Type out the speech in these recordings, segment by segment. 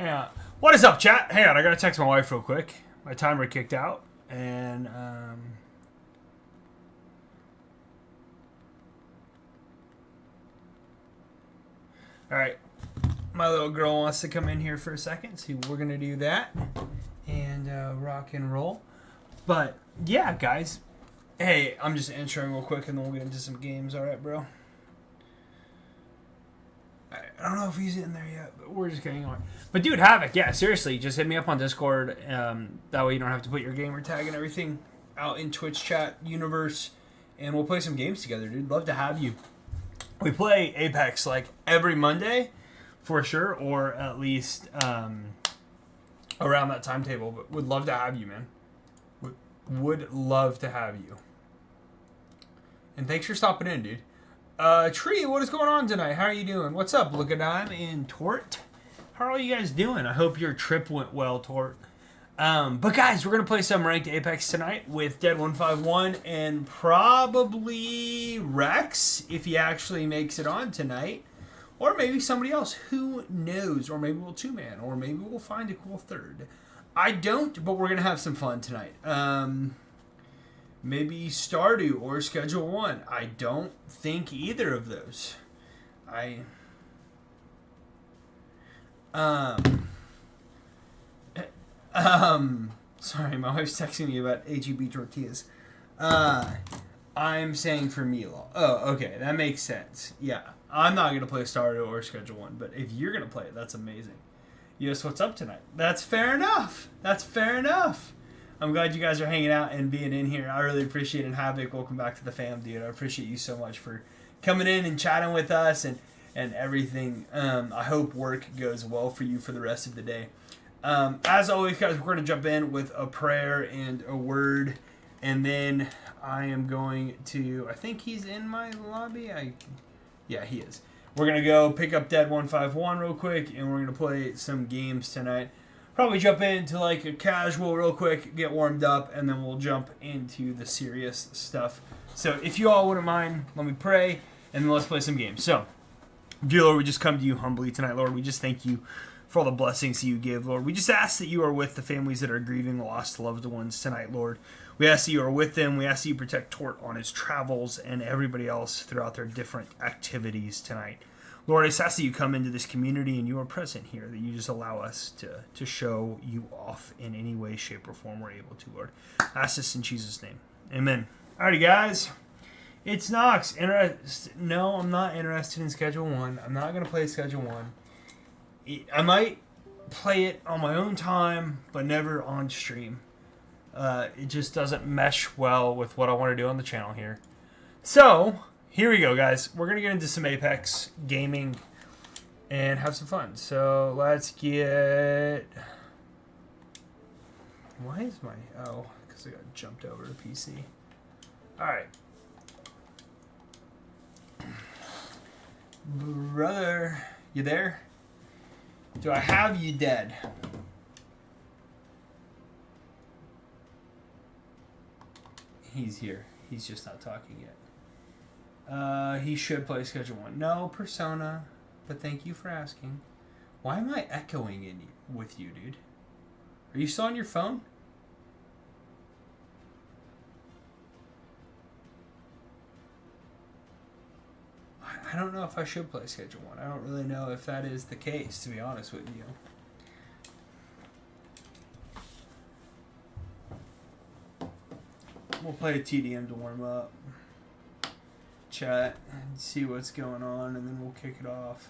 Hang on. What is up, chat? Hang on, I gotta text my wife real quick. My timer kicked out, and all right, my little girl wants to come in here for a second, so we're gonna do that and rock and roll. But yeah, guys, hey, I'm just answering real quick, and then we'll get into some games. All right, bro. I don't know if he's in there yet, but we're just getting on. But dude, Havoc, yeah, seriously, just hit me up on Discord. That way you don't have to put your gamer tag and everything out in Twitch chat universe, and we'll play some games together, dude. Love to have you. We play Apex like every Monday, for sure, or at least around that timetable. But would love to have you, man. Would love to have you. And thanks for stopping in, dude. Tree, what is going on tonight? How are you doing? What's up, Lookadime and Tort? How are you guys doing? I hope your trip went well, Tort. But guys, we're going to play some ranked Apex tonight with Dead151 and probably Rex, if he actually makes it on tonight. Or maybe somebody else. Who knows? Or maybe we'll two-man. Or maybe we'll find a cool third. I don't, but we're going to have some fun tonight. Maybe Stardew or Schedule 1. I don't think either of those. Sorry, my wife's texting me about AGB tortillas. I'm saying for Milo. Oh, okay, that makes sense. Yeah, I'm not going to play Stardew or Schedule 1, but if you're going to play it, that's amazing. Yes, what's up tonight? That's fair enough. That's fair enough. I'm glad you guys are hanging out and being in here. I really appreciate it. Havoc, welcome back to the fam, dude. I appreciate you so much for coming in and chatting with us and everything. I hope work goes well for you for the rest of the day. As always, guys, we're going to jump in with a prayer and a word, and then I am going to, I think he's in my lobby. Yeah, he is. We're going to go pick up Dead151 real quick, and we're going to play some games tonight. Probably jump into like a casual real quick, get warmed up, and then we'll jump into the serious stuff. So if you all wouldn't mind, let me pray, and then let's play some games. So, dear Lord, we just come to you humbly tonight, Lord. We just thank you for all the blessings that you give, Lord. We just ask that you are with the families that are grieving lost loved ones tonight, Lord. We ask that you are with them. We ask that you protect Tort on his travels and everybody else throughout their different activities tonight. Lord, I just ask that you come into this community and you are present here, that you just allow us to show you off in any way, shape, or form we're able to, Lord. I ask this in Jesus' name. Amen. Alrighty, guys. It's Nox. No, I'm not interested in Schedule 1. I'm not going to play Schedule 1. I might play it on my own time, but never on stream. It just doesn't mesh well with what I want to do on the channel here. So, here we go, guys. We're going to get into some Apex gaming and have some fun. So, let's get... Why is my... Oh, because I got jumped over to PC. Alright. brother. You there? Do I have you dead? He's here. He's just not talking yet. He should play Schedule 1. No, Persona. But thank you for asking. Why am I echoing in with you, dude? Are you still on your phone? I don't know if I should play Schedule 1. I don't really know if that is the case, to be honest with you. We'll play a TDM to warm up. Chat and see what's going on, and then we'll kick it off.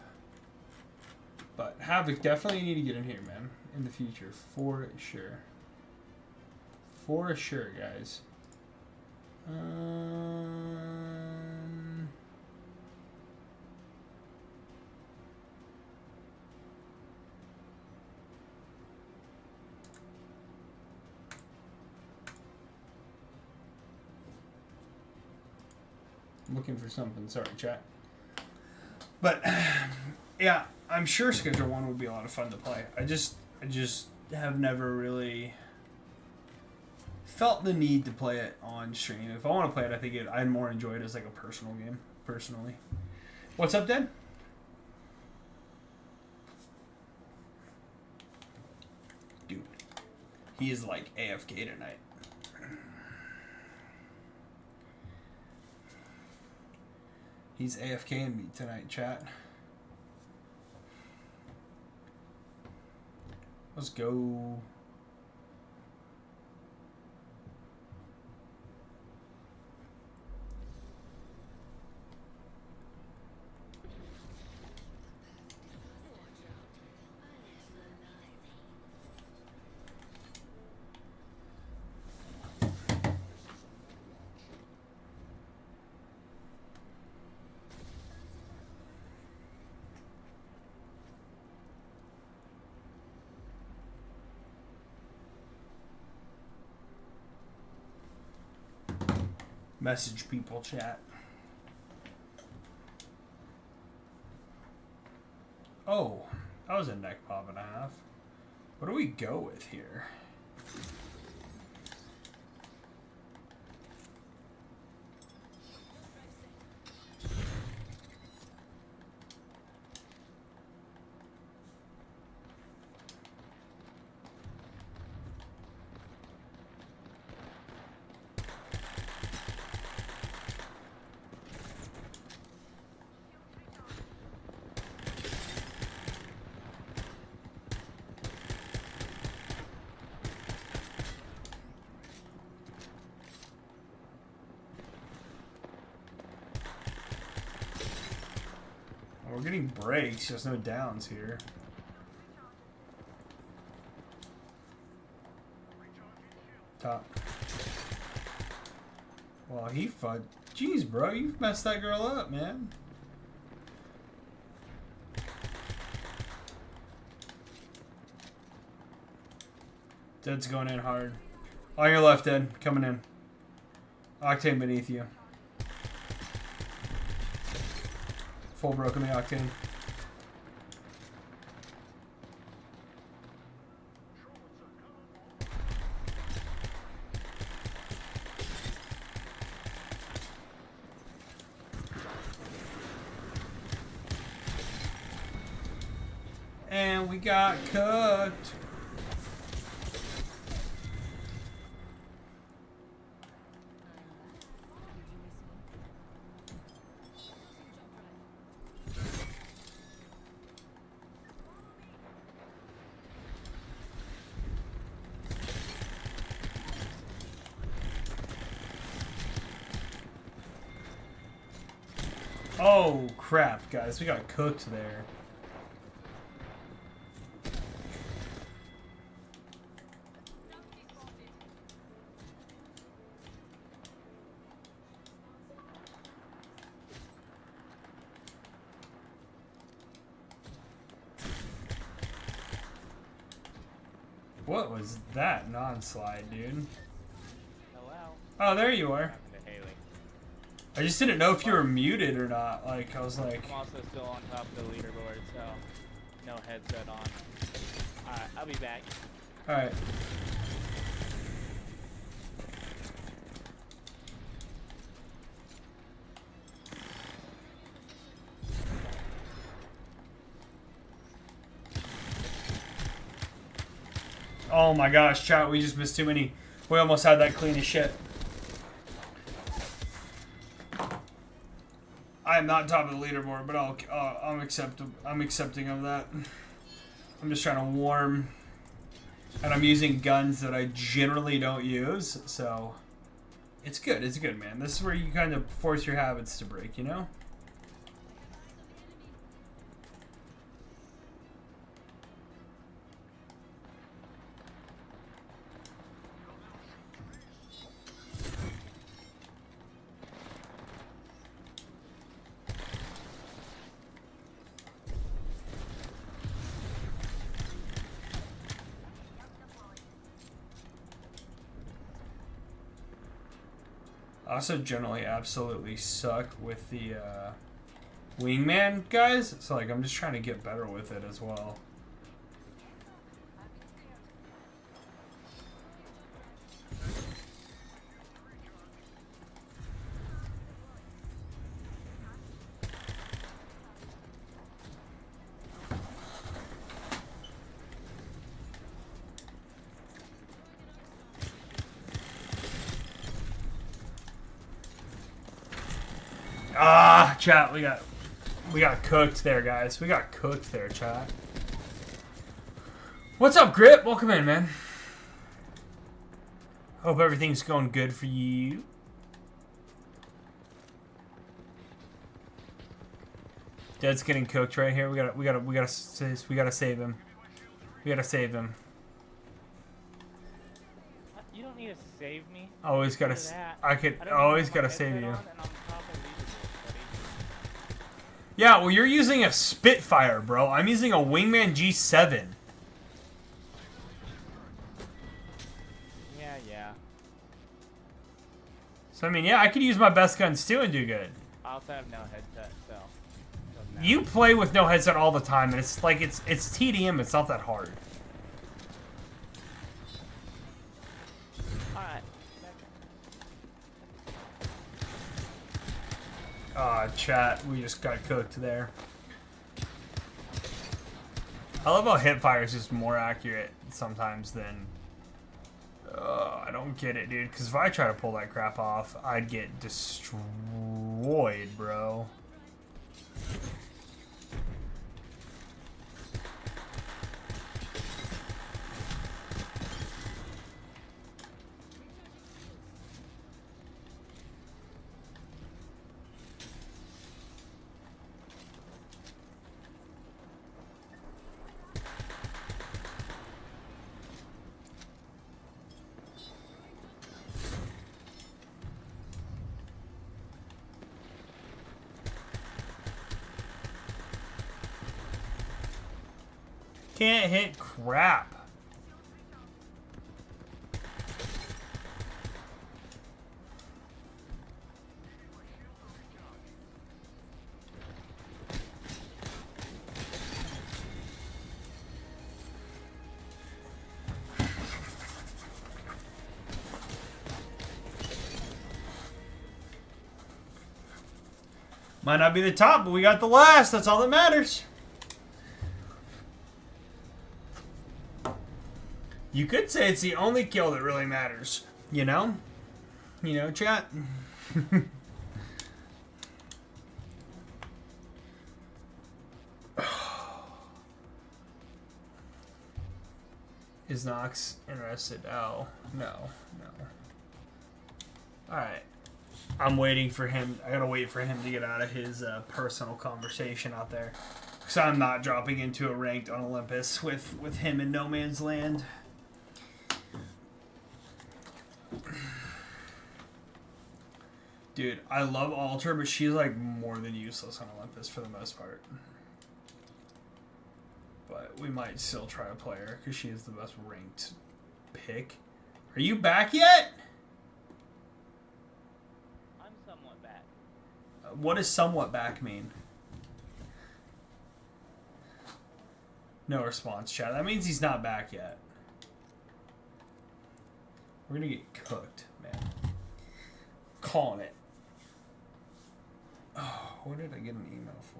But Havoc, definitely need to get in here, man, in the future, for sure. For sure, guys. Looking for something. Sorry, chat. But yeah, I'm sure Schedule 1 would be a lot of fun to play. I just have never really felt the need to play it on stream. If I want to play it, I think I'd more enjoy it as like a personal game, personally. What's up, Dad? Dude, he is like AFK tonight. He's AFKing me tonight, chat. Let's go. Message people, chat. Oh, that was a neck pop and a half. What do we go with here? We're getting breaks, just no downs here. Top. Well, he fudged. Jeez, bro, you've messed that girl up, man. Dead's going in hard. On your left, Dead. Coming in. Octane beneath you. Full broken the Octane. And we got cooked. Oh, crap, guys. We got cooked there. What was that non-slide, dude? Hello. Oh, there you are. I just didn't know if you were muted or not. Like, I was like... I'm also still on top of the leaderboard, so no headset on. Alright, I'll be back. Alright. Oh my gosh, chat, we just missed too many. We almost had that clean as shit. I'm not top of the leaderboard, but I'm accepting of that. I'm just trying to warm, and I'm using guns that I generally don't use, so it's good. It's good, man. This is where you kind of force your habits to break, you know? I also generally absolutely suck with the wingman guys, so like I'm just trying to get better with it as well. Ah, chat, we got cooked there, guys. We got cooked there, chat. What's up, Grip? Welcome in, man. Hope everything's going good for you. Dead's getting cooked right here. We gotta save him. We gotta save him. You don't need to save me. Always gotta. Always gotta save you. Yeah, well, you're using a Spitfire, bro. I'm using a Wingman G7. Yeah. So, I mean, yeah, I could use my best guns, too, and do good. I also have no headset, so... You play with no headset all the time, and it's like, it's TDM, it's not that hard. Alright. Chat, we just got cooked there. I love how hipfire is just more accurate sometimes than... I don't get it, dude. Because if I try to pull that crap off, I'd get destroyed, bro. Can't hit crap. Might not be the top, but we got the last. That's all that matters. You could say it's the only kill that really matters. You know? You know, chat? Is Nox interested? Oh, no. Alright. I'm waiting for him. I gotta wait for him to get out of his personal conversation out there. Because I'm not dropping into a ranked on Olympus with him in No Man's Land. Dude, I love Alter, but she's like more than useless on Olympus for the most part. But we might still try to play her because she is the best ranked pick. Are you back yet? I'm somewhat back. What does somewhat back mean? No response, chat. That means he's not back yet. We're gonna get cooked, man. Calling it. Oh, what did I get an email for?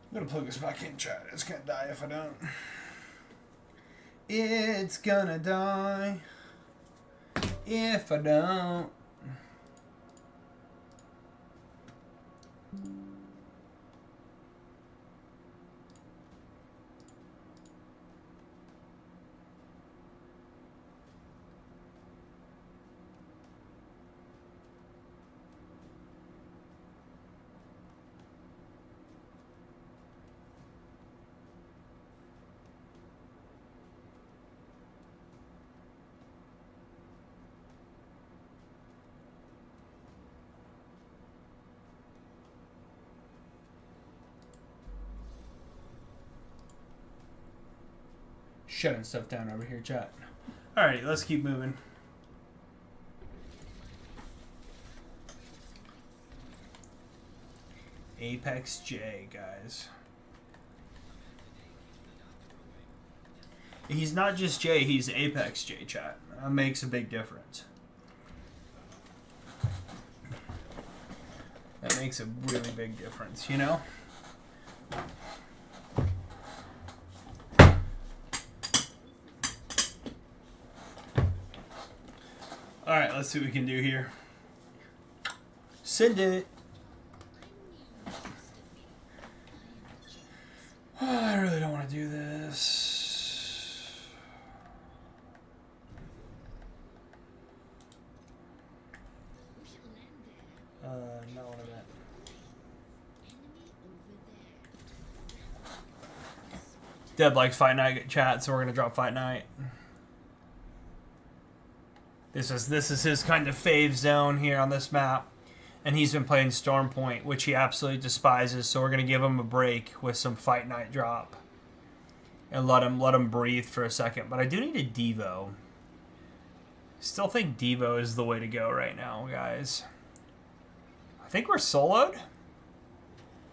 I'm gonna plug this back in, chat. It's gonna die if I don't. It's gonna die if I don't. Shutting stuff down over here, chat. Alright, let's keep moving. Apex J, guys. He's not just J, he's Apex J, chat. That makes a big difference. That makes a really big difference, you know? Alright, let's see what we can do here. Send it. Oh, I really don't want to do this. No one of that. Deb likes Fight Night chat, so we're gonna drop Fight Night. This is his kind of fave zone here on this map. And he's been playing Storm Point, which he absolutely despises, so we're gonna give him a break with some Fight Night drop. And let him breathe for a second. But I do need a Devo. Still think Devo is the way to go right now, guys. I think we're soloed.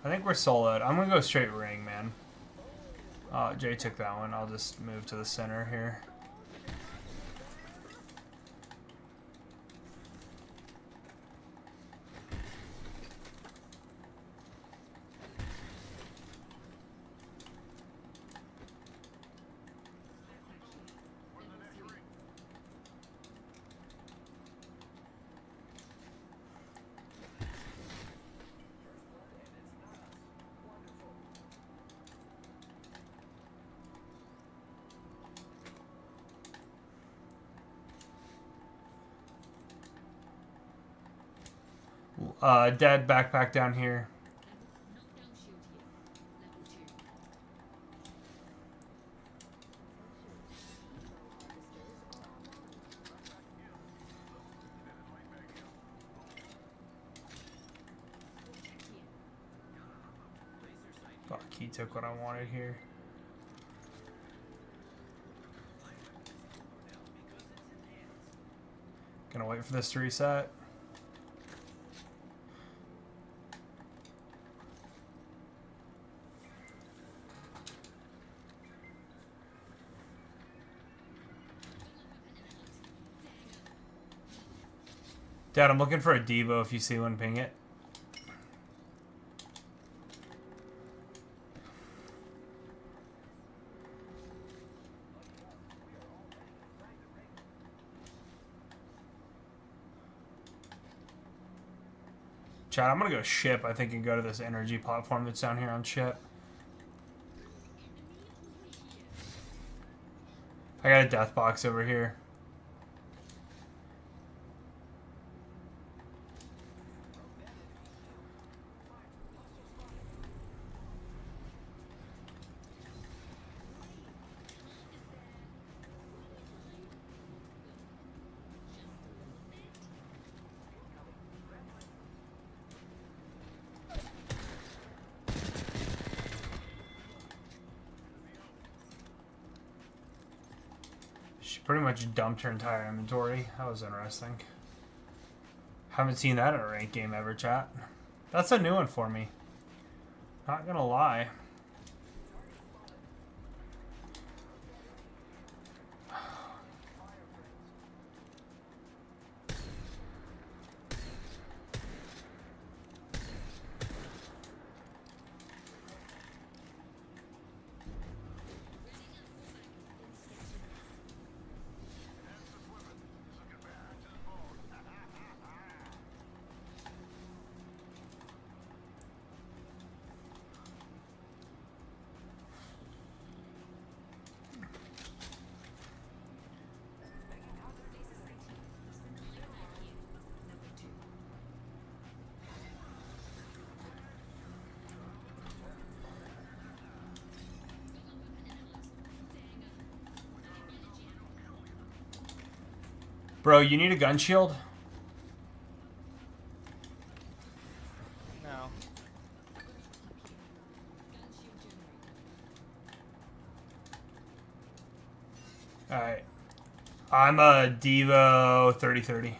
I'm gonna go straight ring, man. Jay took that one. I'll just move to the center here. Dead backpack down here. Fuck, he took what I wanted here. Gonna wait for this to reset. Dad, I'm looking for a Devo if you see one, ping it. Chat, I'm gonna go ship, I think, and go to this energy platform that's down here on ship. I got a death box over here. pretty much dumped her entire inventory. That was interesting. Haven't seen that in a ranked game ever, chat. That's a new one for me. Not gonna lie. Bro, you need a gun shield? No. Alright. I'm a Devo 3030.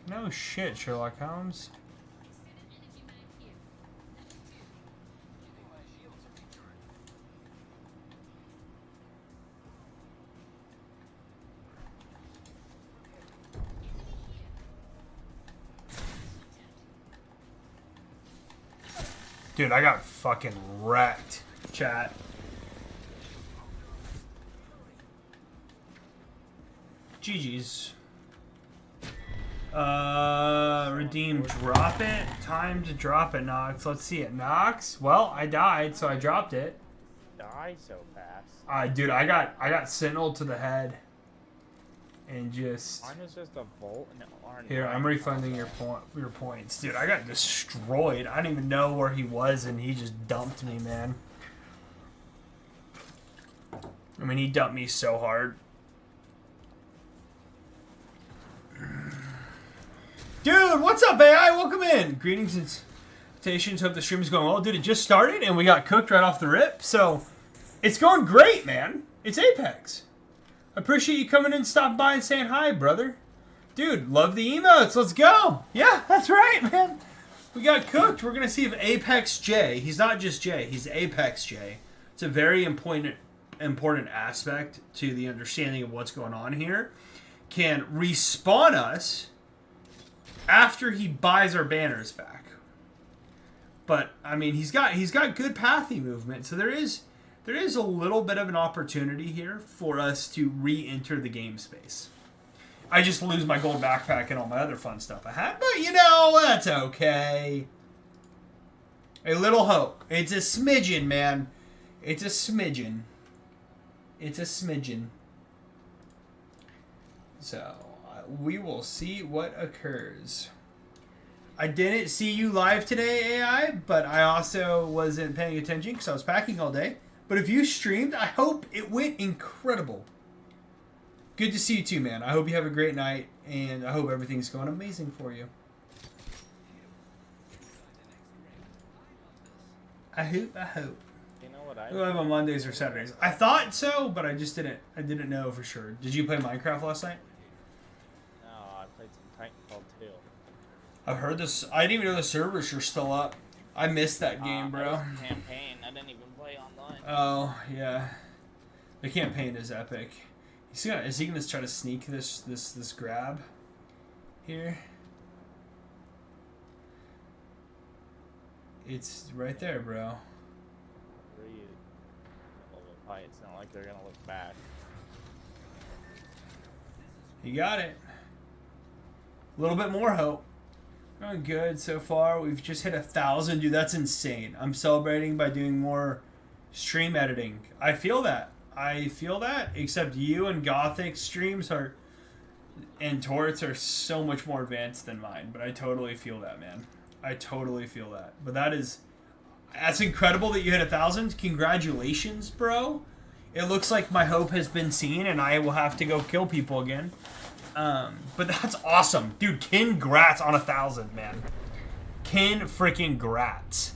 No shit, Sherlock Holmes. Dude, I got fucking wrecked, chat. GG's. Redeem, drop it. Time to drop it, Nox. Let's see it. Nox? Well, I died, so I dropped it. Die so fast. Dude, I got Sentinel to the head. And just... Mine is just a bolt and orange. Here, I'm refunding your points. Dude, I got destroyed. I didn't even know where he was, and he just dumped me, man. I mean, he dumped me so hard. Dude, what's up, AI? Welcome in. Greetings and salutations. Hope the stream is going well. Dude, it just started, and we got cooked right off the rip. So, it's going great, man. It's Apex. Appreciate you coming in, stopping by, and saying hi, brother. Dude, love the emotes. Let's go. Yeah, that's right, man. We got cooked. We're going to see if Apex J, he's not just J, he's Apex J. It's a very important aspect to the understanding of what's going on here. Can respawn us after he buys our banners back. But, I mean, he's got good pathy movement, so there is a little bit of an opportunity here for us to re-enter the game space. I just lose my gold backpack and all my other fun stuff I had, but you know, that's okay. A little hope. It's a smidgen, man. It's a smidgen. It's a smidgen. So, we will see what occurs. I didn't see you live today, AI, but I also wasn't paying attention because I was packing all day. But if you streamed, I hope it went incredible. Good to see you too, man. I hope you have a great night, and I hope everything's going amazing for you. I hope. You know what We'll have on Mondays or Saturdays. I thought so, but I just didn't. I didn't know for sure. Did you play Minecraft last night? No, I played some Titanfall 2. I've heard this. I didn't even know the servers are still up. I missed that game, bro. That was a campaign. I didn't even play online. Oh yeah, the campaign is epic. Is he gonna try to sneak this grab here? It's right there, bro. It's not like they're gonna look back. You got it. A little bit more hope. Going good so far. We've just hit 1,000. Dude, that's insane. I'm celebrating by doing more stream editing. I feel that. Except you and Gothic streams and Torts are so much more advanced than mine. But I totally feel that, man. I totally feel that. But that's incredible that you hit 1,000. Congratulations, bro. It looks like my hope has been seen, and I will have to go kill people again. But that's awesome. Dude, congrats on 1,000, man. Freaking grats.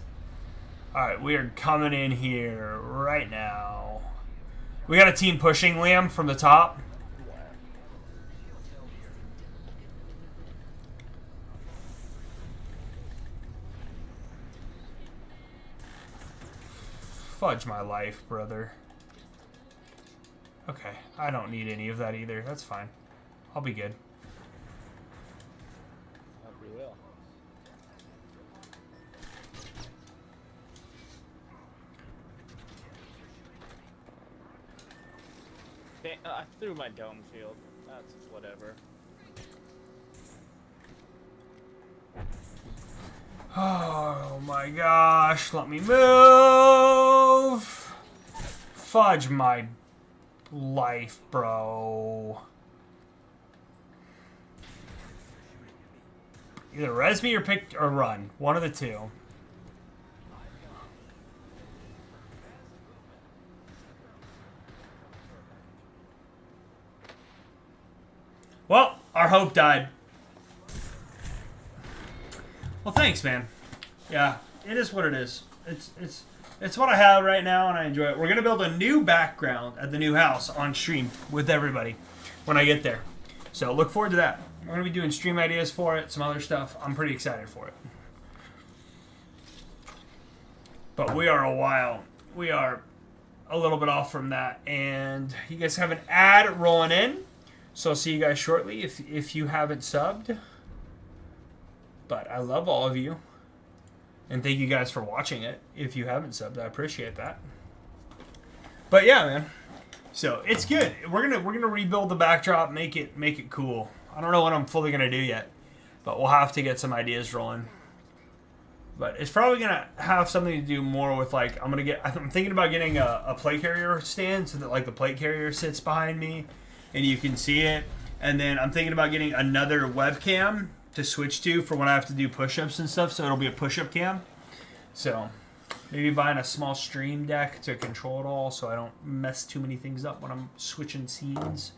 Alright, we are coming in here right now. We got a team pushing, Liam, from the top. Fudge my life, brother. Okay, I don't need any of that either. That's fine. I'll be good. Hope you will. I threw my dome shield. That's whatever. Oh my gosh, let me move. Fudge my life, bro. Either res me or pick or run. One of the two. Well, our hope died. Well, thanks, man. Yeah, it is what it is. It's what I have right now, and I enjoy it. We're gonna build a new background at the new house on stream with everybody when I get there. So look forward to that. We're gonna be doing stream ideas for it, some other stuff. I'm pretty excited for it. But we are a little bit off from that, and you guys have an ad rolling in. So I'll see you guys shortly if you haven't subbed. But I love all of you. And thank you guys for watching it. If you haven't subbed, I appreciate that. But yeah, man. So it's good. We're gonna rebuild the backdrop, make it cool. I don't know what I'm fully gonna do yet, but we'll have to get some ideas rolling. But it's probably gonna have something to do more with like I'm thinking about getting a plate carrier stand so that like the plate carrier sits behind me and you can see it. And then I'm thinking about getting another webcam to switch to for when I have to do push-ups and stuff, so it'll be a push-up cam. So maybe buying a small stream deck to control it all so I don't mess too many things up when I'm switching scenes.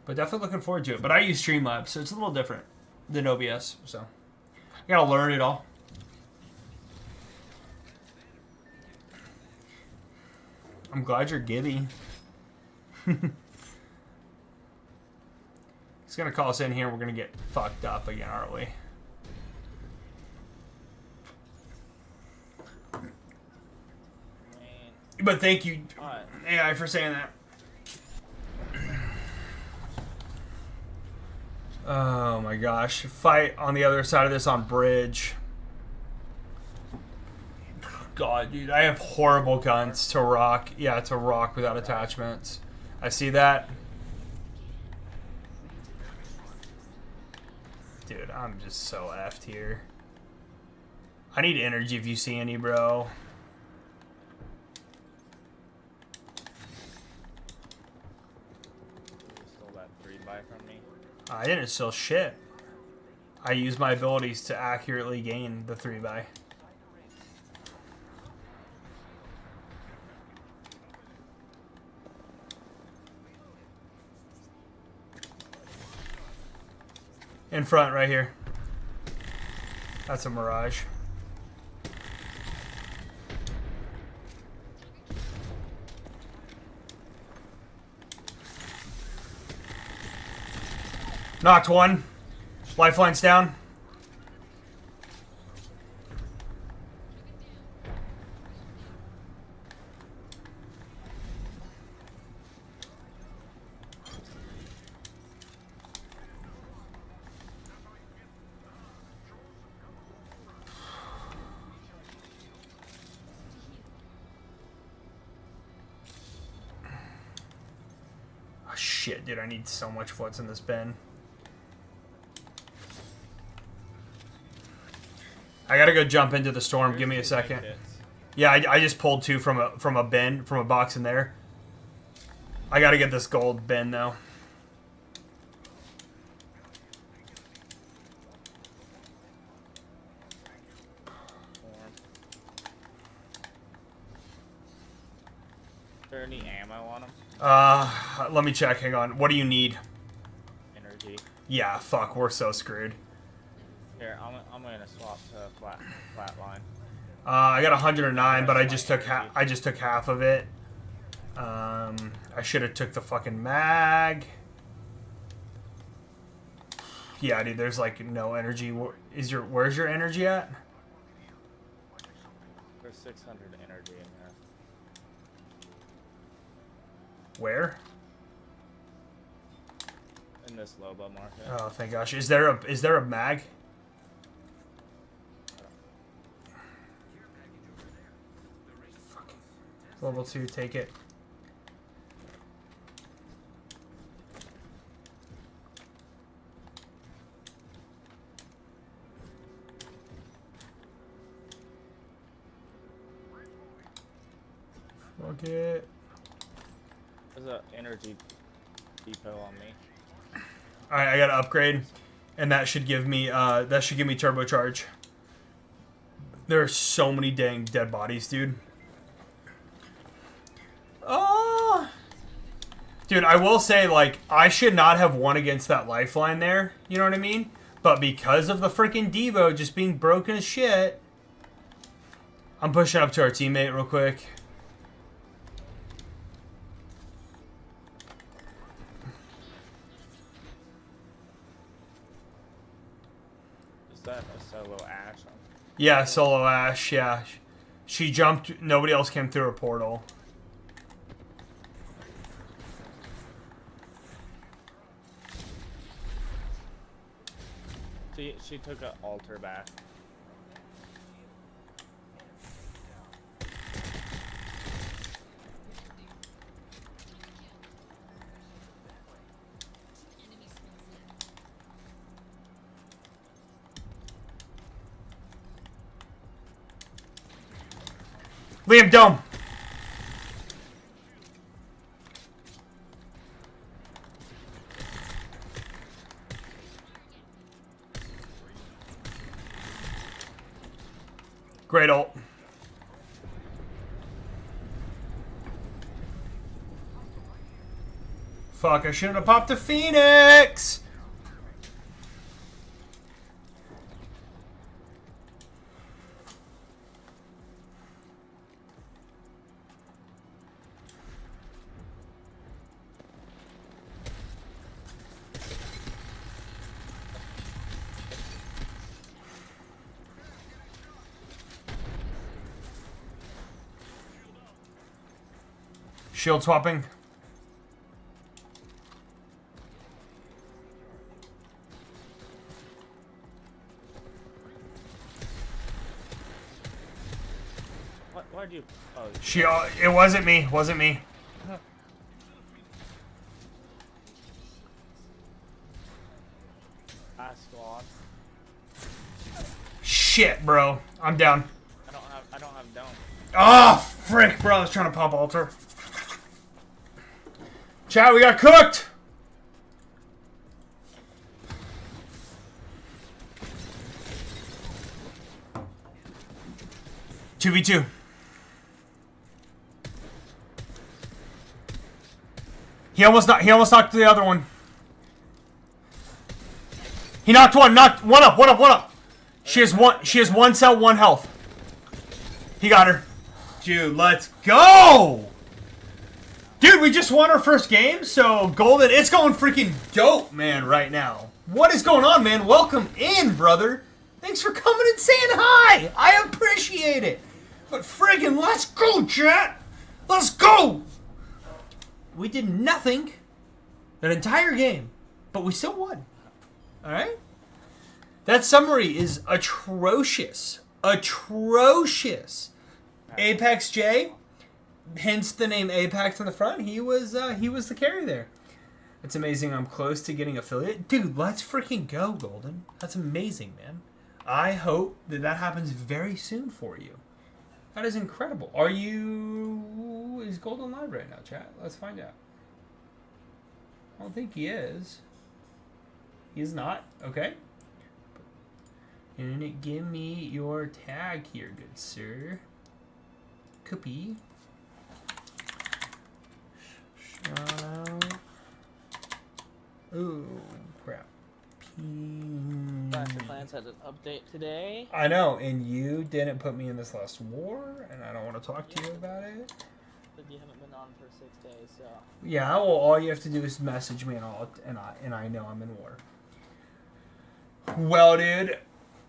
But definitely looking forward to it. But I use Streamlabs, so it's a little different than OBS. So I gotta learn it all. I'm glad you're giddy. He's gonna call us in here. We're gonna get fucked up again, aren't we? But thank you, AI, for saying that. Oh my gosh. Fight on the other side of this on bridge. God, dude, I have horrible guns to rock. Yeah, to rock without attachments. I see that. Dude, I'm just so effed here. I need energy if you see any, bro. You stole that 3x from me. I didn't steal shit. I use my abilities to accurately gain the 3x. In front, right here. That's a mirage. Knocked one. Lifeline's down. Oh, shit, dude, I need so much what's in this bin. I gotta go jump into the storm. Give me a second. Yeah, I just pulled two from a bin, from a box in there. I gotta get this gold bin though. Is there any ammo on them? Let me check. Hang on. What do you need? Energy. Yeah, fuck. We're so screwed. Here, I'm gonna swap to flat line. I got 109, but I just took half of it. I should have took the fucking mag. Yeah, dude, there's like no energy. Where's your energy at? There's 600 energy in here. Where? In this Loba market. Oh, thank gosh. Is there a mag? Level 2, take it. Fuck it. There's an energy depot on me. Alright, I gotta upgrade. And that should give me turbocharge. There are so many dang dead bodies, dude. Oh, dude, I will say, like, I should not have won against that lifeline there. You know what I mean? But because of the freaking Devo just being broken as shit, I'm pushing up to our teammate real quick. Is that a solo Ash? Yeah, solo Ash, yeah. She jumped, nobody else came through her portal. She took an altar back. Liam, dome! Great ult. Fuck, I shouldn't have popped a Phoenix! Shield swapping. Why'd you? Oh, It wasn't me. Wasn't me. squad. Shit, bro. I'm down. I don't have dome. Ah, oh, frick, bro. I was trying to pop altar. Chat, we got cooked. Two v 2. He almost knocked the other one. He knocked one. Knocked one up. One up. She has one cell, 1 health. He got her. Dude, let's go. Dude, we just won our first game, so Golden, it's going freaking dope, man, right now. What is going on, man? Welcome in, brother. Thanks for coming and saying hi. I appreciate it. But friggin' let's go, chat. Let's go. We did nothing that entire game, but we still won. All right? That summary is atrocious. Atrocious. Apex J, hence the name Apex on the front. He was the carry there. It's amazing. I'm close to getting affiliate. Dude, let's freaking go, Golden. That's amazing, man. I hope that happens very soon for you. That is incredible. Is Golden live right now, chat? Let's find out. I don't think he is. He is not. Okay. And give me your tag here, good sir. Copy. Shout out. Ooh, crap. Classic Borderlands had an update today. I know, and you didn't put me in this last war, and I don't want to talk to you about it. But you haven't been on for 6 days, so. Yeah, well, all you have to do is message me, and I know I'm in war. Well, dude,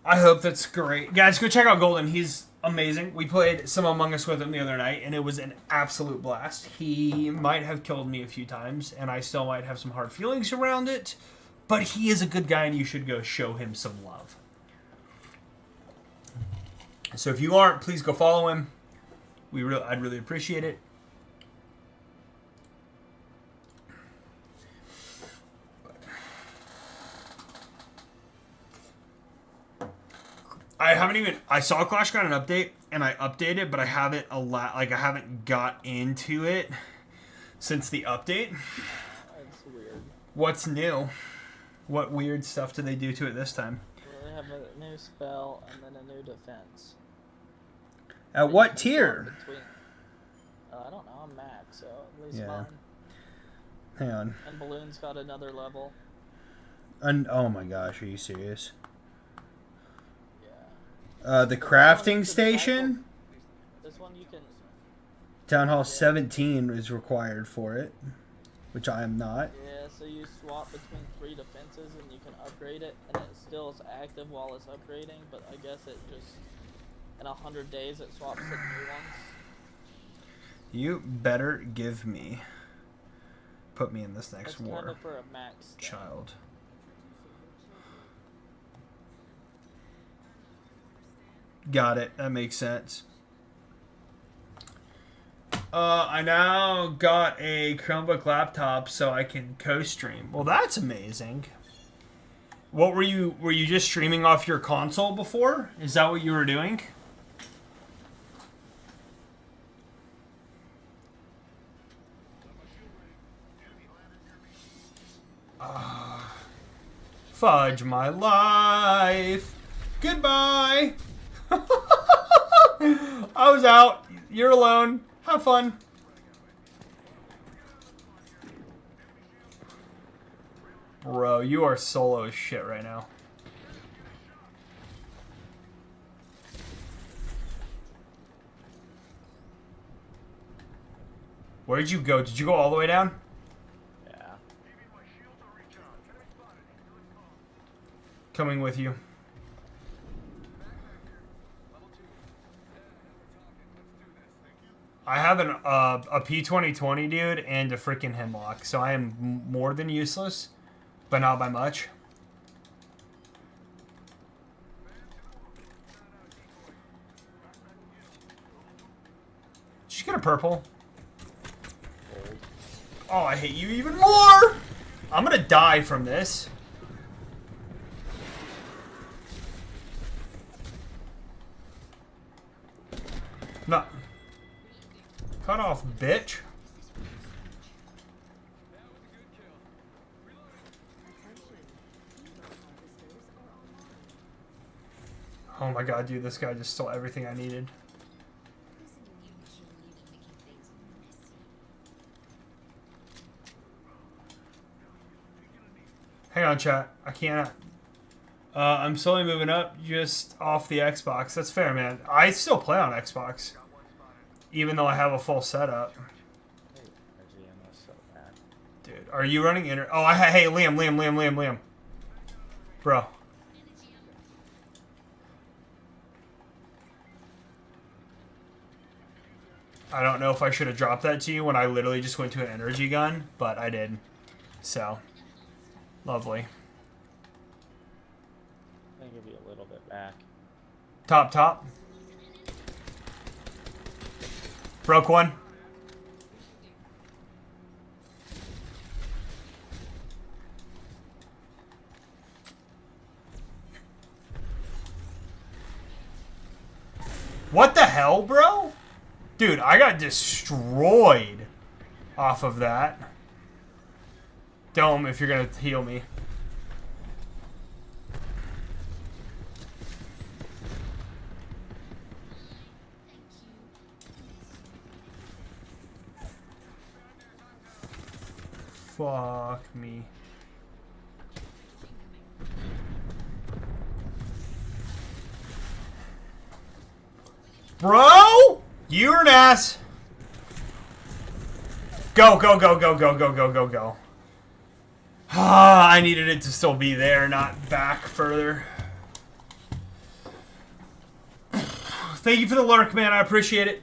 I hope that's great. Guys, go check out Golden. He's amazing. We played some Among Us with him the other night, and it was an absolute blast. He might have killed me a few times, and I still might have some hard feelings around it, but he is a good guy, and you should go show him some love. So if you aren't, please go follow him. I'd really appreciate it. I saw Clash got an update, and I updated, but I haven't I haven't got into it since the update. That's weird. What's new? What weird stuff did they do to it this time? Well, they have a new spell and then a new defense. At what tier? I don't know, I'm max, so at least Yeah. mine. Hang on. And Balloon's got another level. And oh my gosh, are you serious? Yeah. The crafting station? This one you can... Town Hall 17 is required for it, which I am not. Yeah, so you swap between 3 defenses and you can upgrade it, and it still is active while it's upgrading, but I guess it just... In 100 days it swaps to new ones. You better give me... Put me in this next It's war. kind of for a max thing. Child. Got it. That makes sense. I now got a Chromebook laptop so I can co-stream. Well, that's amazing. What were you just streaming off your console before? Is that what you were doing? Fudge my life. Goodbye. I was out. You're alone. Have fun. Bro, you are solo as shit right now. Where did you go? Did you go all the way down? Yeah. Coming with you. I have a P2020, dude, and a freaking Hemlock, so I am more than useless, but not by much. Did you get a purple? Oh, I hate you even more! I'm gonna die from this. No. Cut off, bitch. Oh my god, dude, this guy just stole everything I needed. Hang on, chat. I can't. I'm slowly moving up just off the Xbox. That's fair, man. I still play on Xbox, even though I have a full setup. Dude, are you running inter? Oh, hey, Liam. Bro. I don't know if I should have dropped that to you when I literally just went to an energy gun, but I did. So, lovely. I'll give you a little bit back. Top. Broke one. What the hell, bro? Dude, I got destroyed off of that. Dome, if you're gonna heal me. Fuck me. Bro! You're an ass. Go, go, go, go, go, go, go, go, go. Ah, I needed it to still be there, not back further. Thank you for the lurk, man. I appreciate it.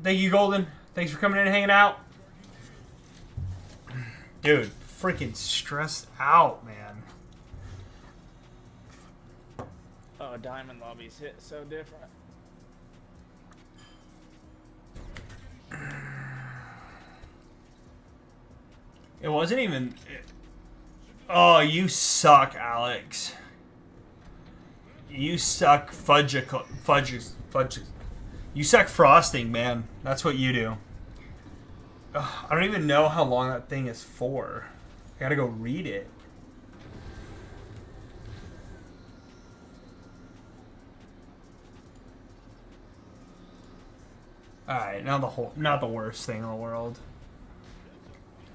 Thank you, Golden. Thanks for coming in and hanging out. Dude, freaking stressed out, man. Oh, diamond lobbies hit so different. It wasn't even... Oh, you suck, Alex. You suck fudges. You suck frosting, man. That's what you do. Ugh, I don't even know how long that thing is for. I gotta go read it. Alright, now not the worst thing in the world.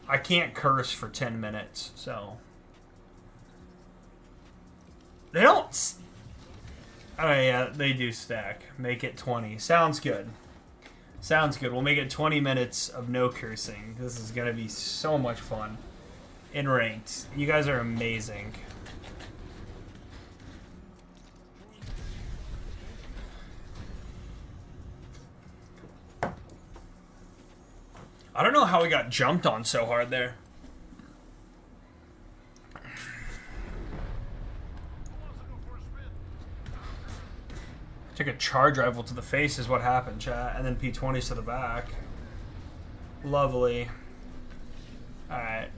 I can't curse for 10 minutes, so... They don't... Oh yeah, they do stack. Make it 20. Sounds good. Sounds good. We'll make it 20 minutes of no cursing. This is gonna be so much fun. In ranked. You guys are amazing. I don't know how we got jumped on so hard there. Took a charge rifle to the face is what happened, chat. And then P20s to the back. Lovely. Alright.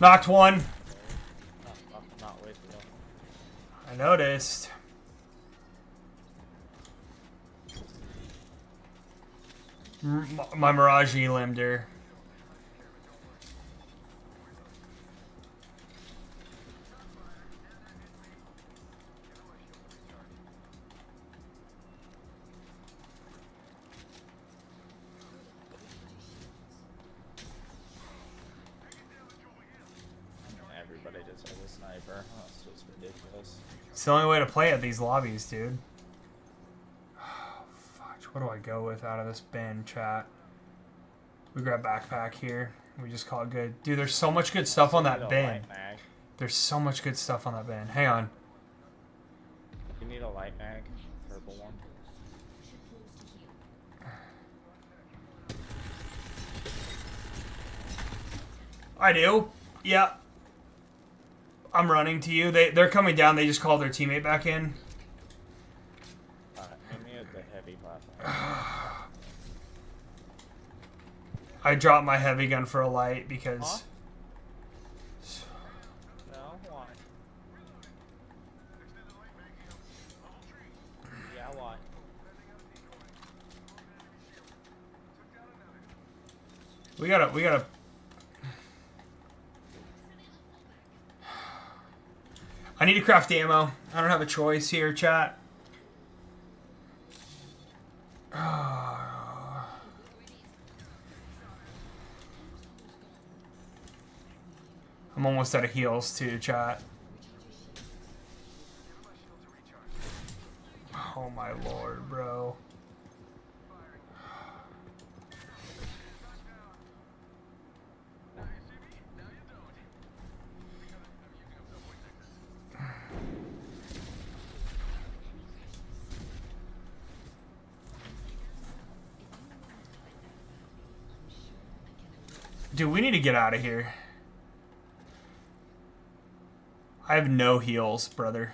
Knocked one. Not way too long. I noticed. My Mirage limbed her. Everybody just has a sniper. Oh, it's just ridiculous. It's the only way to play at these lobbies, dude. What do I go with out of this bin, chat? We grab backpack here. We just call it good. Dude, there's so much good stuff on that bin. There's so much good stuff on that bin. Hang on. You need a light mag. Purple one. I do. Yeah. I'm running to you. They're coming down. They just called their teammate back in. I dropped my heavy gun for a light because... Huh? No, why? Yeah, why? We gotta... I need to craft ammo. I don't have a choice here, chat. I'm almost out of heals too, chat. Oh my lord, bro. Dude, we need to get out of here. I have no heals, brother.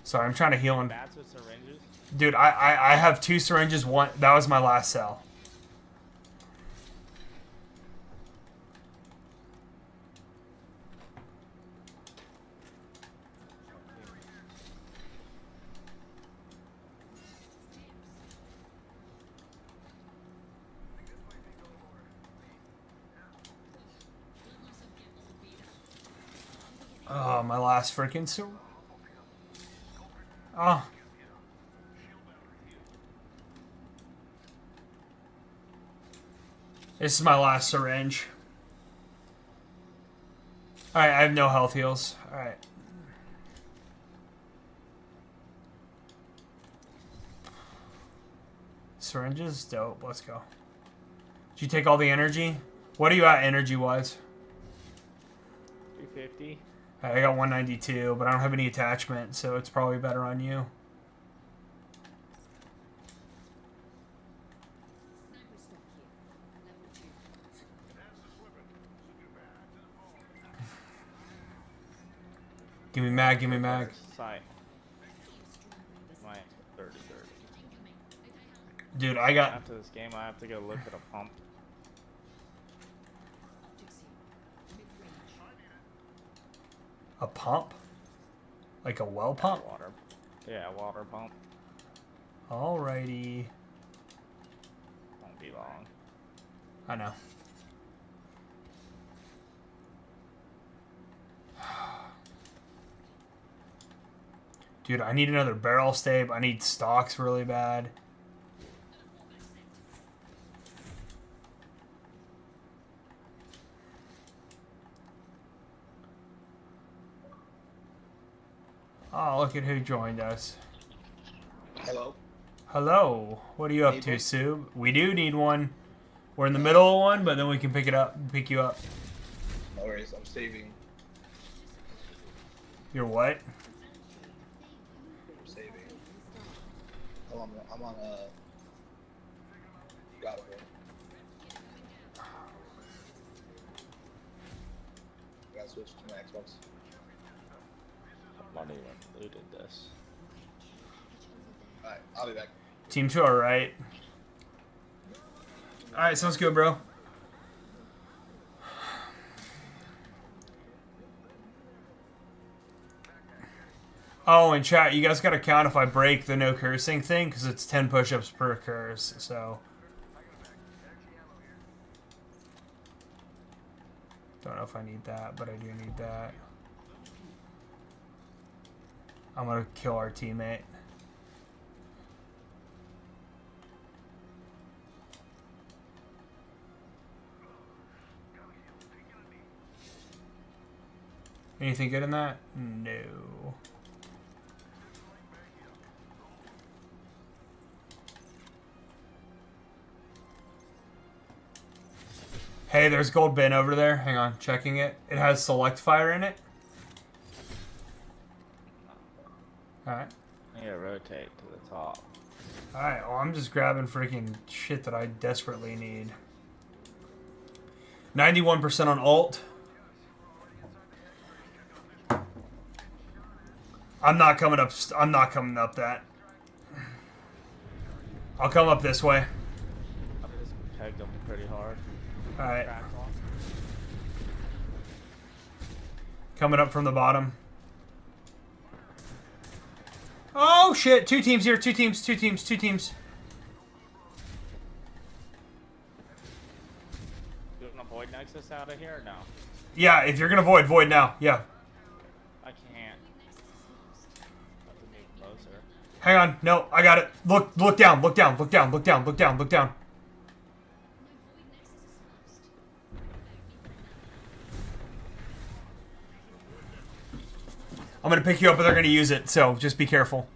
Sorry, I'm trying to heal him. Bats with syringes? Dude, I have 2 syringes. One that was my last cell. Oh, my last freaking Oh. This is my last syringe. Alright, I have no health heals. Alright. Syringes? Dope. Let's go. Did you take all the energy? What are you at energy-wise? 350. I got 192, but I don't have any attachment, so it's probably better on you. Give me mag, give me mag. Sight. My 30-30. Dude, I got... After this game, I have to go look at a pump. A pump? Like a well pump? Water. Yeah, water pump. Alrighty. Won't be long. I know. Dude, I need another barrel stave. I need stocks really bad. Oh, look at who joined us. Hello. Hello. What are you up Need to, one? Sue? We do need one. We're in the middle of one, but then we can pick you up. No worries, I'm saving. You're what? I'm saving. I'm on a. God of War. Gotta switch to my Xbox. I'm not even looted this. Alright, I'll be back. Team 2, alright. Alright, sounds good, bro. Oh, and chat, you guys gotta count if I break the no cursing thing, because it's 10 push-ups per curse, so... Don't know if I need that, but I do need that. I'm gonna kill our teammate. Anything good in that? No. Hey, there's gold bin over there. Hang on, checking it. It has select fire in it. Alright. I need to rotate to the top. Alright, well, I'm just grabbing freaking shit that I desperately need. 91% on alt. I'm not coming up that. I'll come up this way. I've just pegged them pretty hard. Alright. Crack off. Coming up from the bottom. Oh shit! Two teams here. Two teams. Doing a void nexus out of here or no? Yeah, if you're gonna void now. Yeah. I can't. Have to move closer. Hang on. No, I got it. Look down. I'm gonna pick you up, but they're gonna use it, so just be careful.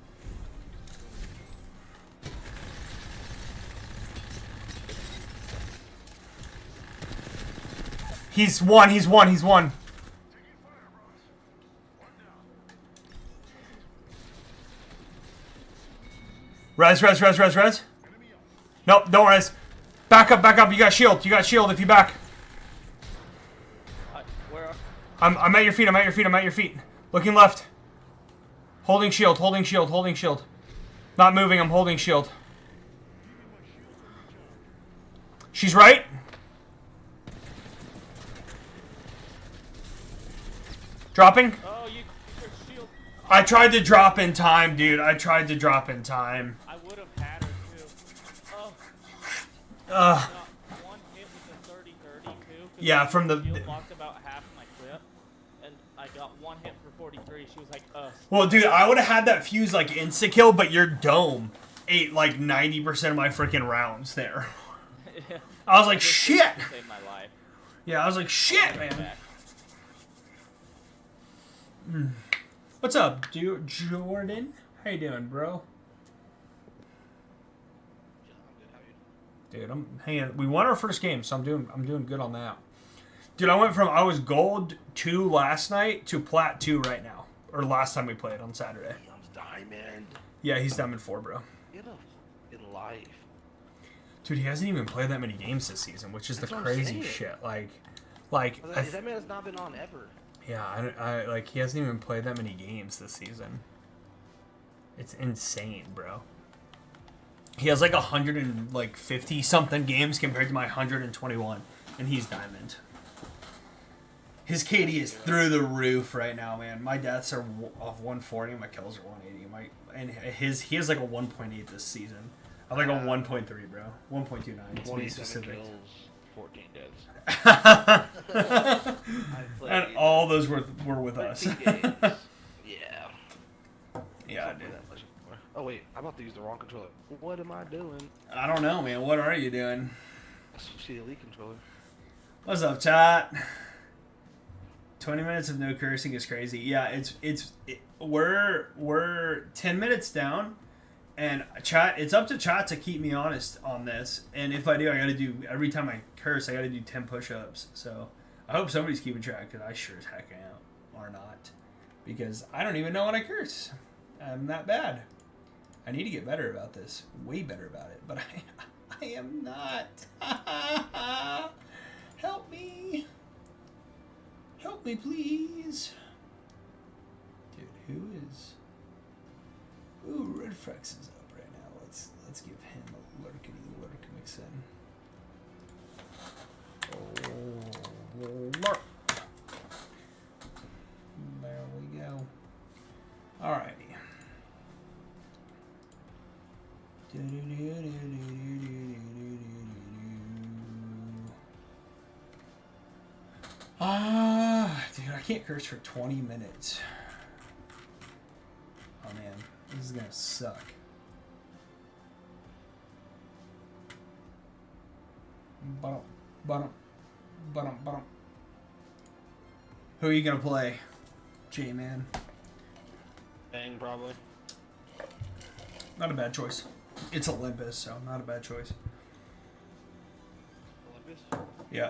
He's one. Res. Nope, don't res. Back up. You got shield if you back. Where are... I'm at your feet. Looking left. Holding shield. Not moving, I'm holding shield. She's right. Dropping. Oh, you took shield. I tried to drop in time, dude. I tried to drop in time. I would have had her too. Oh. Ugh. One hit with a 30-30 too. Yeah, from the... Shield blocked about half my clip, and I I got one hit for 43. She was like, Well, dude, I would have had that fuse like insta kill, but your dome ate like 90% of my freaking rounds there. I was like, shit. Saved my life. Yeah, I was like, shit, man. What's up, dude? Jordan? How you doing, bro? Dude, I'm hanging. We won our first game, so I'm doing good on that. Dude, I was gold 2 last night to plat 2 right now, or last time we played on Saturday. Liam's diamond. Yeah, he's diamond 4, bro. Get up in life. Dude, he hasn't even played that many games this season, which is That's the what I'm crazy saying. shit. Like, That man has not been on ever. yeah, I like he hasn't even played that many games this season. It's insane, bro. He has like 150 something games compared to my 121, and he's diamond. His KD is through the roof right now, man. My deaths are off 140, my kills are 180. He has like a 1.8 this season. I have like a 1.3, bro. 1.29 to be 27 specific. kills, 14 deaths. And all those were with us. 13 games. Yeah. Yeah, Don't play dude. that much anymore. Oh wait, I'm about to use the wrong controller. What am I doing? I don't know, man. What are you doing? See the Elite controller. What's up, chat? 20 minutes of no cursing is crazy. Yeah, we're 10 minutes down, and chat. It's up to chat to keep me honest on this. And if I do, I got to do every time I curse, I got to do 10 push-ups. So I hope somebody's keeping track, because I sure as heck am, or not, because I don't even know when I curse. I'm that bad. I need to get better about this, way better about it, but I am not. Help me. Help me, please. Dude, who is... Ooh, Red Frex is up right now. Let's give him a lurk mix in. Oh, lurk. There we go. Alrighty. Dude, I can't curse for 20 minutes. Oh man, this is gonna suck. Bottom. Who are you gonna play, J-Man? Bang, probably. Not a bad choice. It's Olympus, so not a bad choice. Olympus? Yeah.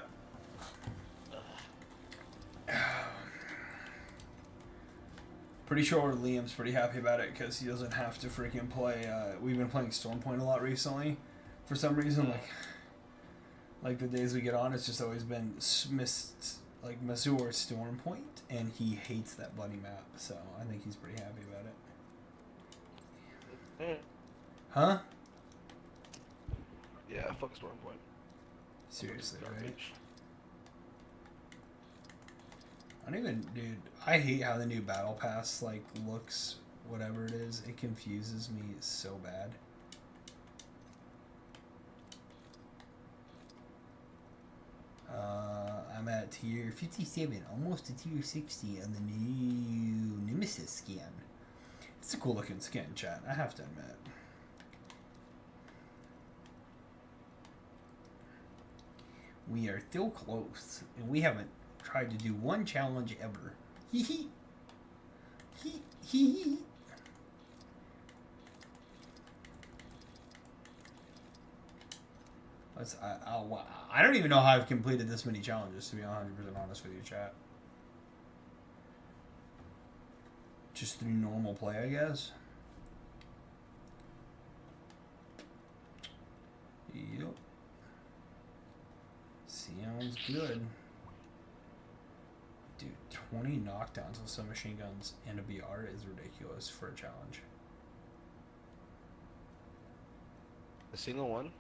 Pretty sure Liam's pretty happy about it because he doesn't have to freaking play. We've been playing Stormpoint a lot recently. For some reason, like the days we get on, it's just always been Mazur Stormpoint, and he hates that bloody map. So I think he's pretty happy about it. Huh? Yeah, fuck Stormpoint. Seriously, right? Garbage. I don't even, dude. I hate how the new battle pass looks. Whatever it is, it confuses me so bad. I'm at tier 57, almost to tier 60 on the new Nemesis skin. It's a cool looking skin, chat. I have to admit. We are still close, and we haven't tried to do one challenge ever. Hee hee. Hee hee. I don't even know how I've completed this many challenges, to be 100% honest with you, chat. Just through normal play, I guess. Yep. Sounds good. Dude, 20 knockdowns with some machine guns and a BR is ridiculous for a challenge. A single one?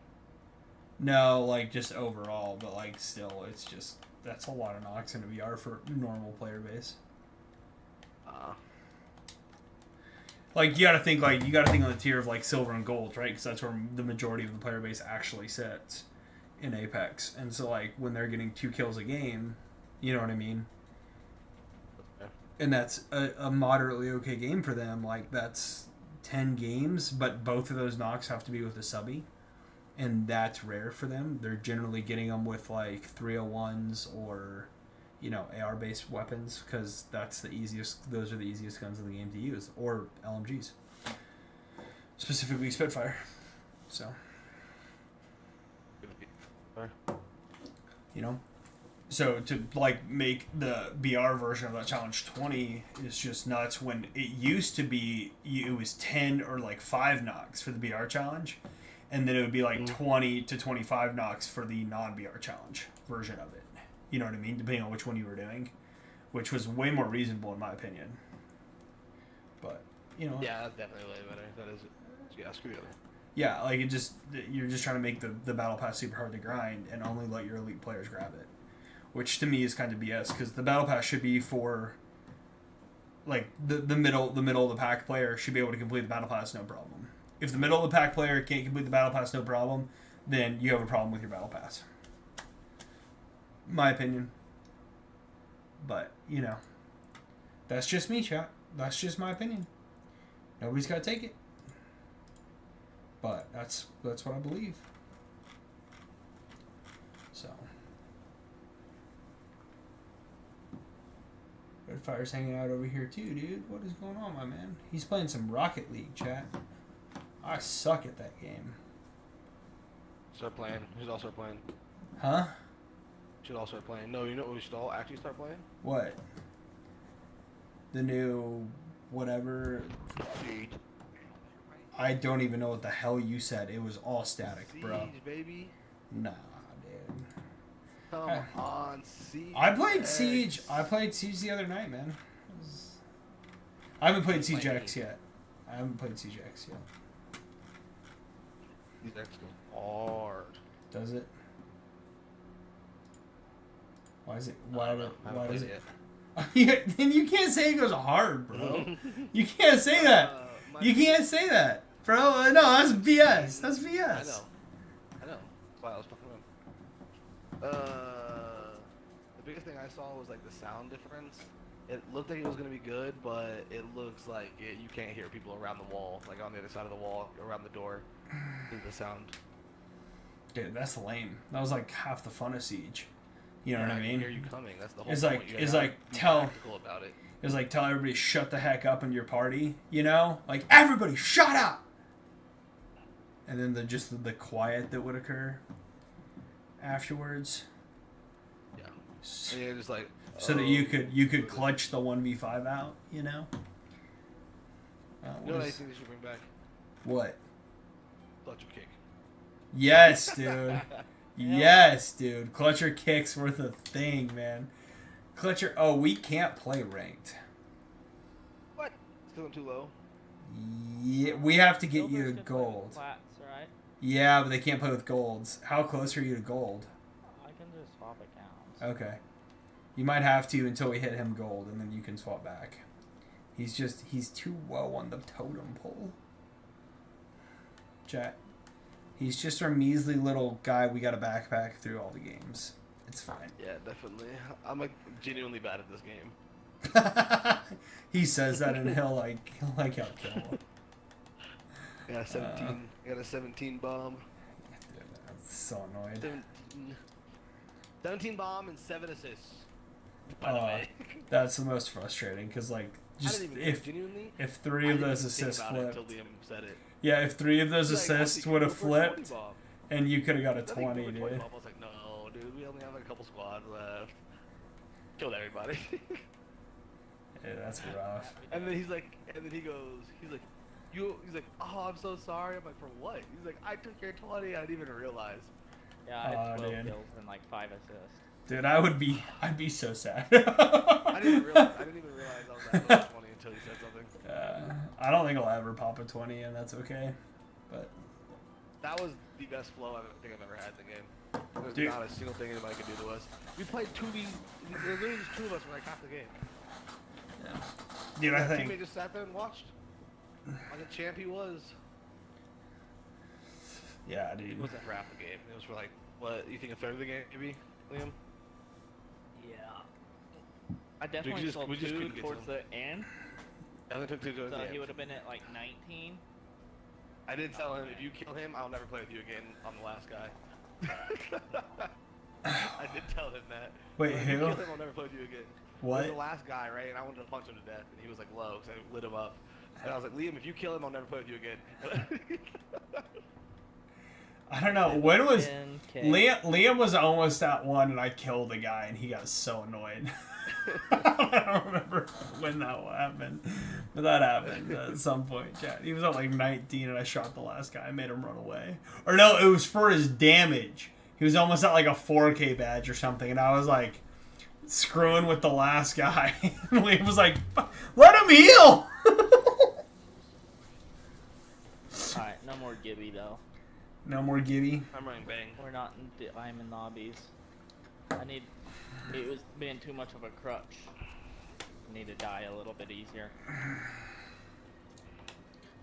No, just overall, but still, it's just, that's a lot of knocks in a BR for normal player base. You gotta think on the tier of silver and gold, right? Because that's where the majority of the player base actually sits in Apex. And so when they're getting 2 kills a game, you know what I mean? and that's a moderately okay game for them. Like that's 10 games, but both of those knocks have to be with a subby, and that's rare for them. They're generally getting them with like 301s or, AR based weapons because that's the easiest. Those are the easiest guns in the game to use, or LMGs, specifically Spitfire. So, So to like make the BR version of that challenge 20 is just nuts. When it used to be, it was 10 or like 5 knocks for the BR challenge, and then it would be like 20 to 25 knocks for the non-BR challenge version of it. You know what I mean? Depending on which one you were doing, which was way more reasonable in my opinion. But Yeah, that's definitely way better. That is, yeah, screw the other. yeah, like you're just trying to make the battle pass super hard to grind and only let your elite players grab it. Which to me is kind of BS because the battle pass should be for like the middle of the pack player should be able to complete the battle pass no problem. If the middle of the pack player can't complete the battle pass no problem, then you have a problem with your battle pass. My opinion. But, that's just me, chat. That's just my opinion. Nobody's got to take it. But that's what I believe. So Redfire's hanging out over here too, dude. What is going on, my man? He's playing some Rocket League, chat. I suck at that game. Start playing. We should all start playing. Huh? Should all start playing. No, you know what we should all actually start playing? What? The new whatever. Siege. I don't even know what the hell you said. It was all static, bro. Siege, baby. Nah, dude. Come on, Siege. I played Siege. I played Siege the other night, man. I haven't played Siege X yet. I haven't played Siege X yet. Siege X goes hard. Does it? Why is it? Why does it? Then you can't say it goes hard, bro. You can't say that. You can't say that, bro. No, that's BS. That's BS. I know. That's why I was fucking around. The biggest thing I saw was like the sound difference. It looked like it was gonna be good, but it looks like you can't hear people around the wall, like on the other side of the wall, around the door. The sound. Dude, that's lame. That was like half the fun of Siege. You know what I mean? Hear you coming. That's the whole It's point. like tell about it. It's like tell everybody shut the heck up in your party. Like everybody shut up. And then the quiet that would occur afterwards. Yeah. And you're just like. So that you could clutch the 1v5 out. You know what I think they should bring back? What? Clutch kick. Yes, dude. Yes, dude. Clutcher kick's worth a thing, man. Clutcher. Oh, we can't play ranked. What? It's going too low. Yeah, we have to get you to Silvers can play with gold. Plats, right? Yeah, but they can't play with golds. How close are you to gold? I can just swap accounts. Okay. You might have to until we hit him gold, and then you can swap back. He's too low on the totem pole. Chat. He's just our measly little guy we gotta backpack through all the games. It's fine. Yeah, definitely. I'm like genuinely bad at this game. He says that and he'll kill him. I got a 17. I got a 17 bomb. Dude, I'm so annoyed. 17 bomb and 7 assists. By the way. That's the most frustrating because just if 3 of those assists flipped. Until Liam said it. Yeah, if 3 of those assists would have flipped, and you could have got a 20, dude. I was like, no, dude, we only have like a couple squads left. Killed everybody. Yeah, that's rough. And then he's like, he's like, oh, I'm so sorry. I'm like, for what? He's like, I took your 20. I didn't even realize. Yeah, I had 12 dude. kills and like 5 assists. Dude, I'd be so sad. I didn't even realize I was at 20 until he said something. I don't think I'll ever pop a 20, and that's okay. But that was the best flow I think I've ever had in the game. There's not a single thing anybody could do to us. We played 2v. There was literally just 2 of us for like half the game. yeah. Dude, I think Teammate just sat there and watched. Like a champ he was. yeah, dude. It wasn't for half the game. It was for like, what, you think a third of the game maybe, Liam? Yeah. I definitely just- sold we just 2 couldn't get to towards him. the end, I only took 2 goes. so Yeah. he would have been at like 19. I did tell him if you kill him, I'll never play with you again. I'm the last guy. I did tell him that. Wait, If you who? kill him, I'll never play with you again. He was What? the last guy, right? And I wanted to punch him to death, and he was like low, so I lit him up. And I was like, Liam, if you kill him, I'll never play with you again. I don't know. When was 10K. Liam was almost at 1 and I killed a guy and he got so annoyed. I don't remember when that happened. But that happened at some point, chat. He was at like 19 and I shot the last guy. I made him run away. Or no, it was for his damage. He was almost at like a 4K badge or something. And I was like screwing with the last guy. And Liam was like, let him heal! Alright, no more Gibby though. No more Gibby. I'm running bang. We're not in diamond lobbies. It was being too much of a crutch. I need to die a little bit easier.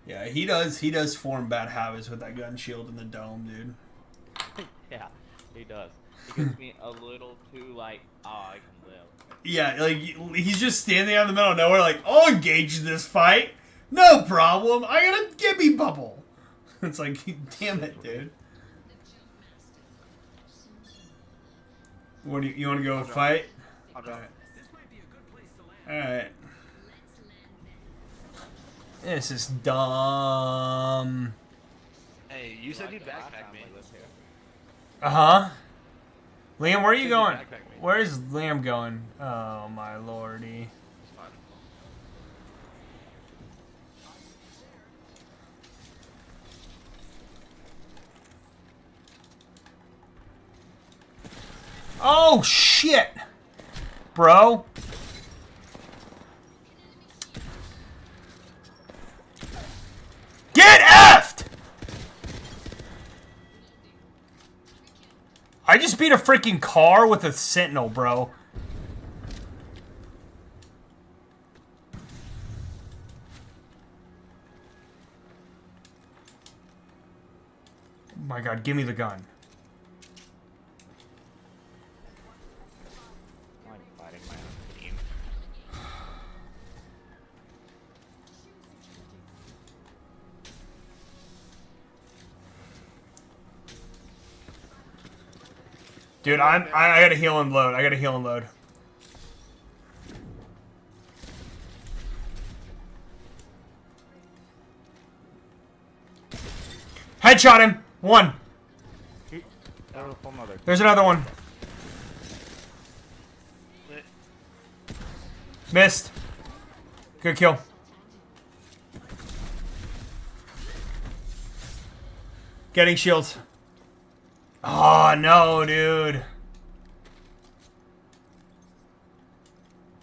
Yeah, he does form bad habits with that gun shield in the dome, dude. Yeah, he does. He gets me a little too like, oh, I can live. Yeah, like he's just standing out in the middle of nowhere like, I'll engage this fight. No problem. I got a Gibby bubble. It's like, damn it, dude. What do you want to go fight? I'll drop. Alright. This is dumb. Hey, you said you'd backpack me. Uh-huh. Liam, where are you Said you'd going? backpack me. Where's Liam going? Oh, my lordy. It's fine. Oh, shit! Bro. Get effed! I just beat a freaking car with a sentinel, bro. Oh my god, give me the gun. I'm fighting my own team. Dude, I gotta heal and load. I gotta heal and load. Headshot him. 1. Oh, another. There's another one. Lit. Missed. Good kill. Getting shields. Oh, no, dude.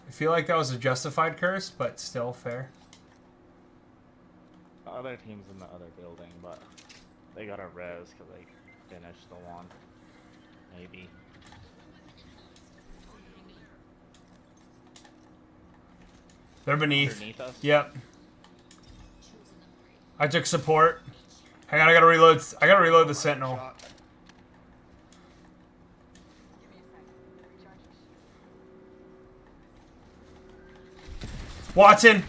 I feel like that was a justified curse, but still fair. The other team's in the other building, but they got a res because they finished the one. Maybe. They're beneath. Underneath us? Yep. I took support. Hang on, I gotta reload. I gotta reload the sentinel. Shot. Watson.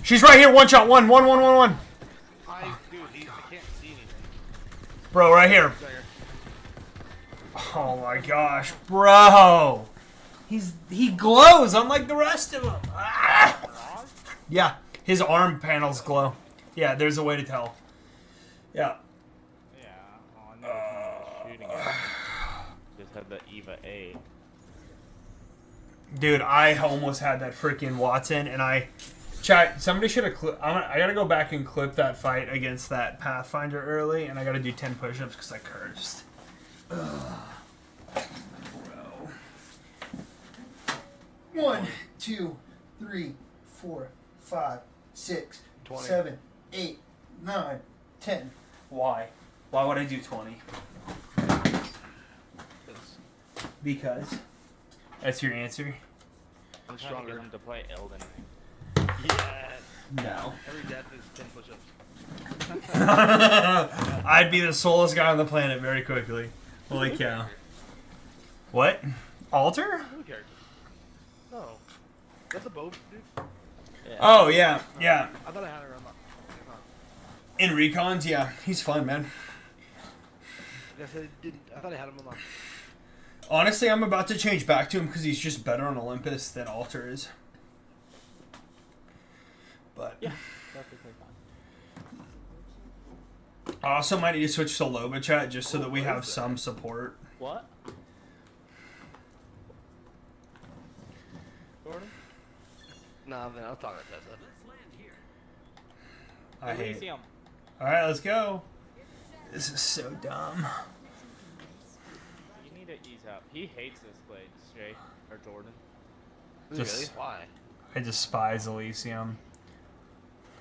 She's right here. One shot. One. Dude, I can't see anything. bro, right here. Right here. Oh my gosh, bro. He glows unlike the rest of them. Ah! Yeah, his arm panels glow. Yeah, there's a way to tell. Yeah. Yeah. Oh, I know was shooting at me. Just had the Eva 8. Dude, I almost had that freaking Watson, and chat, somebody should have I gotta go back and clip that fight against that Pathfinder early, and I gotta do 10 push-ups because I cursed. Ugh. Bro. 1, 2, 3, 4, 5, 6, 20. 7, 8, 9, 10. Why? Why would I do 20? Because. That's your answer? I'm I'm trying to get stronger. him to play Elden Ring. Yes. No. Every death is 10 push-ups. I'd be the slowest guy on the planet very quickly. Holy cow. What? Alter? Blue character. No. That's a bow, dude. Yeah. Oh, yeah, yeah. I thought I had her unlocked. In recons, yeah. He's fun, man. I guess I didn't. I thought I had him unlocked. Honestly, I'm about to change back to him because he's just better on Olympus than Alter is. But Yeah, perfectly fine. I also might need to switch to Loba chat just so that we have some support. What? Jordan? Nah, man, I'll talk to Tessa. I hate it. Elysium. Alright, let's go. This is so dumb. You need to ease up. He hates this place, Jay or Jordan. Just- Really? Why? I despise Elysium.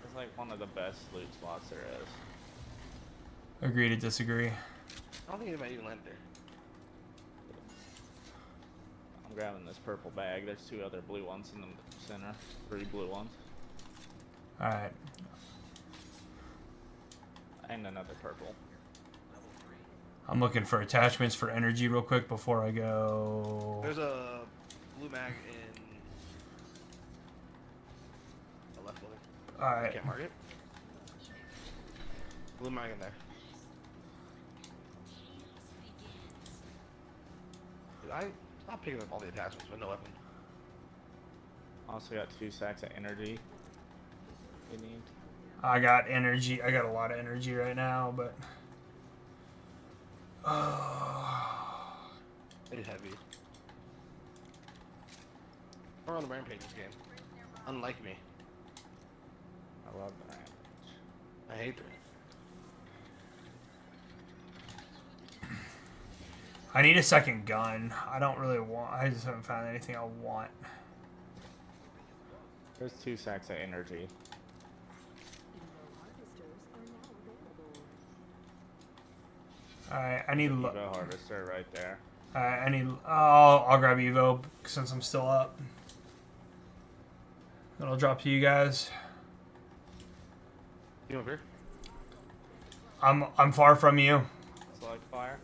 It's like one of the best loot spots there is. Agree to disagree. I don't think anybody even landed there. I'm grabbing this purple bag. There's 2 other blue ones in the center. 3 blue ones. Alright. And another purple. I'm looking for attachments for energy real quick before I go. There's a blue mag in the left building. I Alright. can't mark it. Blue mag in there. Dude, I stopped picking up all the attachments, but no weapon. Also got 2 sacks of energy. You need. I got energy. I got a lot of energy right now, but. It's heavy. We're on the rampage this game. Unlike me. I love that. I hate that. I need a second gun. I don't really want. I just haven't found anything I want. There's 2 sacks of energy. Alright, I need. Evo harvester right there. Alright, I need. Oh, I'll grab Evo since I'm still up. Then I'll drop to you guys. You over here? I'm far from you. Select fire.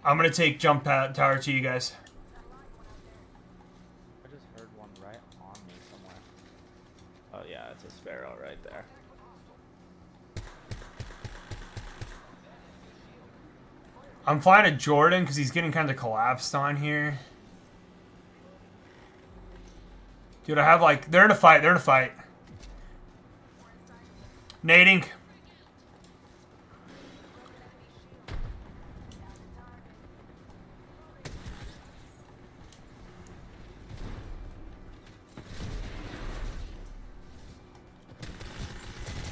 I'm gonna take jump tower to you guys. I just heard one right on me somewhere. Oh yeah, it's a sparrow right there. I'm flying to Jordan because he's getting kind of collapsed on here. Dude, I have like... They're in a fight. They're in a fight. Nading.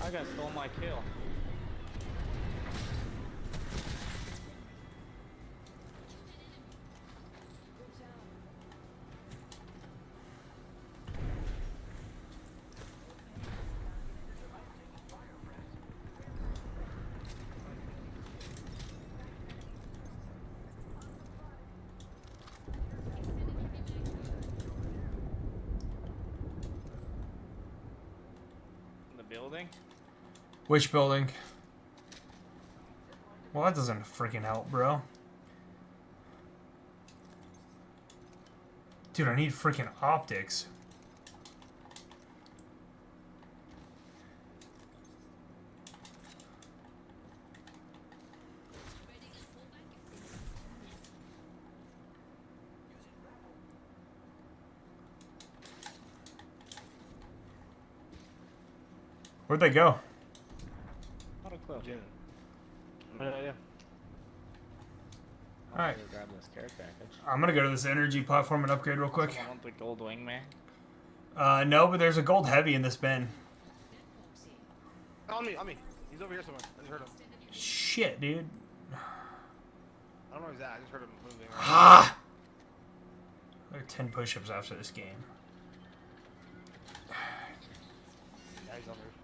I got stole my kill. In the building? Which building? Well, that doesn't freaking help, bro. Dude, I need freaking optics. Where'd they go? Not a clue. Jim. Yeah. Alright. Grab this care package. I'm gonna go to this energy platform and upgrade real quick. Someone want the gold wingman? No, but there's a gold heavy in this bin. On me, on me. He's over here somewhere. I just heard him. Shit, dude. I don't know where he's at. I just heard him moving around. Ah! Like 10 push-ups after this game. Yeah, he's on the roof.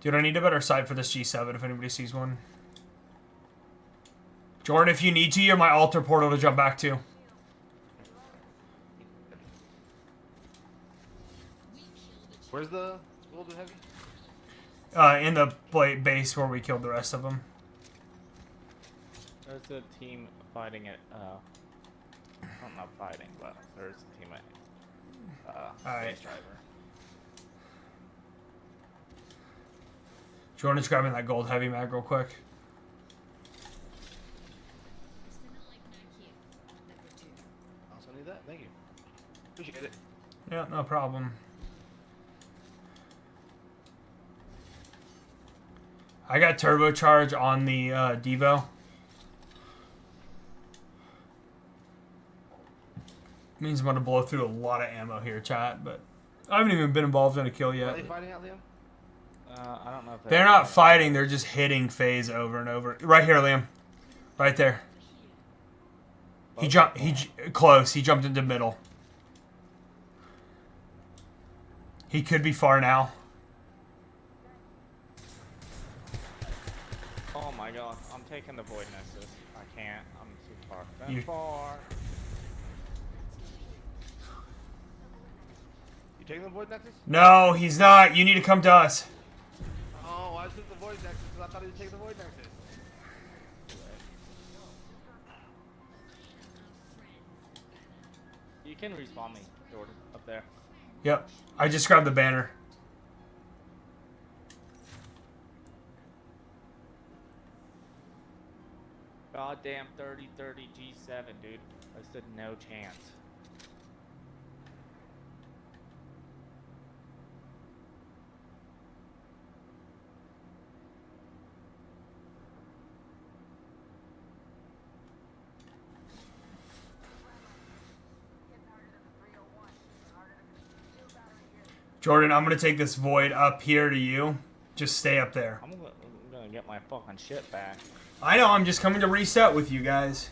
Dude, I need a better sight for this G7 if anybody sees one. Jordan, if you need to, you're my altar portal to jump back to. Where's the golden heavy? In the base where we killed the rest of them. There's a team fighting it. I'm not fighting, but there's a team at Alright. base driver. Jordan's grabbing that gold heavy mag real quick. Also need that. Thank you. Appreciate it. Yeah, no problem. I got turbocharge on the Devo. Means I'm gonna blow through a lot of ammo here, chat, but I haven't even been involved in a kill Are yet. they fighting out, Liam? I don't know if They're not fighting, they're just hitting phase over and over. Right here, Liam. Right there. He jumped close. He jumped into middle. He could be far now. Oh my god, I'm taking the void nexus. I can't. I'm too far. You- Far. You taking the void nexus? No, he's not. You need to come to us. Oh, I took the void nexus because I thought he'd take the void nexus. You can respawn me, Jordan, up there. Yep. I just grabbed the banner. Goddamn 30-30 G7, dude. I stood no chance. Jordan, I'm going to take this void up here to you. Just stay up there. I'm gonna get my fucking shit back. I know, I'm just coming to reset with you guys.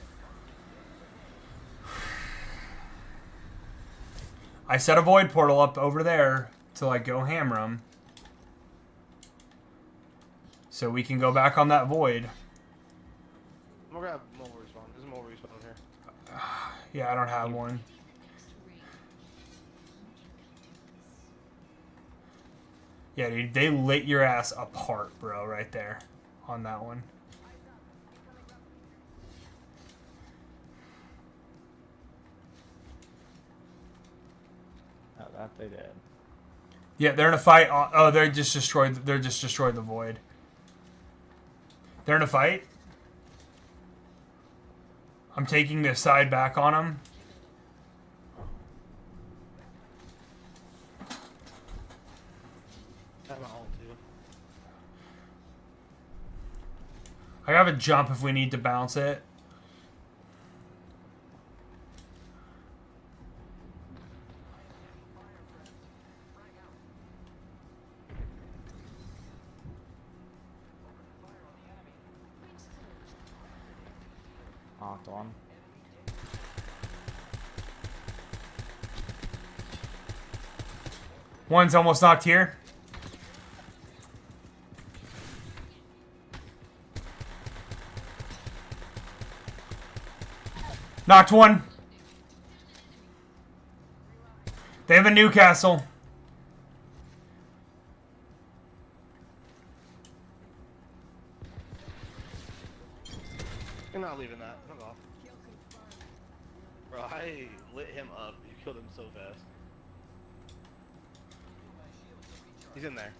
I set a void portal up over there to like go hammer 'em. So we can go back on that void. I'm gonna grab mobile respawn. There's a mobile respawn here. Yeah, I don't have one. Yeah, dude, they lit your ass apart, bro, right there on that one. Oh, that they did. Yeah, they're in a fight. Oh, they just destroyed. They're just destroyed the void. They're in a fight. I'm taking the side back on them. I have my ult too. I have a jump if we need to bounce it. Knocked on. One's almost knocked here. Knocked one. They have a Newcastle. You're not leaving that. Fuck off. Bro, I lit him up. You killed him so fast. He's in there.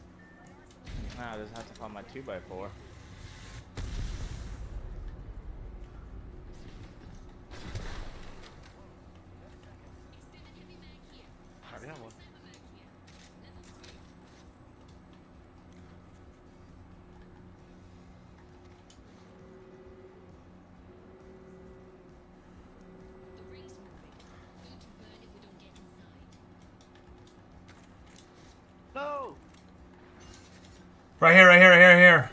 Now I just have to find my 2x4. I already have one. No! Right here, right here, right here, right here.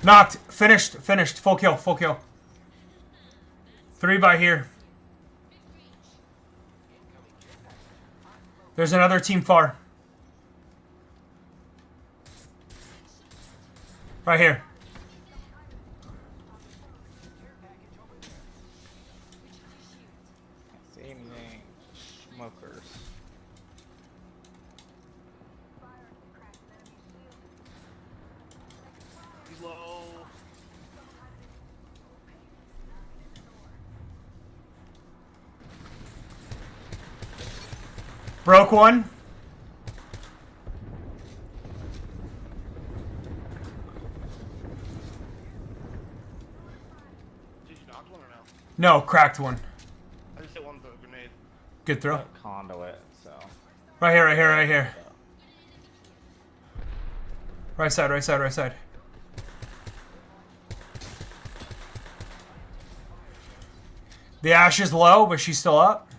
Knocked. Finished. Finished. Full kill. Full kill. 3 by here. There's another team far. Right here. Can't see anything. smokers. He's low. Broke one. Did you knock one or no? No, cracked one. I just hit one with a grenade. Good throw. Conduit, so. Right here, right here, right here. Right side, right side, right side. The Ash is low, but she's still up.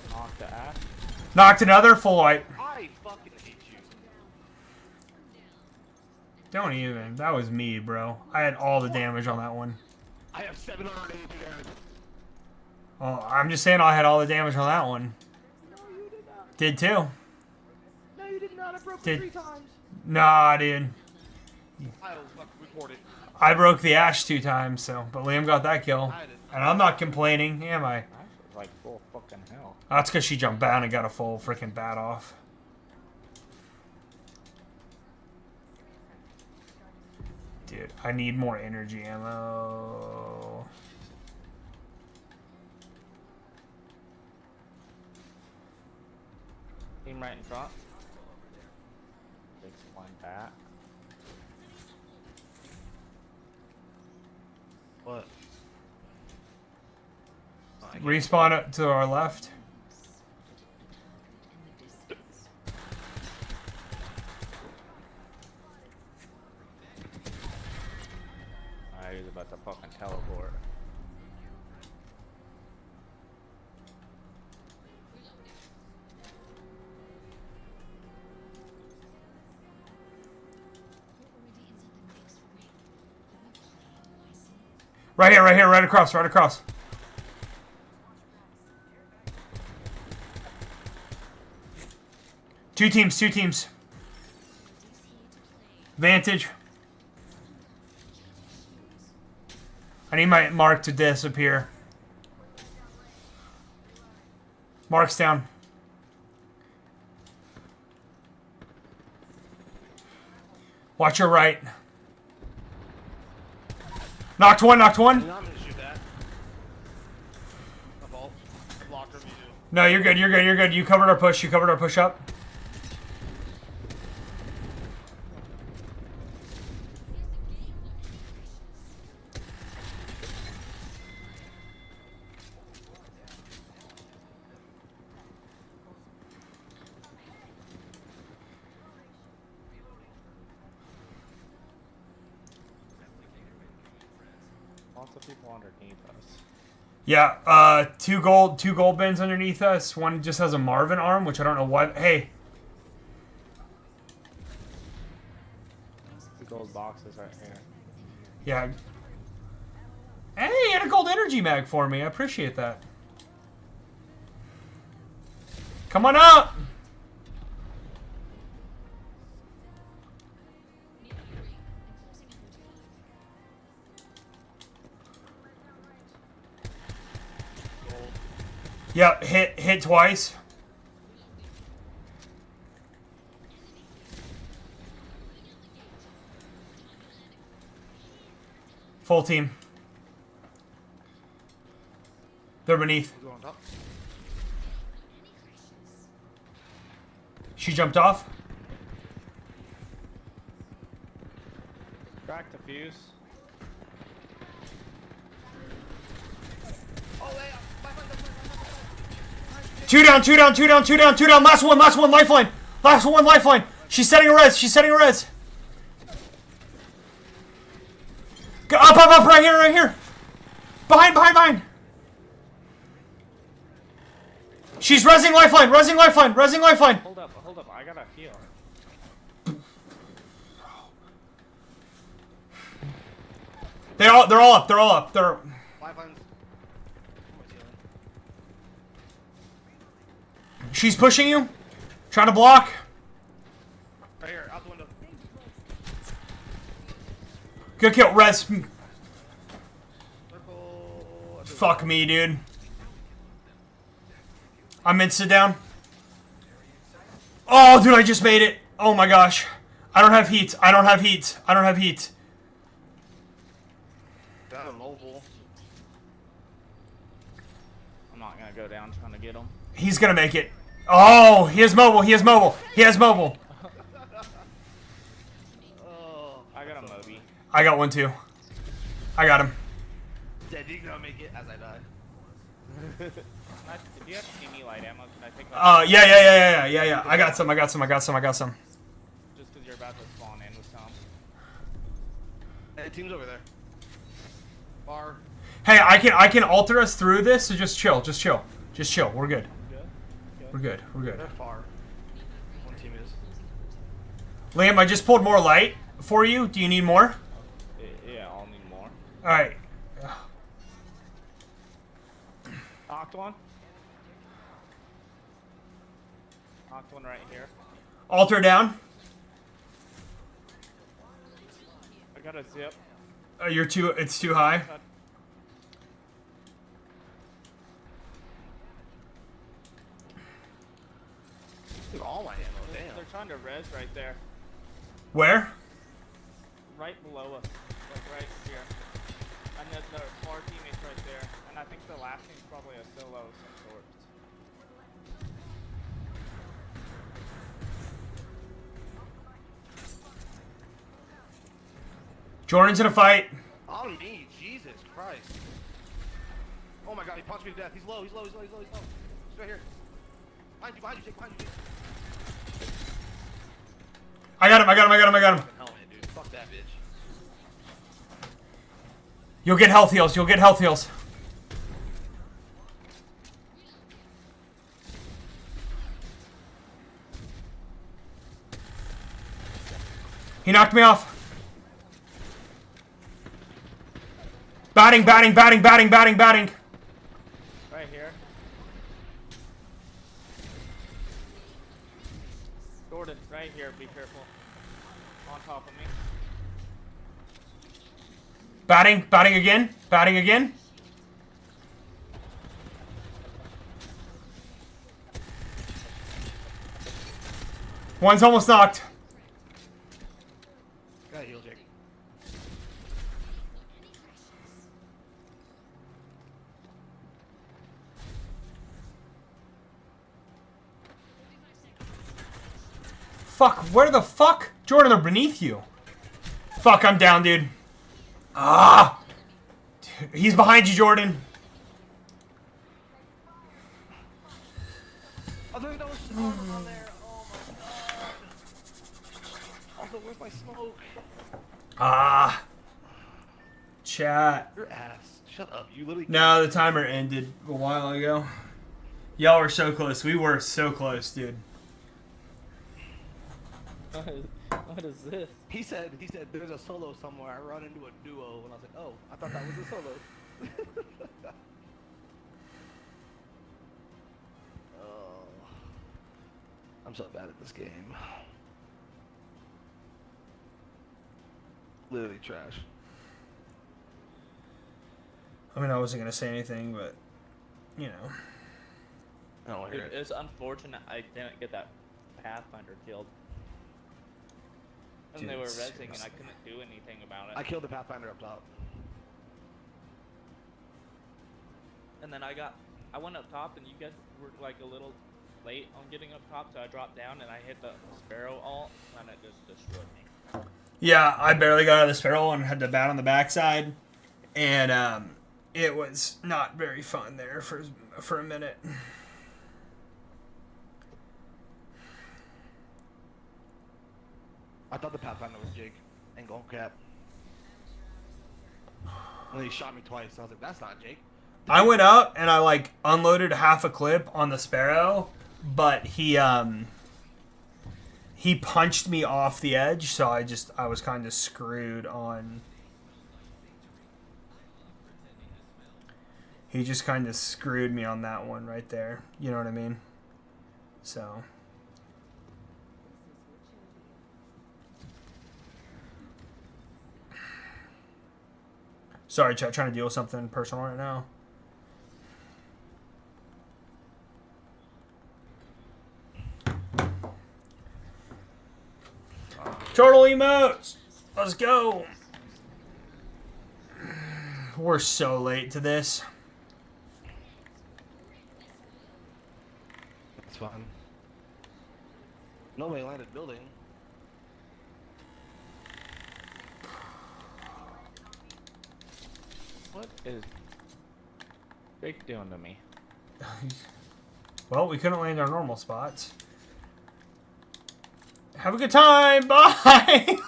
Knock the Ash. Knocked another, full white. I fucking hate you. Don't even. That was me, bro. I had all the damage on that one. I have 782 damage. Oh, I'm just saying I had all the damage on that one. No, you did not. Did too. No, you did not. I broke Did- 3 times. Nah, dude. I will fucking report it. I broke the Ash 2 times, so but Liam got that kill. I did. And I'm not complaining, am I? Ash was like full fucking hell. That's because she jumped down and got a full freaking bat off. Dude, I need more energy ammo. Team right in front. Big one bat. What? Oh, I can't- Respawn it to our left. I was about to fucking teleport. Right here, right across, right across. Two teams. Vantage. I need my mark to disappear. Mark's down. Watch your right. Knocked one. I'm not gonna shoot that. My fault. I blocked her. You do. No, you're good. You covered our push up. Lots of people underneath us. Yeah, two gold bins underneath us. One just has a Marvin arm, which I don't know what. Hey, Two gold boxes right here. yeah. Hey, and a gold energy mag for me. I appreciate that. Come on up. Yep, hit twice. Full team. They're beneath. Go on top. She jumped off. Crack the fuse. Oh, hey, my friend. Two down. Last one, lifeline. Last one, lifeline. She's setting a res. Go up, right here. Behind. She's resing lifeline. Hold up, I gotta heal. They're all up. Lifeline's. She's pushing you. Trying to block. Right here, out the window. Good kill. Res. Circle. Fuck me, dude. I'm in sit down. Oh, dude, I just made it. Oh my gosh. I don't have heat. I don't have heat. I don't have heat. Got a mobile. I'm not gonna go down trying to get him. He's gonna make it. Oh, he has mobile. He has mobile. He has mobile. Oh, I got a Moby. I got one too. I got him. Dead, you gonna make it as I die. Did you have any light ammo? Can I take Yeah. I got some. just because you're about to spawn in with some. Hey, team's over there. Bar. Hey, I can alter us through this, so just chill. We're good. Good? We're good. They're far. One team is. Liam, I just pulled more light for you. Do you need more? Yeah, I'll need more. Alright. Knocked one. Knocked one right here. Alter down. I got a zip. It's too high. Dude, all my ammo, damn. They're trying to res right there. Where? Right below us. Like right here. And then there are 4 teammates right there. And I think the last team's probably a solo of some sort. Jordan's in a fight. On me, Jesus Christ. Oh my god, he punched me to death. He's low. He's right here. Behind you, Jake, behind you, Jake. I got him. Helmet, dude. Fuck that bitch. You'll get health heals. He knocked me off. Batting. Right here. Jordan, right here. Be careful. On top of me. Batting again. One's almost knocked. Gotta heal, Jake. Fuck, where the fuck? Jordan, they're beneath you. Fuck, I'm down, dude. Ah! Dude, he's behind you, Jordan. Oh, there was armor on there. Oh my god. Also, where's my smoke? Ah. Chat. Your ass. Shut up. You literally. No, the timer ended a while ago. Y'all were so close. We were so close, dude. What is this? He said there's a solo somewhere. I run into a duo, and I was like, oh, I thought that was a solo. Oh, I'm so bad at this game. Literally trash. I mean, I wasn't gonna say anything, but you know. I don't want to Dude, hear it. it's unfortunate I didn't get that Pathfinder killed. And Dude, they were resing seriously. and I couldn't do anything about it. I killed the Pathfinder up top. And then I went up top and you guys were like a little late on getting up top, so I dropped down and I hit the Sparrow ult and it just destroyed me. Yeah, I barely got out of the Sparrow and had to bat on the backside, and it was not very fun there for a minute. I thought the Pathfinder was Jake. Ain't going cap. And he shot me twice. I was like, that's not Jake. I went up and I like unloaded half a clip on the Sparrow, but he punched me off the edge, so I was kind of screwed on. He just kind of screwed me on that one right there. You know what I mean? So. Sorry, chat, trying to deal with something personal right now. Turtle emotes. Let's go. We're so late to this. That's fine. Nobody landed building. What is Drake doing to me? Well, we couldn't land our normal spots. Have a good time. Bye.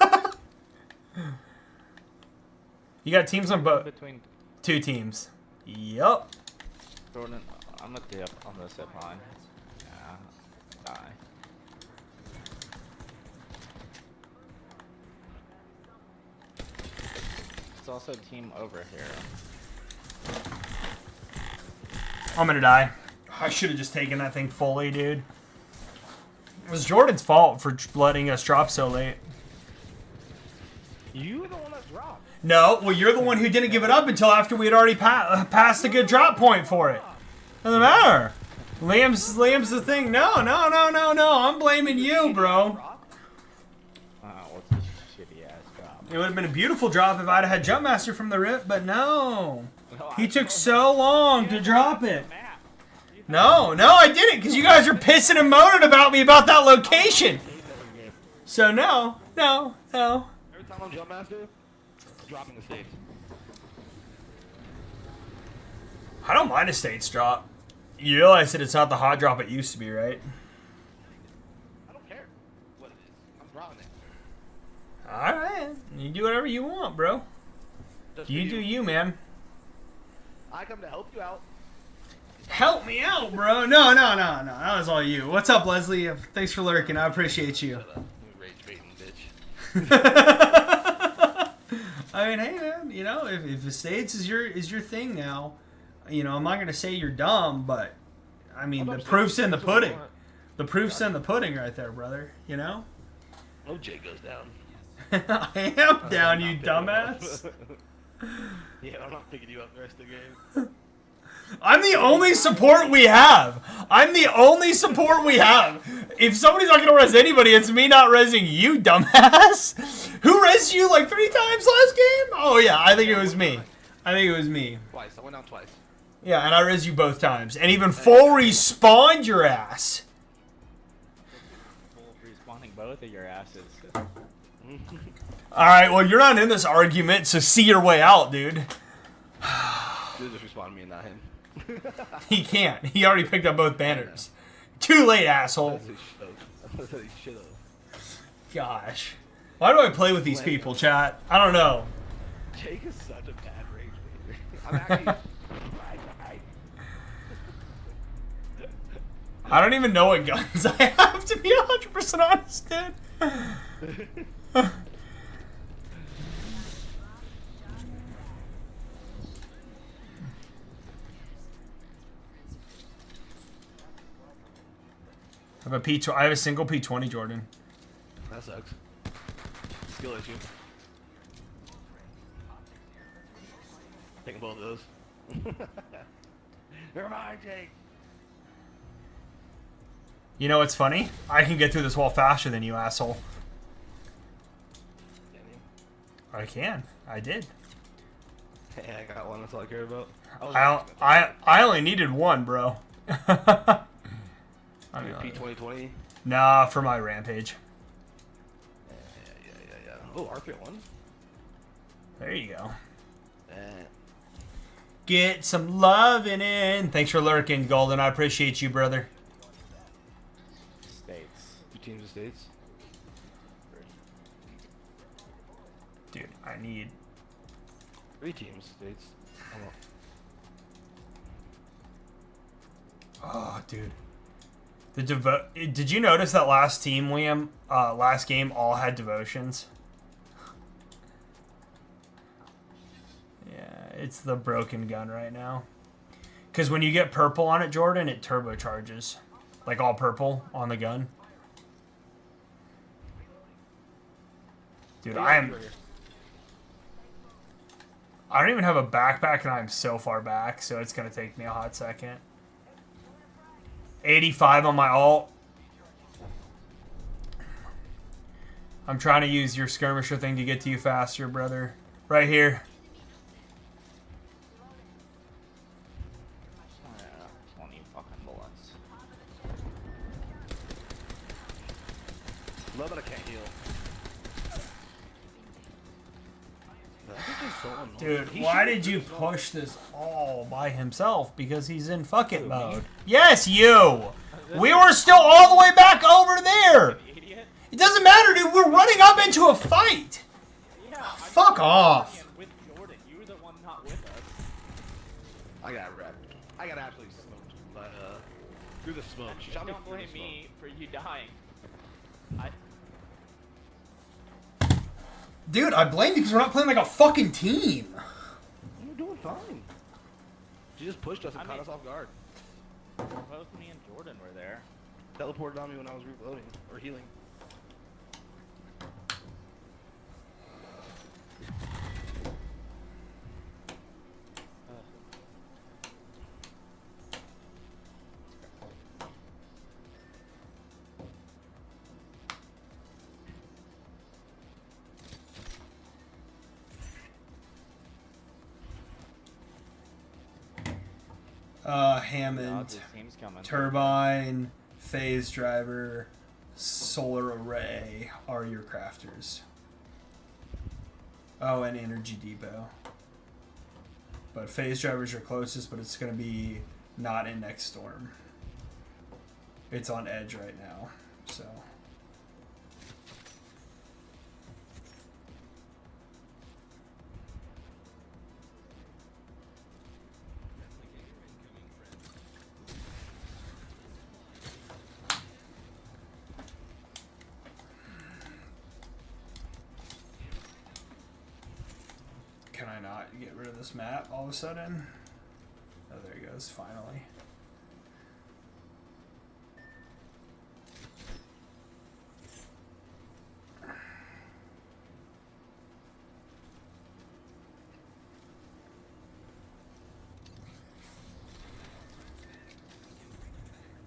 You got teams on both. Between 2 teams. Yup. Jordan, I'm at the on the zip line. Yeah, die. There's also a team over here. I'm gonna die. I should have just taken that thing fully, dude. It was Jordan's fault for letting us drop so late. You were the one that dropped. No, well, you're the one who didn't give it up until after we had already passed a good drop point for it. Doesn't matter. Liam's the thing. No. I'm blaming you, bro. What's this shitty ass drop? It would have been a beautiful drop if I'd have had Jump Master from the rip, but no. He took so long to drop it. No, I didn't, because you guys are pissing and moaning about me about that location. So no. Every time I'm Jump Master, dropping the stakes. I don't mind a states drop. You realize that it's not the hot drop it used to be, right? I don't care what it is. I'm dropping it. Alright. You do whatever you want, bro. Just for You do you, man. I come to help you out. Help me out, bro. No. That was all you. What's up, Leslie? Thanks for lurking. I appreciate you. Shut up. You rage baiting bitch. I mean, hey, man. You know, if the states is your thing now, you know, I'm not gonna say you're dumb, but I mean, the proof's in the pudding. The proof's in the pudding, right there, brother. You know. Oh, Jay goes down. I am down, you dumbass. Yeah, I'm not picking you up the rest of the game. I'm the only support we have. If somebody's not gonna res anybody, it's me not resing you, dumbass. Who resed you like 3 times last game? Oh yeah, I think it was me. Twice. I went down twice. Yeah, and I res you both times, and even full respawned your ass. Full respawning both of your asses. All right, well you're not in this argument, so see your way out, dude. You just respond to me and not him. He can't. He already picked up both banners. Too late, asshole. He should've. Gosh. Why do I play with these people, chat? I don't know. Jake is such a bad rage baiter. I'm actually. I don't even know what guns I have, to be 100% honest, dude. I have a single P20, Jordan. That sucks. Skill issue. Taking both of those. Never mind, Jake. You know what's funny? I can get through this wall faster than you, asshole. I can. I did. Hey, I got one. That's all I care about. I only needed one, bro. I mean, P2020. Nah, for my rampage. Yeah. Oh, RP1. There you go. Eh. Get some loving in. Thanks for lurking, Golden. I appreciate you, brother. States. 2 teams of states. Dude, I need... 3 teams of states. Oh, dude. Did you notice that last team, Liam, last game all had devotions? Yeah, it's the broken gun right now. Because when you get purple on it, Jordan, it turbocharges. Like all purple on the gun. Dude, I don't even have a backpack and I'm so far back, so it's going to take me a hot second. 85 on my ult. I'm trying to use your skirmisher thing to get to you faster, brother. Right here. Oh, yeah, 20 fucking bullets. Love that I can't heal. That bitch is so annoying. Dude, He why should did you do so- push this all by himself? Because he's in fuck it mode. Yes, you! We were still all the way back over there! Idiot. It doesn't matter, dude. We're running up into a fight! Yeah, I'm Fuck just off. playing with Jordan. You were the one not with us. I got wrecked. I got absolutely smoked by, through the smoke. She shot me Don't through the blame smoke. me for you dying. Dude, I blame you because we're not playing like a fucking team. You're doing fine. She just pushed us and I caught mean- us off guard. Both me and Jordan were there. Teleported on me when I was reloading or healing. Hammond, This team's coming. Turbine, Phase Driver, Solar Array are your crafters. Oh, and Energy Depot. But Phase Driver's your closest, but it's going to be not in next storm. It's on edge right now, so... Can I not get rid of this map all of a sudden? Oh, there he goes, finally.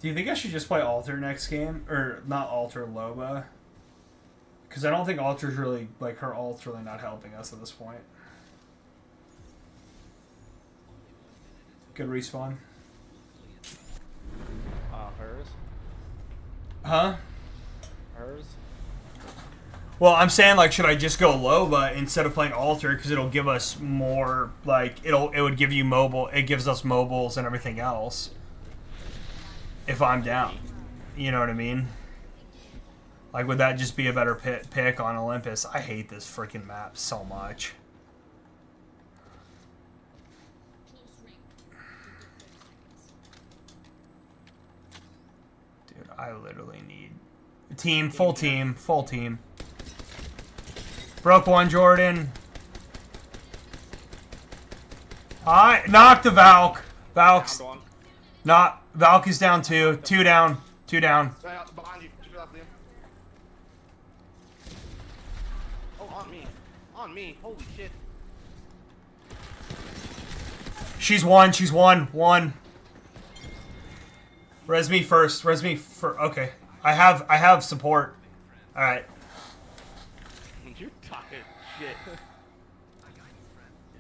Do you think I should just play Alter next game? Or not Alter, Loba? Because I don't think Alter's really, like, her ult's really not helping us at this point. Good respawn. Hers. Huh? Hers. Well, I'm saying, like, should I just go Loba instead of playing Alter? Because it'll give us more, like, it would give you mobile, it gives us mobiles and everything else. If I'm down. You know what I mean? Like, would that just be a better pick on Olympus? I hate this freaking map so much. Dude, I literally need... Team, full team, full team. Broke one, Jordan. I knocked the Valk. Valk's... Down one. Not... Valk is down two. Two down. Two down. Behind you. Shoot it off, Liam. Oh, on me. On me. Holy shit. She's one. She's one. One. Res me first. Res me for. Okay. I have support. All right. You're talking shit. You're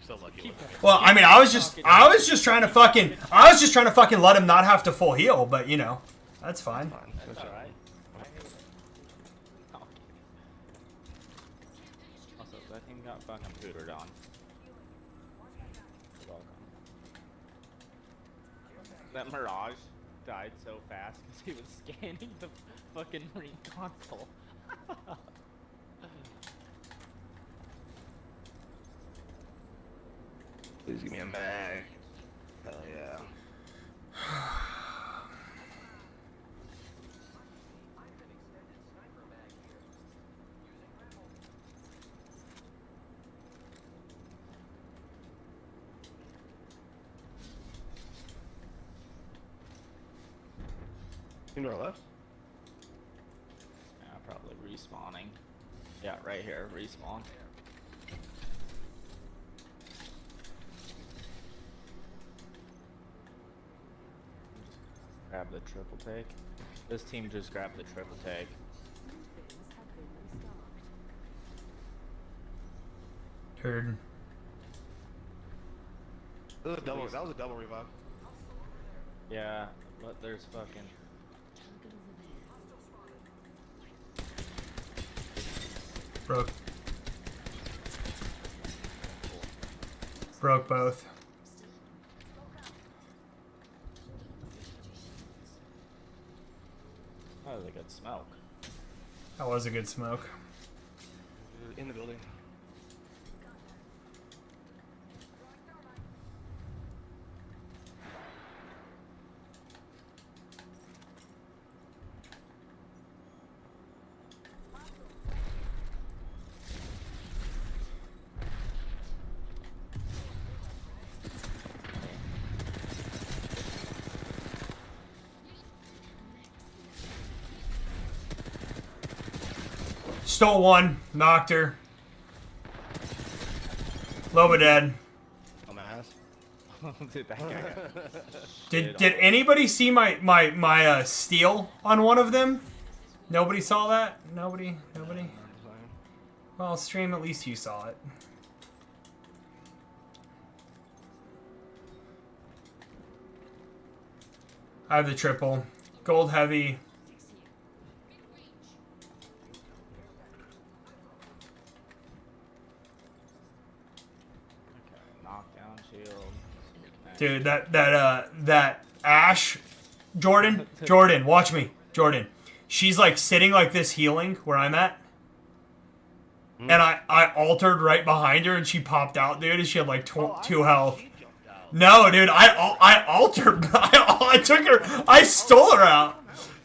so lucky. Well, I mean, I was just trying to fucking let him not have to full heal, but you know, that's fine. That's alright. Also, that team got fucking pootered on. You're welcome. That Mirage died so fast because he was scanning the fucking marine console. Please give me a mag. Hell yeah. You know our left? Yeah, probably respawning. Yeah, right here, respawn. Grab the triple take. This team just grabbed the triple take. Turd. That was a double revive. Yeah, but there's fucking. Broke. Broke both. That was a good smoke. That was a good smoke. In the building. Stole one. Knocked her. Loba dead. On my ass. Dude, that guy got Did anybody see my steal on one of them? Nobody saw that? Nobody? Well, stream, at least you saw it. I have the triple. Gold heavy. knockdown shield. Dude, that Ash, Jordan, watch me, Jordan. She's like sitting like this healing where I'm at. And I altered right behind her and she popped out, dude, and she had like 2 health. No, dude, I altered. I took her. I stole her out.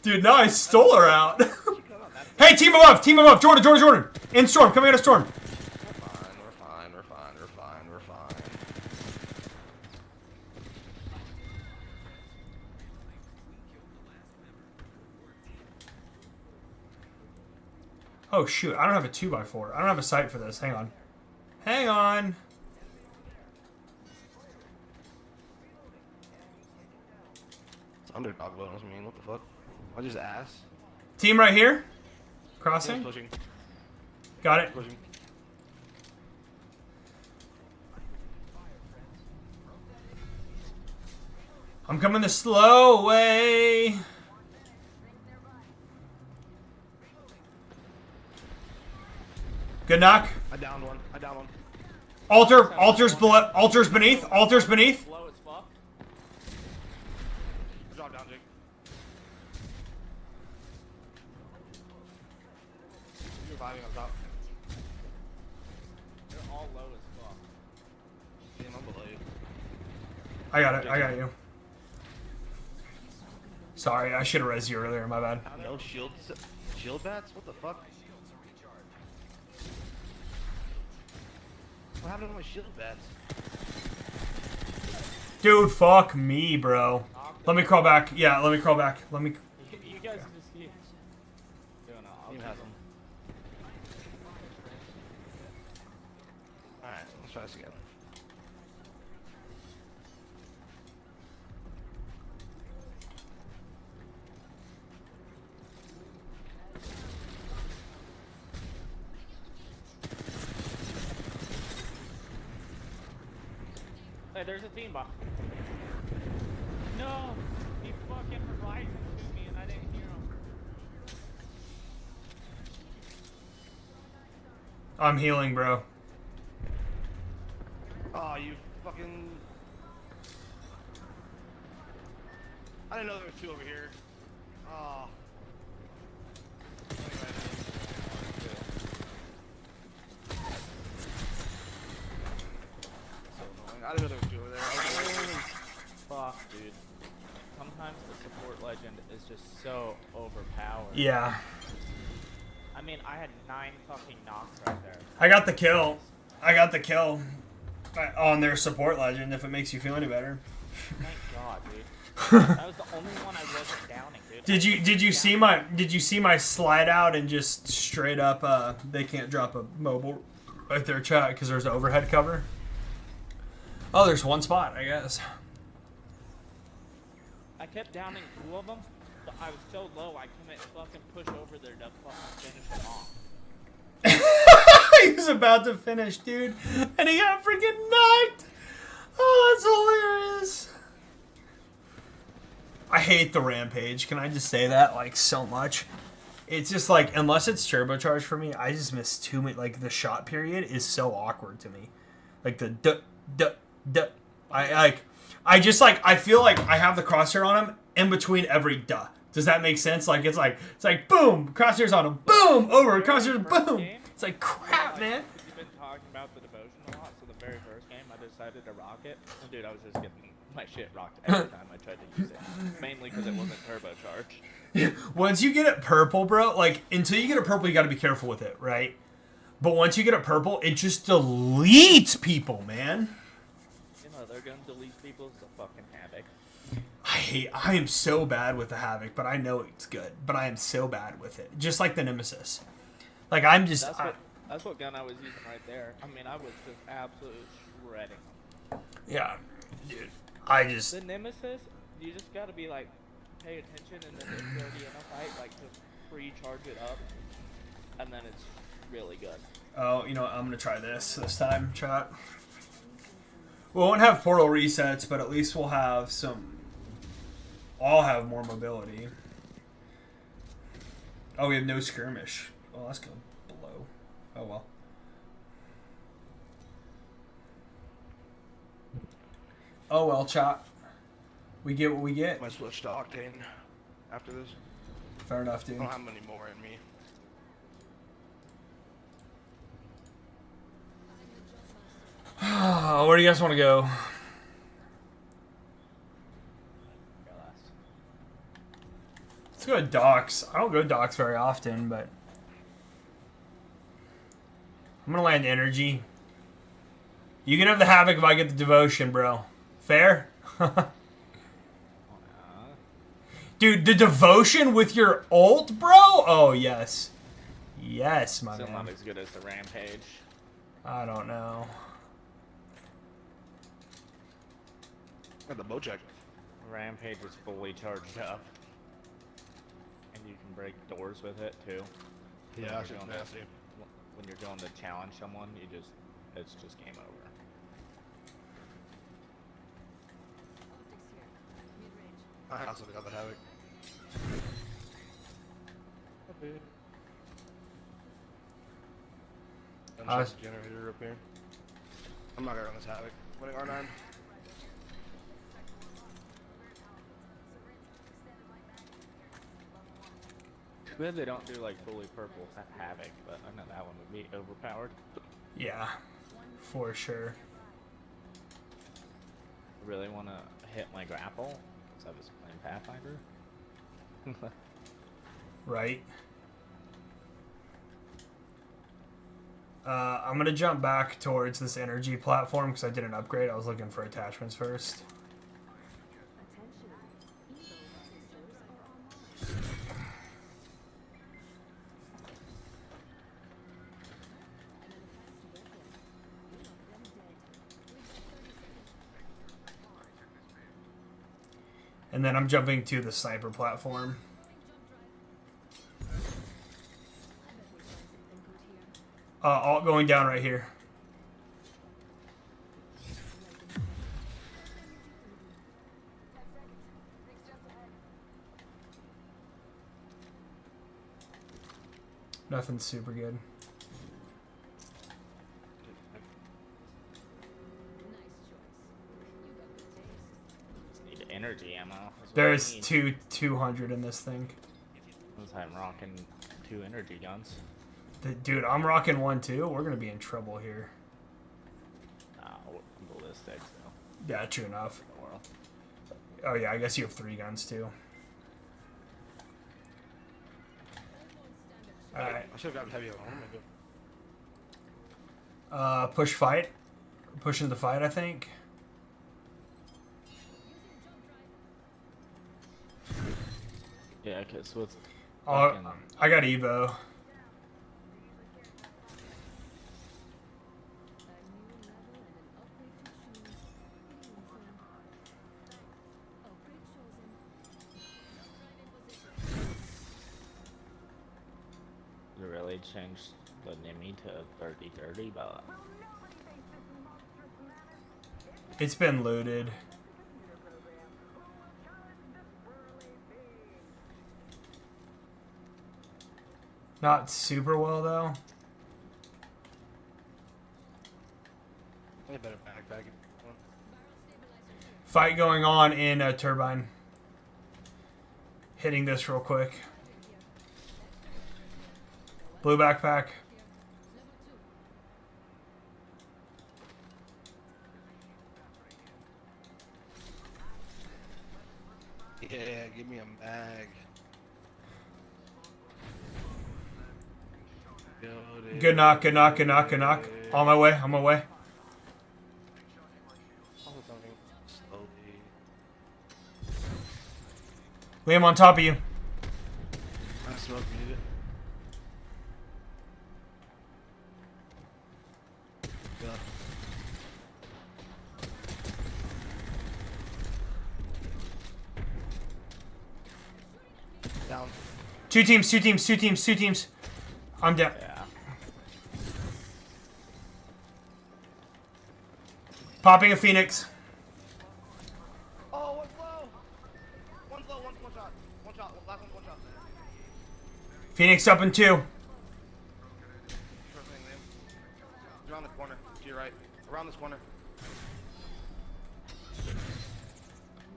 Dude, no, I stole her out. Hey, team above. Jordan. In storm, coming out of storm. We're fine. Oh, shoot. I don't have a 2x4. I don't have a sight for this. Hang on. It's underdog bonus, I mean, what the fuck? I just ass. Team right here. Yeah, Crossing. pushing. Got it. Pushing. I'm coming the slow way. Good knock. I downed one. Altars beneath. Low as fuck. Drop down, Jake. You're reviving up top. They're all low as fuck. Damn, I'm below you. I got you. Sorry, I should have rezzed you earlier. My bad. No shield bats? What the fuck? What happened to my shield bats? Dude, fuck me, bro. Let me crawl back. Yeah, let me crawl back. You guys just keep doing it. I'll Team keep has them. Alright, let's try this again. Hey, there's a team bot. No! He fucking horizon to me and I didn't hear him. I'm healing, bro. Oh, you fucking... I didn't know there was 2 over here. Oh. I didn't know there was 2 over there. Fuck, dude. Sometimes the support legend is just so overpowered. Yeah. I mean, I had 9 fucking knocks right there. I got the kill on their support legend, if it makes you feel any better. Thank God, dude. That was the only one I wasn't downing, dude. Did you see my slide out and just straight up they can't drop a mobile right there, chat, because there's an overhead cover? Oh, there's one spot, I guess. I kept downing 2 of them, but I was so low I couldn't fucking push over there to fucking finish it off. he was about to finish, dude, and he got freaking knocked. Oh, that's hilarious. I hate the rampage. Can I just say that like so much? It's just like, unless it's turbocharged for me, I just miss too many. Like the shot period is so awkward to me. Like the duh. I just like, I feel like I have the crosshair on him in between every duh. Does that make sense? Like it's like boom, crosshairs on him, boom, over, crosshairs, boom. It's like crap, man. You've been talking about the devotion a lot, so the very first game I decided to rock it. And dude, I was just getting my shit rocked every time I tried to use it. Mainly because it wasn't turbocharged. Once you get it purple, bro, like until you get it purple, you got to be careful with it, right? But once you get it purple, it just deletes people, man. You know, they're gonna delete people as a fucking havoc. I am so bad with the Havoc, but I know it's good. But I am so bad with it. Just like the Nemesis. Like, I'm just... That's what gun I was using right there. I mean, I was just absolutely shredding them. Yeah. Dude, I just... The Nemesis, you just gotta be, like, pay attention, and then if you're already in a fight, like, just pre-charge it up, and then it's really good. Oh, you know what? I'm going to try this time, chat. We won't have portal resets, but at least we'll have some... I'll have more mobility. Oh, we have no skirmish. Oh, that's going to blow. Oh, well. Oh, well, chat. We get what we get. I switch to Octane after this. Fair enough, dude. I don't have many more in me. Where do you guys want to go? Let's go to docks. I don't go to docks very often, but I'm gonna land energy. You can have the Havoc if I get the devotion, bro. Fair? Dude, the devotion with your ult, bro? Oh, yes. Yes, my Still man. not as good as the Rampage. I don't know. Got the Bojack. Rampage is fully charged up. And you can break doors with it, too. Yeah, When you're going nasty. when you're going to challenge someone, it's just game over. I also got the Havoc. Uncheck generator up here. I'm not gonna run this Havoc. Winning R9. Too bad they don't do like fully purple Havoc, but I know that one would be overpowered. Yeah, for sure. I really want to hit my grapple because I was playing Pathfinder. Right. I'm going to jump back towards this energy platform because I did an upgrade. I was looking for attachments first. And then I'm jumping to the sniper platform. All going down right here. Nothing super good. Just need energy ammo. That's what I There's need. 200 in this thing. Since I'm rocking 2 energy guns. Dude, I'm rocking one too. We're gonna be in trouble here. Ballistics though. Yeah, true enough. In the world. Oh yeah, I guess you have 3 guns too. Alright. I should have gotten heavy on him. Push fight. Pushing the fight, I think. Yeah, because with Oh, fucking- I got Evo. they really changed the Nimi to 30-30, but It's been looted. Not super well though. I need a better backpack. Fight going on in a turbine. Hitting this real quick. Blue backpack. Yeah, give me a mag. Good knock, good knock, good knock, good knock. On my way, on my way. Slowly. Liam on top of you. I smoke muted. Yeah. Down. Two teams, two teams, two teams, two teams. I'm down. yeah. Popping a Phoenix. Oh, one's low. One's low, one shot. One shot, last one shot. Phoenix up in 2. Sure thing, Liam. He's around the corner, to your right. Around this corner.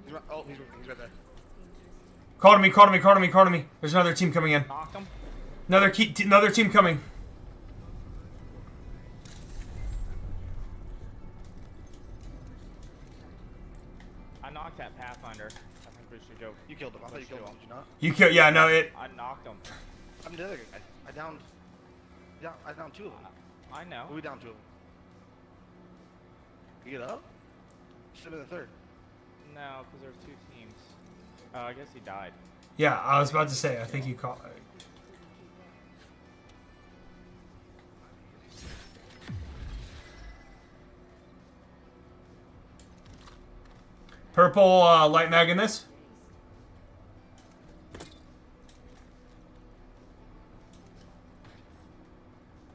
He's right, oh, he's right there. Call to me, call to me, call to me, call to me. There's another team coming in. Knocked him. Another team coming. I knocked that Pathfinder. I think we should go. You killed him. I thought you killed him. Did you not? You kill, yeah, no, it. I knocked him. I'm the other guy. I downed. Yeah, I downed 2 of them. I know. Who we down 2 of them? You get up? Should have been the third. No, because there's 2 teams. Oh, I guess he died. Yeah, I was about to say, I think you call. Purple light mag in this.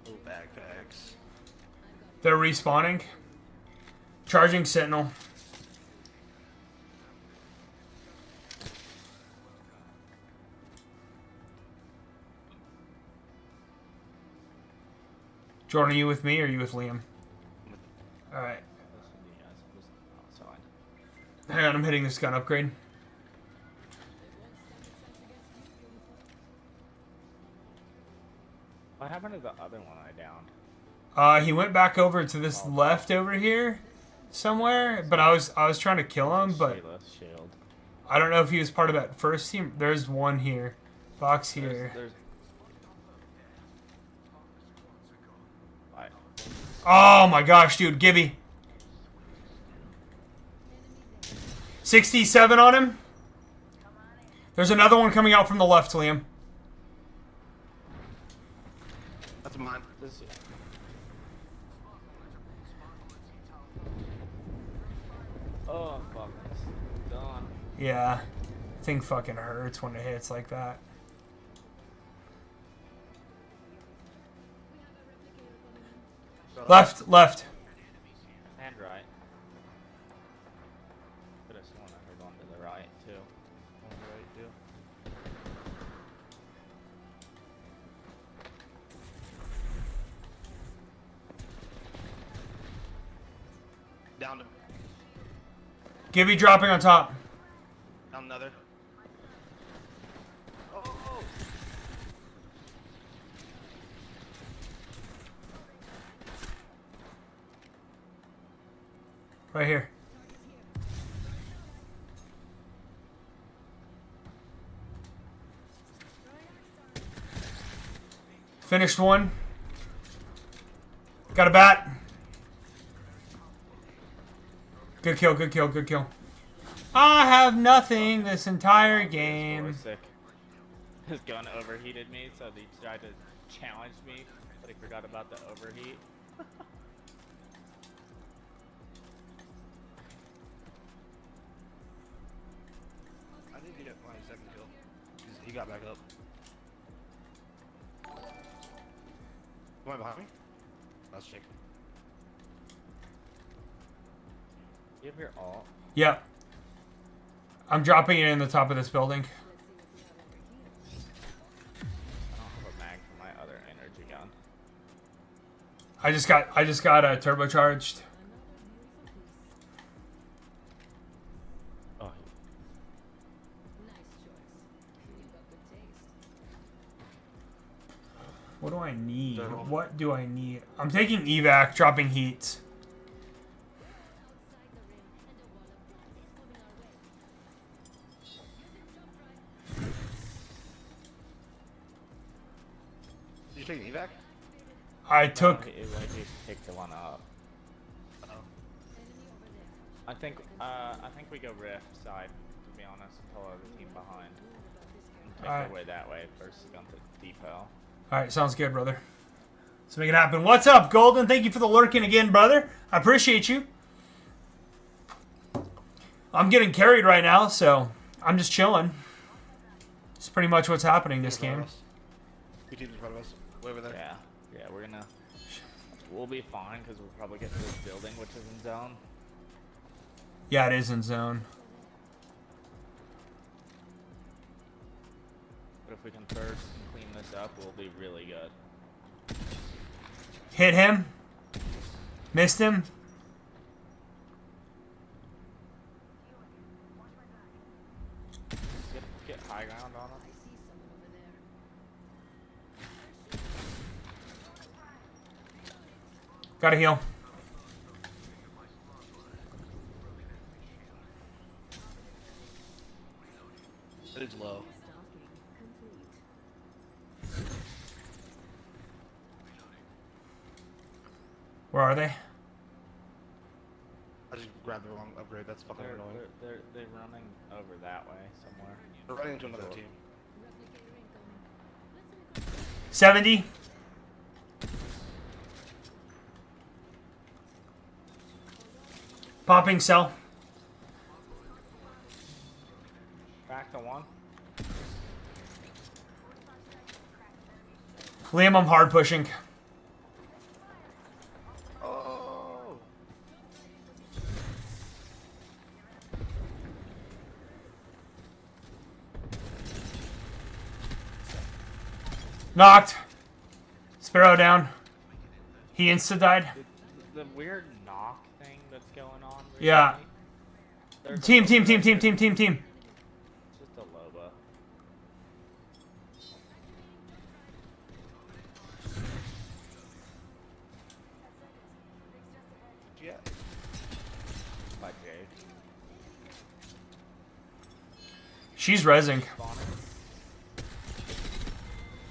Oh, backpacks. They're respawning. Charging Sentinel. Jordan, are you with me or are you with Liam? Alright. Hang on, I'm hitting this gun upgrade. What happened to the other one I downed? He went back over to this left over here somewhere, but I was trying to kill him, but Shield. I don't know if he was part of that first team. There's one here. Box here. There's... Right. Oh my gosh, dude, Gibby. 67 on him. There's another one coming out from the left, Liam. That's mine. This... Oh, fuck. This is done. Yeah. Thing fucking hurts when it hits like that. Left, left. And right. Could have sworn I heard one to the right, too. On the right, too. Downed him. Gibby dropping on top. Down another. Oh. Right here. Finished one. Got a bat. Good kill, good kill, good kill. I have nothing this entire game. Sick. His gun overheated me, so he tried to challenge me, but he forgot about the overheat. I did get my second kill. He got back up. Am I behind me? Let's check. You have your alt. Yep. I'm dropping it in the top of this building. I don't have a mag for my other energy gun. I just got turbocharged. Oh, What do I need? Turtle. What do I need? I'm taking evac, dropping heat. Did you take an evac? I took. no, like he picked the one up. Oh. I think we go rift side, to be honest, and pull the team behind. And take Alright. our way that way versus going to depot. Alright, sounds good, brother. Let's make it happen. What's up, Golden? Thank you for the lurking again, brother. I appreciate you. I'm getting carried right now, so I'm just chilling. It's pretty much what's happening this In front game. of us. Two teams in front of us. Way over there. Yeah, we'll be fine because we'll probably get to this building, which is in zone. Yeah, it is in zone. But if we can first clean this up, we'll be really good. Hit him. Missed him. Get high ground on them. Gotta heal. It's low. Where are they? I just grabbed the wrong upgrade. That's fucking annoying. They're running over that way somewhere. They're running into another team. 70. Popping cell. Back to one. Liam, I'm hard pushing. Oh! Knocked. Sparrow down. He insta died. The weird knock thing that's going on. Recently, Yeah. there's a Team. Loba. Team. It's just a Loba. Yeah. By Jade. She's rezzing. Spawning.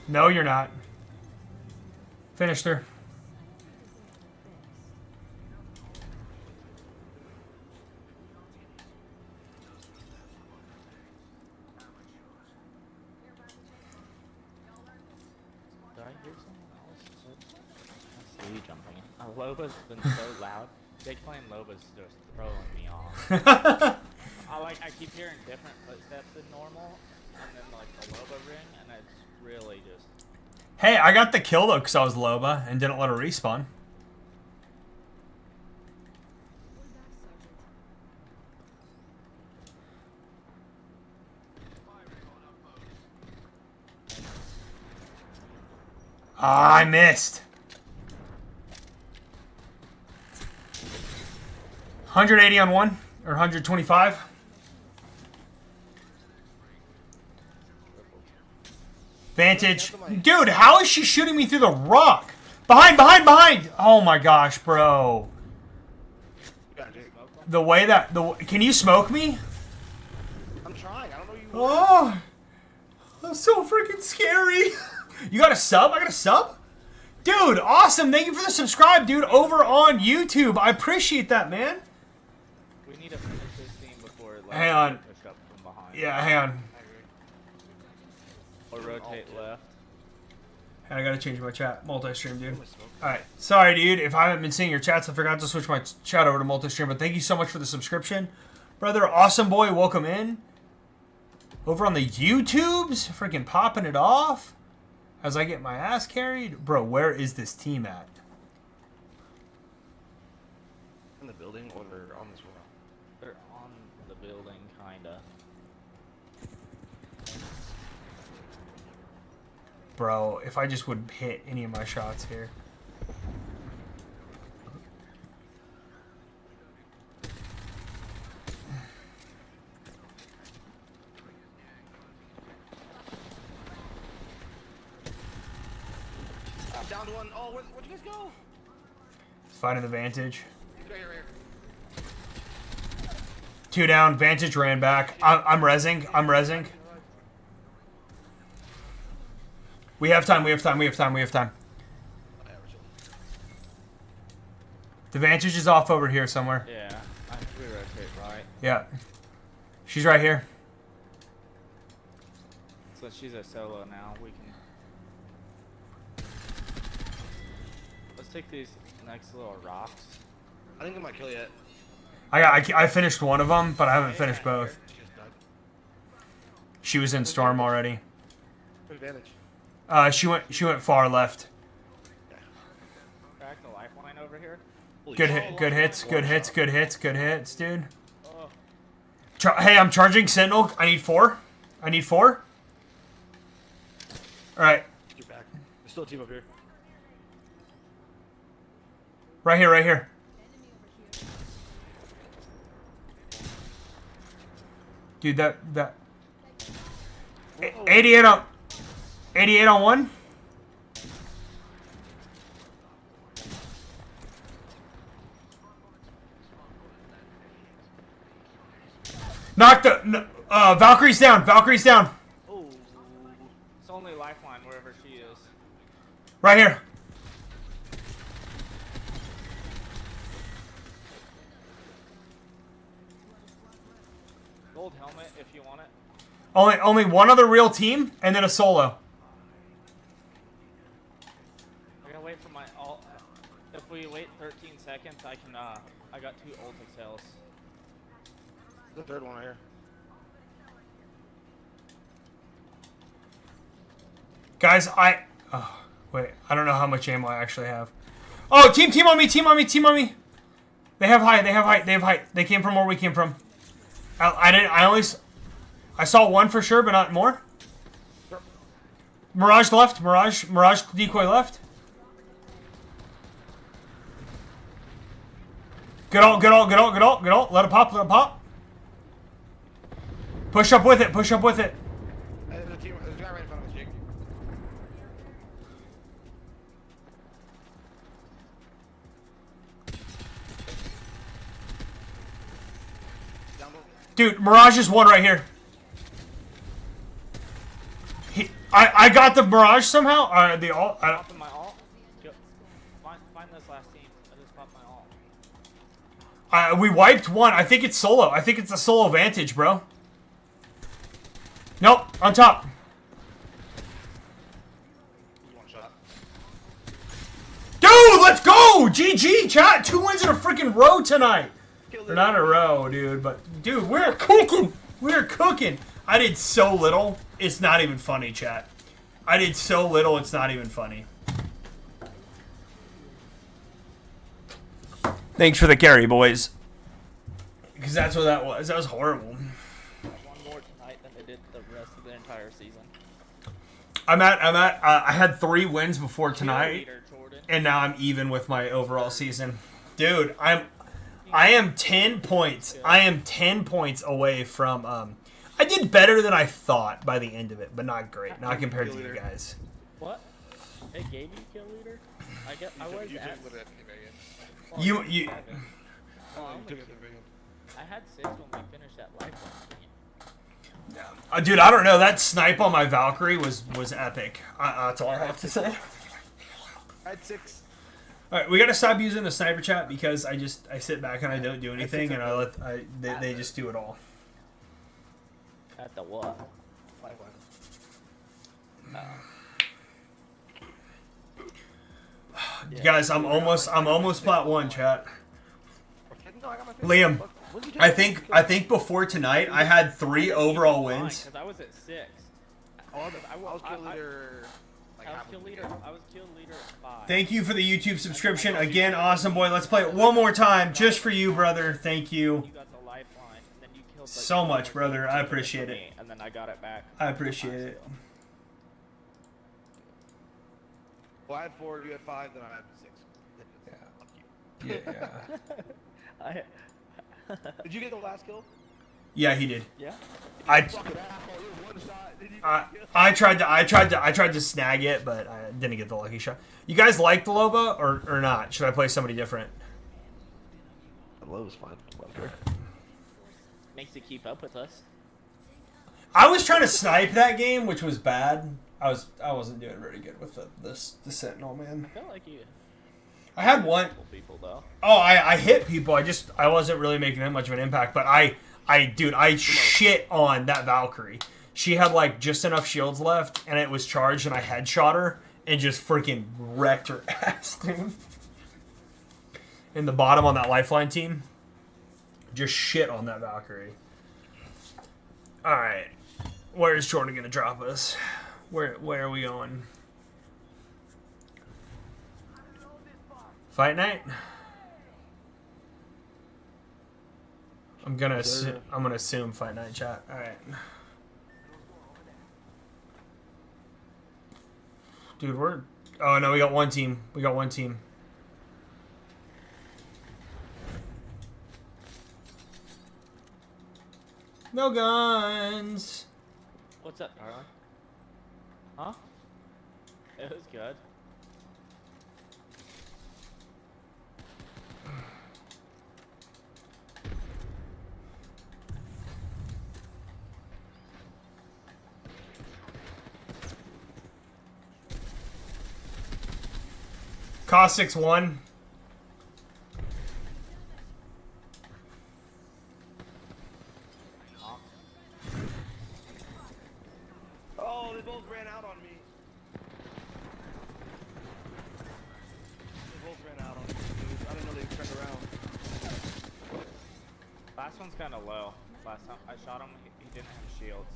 No, you're not. Finished her. Did I hear someone else? I see you jumping. Loba's been so loud. Jake playing Loba's just throwing me off. I keep hearing different footsteps than normal, and then like the Loba ring, and it's really just. Hey, I got the kill though because I was Loba and didn't let her respawn. Ah, I missed. 180 on one or 125. Vantage. Dude, how is she shooting me through the rock? Behind! Oh my gosh, bro. Yeah, Jake. The way that can you smoke me? I'm trying. I don't know you. Oh, that's so freaking scary. You got a sub? I got a sub? Dude, awesome. Thank you for the subscribe, dude, over on YouTube. I appreciate that, man. We need to finish this team before like, Hang on. we push up from behind. Yeah, hang on. Or rotate left. I gotta change my chat. Multi-stream, dude. Alright. Sorry, dude. If I haven't been seeing your chats, I forgot to switch my chat over to multi-stream. But thank you so much for the subscription. Brother, awesome boy, welcome in. Over on the YouTubes, freaking popping it off. as I get my ass carried. Bro, where is this team at? In the building or they're on this wall? They're on the building, kinda. Bro, if I just would hit any of my shots here. I'm down to one. Oh, where'd you guys go? Finding the Vantage. Right here. 2 down. Vantage ran back. I'm rezzing. I'm rezzing. We have time. We have time. We have time. We have time. The Vantage is off over here somewhere. Yeah, I think we rotate right. Yeah. She's right here. So she's a solo now. We can. Let's take these next little rocks. I didn't get my kill yet. I finished one of them, but I haven't finished both. She was in Storm already. Advantage. She went far left. Crack the lifeline over here. Good hit. Good hits. Good hits. Good hits. Good hits, dude. Oh. Hey, I'm charging Sentinel. I need 4. I need 4. All right. You're back. There's still a team up here. Right here. Right here. Dude, that 88 on 88 on 1. Knock the Valkyrie's down. Valkyrie's down. Oh. It's only lifeline wherever she is. Right here. Gold helmet if you want it. Only one other real team, and then a solo. I gotta wait for my ult. If we wait 13 seconds, I can. I got 2 ult excels. The third one right here. Guys, wait, I don't know how much ammo I actually have. Oh, team on me, team on me, team on me. They have height, they have height, they have height. They came from where we came from. I saw one for sure, but not more. Mirage left, Mirage decoy left. Good ult. Let it pop. Push up with it. There's a guy right in front of us, Jake. Down low. Dude, Mirage is one right here. I got the Mirage somehow. The ult. Popping my ult. Find this last team. I just popped my ult. We wiped one. I think it's solo. I think it's a solo Vantage, bro. Nope, on top. One shot. Dude, let's go! GG, chat. 2 wins in a freaking row tonight. Or not in a row, dude, but dude, we're cooking. We're cooking. I did so little. It's not even funny, chat. I did so little. It's not even funny. Thanks for the carry, boys. Because that's what that was. That was horrible. One more tonight than they did the rest of the entire season. I had 3 wins before tonight, Leader, Jordan. and now I'm even with my overall season. Dude, I am 10 points. I am 10 points away from I did better than I thought by the end of it, but not great. Not compared to you guys. What? It gave you kill leader? I was You at. took it at the very end. You Well, You I took it at the very end. had 6 when we finished that lifeline game. dude, I don't know. That snipe on my Valkyrie was epic. That's all I have to say. I had 6. All right, we gotta stop using the sniper chat because I sit back and I don't do anything, and they just do it all. At the what? Lifeline. Guys, I'm almost plat 1, chat. No, I got my Liam, What did you I think before tonight I had 3 overall wins. Because I was at 6. I was kill leader like I was half kill of the leader. game. I was kill leader at 5. Thank you for the YouTube subscription. Again, awesome boy. Let's play it one more time just for you, brother. Thank you. You got the lifeline, and then you killed. Like, So 2 much, more brother. teams I to give appreciate to it. me, and then I got it back. I appreciate it. Well, I had 4, you had 5, then I had 6. Fuck you. Yeah. Did you get the last kill? Yeah, he did. Yeah. I Fucking asshole, you had 1 shot. Did you get I, the kill? I tried to snag it, but I didn't get the lucky shot. You guys like the Loba or not? Should I play somebody different? Low is fine. I don't care. Makes it keep up with us. I was trying to snipe that game, which was bad. I wasn't doing very good with the Sentinel, man. I feel like you. I had one. People though. Oh, I hit people. I wasn't really making that much of an impact. But I shit on that Valkyrie. She had like just enough shields left, and it was charged, and I headshot her and just freaking wrecked her ass, dude. In the bottom on that lifeline team, just shit on that Valkyrie. All right, where is Jordan gonna drop us? Where are we going? Fight night. I'm gonna assume fight night chat. All right, dude. Oh no, we got one team. No guns. What's up, Darwin? Huh? It was good. Cost 6-1. Oh, they both ran out on me. They both ran out on me, dude. I didn't know they turned around. Last one's kind of low. Last time I shot him, he didn't have shields.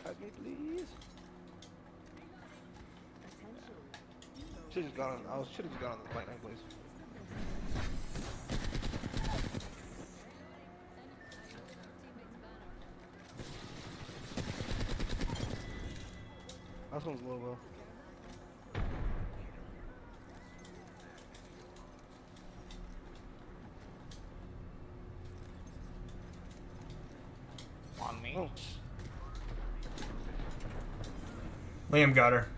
Help me, please. Should have just gone on. Should have just gone on the fight night, please. Last one's low, bro. On me. Oh. Liam got her.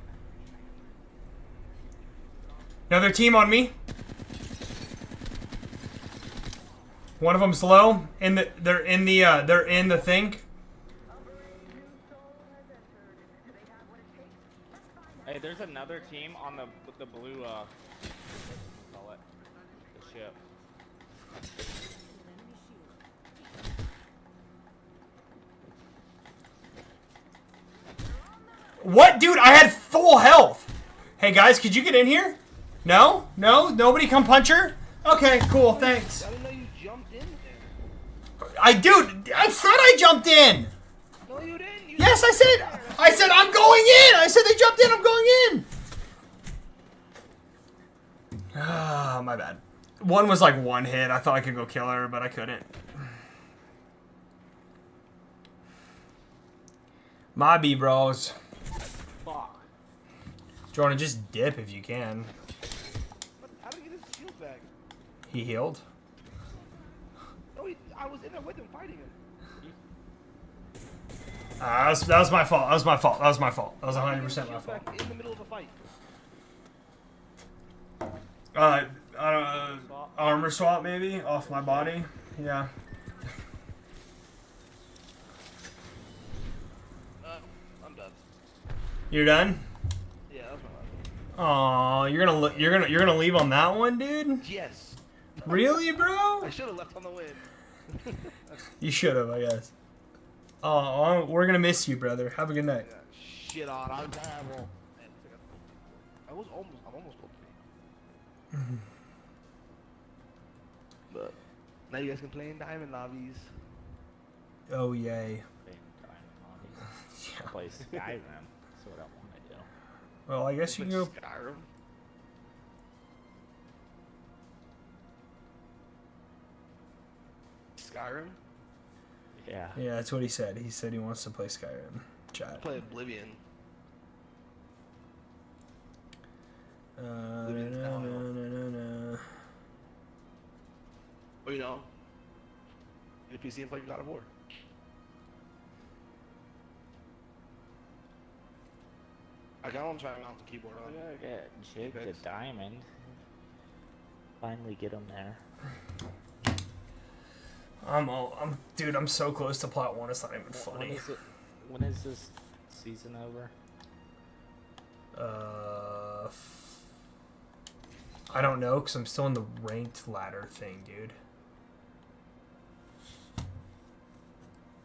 Another team on me. One of them's low. They're in the thing. Hey, there's another team on the blue call it the ship. What, dude? I had full health. Hey guys, could you get in here? No, nobody come punch her. Okay, cool, thanks. I didn't know you jumped in there. I said I jumped in. No, you didn't. You Yes, I said I'm going in. I said they jumped in. I'm going in. Ah, my bad. One was like one hit. I thought I could go kill her, but I couldn't. My B bros. Fuck. Jordan, just dip if you can. How did he get his shield back? He healed. No, I was in there with him fighting him. That was my fault. That was 100% my fault. Back in the middle of a fight. Armor swap maybe off my body. Yeah. I'm done. You're done? Yeah, that's my last Aw, you're gonna leave on that one, dude? one. Yes. Really, bro? I should have left on the win. You should have, I guess. Oh, we're gonna miss you, brother. Have a good night. Yeah, shit on. I'm terrible. I'm almost gold 3. But now you guys can play in diamond lobbies. Oh yay. Yeah. Play Skyrim. That's what I want to do. Well, I guess you can go. Skyrim. Skyrim? Yeah. Yeah, that's what he said. He said he wants to play Skyrim. Chat. Play Oblivion. No. Or you know, get a PC and play God of War. I got on try mouse and keyboard on. Yeah, Jake the Diamond. Finally get him there. Dude, I'm so close to plot 1. It's not even funny. When is this season over? I don't know, because I'm still in the ranked ladder thing, dude.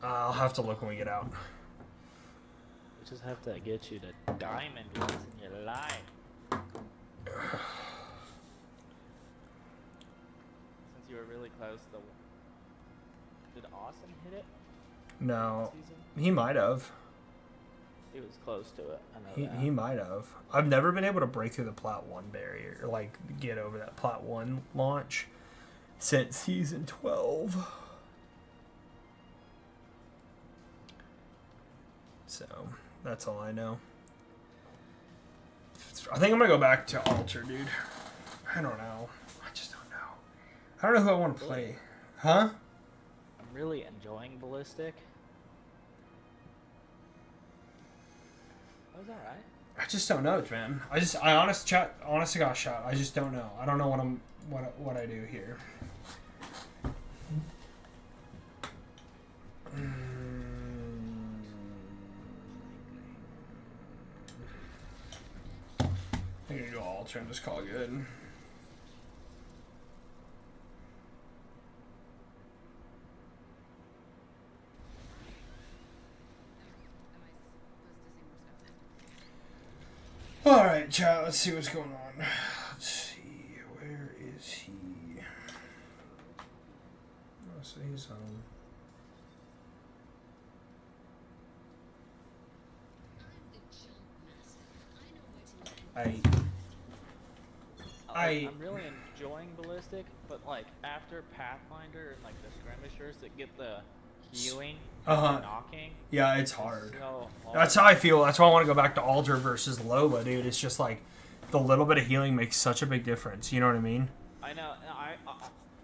I'll have to look when we get out. We just have to get you to diamond once in your life. Since you were really close, did Awesome hit it? No, Season? he might have. He was close to it. I know that. He might have. I've never been able to break through the Plat 1 barrier, or like get over that Plat 1 launch since season 12. So that's all I know. I think I'm gonna go back to Altar, dude. I don't know. I just don't know. I don't know who I want to play. Huh? I'm really enjoying Ballistic. That was alright. I just don't know, man. I honest to God shot. I just don't know. I don't know what I do here. I'm gonna go Altar and just call it good. Alright, chat, let's see what's going on. Let's see, where is he? Oh, so he's home. I'm really enjoying Ballistic, but like after Pathfinder and like the skirmishers that get the healing and knocking. Yeah, it's hard. So hard. That's how I feel. That's why I want to go back to Altar versus Loba, dude. It's just like the little bit of healing makes such a big difference. You know what I mean? I know.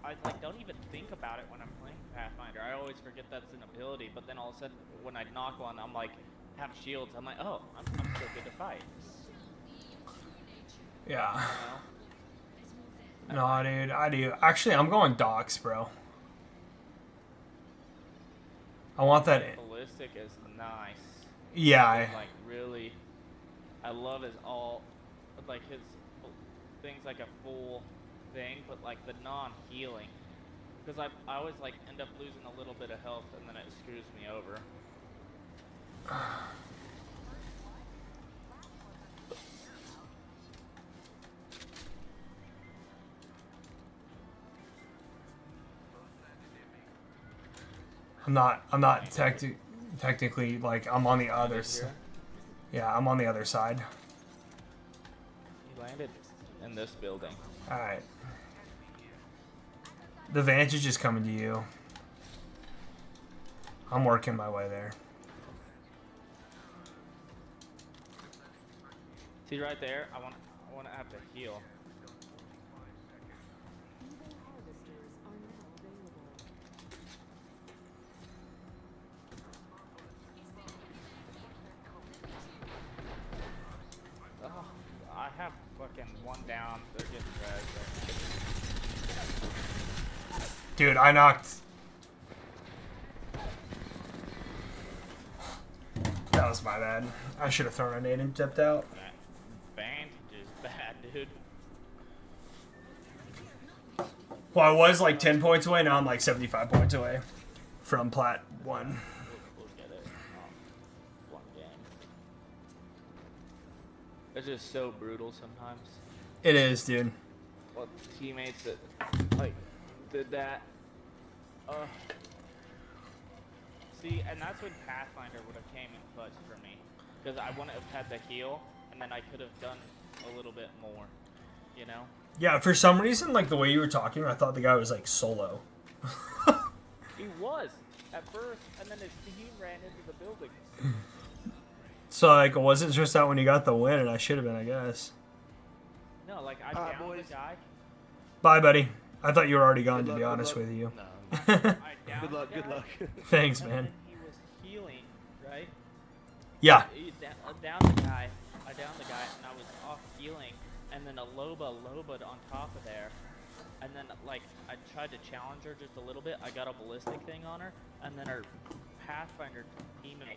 I like don't even think about it when I'm playing Pathfinder. I always forget that's an ability, but then all of a sudden when I knock one, I'm like have shields. I'm like, oh, I'm still good to fight. Yeah. You know? No, dude, I do. Actually, I'm going Docs, bro. I want that. Ballistic is nice. Yeah. Like really, I love his like his things like a full thing, but like the non-healing, because I always like end up losing a little bit of health and then it screws me over. I'm not technically like I'm on the other side. Yeah, I'm on the other side. He landed in this building. All right. The Vantage is coming to you. I'm working my way there. See right there? I want to have to heal. Oh, I have fucking one down. They're getting dragged. Dude, I knocked. That was my bad. I should have thrown a nade and dipped out. That Vantage is bad, dude. Well, I was like 10 points away. Now I'm like 75 points away from Plat 1. We'll get it. One game. It's just so brutal sometimes. It is, dude. Well, teammates that like did that. See, and that's when Pathfinder would have came in clutch for me, because I wouldn't have had the heal, and then I could have done a little bit more, you know? Yeah, for some reason, like the way you were talking, I thought the guy was like solo. He was at first, and then his team ran into the building. So like, it wasn't just that when you got the win, and I should have been, I guess. No, like I Alright, downed boys. the guy. Bye, buddy. I thought you were already gone, Good to luck, be good honest luck. with you. No. I downed Good luck. the Good guy, luck. Thanks, and man. then he was healing, right? Yeah. Downed the guy. I downed the guy, and I was off healing, and then a Loba'd on top of there. And then, like, I tried to challenge her just a little bit. I got a ballistic thing on her, and then her Pathfinder teammate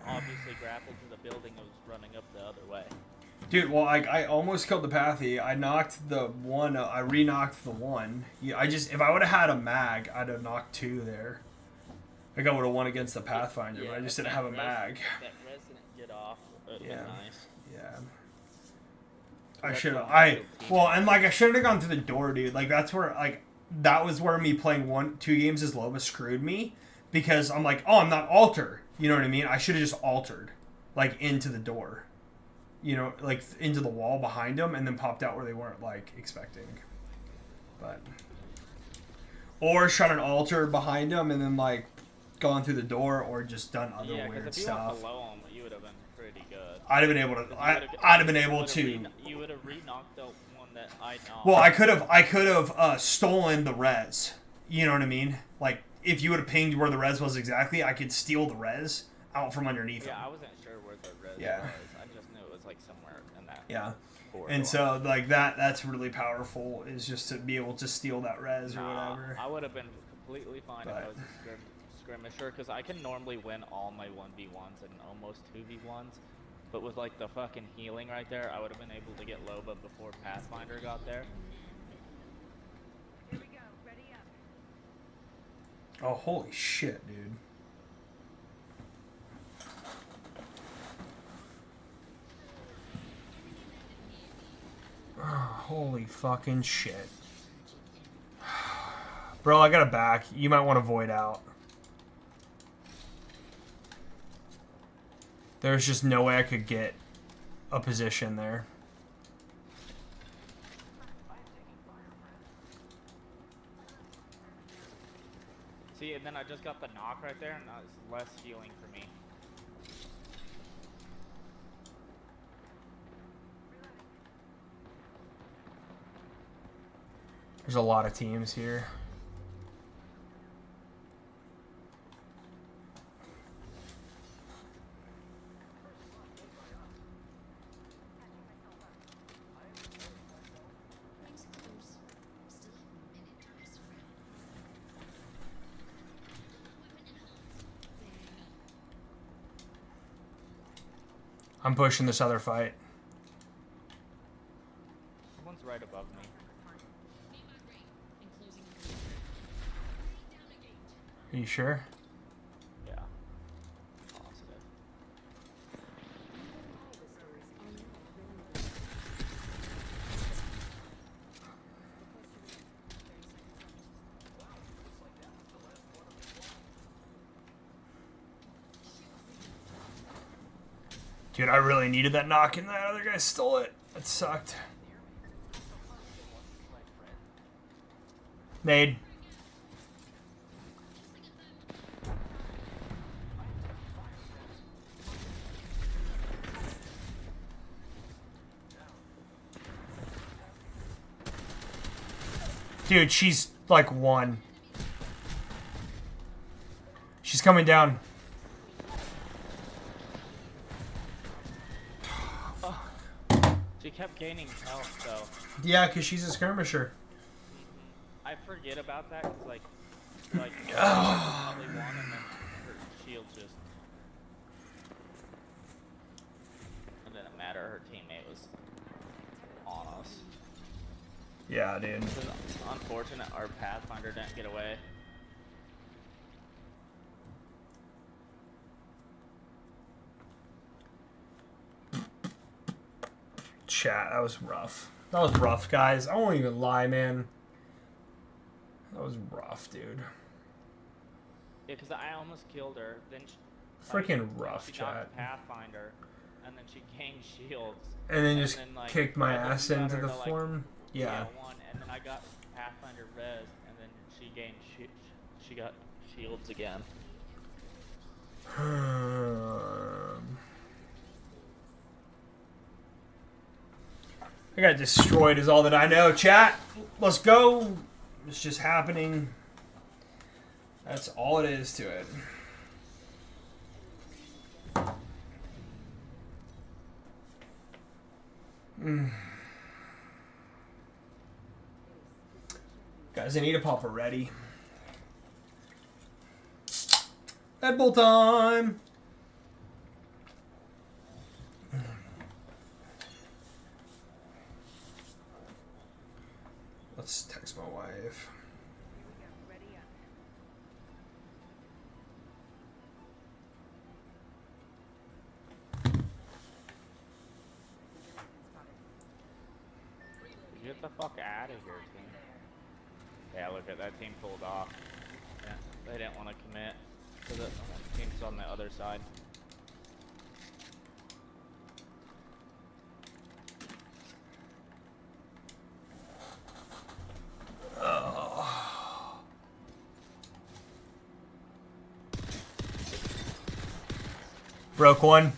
obviously grappled to the building and was running up the other way. Dude, well, I almost killed the Pathy. I knocked the one. I re-knocked the one. Yeah, if I would have had a mag, I'd have knocked 2 there. Like I would have won against the Pathfinder, but I just didn't have a mag. That resident get off. It Yeah. was nice. Yeah. I That's should have. what I And like I shouldn't have gone through the door, dude. Like that's where that was where me playing 2 games as Loba screwed me, because I'm like, oh, I'm not alter. You know what I mean? I should have just altered, like into the door. You know, like into the wall behind them, and then popped out where they weren't like expecting. But or shot an altar behind them and then like gone through the door, or just done other Yeah, weird because if you went stuff. below him, you would have been pretty good. I'd have been able to. 'Cause I'd have been able would've to. You would have re-knocked the one that I knocked. Well, I could have stolen the res. You know what I mean? Like if you would have pinged where the res was exactly, I could steal the res out from underneath Yeah, him. I wasn't sure where the res Yeah. was. I just knew it was like somewhere in that. Yeah. corridor. And so like that's really powerful, is just to be able to steal that res or Nah, whatever. I would have been completely fine if I But- was a skirmisher, because I can normally win all my 1v1s and almost 2v1s. But with like the fucking healing right there, I would have been able to get Loba before Pathfinder got there. Oh, holy shit, dude. Oh, holy fucking shit. Bro, I got a back. You might want to void out. There's just no way I could get a position there. See, and then I just got the knock right there, and that was less healing for me. There's a lot of teams here. I'm pushing this other fight. Someone's right above me. Are you sure? Yeah. Positive. Dude, I really needed that knock, and that other guy stole it. That sucked. Nade. Dude, she's like 1. She's coming down. She kept gaining health, though. Yeah, because she's a skirmisher. I forget about that, because, like probably won, and then her shield just... It didn't matter, her teammate was on us. Yeah, dude. It's unfortunate our Pathfinder didn't get away. Chat, that was rough. That was rough, guys. I won't even lie, man. That was rough, dude. Yeah, because I almost killed her. Then Freaking rough, she chat. got Pathfinder, and then she gained shields. And then just like, kicked my I ass got into her the to, like, form. Yeah. one, and then I got Pathfinder res, and then she gained she got shields again. I got destroyed is all that I know. Chat, let's go. It's just happening. That's all it is to it. Guys, I need a popper ready. Red Bull time! Let's text my wife. Get the fuck out of here, team. Yeah, look at that team pulled off. Yeah, they didn't want to commit to the teams on the other side. Broke one.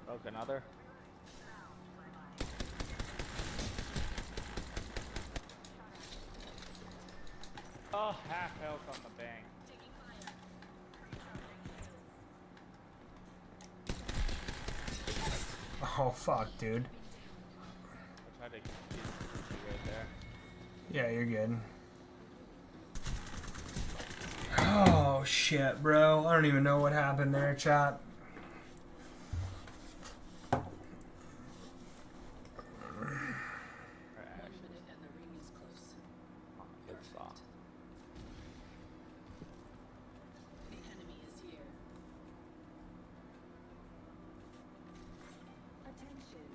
Broke another. Oh, half health on the bank. Oh, fuck, dude. I tried to get you right there. Yeah, you're good. Oh, shit, bro. I don't even know what happened there, chat. Good spot. Attention.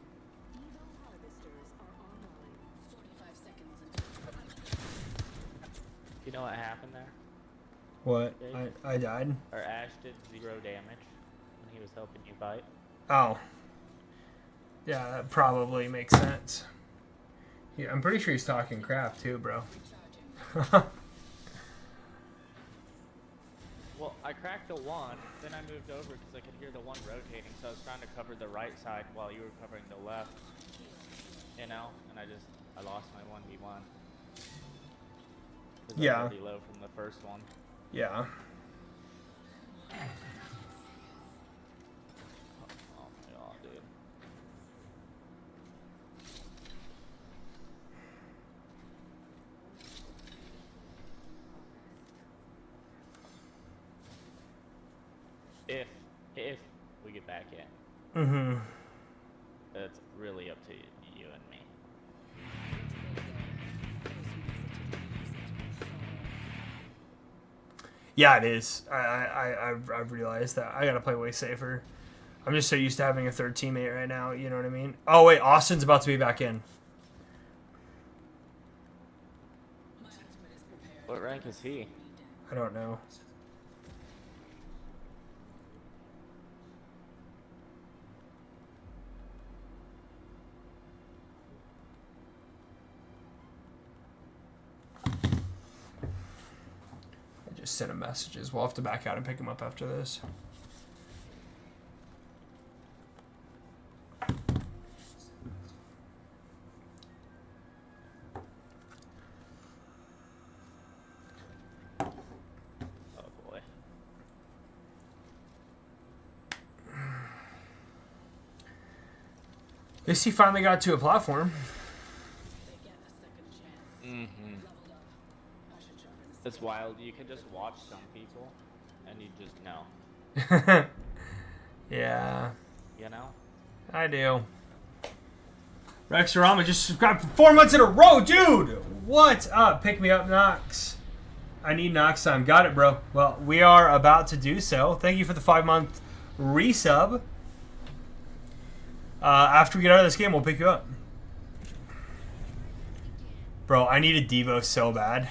Evo harvesters are online. 45 seconds until. You know what happened there? What? I died? Or Ash did 0 damage when he was helping you fight. Oh. Yeah, that probably makes sense. Yeah, I'm pretty sure he's talking crap too, bro. Well, I cracked the one, then I moved over because I could hear the one rotating, so I was trying to cover the right side while you were covering the left. You know? And I lost my 1v1. Yeah. I was pretty low from the first one. Yeah. Oh my god, dude. If we get back in. Mm-hmm. It's really up to you and me. Yeah, it is. I've realized that. I gotta play way safer. I'm just so used to having a third teammate right now, you know what I mean? Oh, wait, Austin's about to be back in. What rank is he? I don't know. I just sent him messages. We'll have to back out and pick him up after this. Oh boy. At least he finally got to a platform. Mm-hmm. It's wild. You can just watch some people, and you just know. Yeah, You know? I do. Rexorama just subscribed for 4 months in a row, dude! What up? Pick me up, Nox. I need Nox time. Got it, bro. Well, we are about to do so. Thank you for the 5-month resub. After we get out of this game, we'll pick you up. Bro, I need a Devo so bad.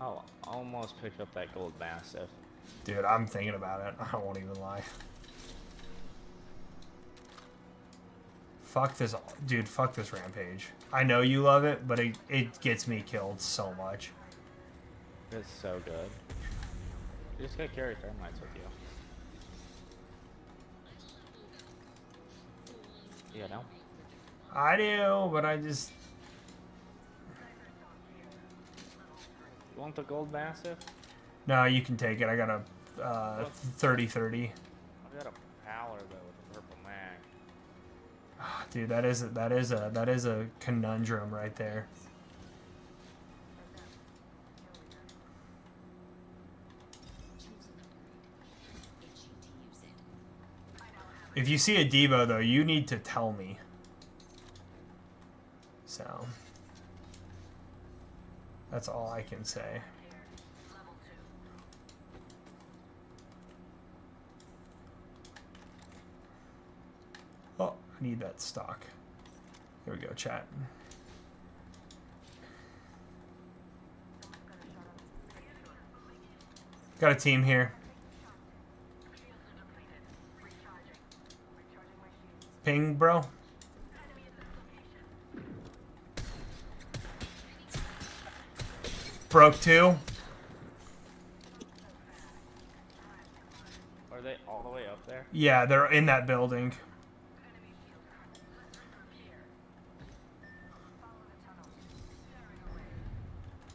I'll almost pick up that gold mastiff. Dude, I'm thinking about it. I won't even lie. Fuck this, dude. Fuck this rampage. I know you love it, but it gets me killed so much. It's so good. You just gotta carry thermites with you. You know? I do, but I just... You want the gold mastiff? No, you can take it. I got a 30-30. I got a power though with a purple mag. Dude, that is a conundrum right there. If you see a Devo though, you need to tell me. So that's all I can say. Oh, I need that stock. Here we go, chat. Got a team here. Ping, bro. Broke 2. Are they all the way up there? Yeah, they're in that building.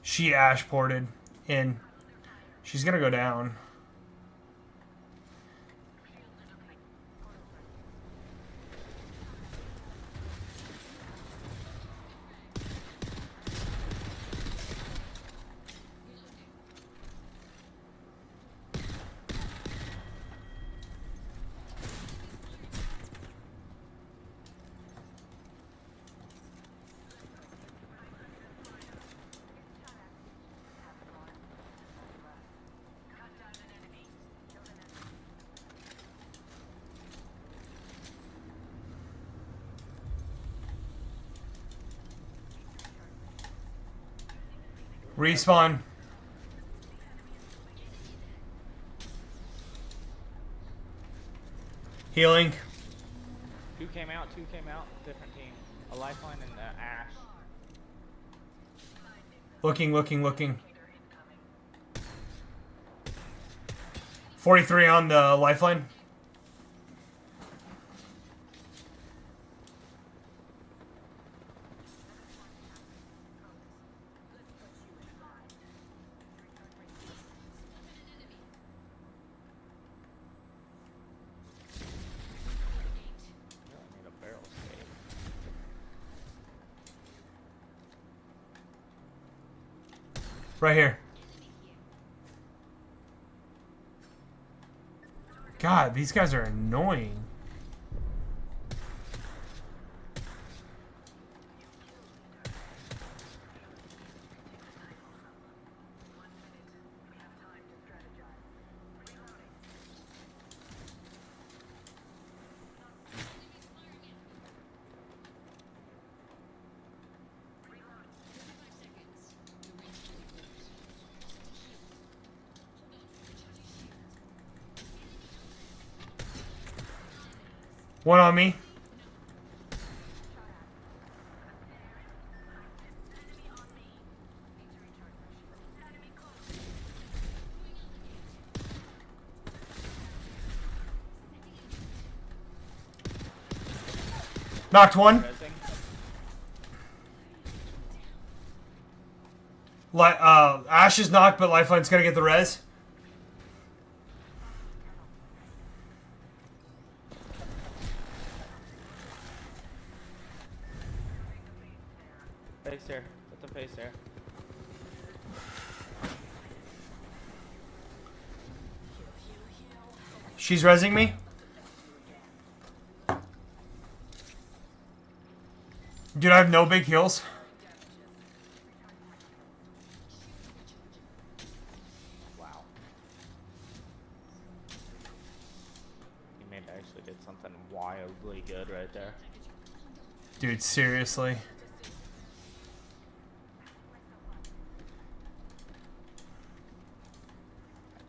She ash ported in. She's gonna go down. Respawn. Healing. 2 came out, different team. A lifeline and Ash. Looking. 43 on the lifeline. I need a barrel escape. Right here. God, these guys are annoying. One on me. Knocked one. Rezzing. Ash is knocked, but Lifeline's gonna get the res. Face there. Put the face there. She's resing me. Dude, I have no big heals. Wow. You may have actually did something wildly good right there. Dude, seriously.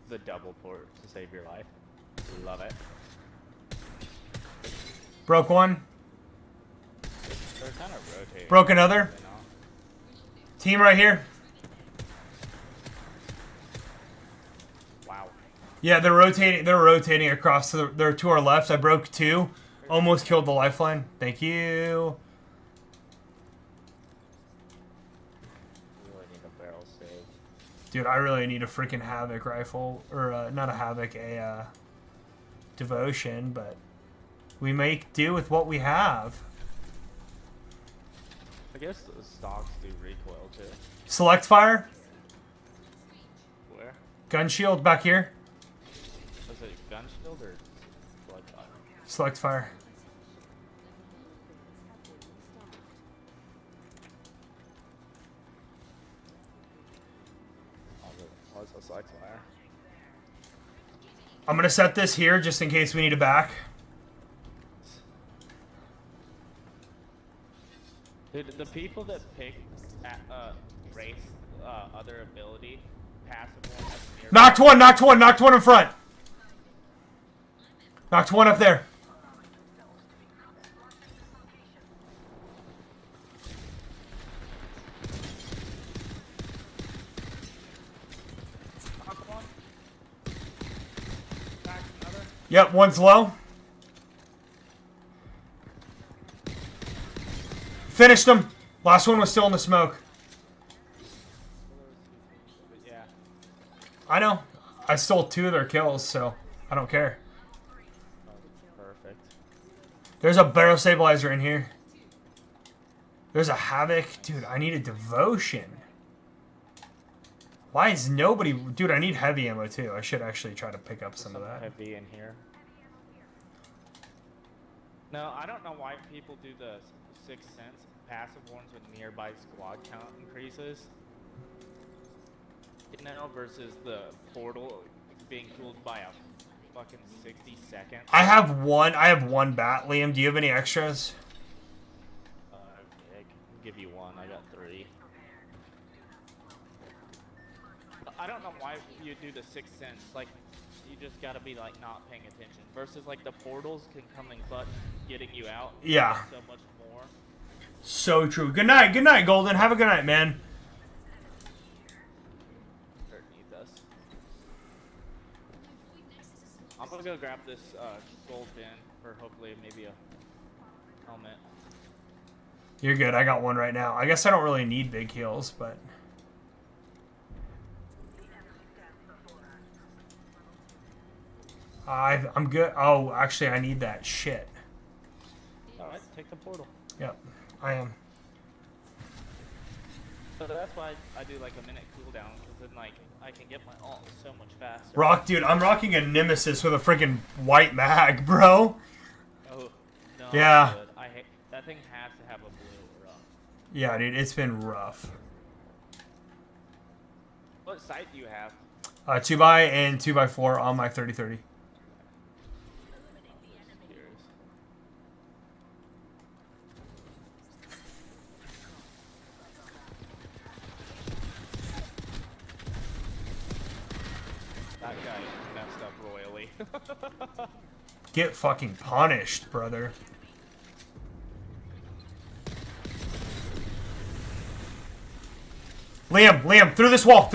The double port to save your life. Love it. Broke one. They're kind of rotating. Broke another. You know? Team right here. Wow. Yeah, they're rotating. They're rotating across. They're to our left. I broke two. Almost killed the lifeline. Thank you. Really need a barrel save. Dude, I really need a freaking Havoc rifle. Or, not a Havoc, a, Devotion, but we make do with what we have. I guess the stocks do recoil too. Select fire. Where? Gun shield back here. Was it gun shield or blood fire? Select fire. Also select fire. I'm gonna set this here just in case we need a back. Dude, the people that pick race other ability, passive one, that's near. Knocked one, knocked one, knocked one in front. Knocked one up there. Knock one. Back another. Yep, one's low. Finished him. Last one was still in the smoke. But yeah. I know. I stole two of their kills, so I don't care. Perfect. There's a barrel stabilizer in here. There's a Havoc. Dude, I need a Devotion. Why is nobody... Dude, I need heavy ammo, too. I should actually try to pick up some of that. Heavy in here. No, I don't know why people do the Sixth Sense passive ones with nearby squad count increases. You know, versus the portal being cooled by a fucking 60 seconds. I have one bat. Liam, do you have any extras? I can give you one. I got 3. I don't know why you do the Sixth Sense. Like, you just gotta be like not paying attention. Versus like the portals can come in clutch, getting you out. Yeah. So much more. So true. Good night, Golden. Have a good night, man. Hurt needs us. I'm gonna go grab this gold bin for hopefully maybe a helmet. You're good. I got one right now. I guess I don't really need big heals, but... I'm good. Oh, actually, I need that shit. Alright, take the portal. Yep, I am. So that's why I do like a minute cooldown, because then like I can get my ult so much faster. Dude, I'm rocking a Nemesis with a freaking white mag, bro. Oh, no. Yeah. Good. I hate that thing has to have a blue or up. Yeah, dude, it's been rough. What sight do you have? 2x and 2x4 on my 30-30. That guy messed up royally. Get fucking punished, brother. Liam, through this wall.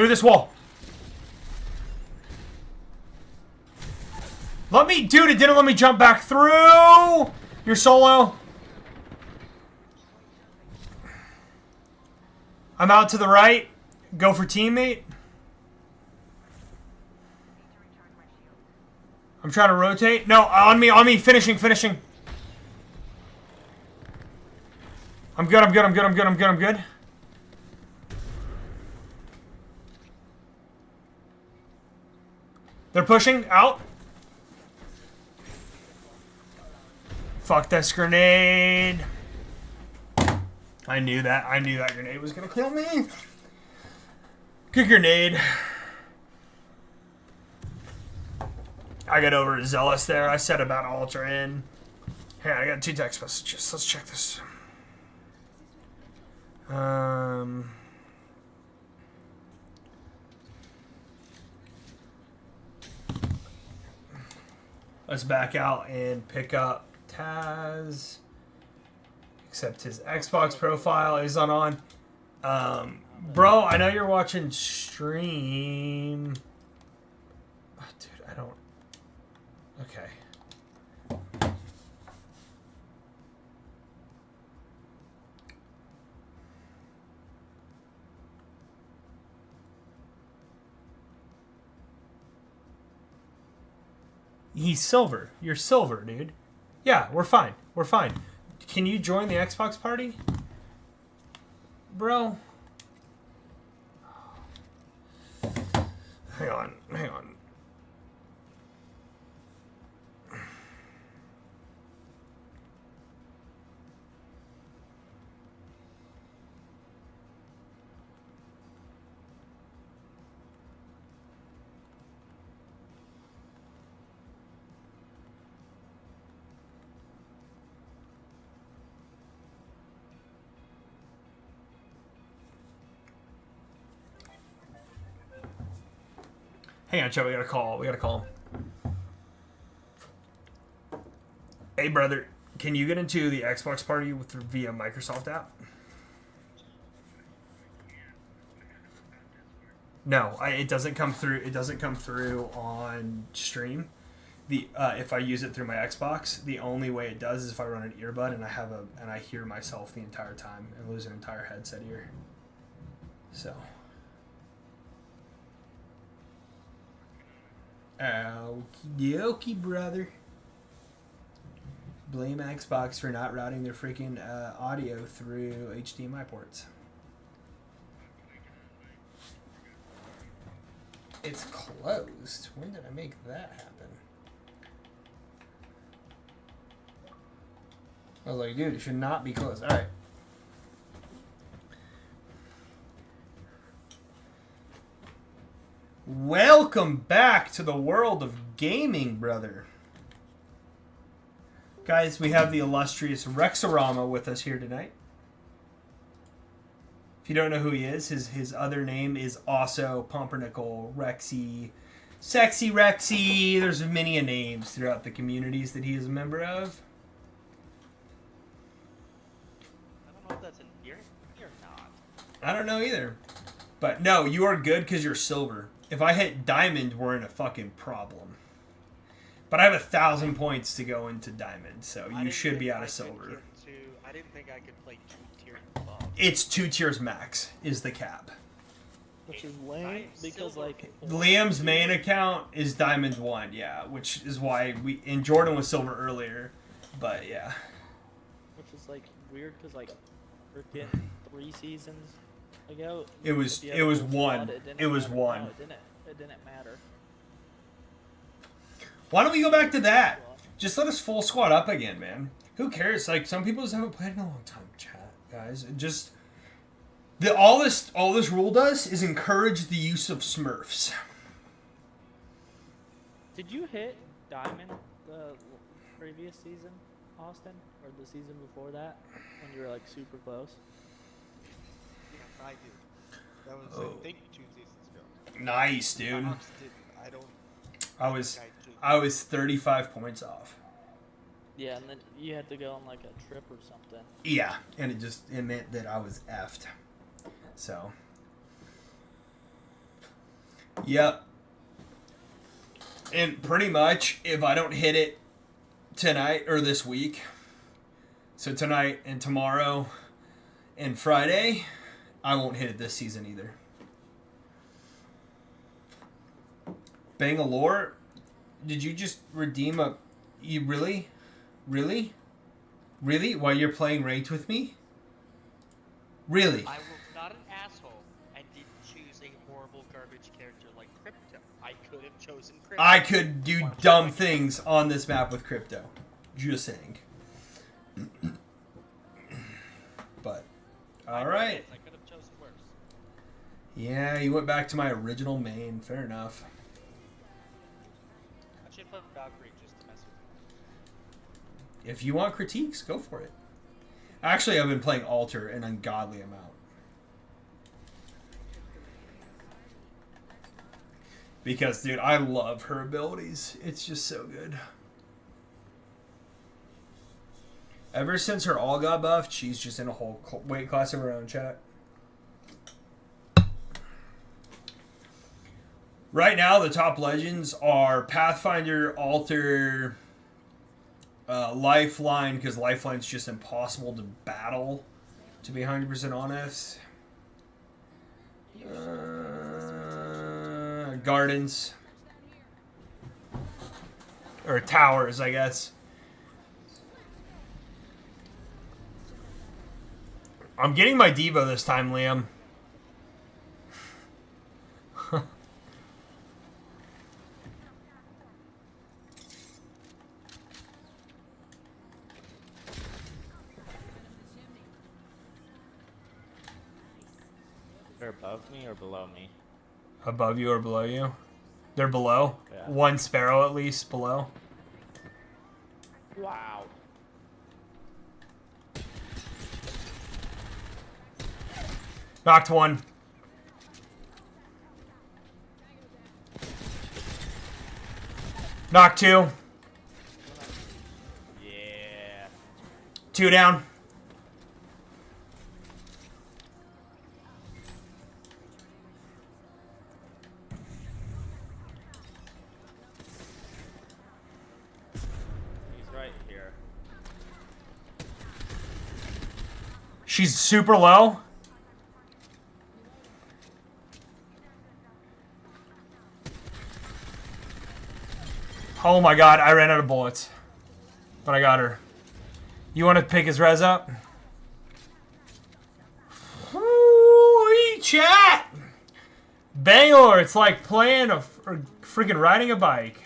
Dude, it didn't let me jump back through. You're solo. I'm out to the right. Go for teammate. I'm trying to rotate. No, on me. Finishing. I'm good. They're pushing out. Fuck this grenade. I knew that. I knew that grenade was gonna kill me. Good grenade. I got over zealous there. I said about Ultra in. Hey, I got 2 text messages. Let's check this. Let's back out and pick up Taz. Except his Xbox profile is on. Bro, I know you're watching stream. Oh, dude, I don't. Okay. He's silver. You're silver, dude. Yeah, we're fine. We're fine. Can you join the Xbox party? Bro. Hang on. Hang on. Hang on, Chubb. We got a call. We got to call him. Hey, brother. Can you get into the Xbox party via Microsoft app? No, it doesn't come through. It doesn't come through on stream. If I use it through my Xbox, the only way it does is if I run an earbud and I hear myself the entire time and lose an entire headset ear. So. Okie dokie, brother. Blame Xbox for not routing their freaking audio through HDMI ports. It's closed. When did I make that happen? I was like, dude, it should not be closed. All right. Welcome back to the world of gaming, brother. Guys, we have the illustrious Rexorama with us here tonight. If you don't know who he is, his other name is also Pumpernickel, Rexy, Sexy Rexy. There's many names throughout the communities that he is a member of. I don't know if that's an ear or not. I don't know either. But no, you are good because you're silver. If I hit diamond, we're in a fucking problem. But I have 1,000 points to go into diamond, so you should be out of silver. I didn't think I could play 2 tiers above. It's 2 tiers max is the cap. Which is lame because like Liam's main account is diamond 1, yeah, which is why Jordan was silver earlier, but yeah. Which is like weird because like freaking 3 seasons ago. It was if you had full one. squad, It was matter. one. No, it didn't matter. Why don't we go back to that? Just let us full squad up again, man. Who cares? Like, some people just haven't played in a long time, chat, guys. It just all this rule does is encourage the use of Smurfs. Did you hit diamond the previous season, Austin, or the season before that when you were like super close? Yes, I did. That was, I think, 2 seasons ago. Nice, dude. Fox didn't. I don't. I was 35 points off. Yeah, and then you had to go on like a trip or something. Yeah, and it meant that I was effed. So. Yep. And pretty much, if I don't hit it tonight or this week, so tonight and tomorrow and Friday, I won't hit it this season either. Bangalore, did you just redeem a... You really? Really? Really? While you're playing ranked with me? Really? I was not an asshole and didn't choose a horrible garbage character like Crypto. I could have chosen Crypto. I could do dumb things on this map with Crypto. Just saying. But All know right. it is, I could have chosen worse. Yeah, you went back to my original main. Fair enough. I should put Valkyrie just to mess with If you want critiques, go for it. Actually, I've been playing Alter an ungodly amount. Because, dude, I love her abilities. It's just so good. Ever since her all got buffed, she's just in a whole weight class of her own, chat. Right now, the top legends are Pathfinder, Alter, Lifeline, because Lifeline's just impossible to battle, to be 100% honest. Gardens. Or towers, I guess. I'm getting my Devo this time, Liam. They're above me or below me? Above you or below you? They're below. Yeah. One sparrow at least below. Wow. Knocked one. Knocked two. Yeah. Two down. He's right here. She's super low. Oh my god, I ran out of bullets. But I got her. You want to pick his res up? Woo-wee, chat! Bangalore, it's like playing or freaking riding a bike.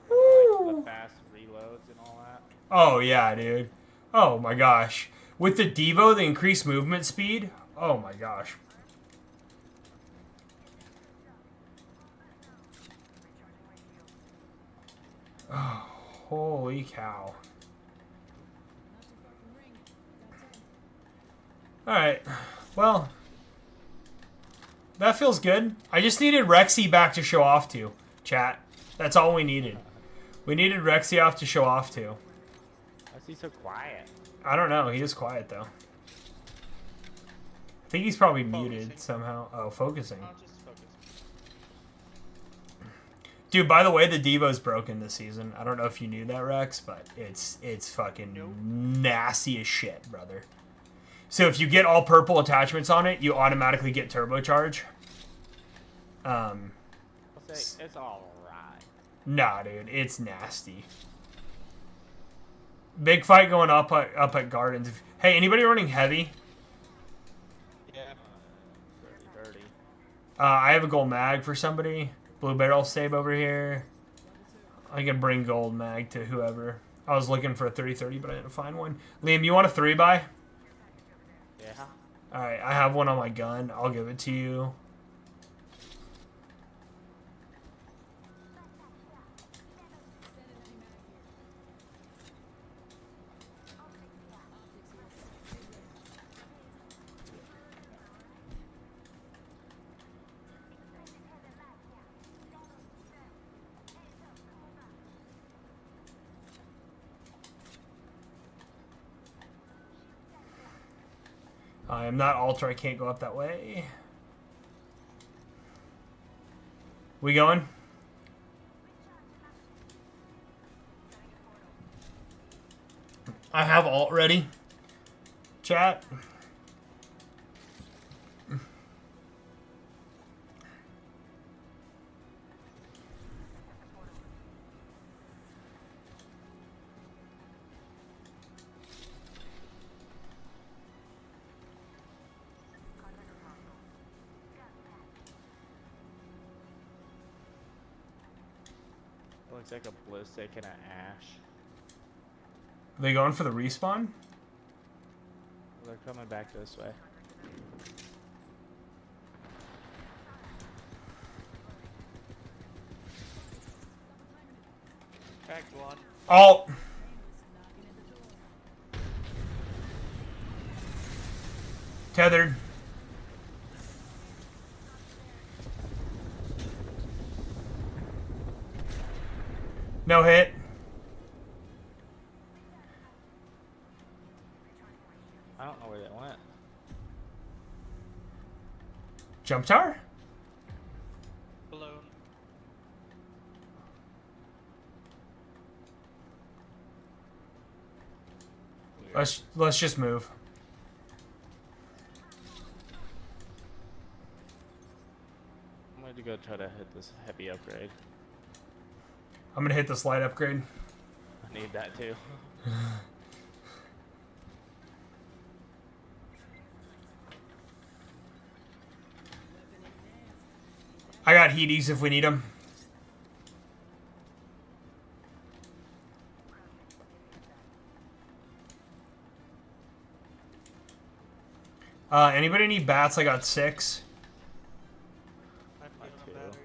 The fast reloads and all that. Oh yeah, dude. Oh my gosh. With the Devo, the increased movement speed. Oh my gosh. Oh, holy cow. Alright. Well. That feels good. I just needed Rexy back to show off to. Chat. That's all we needed. We needed Rexy off to show off to. Why is he so quiet? I don't know. He is quiet, though. I think he's probably muted Focusing. somehow. Oh, focusing. I'll just focus. Dude, by the way, the Devo's broken this season. I don't know if you knew that, Rex, but it's fucking nasty as shit, brother. So if you get all purple attachments on it, you automatically get turbocharge. I'll say it's alright. Nah, dude, it's nasty. Big fight going up at Gardens. Hey, anybody running heavy? Yeah. Dirty. I have a gold mag for somebody. Blue barrel save over here. I can bring gold mag to whoever. I was looking for a 30-30, but I didn't find one. Liam, you want a 3-buy? Yeah. Alright, I have one on my gun. I'll give it to you. I am not Alter. I can't go up that way. We going? I have alt ready. Chat. Looks like a ballistic and an ash. they going for the respawn? They're coming back this way. Cracked one. Oh! Tethered. No hit. I don't know where they went. Jump tower? Balloon. Let's just move. I'm going to go try to hit this heavy upgrade. I'm gonna hit this light upgrade. I need that too. I got heaties if we need them. Anybody need bats? I got 6. I'm My on two. batteries.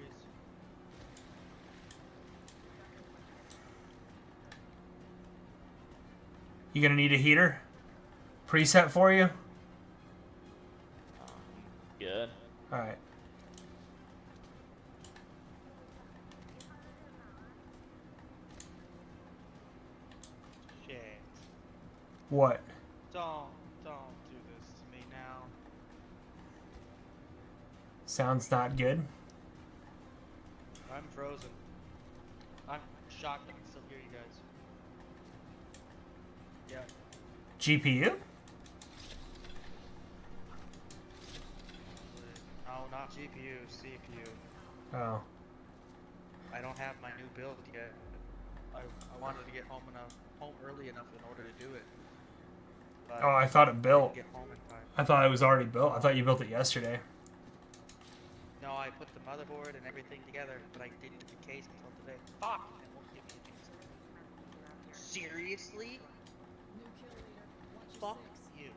You gonna need a heater? Preset for you? Good. Alright. Shit. What? Don't do this to me now. Sounds not good. I'm frozen. I'm shocked I can still hear you guys. Yeah. GPU? No, not GPU, CPU. Oh. I don't have my new build yet. I wanted to get home early enough in order to do it. But Oh, I thought it didn't built. get home in time. I thought it was already built. I thought you built it yesterday. No, I put the motherboard and everything together, but I didn't get the case until today. Fuck! It won't give me a case. Seriously? Fuck you.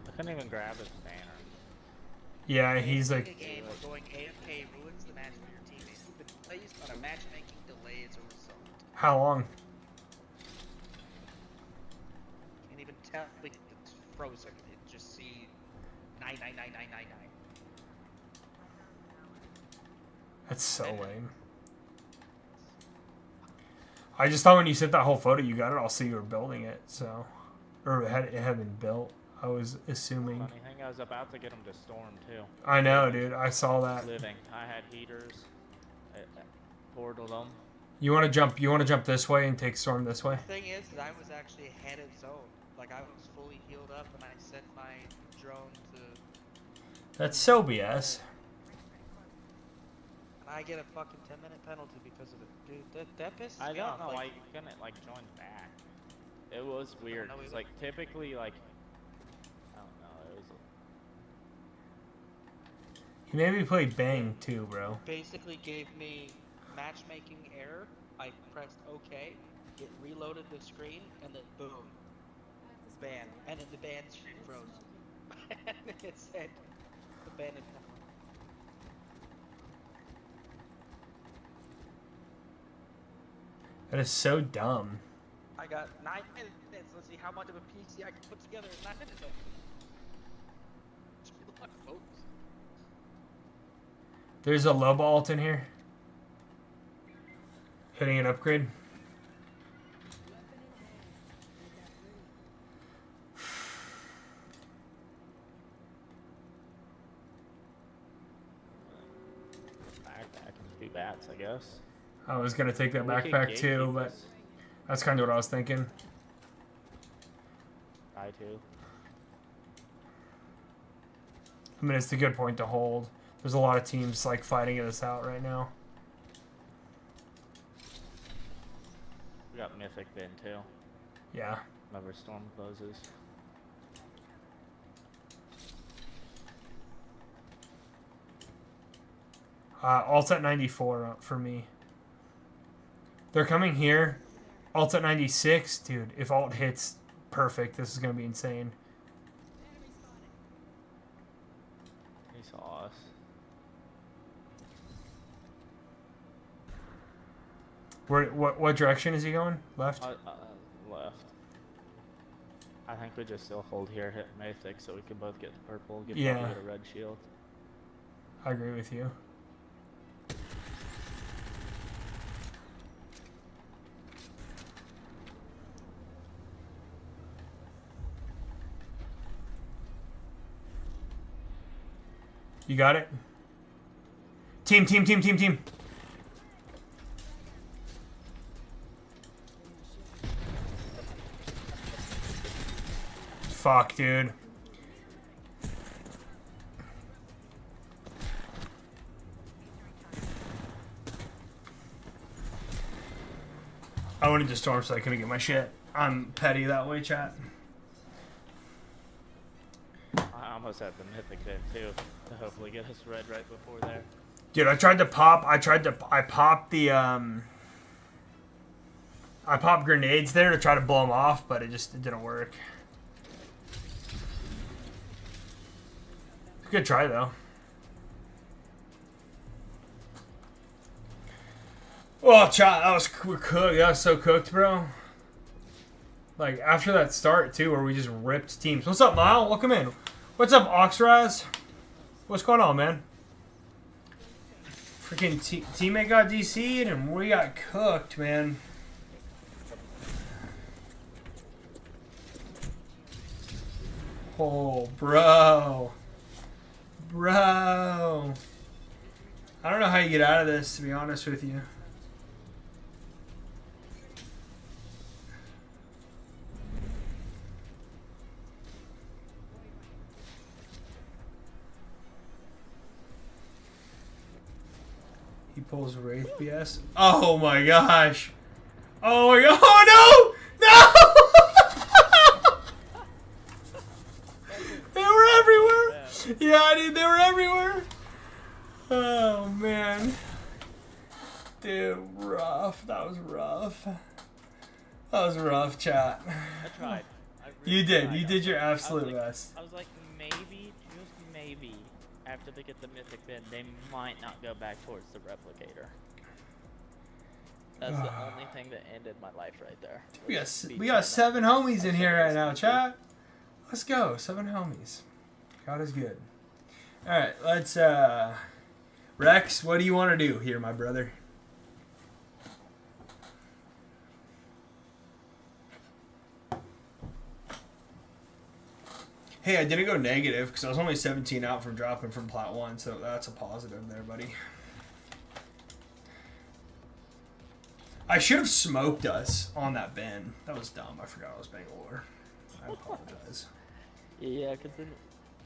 I couldn't even grab his banner. Yeah, he's Playing like... a game where going AFK ruins the match for your teammates. You've been placed on a matchmaking delay as a result. How long? Can't even tell if it's frozen. It just see 9999999. That's so lame. I just thought when you sent that whole photo you got it, I'll see you were building it, so... Or it had been built. I was assuming... Funny thing, I was about to get him to storm too. I know, dude. I saw that. Living. I had heaters. I portaled them. You want to jump? You want to jump this way and take storm this way? The thing is that I was actually ahead of zone. Like I was fully healed up and I sent my drone to... That's so BS. And I get a fucking 10-minute penalty because of it. Dude, that pisses I me don't off. know like, why you couldn't like join back. It was weird. know It's either. like typically like I don't know. It was He made me play Bang too, bro. basically gave me matchmaking error. I pressed OK, it reloaded the screen, and then boom, ban. And then the ban screen froze. And it said the ban is done. That is so dumb. I got 9 minutes. Let's see how much of a PC I can put together in 9 minutes. Good luck, folks. There's a Loba ult in here. Hitting an upgrade. backpack and 2 bats, I guess. I was gonna take that We could backpack too, gatekeep but this. that's kind of what I was thinking. I too. I mean, it's a good point to hold. There's a lot of teams like fighting us out right now. We got Mythic then too. Yeah. Whenever storm closes. Alt's at 94 for me. They're coming here. Alt's at 96, dude. If alt hits perfect, this is gonna be insane. He saw us. What direction is he going? Left? Left. I think we just still hold here, hit Mythic, so we can both get the purple, get Yeah. get a red shield. I agree with you. You got it? Team. Fuck, dude. I wanted to storm so I couldn't get my shit. I'm petty that way, chat. I almost had the Mythic then too, to hopefully get us red right before there. Dude, I tried to pop. I popped the I popped grenades there to try to blow them off, but it didn't work. Good try though. Oh, chat, we're cooked. That was so cooked, bro. Like after that start too, where we just ripped teams. What's up, Lyle? Welcome in. What's up, Oxraz? What's going on, man? Freaking teammate got DC'd and we got cooked, man. Oh, bro. Bro. I don't know how you get out of this, to be honest with you. He pulls Wraith BS. Oh my gosh. Oh my god. Oh no! No! They were everywhere. Yeah, dude, they were everywhere. Oh man. Dude, rough. That was rough. That was rough, chat. I tried. You did. You did your I absolute was like, best. I was like, maybe, just maybe, after they get the Mythic bin, they might not go back towards the Replicator. That's the only thing that ended my life right there. We got 7 homies in here right now, chat. Let's go. 7 homies. God is good. Alright, let's Rex, what do you want to do here, my brother? Hey, I didn't go negative because I was only 17 out from dropping from Plat 1, so that's a positive there, buddy. I should have smoked us on that bin. That was dumb. I forgot I was Bangalore. I apologize. Yeah, because then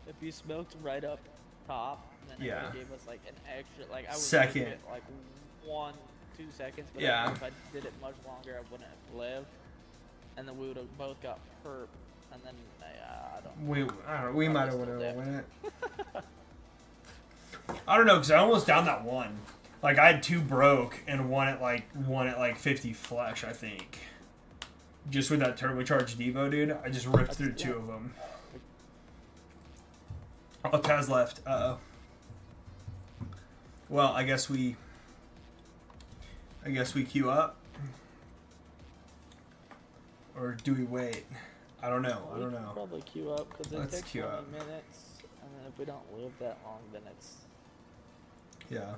if you smoked right up top, then it Yeah. would've gave us like an extra, like I was Second. gonna get like 1-2 seconds, but Yeah. if I did it much longer, I wouldn't have lived, and then we would have both got perp, and then I don't know. I don't know. We might have Probably still won it. I don't know because I almost downed that one. Like I had 2 broke and one at like 50 flesh, I think. Just with that turbocharged Devo, dude, I just ripped through 2 of them. Oh, Taz left. Uh oh. Well, I guess we queue up, or do we wait? I don't know. I don't We can know. probably queue up because it Let's takes queue 20 up. minutes, and then if we don't live that long, then it's. Yeah.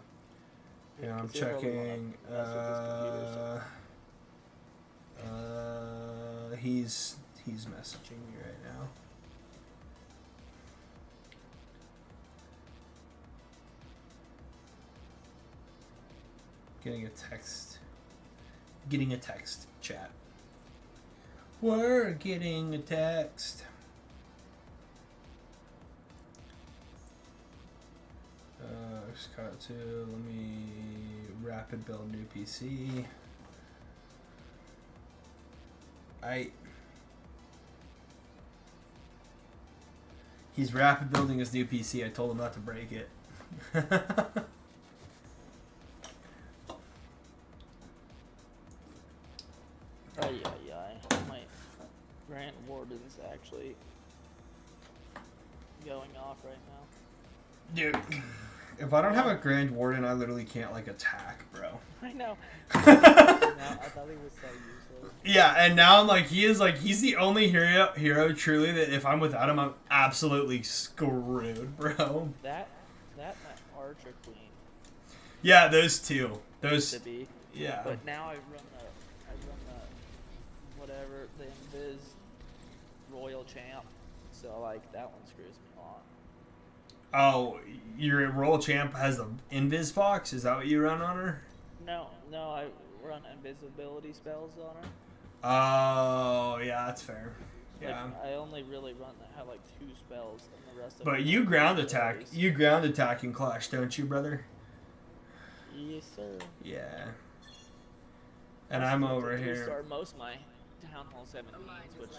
Yeah, I'm 'cause he'll probably wanna checking. mess with his computer, He's messaging me right now. Getting a text. Getting a text, chat. We're getting a text. Cut to, let me rapid build new PC. He's rapid building his new PC. I told him not to break it. My Grant Warden's actually going off right now. Dude, if I don't have a Grand Warden, I literally can't, like, attack, bro. I know. I thought he was so useless. Yeah, and now I'm like, he's the only hero truly that if I'm without him, I'm absolutely screwed, bro. That my Archer Queen. Yeah, those two. Used to be. Yeah. But now I run the whatever, the Invis Royal Champ. So like that one screws me a lot. Oh, your Royal Champ has the Invis Fox? Is that what you run on her? No, I run invisibility spells on her. Oh, yeah, that's fair. Yeah. Like, I only really have like 2 spells, and the rest of But them you are ground attack. abilities. You ground attack in Clash, don't you, brother? Yes, sir. Yeah. And I'm over here. Start most of my Town Hall 17s, which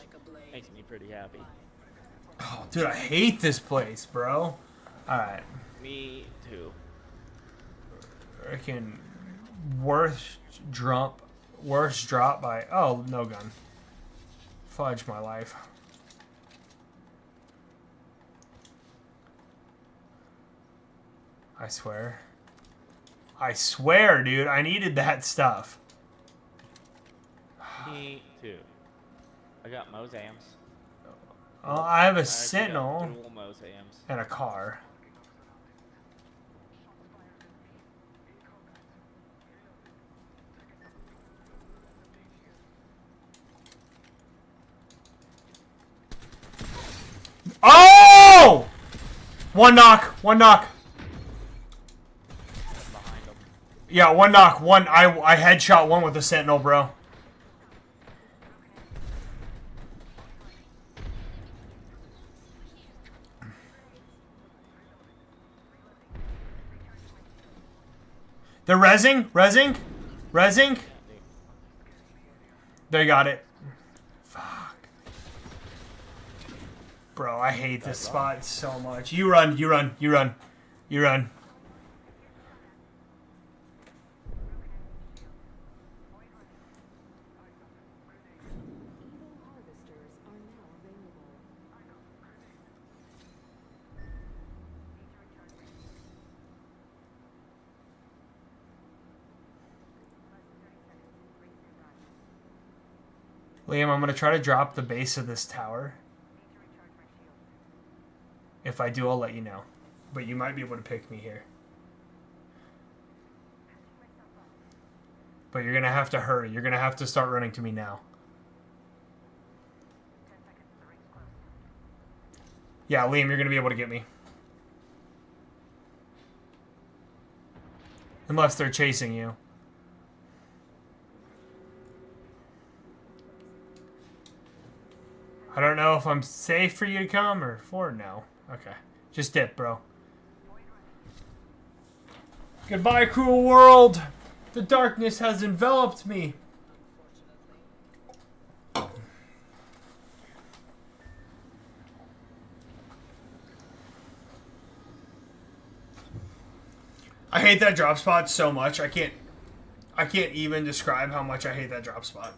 makes me pretty happy. Oh, dude, I hate this place, bro. Alright. Me too. Freaking worst drop by... Oh, no gun. Fudge my life. I swear. I swear, dude. I needed that stuff. Me too. I got Mosams. I have a I actually got Sentinel dual Mosams. and a car. Oh! One knock. Behind them. Yeah, one knock. I headshot one with a Sentinel, bro. They're rezzing. They got it. Fuck. Bro, I hate this spot so much. You run. Harvesters are now available. Liam, I'm going to try to drop the base of this tower. If I do, I'll let you know. But you might be able to pick me here. But you're going to have to hurry. You're going to have to start running to me now. Yeah, Liam, you're going to be able to get me. Unless they're chasing you. I don't know if I'm safe for you to come or forward now. Okay. Just dip, bro. Goodbye, cruel world. The darkness has enveloped me. I hate that drop spot so much. I can't even describe how much I hate that drop spot.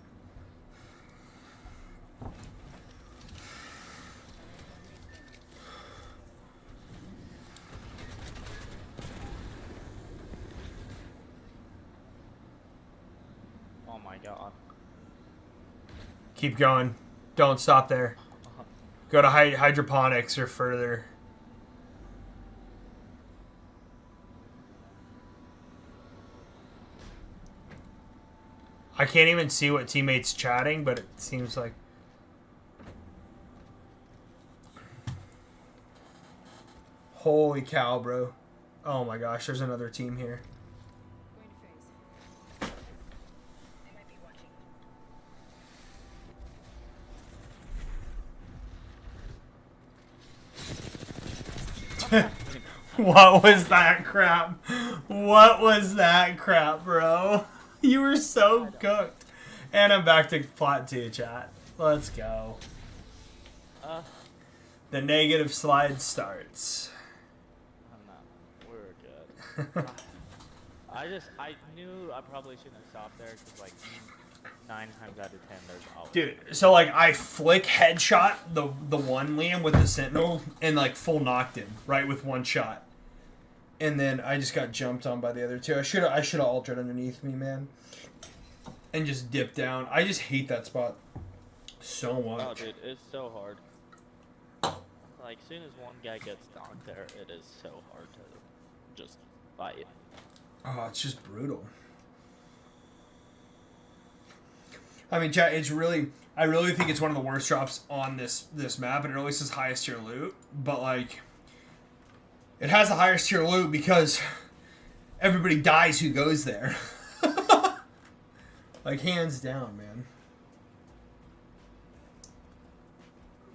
Oh my god. Keep going. Don't stop there. Go to hydroponics or further. I can't even see what teammates chatting, but it seems like... Holy cow, bro. Oh my gosh, there's another team here. Going to phase. What was that crap? What was that crap, bro? You were so cooked. And I'm back to plot 2, chat. Let's go. The negative slide starts. I'm not. We're good. I knew I probably shouldn't have stopped there because, like, 9 times out of 10, there's always. Dude, so like I flick headshot the one Liam with the Sentinel and like full knocked him right with one shot, and then I just got jumped on by the other two. I should have altered underneath me, man, and just dipped down. I just hate that spot so much. Oh, dude, it's so hard. Like, as soon as one guy gets knocked there, it is so hard to just fight. Oh, it's just brutal. I mean, chat, it's really... I really think it's one of the worst drops on this map, and it only says highest tier loot. But, like... It has the highest tier loot because everybody dies who goes there. Like, hands down, man.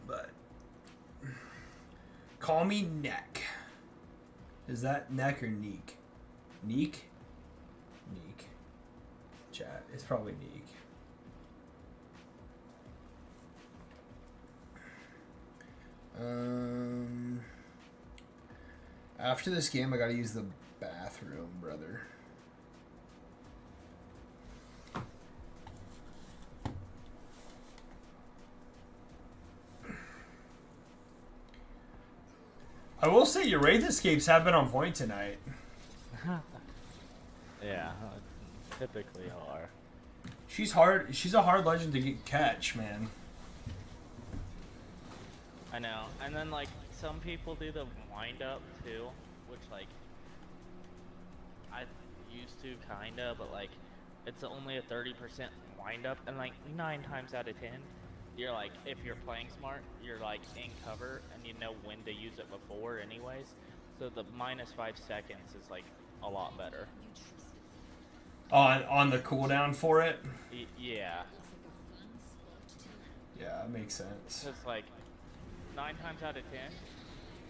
But... Call me Neck. Is that Neck or Neek? Neek? Neek. Chat, it's probably Neek. After this game, I gotta use the bathroom, brother. I will say your Wraith escapes have been on point tonight. Yeah, typically are. She's hard. She's a hard legend to catch, man. I know. And then, like, some people do the wind up too, which, like, I used to kinda, but, like, it's only a 30% wind up, and, like, 9 times out of 10, you're like, if you're playing smart, you're like in cover, and you know when to use it before, anyways. So the -5 seconds is like a lot better. On the cooldown for it. Yeah. Yeah, it makes sense. It's like 9 times out of 10,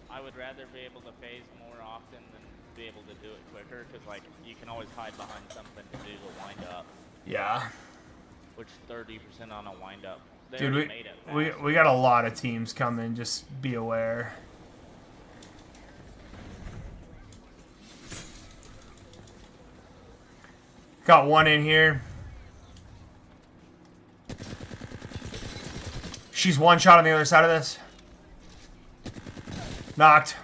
I would rather be able to phase more often than be able to do it quicker, because like you can always hide behind something to do the wind up. Yeah. Which 30% on a wind up. They Dude, already made it we got a lot of teams coming. Just be aware. Got one in here. She's one shot on the other side of this. Knocked.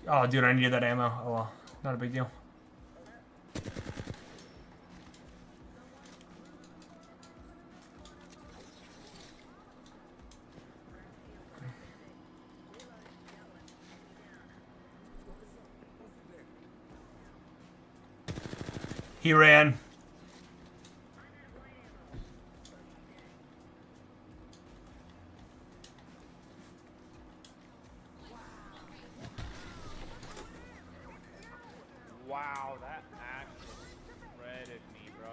Oh, dude, I needed that ammo. Oh, well. Not a big deal. He ran. Wow, that actually shredded me, bro.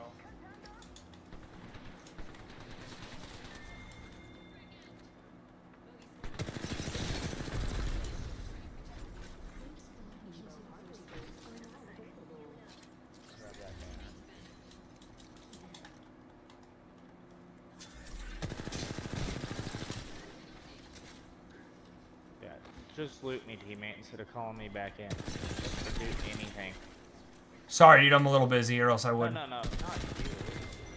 Grab that banner. Yeah, just loot me, teammate, instead of calling me back in. Or do anything. Sorry, dude, I'm a little busy, or else I No, would. no, not you.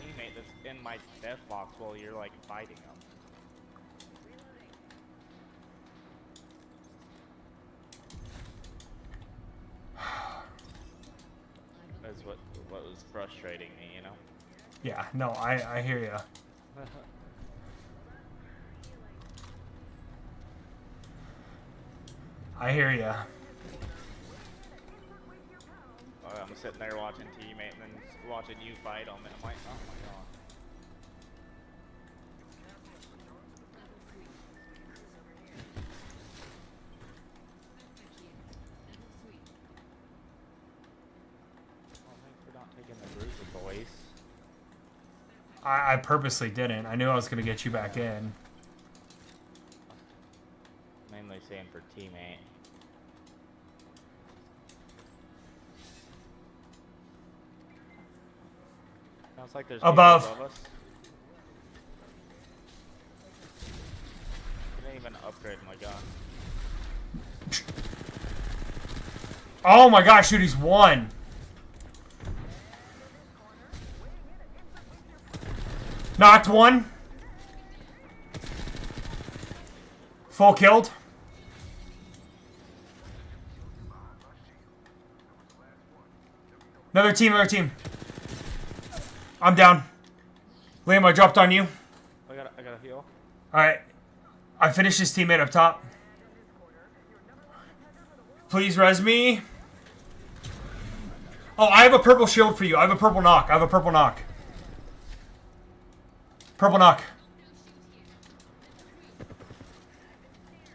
Teammate that's in my death box while you're like fighting them. That's what was frustrating me, you know. Yeah, no, I hear ya. I hear ya. I'm sitting there watching teammate and then watching you fight them, and I'm like, oh my god. Well, thanks for not taking the bruiser, boys. I purposely didn't. I knew I was gonna get you back in. Mainly saying for teammate. Sounds like there's people Above. above us. Didn't even upgrade my gun. Oh my gosh, dude, he's one. Knocked one. Full killed. Another team, another team. I'm down. Liam, I dropped on you. I got a heal. Alright. I finished his teammate up top. Please res me. Oh, I have a purple shield for you. I have a purple knock. I have a purple knock. Purple knock.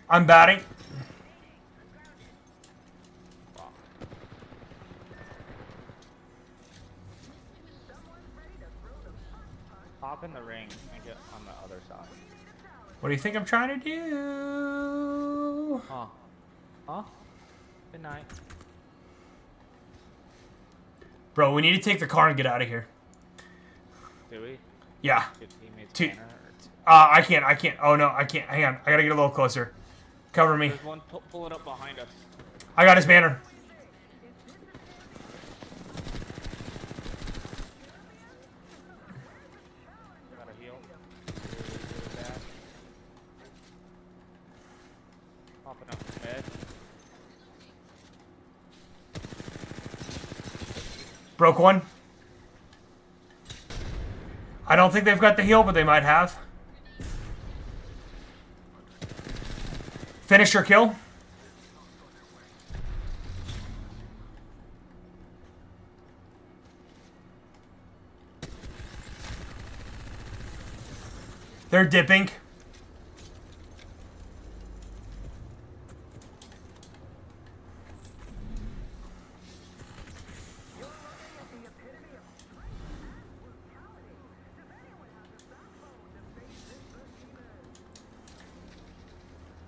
I'm batting. Hop in the ring and get on the other side. What do you think I'm trying to do? Huh? Huh? Good night. Bro, we need to take the car and get out of here. Do we? Yeah. Good teammates. Two- banner, or- I can't. Oh no, I can't. Hang on. I gotta get a little closer. Cover me. There's one pulling up behind us. I got his banner. Got a heal. Really bad. Popping up mid. Broke one. I don't think they've got the heal, but they might have. Finish your kill. They're dipping.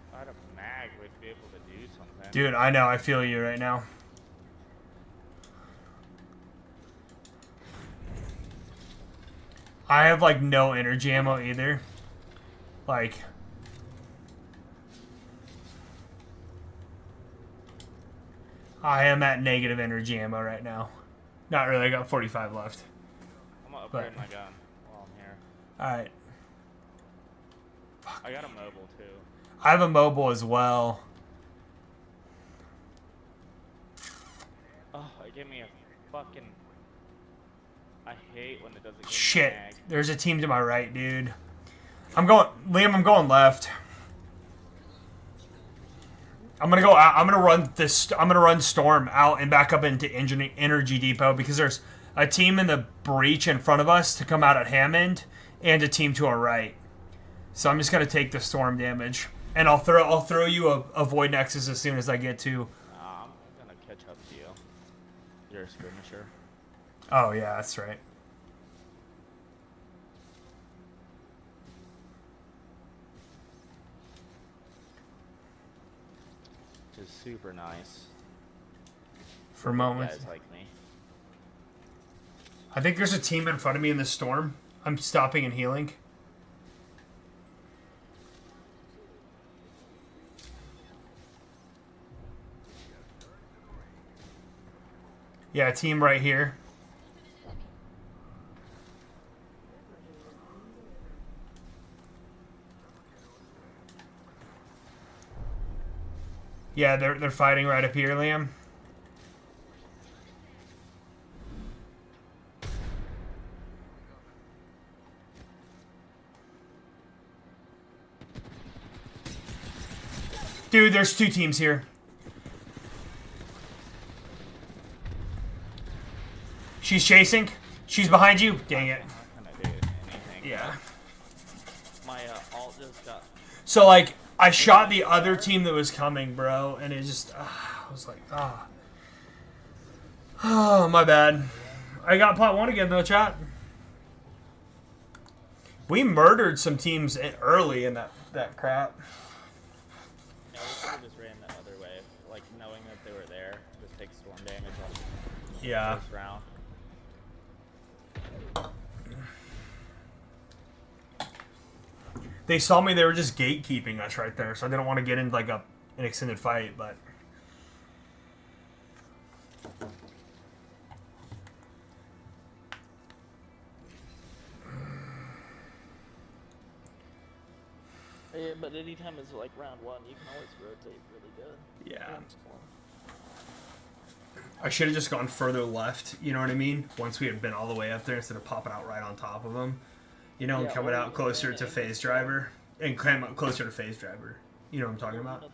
If I had a mag, we'd be able to do something. Dude, I know. I feel you right now. I have, like, no energy ammo either. Like... I am at negative energy ammo right now. Not really. I got 45 left. I'm gonna upgrade But- my gun while I'm here. Alright. I got a mobile too. I have a mobile as well. Oh, it gave me a fucking. I hate when it doesn't give Shit. me a mag. There's a team to my right, dude. I'm going... Liam, I'm going left. I'm gonna go out. I'm gonna run this... I'm gonna run Storm out and back up into Energy Depot because there's a team in the breach in front of us to come out at Hammond and a team to our right. So I'm just gonna take the Storm damage. And I'll throw you a Void Nexus as soon as I get to... I'm gonna catch up to you. You're a skirmisher. Oh, yeah, that's right. Which is super nice. For You moments. guys like me. I think there's a team in front of me in the Storm. I'm stopping and healing. Yeah, a team right here. Yeah, they're fighting right up here, Liam. Dude, there's two teams here. She's chasing. She's behind you. Dang it. I'm not gonna do anything. Yeah. My alt just got. So, like, I shot the other team that was coming, bro, and it just... I was like, Oh, my bad. I got plot 1 again, though, chat. We murdered some teams early in that crap. Yeah, we could have just ran the other way, like knowing that they were there. Just take storm damage on Yeah. the first round. They saw me, they were just gatekeeping us right there, so I didn't want to get into, like, a an extended fight, but Yeah, but anytime it's like round 1, you can always rotate really good. yeah. I should have just gone further left, you know what I mean? Once we had been all the way up there instead of popping out right on top of them. You know, and Yeah, coming or out closer even to if phase it's, driver. And come out closer to phase driver. You know what I'm talking about?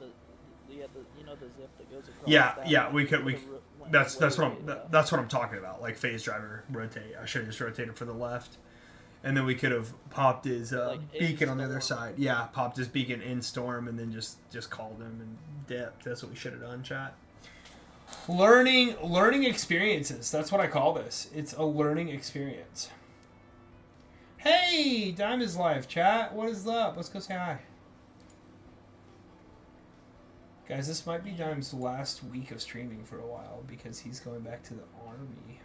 You know the zip that goes across. Yeah, that yeah, way? we could. Could've went That's way, what way I'm. left. That's what I'm talking about. Like phase driver rotate. I should have just rotated for the left, and then we could have popped his Like in beacon on the other storm. side. Yeah, popped his beacon in storm, and then just called him and dipped. That's what we should have done, chat. Learning experiences. That's what I call this. It's a learning experience. Hey, Dime is live, chat. What is up? Let's go say hi. Guys, this might be Dime's last week of streaming for a while because he's going back to the army.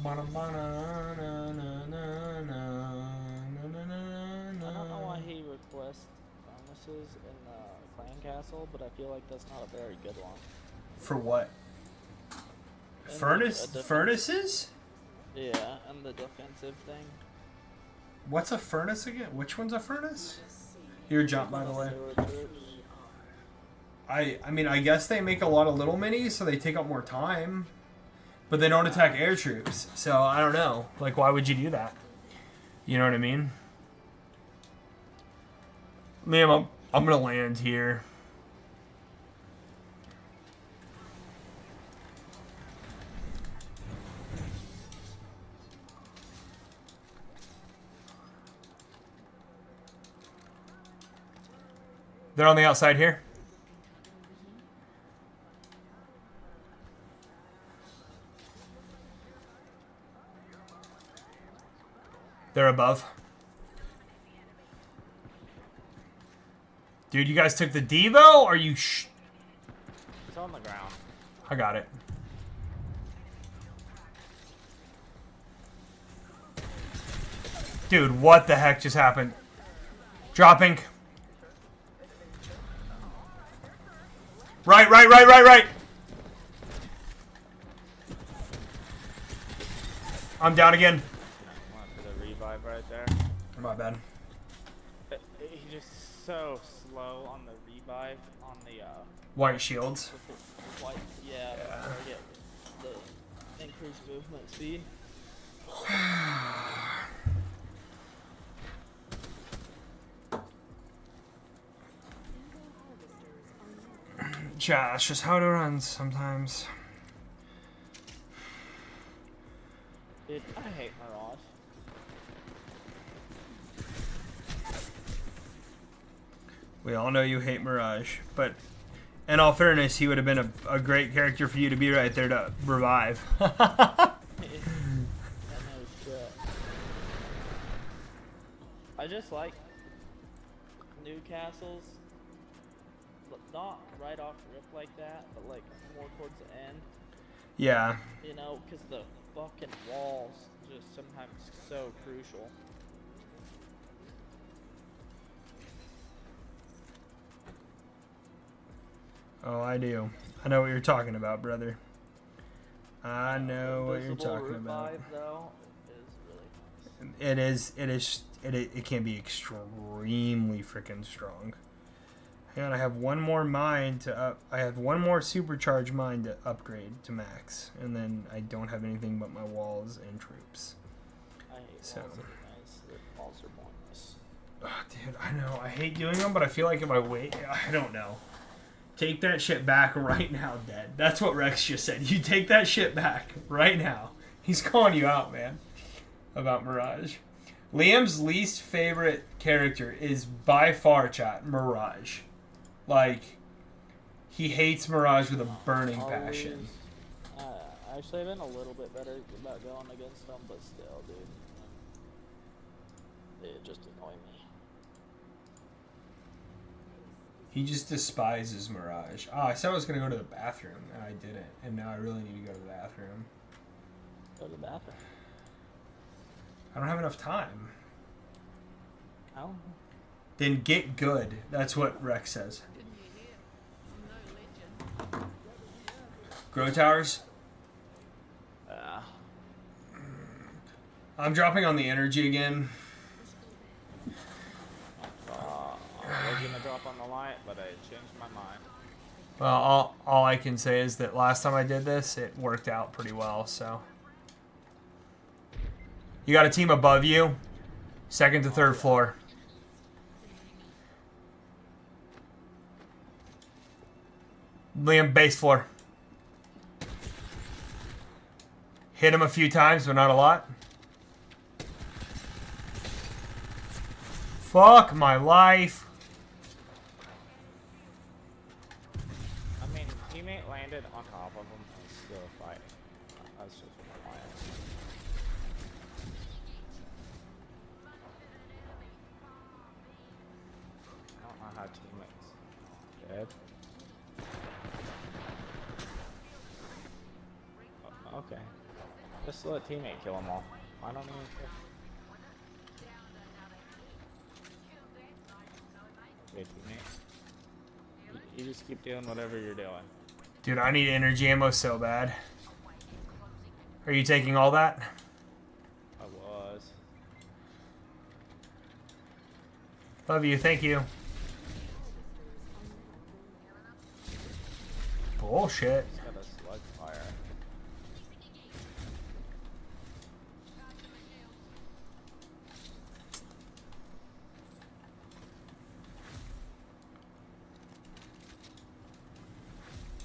I don't know why he requests bonuses in the clan castle, but I feel like that's not a very good one. For what? And Furnaces? Yeah, and the defensive thing. What's a furnace again? Which one's a furnace? Your jump, by the way. Sewer troops. I mean, I guess they make a lot of little minis, so they take up more time. But they don't attack air troops, so I don't know. Like, why would you do that? You know what I mean? Liam, I'm gonna land here. They're on the outside here. They're above. Dude, you guys took the Devo? Are you It's on the ground. I got it. Dude, what the heck just happened? Dropping. Right. I'm down again. Went for the revive right there. My bad. He's just so slow on the revive on the White shields. With the white, yeah, before I get the increased movement speed. Yeah, that's just how it runs sometimes. Dude, I hate Mirage. We all know you hate Mirage, but in all fairness, he would have been a great character for you to be right there to revive. I know shit. I just like new castles, but not right off rip like that, but like more towards the end. Yeah. You know, because the fucking walls just sometimes so crucial. Oh, I do. I know what you're talking about, brother. I know what you're Invisible talking about. revive, though, is really nice. It can be extremely freaking strong. Hang on, I have one more mine to up. I have one more supercharged mine to upgrade to max, and then I don't have anything but my walls and troops. I hate So. walls are nice. The walls are pointless. Oh, dude, I know. I hate doing them, but I feel like if I wait, I don't know. Take that shit back right now, Dead. That's what Rex just said. You take that shit back right now. He's calling you out, man, about Mirage. Liam's least favorite character is by far, chat, Mirage. Like, He hates Mirage with a burning I'll passion. lose. Actually, I've been a little bit better about going against them, but still, dude. They just annoy me. He just despises Mirage. Oh, I said I was going to go to the bathroom, and I didn't. And now I really need to go to the bathroom. Go to the bathroom. I don't have enough time. Oh. Then get good. That's what Rex says. Grow towers? I'm dropping on the energy again. I was gonna drop on the light, but I changed my mind. Well, all I can say is that last time I did this, it worked out pretty well, so. You got a team above you. Second to third floor. Liam, base floor. Hit him a few times, but not a lot. Fuck my life. I mean, teammate landed on top of him and still fighting. That's just wild. I don't know how teammates dead. Okay. Just let teammate kill them all. I don't even care. Okay, teammate. You just keep doing whatever you're doing. Dude, I need energy ammo so bad. Are you taking all that? I was. Love you, thank you. Bullshit. Just got a slug fire.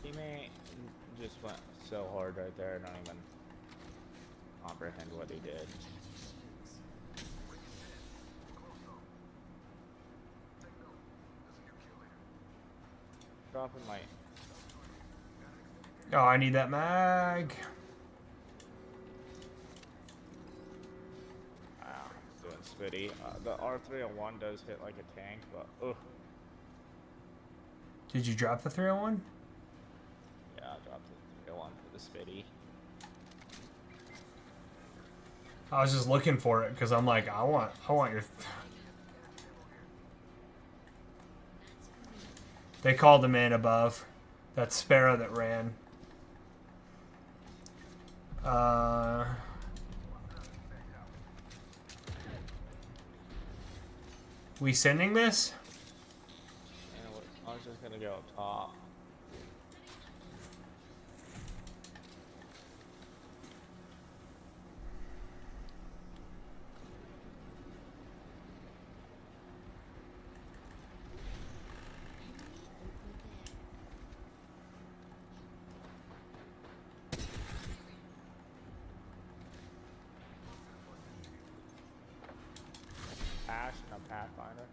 Teammate just went so hard right there, I don't even comprehend what he did. Dropping light. Oh, I need that mag. Wow, doing spitty. The R301 does hit like a tank, but ugh. Did you drop the 301? Yeah, I dropped the 301 for the spitty. I was just looking for it because I'm like, I want your. They called him in above. That Sparrow that ran. We sending this? And I was just gonna go up top. Ash and a Pathfinder.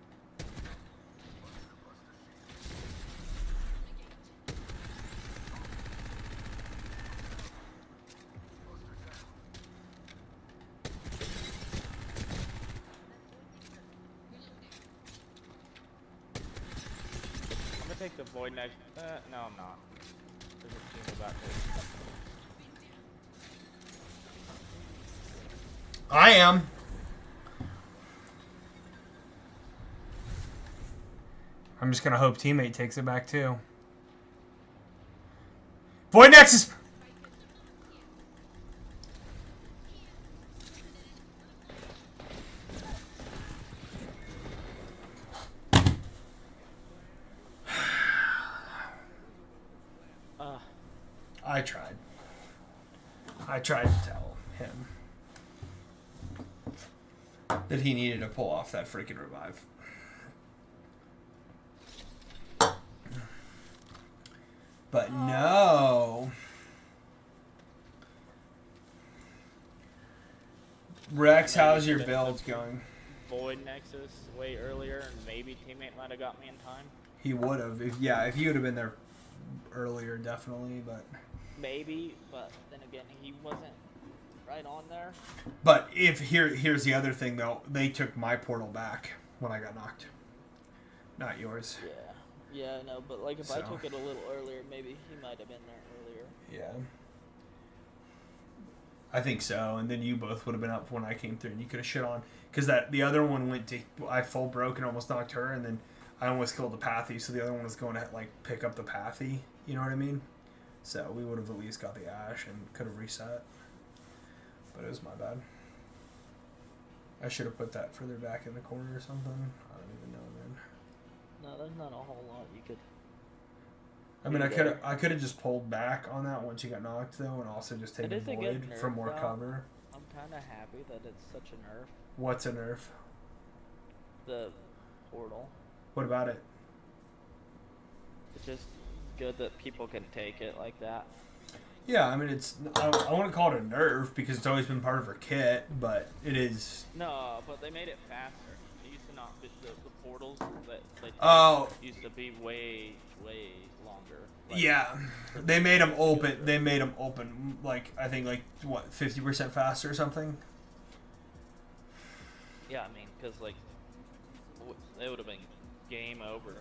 I'm gonna take the void next. No, I'm not. There's a team about to. I am. I'm just gonna hope teammate takes it back too. Void Nexus! I tried. I tried to tell him that he needed to pull off that freaking revive. But no. Rex, how's your build going? Void Nexus way earlier, and maybe teammate might have got me in time. He would have. If you would have been there earlier, definitely, but. Maybe, but then again, he wasn't right on there. But here's the other thing though, they took my portal back when I got knocked, not yours. Yeah, no, but like if I So. took it a little earlier, maybe he might have been there earlier. Yeah. I think so, and then you both would have been up when I came through, and you could have shit on, because the other one went to, I full broke and almost knocked her, and then I almost killed the pathy, so the other one was going to like pick up the pathy, you know what I mean? So we would have at least got the ash and could have reset. But it was my bad. I should have put that further back in the corner or something. I don't even know, man. No, there's not a whole lot you could. I mean, I could have just pulled back on that once you got knocked though, and also just taken is a void good for nerf, more though. cover. I'm kind of happy that it's such a nerf. What's a nerf? The portal. What about it? It's just good that people can take it like that. Yeah, I mean, I wouldn't call it a nerf because it's always been part of her kit, but it is. No, but they made it faster. It used to not be the portals that Oh. used to be way longer. Like, Yeah, they made them open. They made them open like I think like what 50% faster or something. Yeah, I mean, because like it would have been game over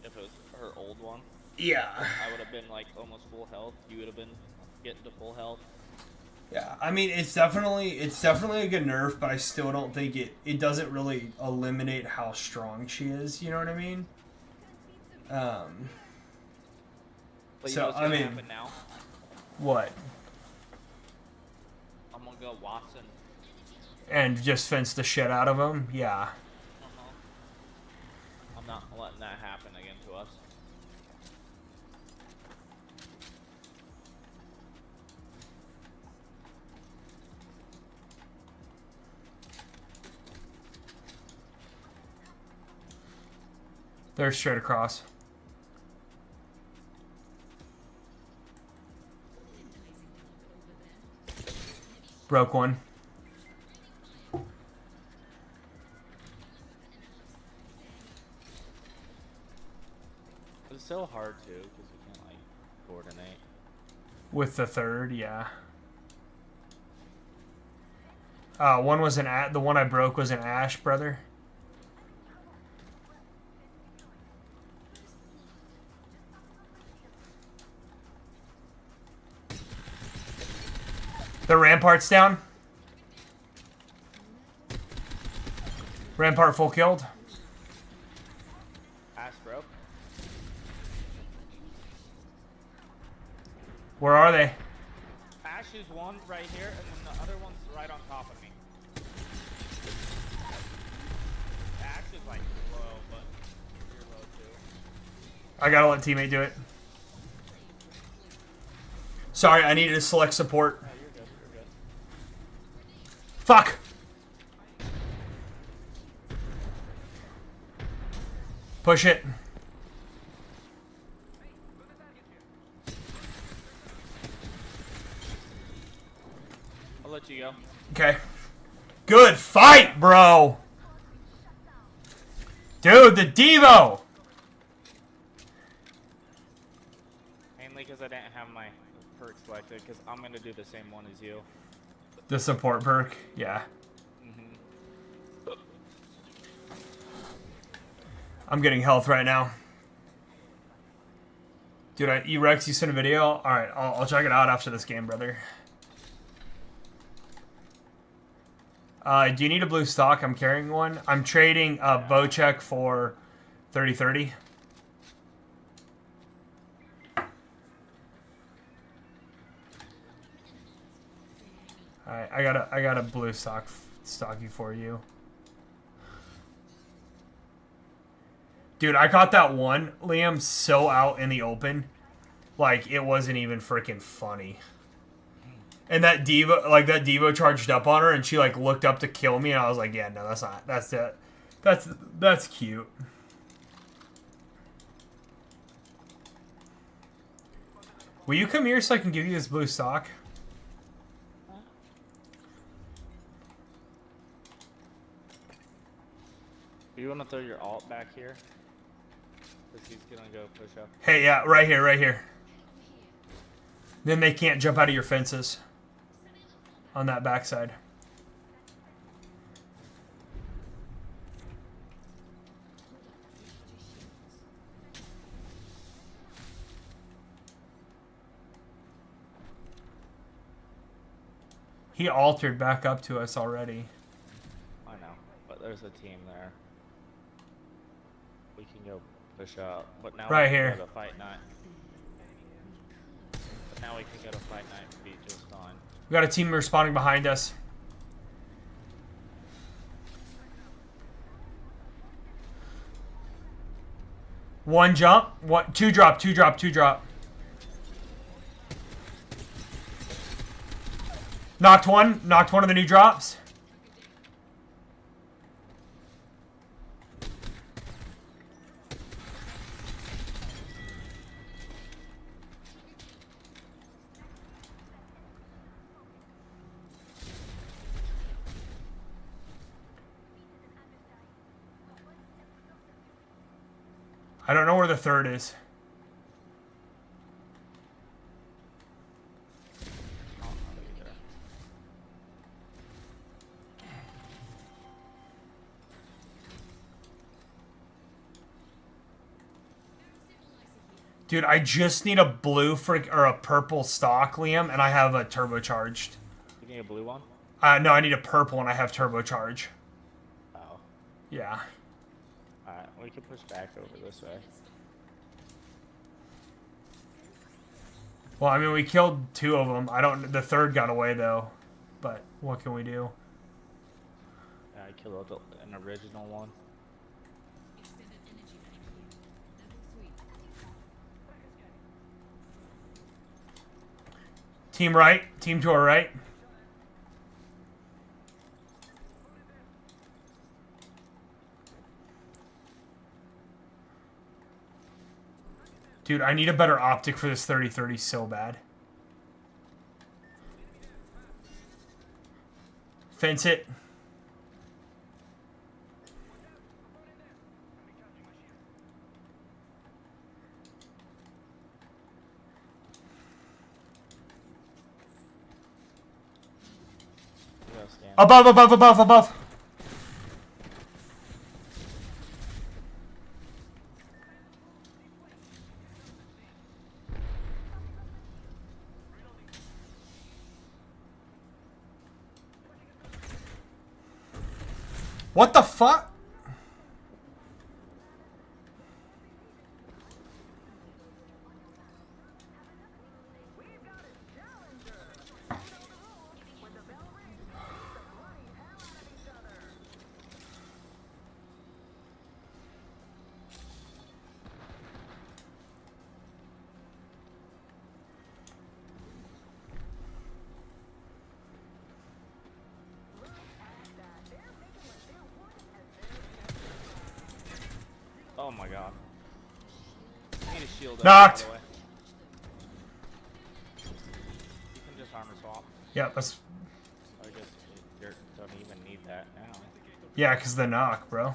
if it was her old one. Yeah. I would have been like almost full health. You would have been getting to full health. Yeah, I mean it's definitely a good nerf, but I still don't think it doesn't really eliminate how strong she is. You know what I mean? But you So, know what's I gonna mean- happen now? What? I'm gonna go Watson. And just fence the shit out of him? Yeah. Uh-huh. I'm not letting that happen again to us. They're straight across. Broke one. It's so hard too because we can't like coordinate. With the third, yeah. One was the one I broke was an Ash, brother. The rampart's down. Rampart full killed. Ash broke. Where are they? Ash is one right here, and then the other one's right on top of me. Ash is like low, but you're low too. I gotta let teammate do it. Sorry, I needed to select support. Oh, you're good. You're good. Fuck! Push it. I'll let you go. Okay. Good fight, bro! Dude, the Devo! Mainly because I didn't have my perk selected, because I'm gonna do the same one as you. The support perk, yeah. I'm getting health right now. Dude, Rex, you sent a video? Alright, I'll check it out after this game, brother. Do you need a blue stock? I'm carrying one. I'm trading a bow check for 30-30. Alright, I got a blue stocky for you. Dude, I caught that one, Liam, so out in the open. Like, it wasn't even freaking funny. And that Devo charged up on her, and she, like, looked up to kill me, and I was like, yeah, no, that's not, that's cute. Will you come here so I can give you this blue stock? Do you want to throw your alt back here? Because he's gonna go push up. Hey, yeah, right here, right here. Then they can't jump out of your fences on that backside. He altered back up to us already. I know, but there's a team there. We can go push up, but now Right we can here. go to fight night. But now we can go to fight night and be just fine. We got a team respawning behind us. One jump, two drop, two drop, two drop. Knocked one of the new drops. I don't know where the third is. Dude, I just need a blue or a purple stock, Liam, and I have a turbocharged. You need a blue one? No, I need a purple and I have turbocharge. Oh. Yeah. Alright, we can push back over this way. Well, I mean, we killed two of them. The third got away though. But what can we do? Yeah, I killed an original one. Team right, team to our right. Dude, I need a better optic for this 30-30 so bad. Fence it. Above, above, above, above. What the fuck? Oh my god. I need a shield. Knocked. By the way. You can just armor swap. Yeah, that's... I guess you don't even need that now. Yeah, because the knock, bro.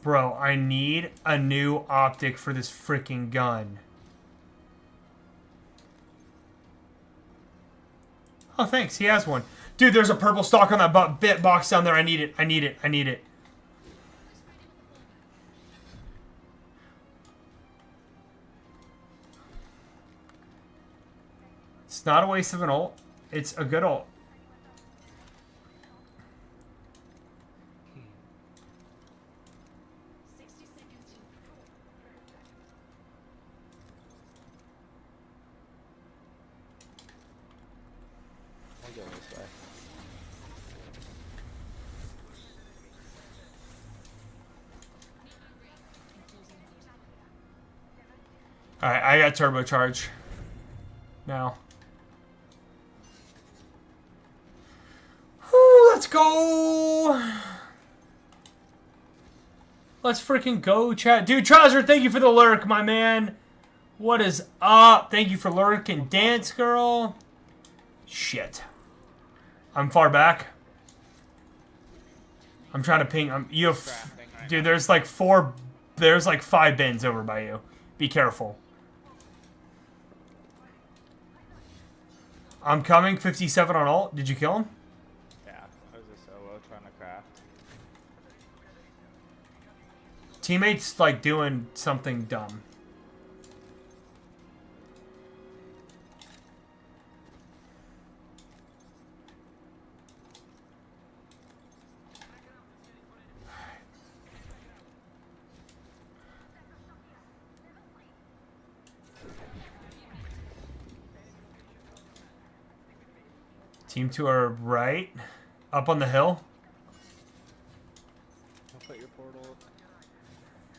Bro, I need a new optic for this freaking gun. Oh, thanks. He has one. Dude, there's a purple stock on that bit box down there. I need it. I need it. I need it. It's not a waste of an ult. It's a good ult. I'll go this way. Alright, I got turbocharge. Now. Whew, let's go! Let's freaking go, chat. Dude, Trouser, thank you for the lurk, my man. What is up? Thank you for lurking, Dance Girl. Shit. I'm far back. I'm trying to ping. You have, dude, there's like 4 there's like 5 bins over by you. Be careful. I'm coming. 57 on ult. Did you kill him? Yeah, I was a solo trying to craft. Teammates like doing something dumb. Team to our right, up on the hill. I'll put your portal.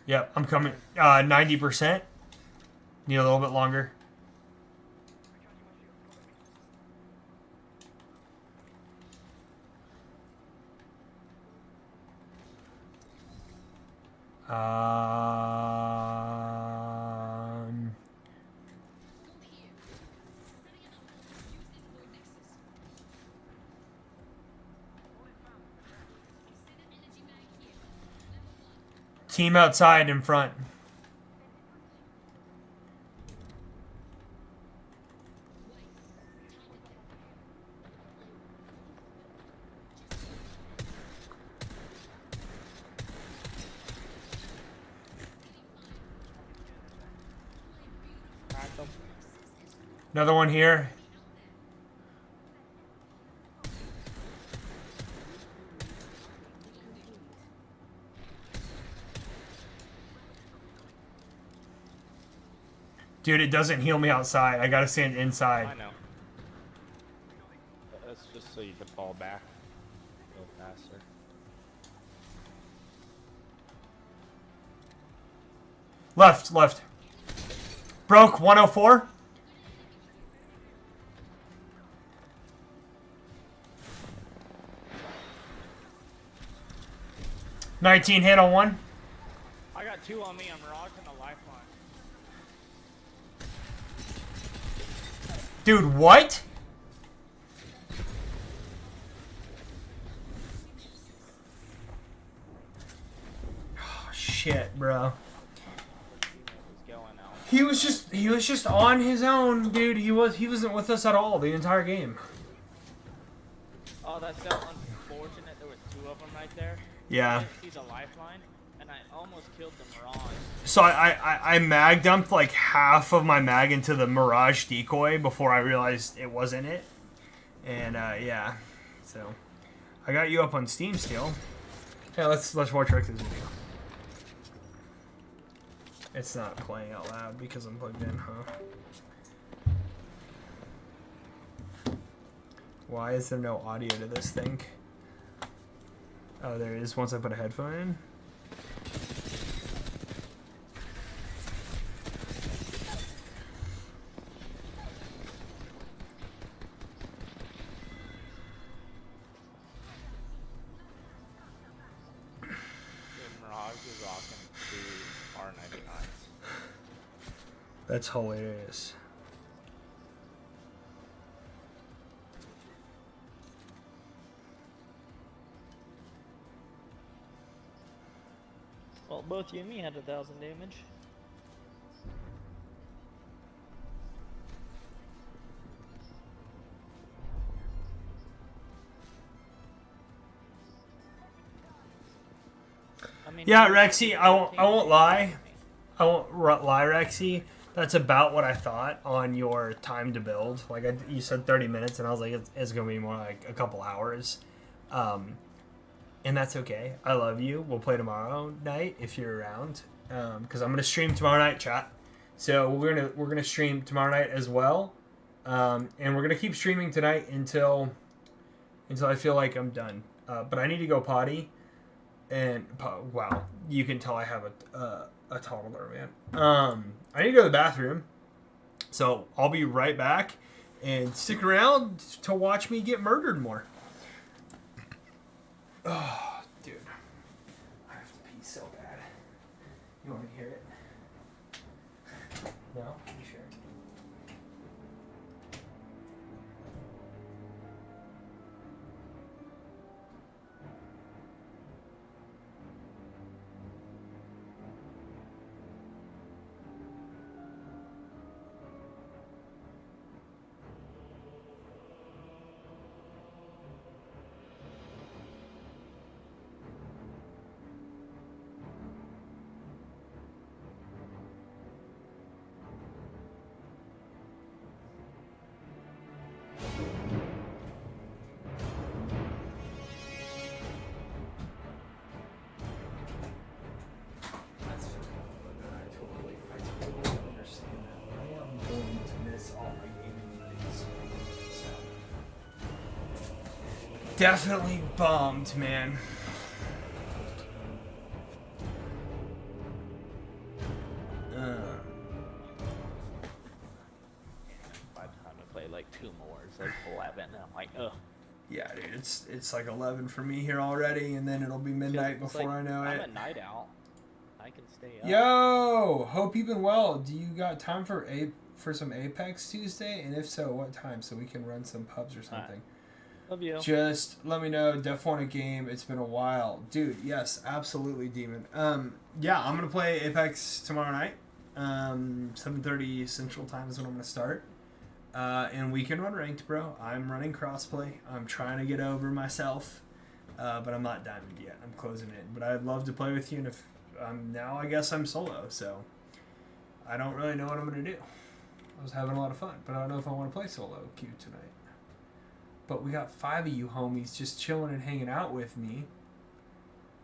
Yep, I'm coming. 90%. Need a little bit longer. Um, Team outside in front. Cracked them. Another one here. Dude, it doesn't heal me outside. I gotta stand inside. I know. That's just so you can fall back a little faster. Left, left. Broke 104. $19 hit on one. I got 2 on me. I'm rocking a lifeline. Dude, what? Oh, shit, bro. He was just on his own, dude. He wasn't with us at all the entire game. Oh, that's so unfortunate. There was 2 of them right there. Yeah. I didn't see the lifeline, and I almost killed the Mirage. So I mag dumped like half of my mag into the Mirage decoy before I realized it wasn't it. And yeah. So I got you up on Steam still. Yeah, let's watch Rex's video. It's not playing out loud because I'm plugged in, huh? Why is there no audio to this thing? Oh, there is once I put a headphone in. Mirage is rocking 2 R99s. That's hilarious. Well, both you and me had 1,000 damage. I mean, Yeah, you- Rexy, I won't lie. I won't lie, Rexy. That's about what I thought on your time to build. Like you said 30 minutes, and I was like, it's going to be more like a couple hours. And that's okay. I love you. We'll play tomorrow night if you're around. Because I'm going to stream tomorrow night, chat. So we're gonna stream tomorrow night as well. And we're going to keep streaming tonight until I feel like I'm done. But I need to go potty. And wow, you can tell I have a toddler, man. I need to go to the bathroom, so I'll be right back. And stick around to watch me get murdered more. Oh, dude, I have to pee so bad. You want to hear it? No, you sure? Definitely bombed, man. By the time I play like 2 more, it's like 11. And I'm like, ugh. Yeah, dude, it's like 11 for me here already, and then it'll be midnight It's before like, I know I'm it. a night owl. I can stay up. Yo, hope you've been well. Do you got time for some Apex Tuesday? And if so, what time so we can run some pubs or something? Love you. Just let me know. Def want a game. It's been a while, dude. Yes, absolutely, Demon. Yeah, I'm gonna play Apex tomorrow night. 7:30 Central Time is when I'm gonna start. And we can run ranked, bro. I'm running crossplay. I'm trying to get over myself, but I'm not diamond yet. I'm closing in. But I'd love to play with you. And if now, I guess I'm solo, so I don't really know what I'm gonna do. I was having a lot of fun, but I don't know if I want to play solo queue tonight. But we got 5 of you homies just chilling and hanging out with me.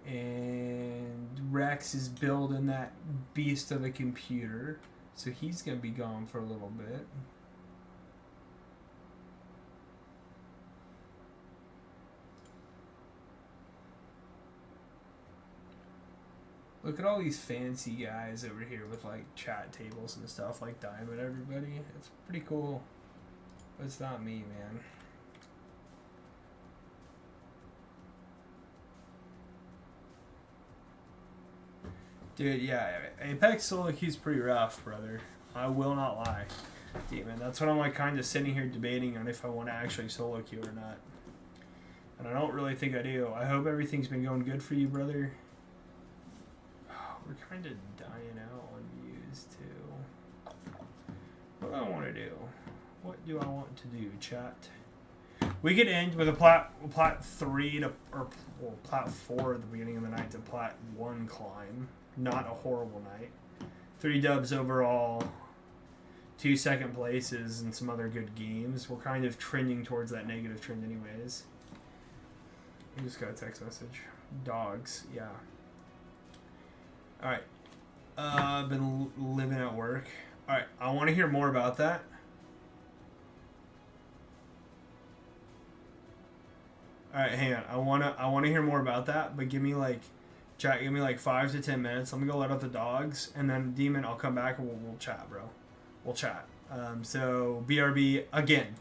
And Rex is building that beast of a computer. So he's going to be gone for a little bit. Look at all these fancy guys over here with like chat tables and stuff like Diamond everybody. It's pretty cool. But it's not me, man. Dude, yeah, Apex solo queue's pretty rough, brother. I will not lie. Demon, that's what I'm like kind of sitting here debating on if I want to actually solo queue or not. And I don't really think I do. I hope everything's been going good for you, brother. We're kind of dying out on views, too. What do I want to do? What do I want to do, chat? We could end with a plat 3 to, or plat 4 at the beginning of the night to plat 1 climb. Not a horrible night. 3 dubs overall, 2 second places, and some other good games. We're kind of trending towards that negative trend anyways. I just got a text message. Dogs, yeah. Alright. I've been living at work. Alright, I want to hear more about that. Alright, hang on. I wanna hear more about that, but give me like 5 to 10 minutes. Let me go let out the dogs, and then Demon, I'll come back and we'll chat, bro. We'll chat. So BRB again.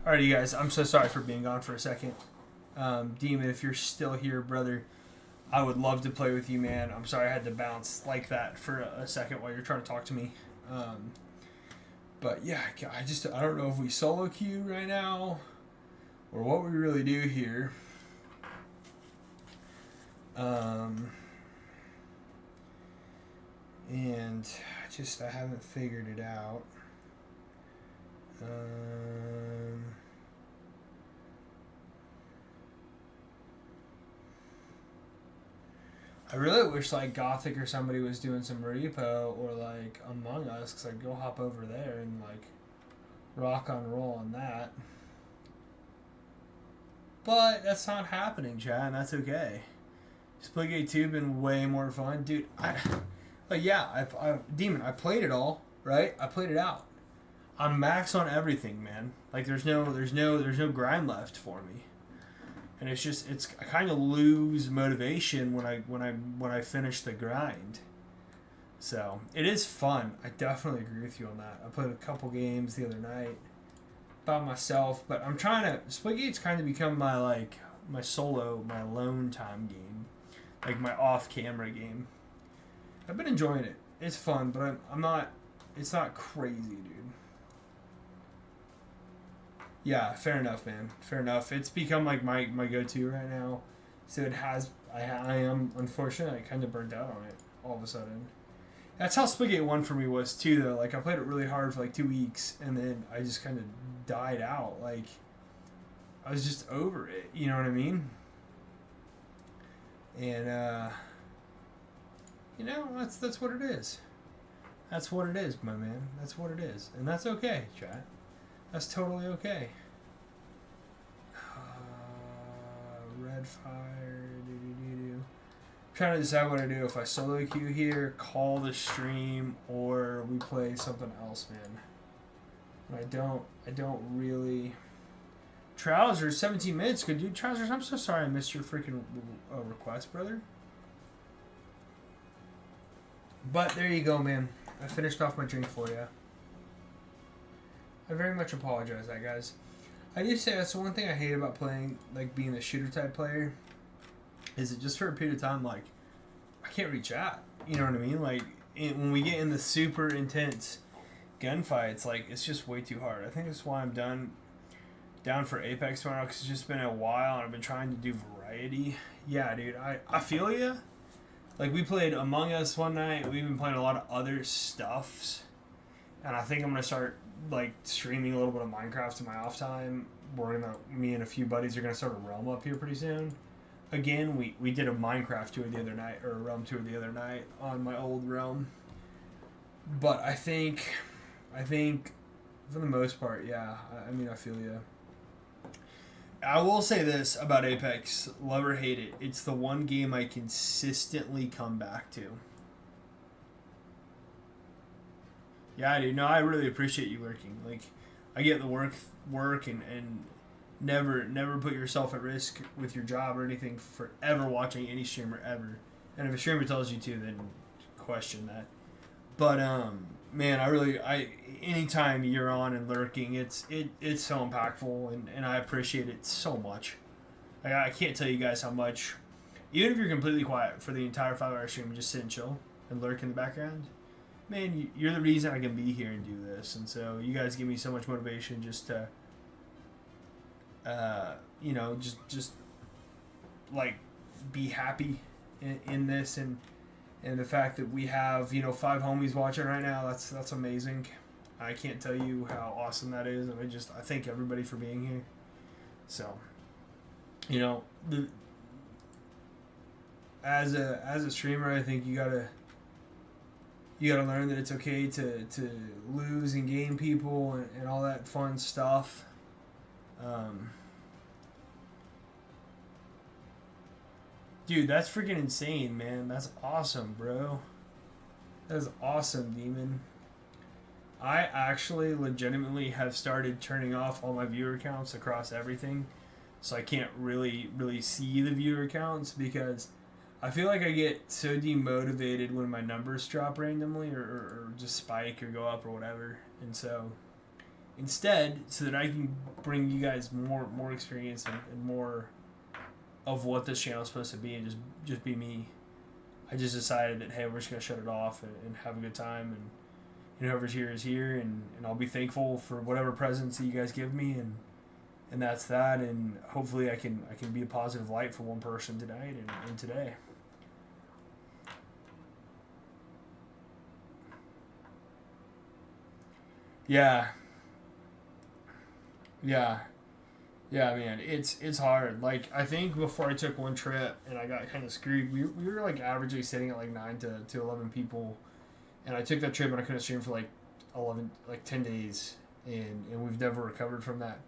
Alright, you guys, I'm so sorry for being gone for a second. Demon, if you're still here, brother, I would love to play with you, man. I'm sorry I had to bounce like that for a second while you're trying to talk to me. But yeah, I don't know if we solo queue right now or what we really do here. And I haven't figured it out. I really wish like Gothic or somebody was doing some repo or like Among Us, because I'd go hop over there and like rock on roll on that. But that's not happening, Chad, and that's okay. Splitgate 2 been way more fun, dude. Demon, I played it all, right? I played it out. I'm max on everything, man. Like there's no grind left for me. And I kind of lose motivation when I finish the grind. So it is fun. I definitely agree with you on that. I played a couple games the other night by myself, but I'm trying to. Splitgate's kind of become my alone time game, like my off camera game. I've been enjoying it. It's fun, but I'm not. It's not crazy, dude. Yeah, fair enough, man. Fair enough. It's become like my go-to right now. So it has. I am unfortunately kind of burnt out on it all of a sudden. That's how Splitgate 1 for me was too, though. Like I played it really hard for like 2 weeks, and then I just kind of died out. Like I was just over it. You know what I mean? And that's what it is. That's what it is, my man. That's what it is, and that's okay, chat. That's totally okay. Red fire. Trying to decide what I do, if I solo queue here, call the stream, or we play something else, man. And I don't really. Trousers, 17 minutes, good dude. Trousers, I'm so sorry I missed your freaking request, brother. But there you go, man. I finished off my drink for you. I very much apologize, that guys. I do say that's the one thing I hate about playing, like being a shooter type player, is it just for a period of time, like I can't reach out. You know what I mean? Like when we get in the super intense gunfights, like it's just way too hard. I think that's why I'm down for Apex tomorrow, because it's just been a while and I've been trying to do variety. Yeah, dude, I feel you. Like we played Among Us one night. We've been playing a lot of other stuffs, and I think I'm gonna start like streaming a little bit of Minecraft in my off time. Me and a few buddies are gonna start a realm up here pretty soon. Again, we did a Minecraft tour the other night, or a realm tour the other night on my old realm. But I think for the most part, yeah. I mean, I feel you. I will say this about Apex, love or hate it, it's the one game I consistently come back to. Yeah, dude. No, I really appreciate you lurking. Like, I get the work and never put yourself at risk with your job or anything for ever watching any streamer ever. And if a streamer tells you to, then question that. But man, anytime you're on and lurking, it's so impactful, and I appreciate it so much. Like, I can't tell you guys how much. Even if you're completely quiet for the entire 5-hour stream and just sit and chill and lurk in the background, man, you're the reason I can be here and do this. And so you guys give me so much motivation just to, just like be happy in this, and the fact that we have 5 homies watching right now. That's amazing. I can't tell you how awesome that is, and I thank everybody for being here. So, as a streamer, I think you gotta learn that it's okay to lose and gain people and all that fun stuff. Dude, that's freaking insane, man. That's awesome, bro. That is awesome, Demon. I actually legitimately have started turning off all my viewer counts across everything, so I can't really see the viewer counts, because I feel like I get so demotivated when my numbers drop randomly or just spike or go up or whatever. And so instead, so that I can bring you guys more experience and more of what this channel is supposed to be, and just be me. I just decided that, hey, we're just gonna shut it off and have a good time, and whoever's here is here, and I'll be thankful for whatever presents that you guys give me, and that's that, and hopefully I can be a positive light for one person tonight and today. Yeah, man, it's hard. Like, I think before I took one trip and I got kind of screwed, we were like averagely sitting at like 9 to 11 people, and I took that trip and I couldn't stream for like 10 days, and we've never recovered from that.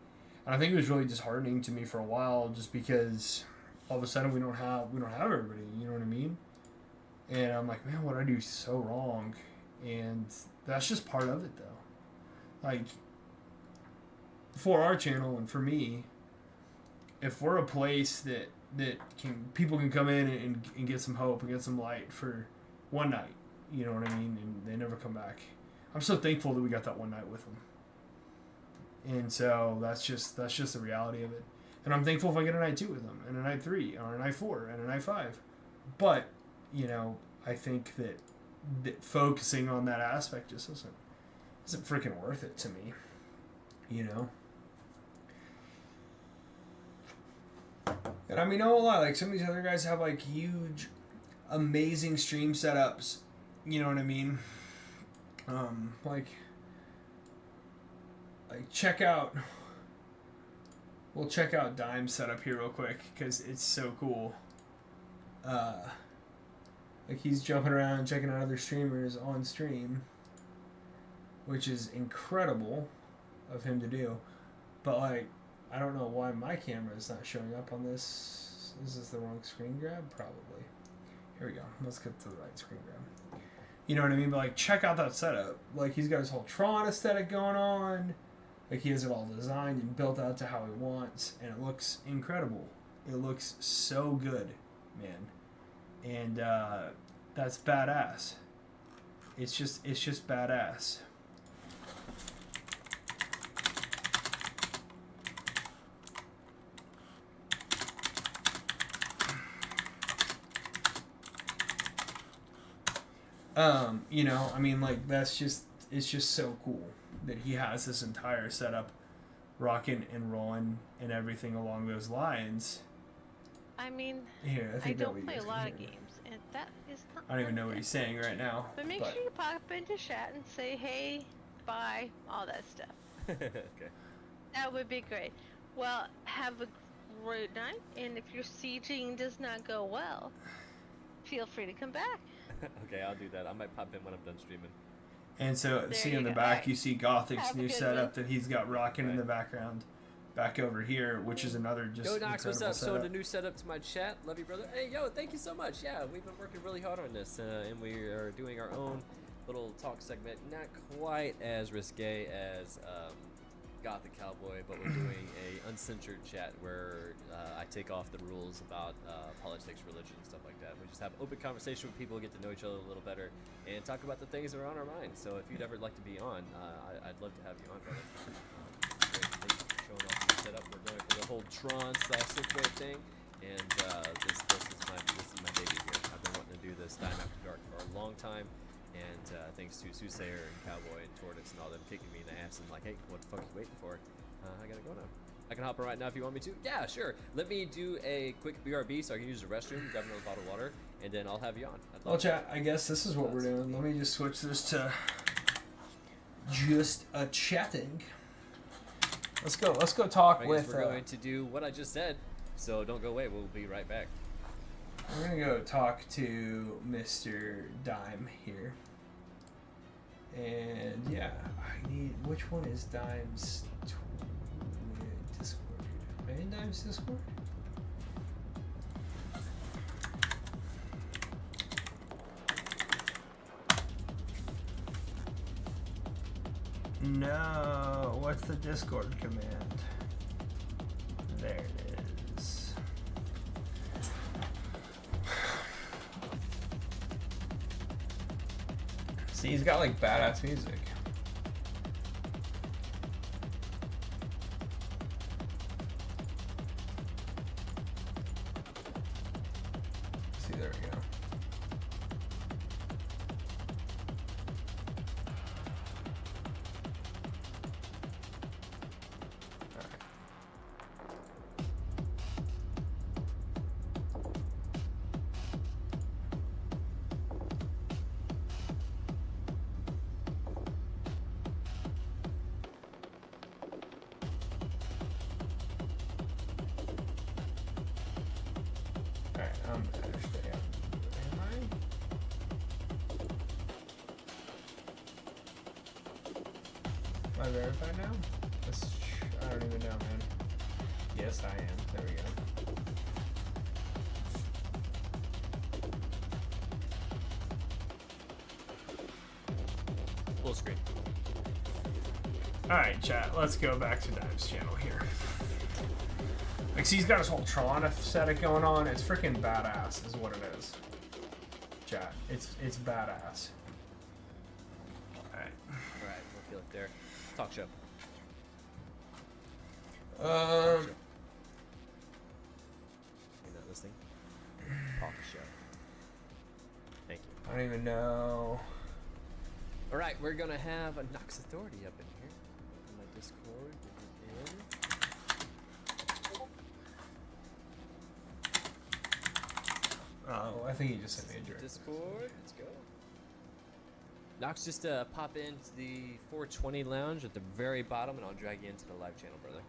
And I think it was really disheartening to me for a while, just because all of a sudden we don't have everybody, you know what I mean? And I'm like, man, what did I do so wrong? And that's just part of it, though. Like, for our channel and for me, if we're a place that people can come in and get some hope and get some light for one night, you know what I mean, and they never come back. I'm so thankful that we got that one night with them. And so that's just the reality of it. And I'm thankful if I get a night 2 with them, and a night 3, or a night 4, and a night 5. But, you know, I think that focusing on that aspect just isn't freaking worth it to me, you know? And I mean, no lie, like, some of these other guys have, like, huge, amazing stream setups, you know what I mean? We'll check out Dime's setup here real quick, because it's so cool. Like, he's jumping around checking out other streamers on stream, which is incredible of him to do. But, like, I don't know why my camera is not showing up on this. Is this the wrong screen grab? Probably. Here we go. Let's get to the right screen grab. You know what I mean? But, like, check out that setup. Like, he's got his whole Tron aesthetic going on. Like, he has it all designed and built out to how he wants. And it looks incredible. It looks so good, man. And that's badass. It's just badass. You know, I mean, like, it's just so cool that he has this entire setup rocking and rolling and everything along those lines. I mean, Here, I don't play a lot of games, and that is not. I don't even know what he's saying right now. But make sure you pop into chat and say, hey, bye, all that stuff. Okay. That would be great. Well, have a great night, and if your sieging does not go well, feel free to come back. Okay, I'll do that. I might pop in when I'm done streaming. And so, There see you in the go. back, you see Gothic's Have a new good setup one. that he's got rocking in Right. the background. Back over here, which is another just Yo, Knox, what's incredible up? So setup. the new setup to my chat. Love you, brother. Hey, yo, thank you so much. Yeah, we've been working really hard on this, and we are doing our own little talk segment. Not quite as risque as Gothic Cowboy, but we're doing a uncensored chat where I take off the rules about politics, religion, and stuff like that. We just have open conversation with people, get to know each other a little better, and talk about the things that are on our minds. So if you'd ever like to be on, I'd love to have you on, brother. Great. Thank you for showing off the setup. We're going for the whole Tron/Synthwave thing, and this is my baby here. I've been wanting to do this Dime After Dark for a long time, and thanks to Soothsayer and Cowboy and Tortoise and all them kicking me in the ass and like, hey, what the fuck are you waiting for? I gotta go now. I can hop on right now if you want me to. Yeah, sure. Let me do a quick BRB so I can use the restroom, grab another bottle of water, and then I'll have you on. Well, chat, I guess this is what we're doing. Let me just switch this to just a chatting. Let's go talk I guess with. we're going to do what I just said, so don't go away. We'll be right back. We're gonna go talk to Mr. Dime here. And yeah, I need. Which one is Dime's Discord? Am I in Dime's Discord? No. What's the Discord command? There it is. See, he's got like badass music. Actually, am I? Am I verified now? I don't even know, man. Yes, I am. There we go. Full screen. Alright, chat. Let's go back to Dive's channel here. Like, see, he's got his whole Tron aesthetic going on. It's freaking badass, is what it is. Chat. It's badass. Alright. Alright, we'll feel it there. Talk show. Um. You're not listening? Talk show. Thank you. I don't even know. Alright, we're gonna have a Nox Authority up in here. Open my Discord. Oh, I think he just sent me a direct. Discord, let's go. Nox, just pop into the 420 lounge at the very bottom, and I'll drag you into the live channel, brother.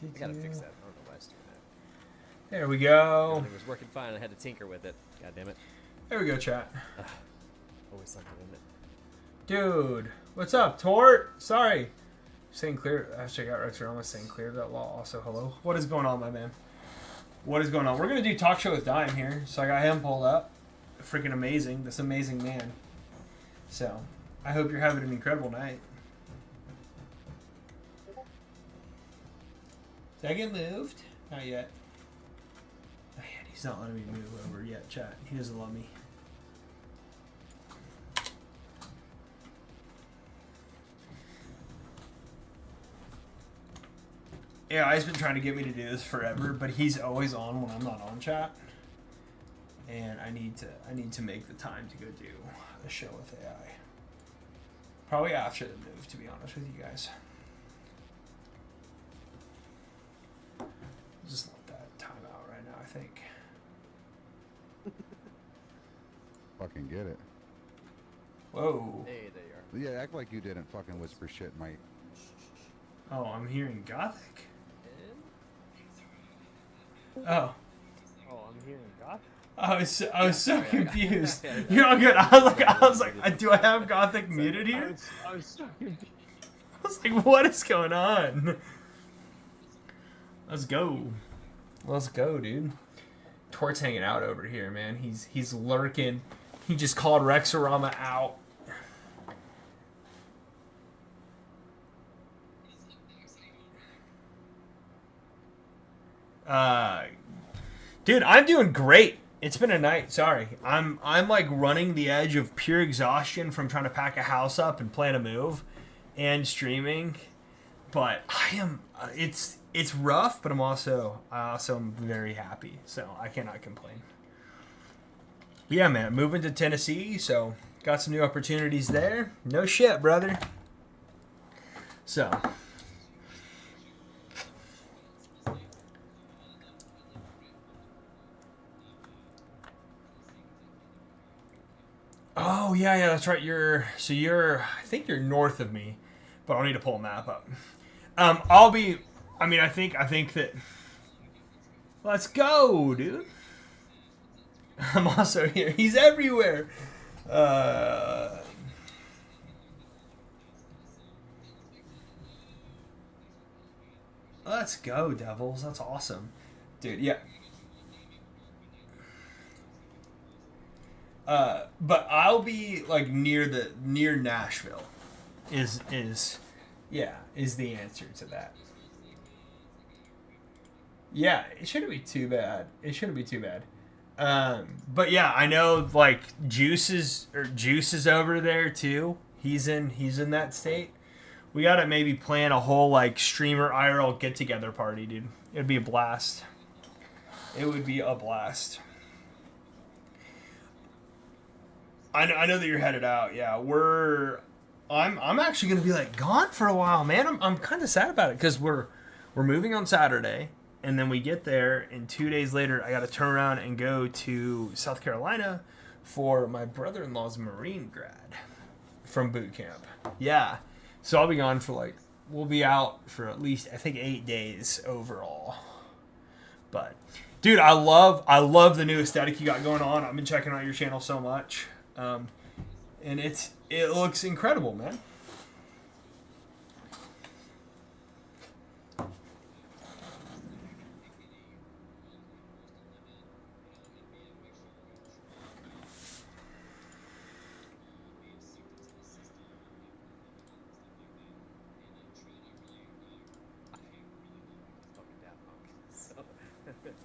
I gotta fix that. I don't know why it's doing that. There we go. Everything was working fine. I had to tinker with it. God damn it. There we go, chat. Always something, isn't it? Dude, what's up, Tort? Sorry. Saying clear. Hashtag out Rexorama saying clear that law. Also, hello. What is going on, my man? What is going on? We're going to do Talk Show with Dime here. So I got him pulled up. Freaking amazing. This amazing man. So, I hope you're having an incredible night. Did I get moved? Not yet. Not yet. He's not letting me move over yet, chat. He doesn't love me. Yeah, he's been trying to get me to do this forever, but he's always on when I'm not on, chat. And I need to make the time to go do a show with AI. Probably after the move, to be honest with you guys. Just let that time out right now, I think. Fucking get it. Whoa. Hey, there you are. Yeah, act like you didn't fucking whisper shit, mate. Oh, I'm hearing Gothic. Oh. Oh, I'm hearing God. I was so confused. You're all good. I was like, do I have Gothic muted here? I was so confused. I was like, what is going on? Let's go. Let's go, dude. Tort's hanging out over here, man. He's lurking. He just called Rexorama out. Dude, I'm doing great. It's been a night. Sorry, I'm like running the edge of pure exhaustion from trying to pack a house up and plan a move, and streaming. But I am. It's rough, but I also am very happy. So I cannot complain. Yeah, man, moving to Tennessee, so got some new opportunities there. No shit, brother. So. Oh yeah, that's right. I think you're north of me, but I'll need to pull a map up. I think that. Let's go, dude. I'm also here. He's everywhere. Let's go, Devils. That's awesome, dude. Yeah. But I'll be like near Nashville. Is the answer to that. Yeah, it shouldn't be too bad. But yeah, I know like Juice is over there too. He's in that state. We gotta maybe plan a whole like streamer IRL get together party, dude. It'd be a blast. It would be a blast. I know that you're headed out. Yeah, I'm actually gonna be like gone for a while, man. I'm kind of sad about it because we're moving on Saturday, and then we get there, and 2 days later I got to turn around and go to South Carolina for my brother-in-law's Marine grad from boot camp. Yeah, so I'll be gone for like we'll be out for at least I think 8 days overall. But dude, I love the new aesthetic you got going on. I've been checking out your channel so much, and it looks incredible, man.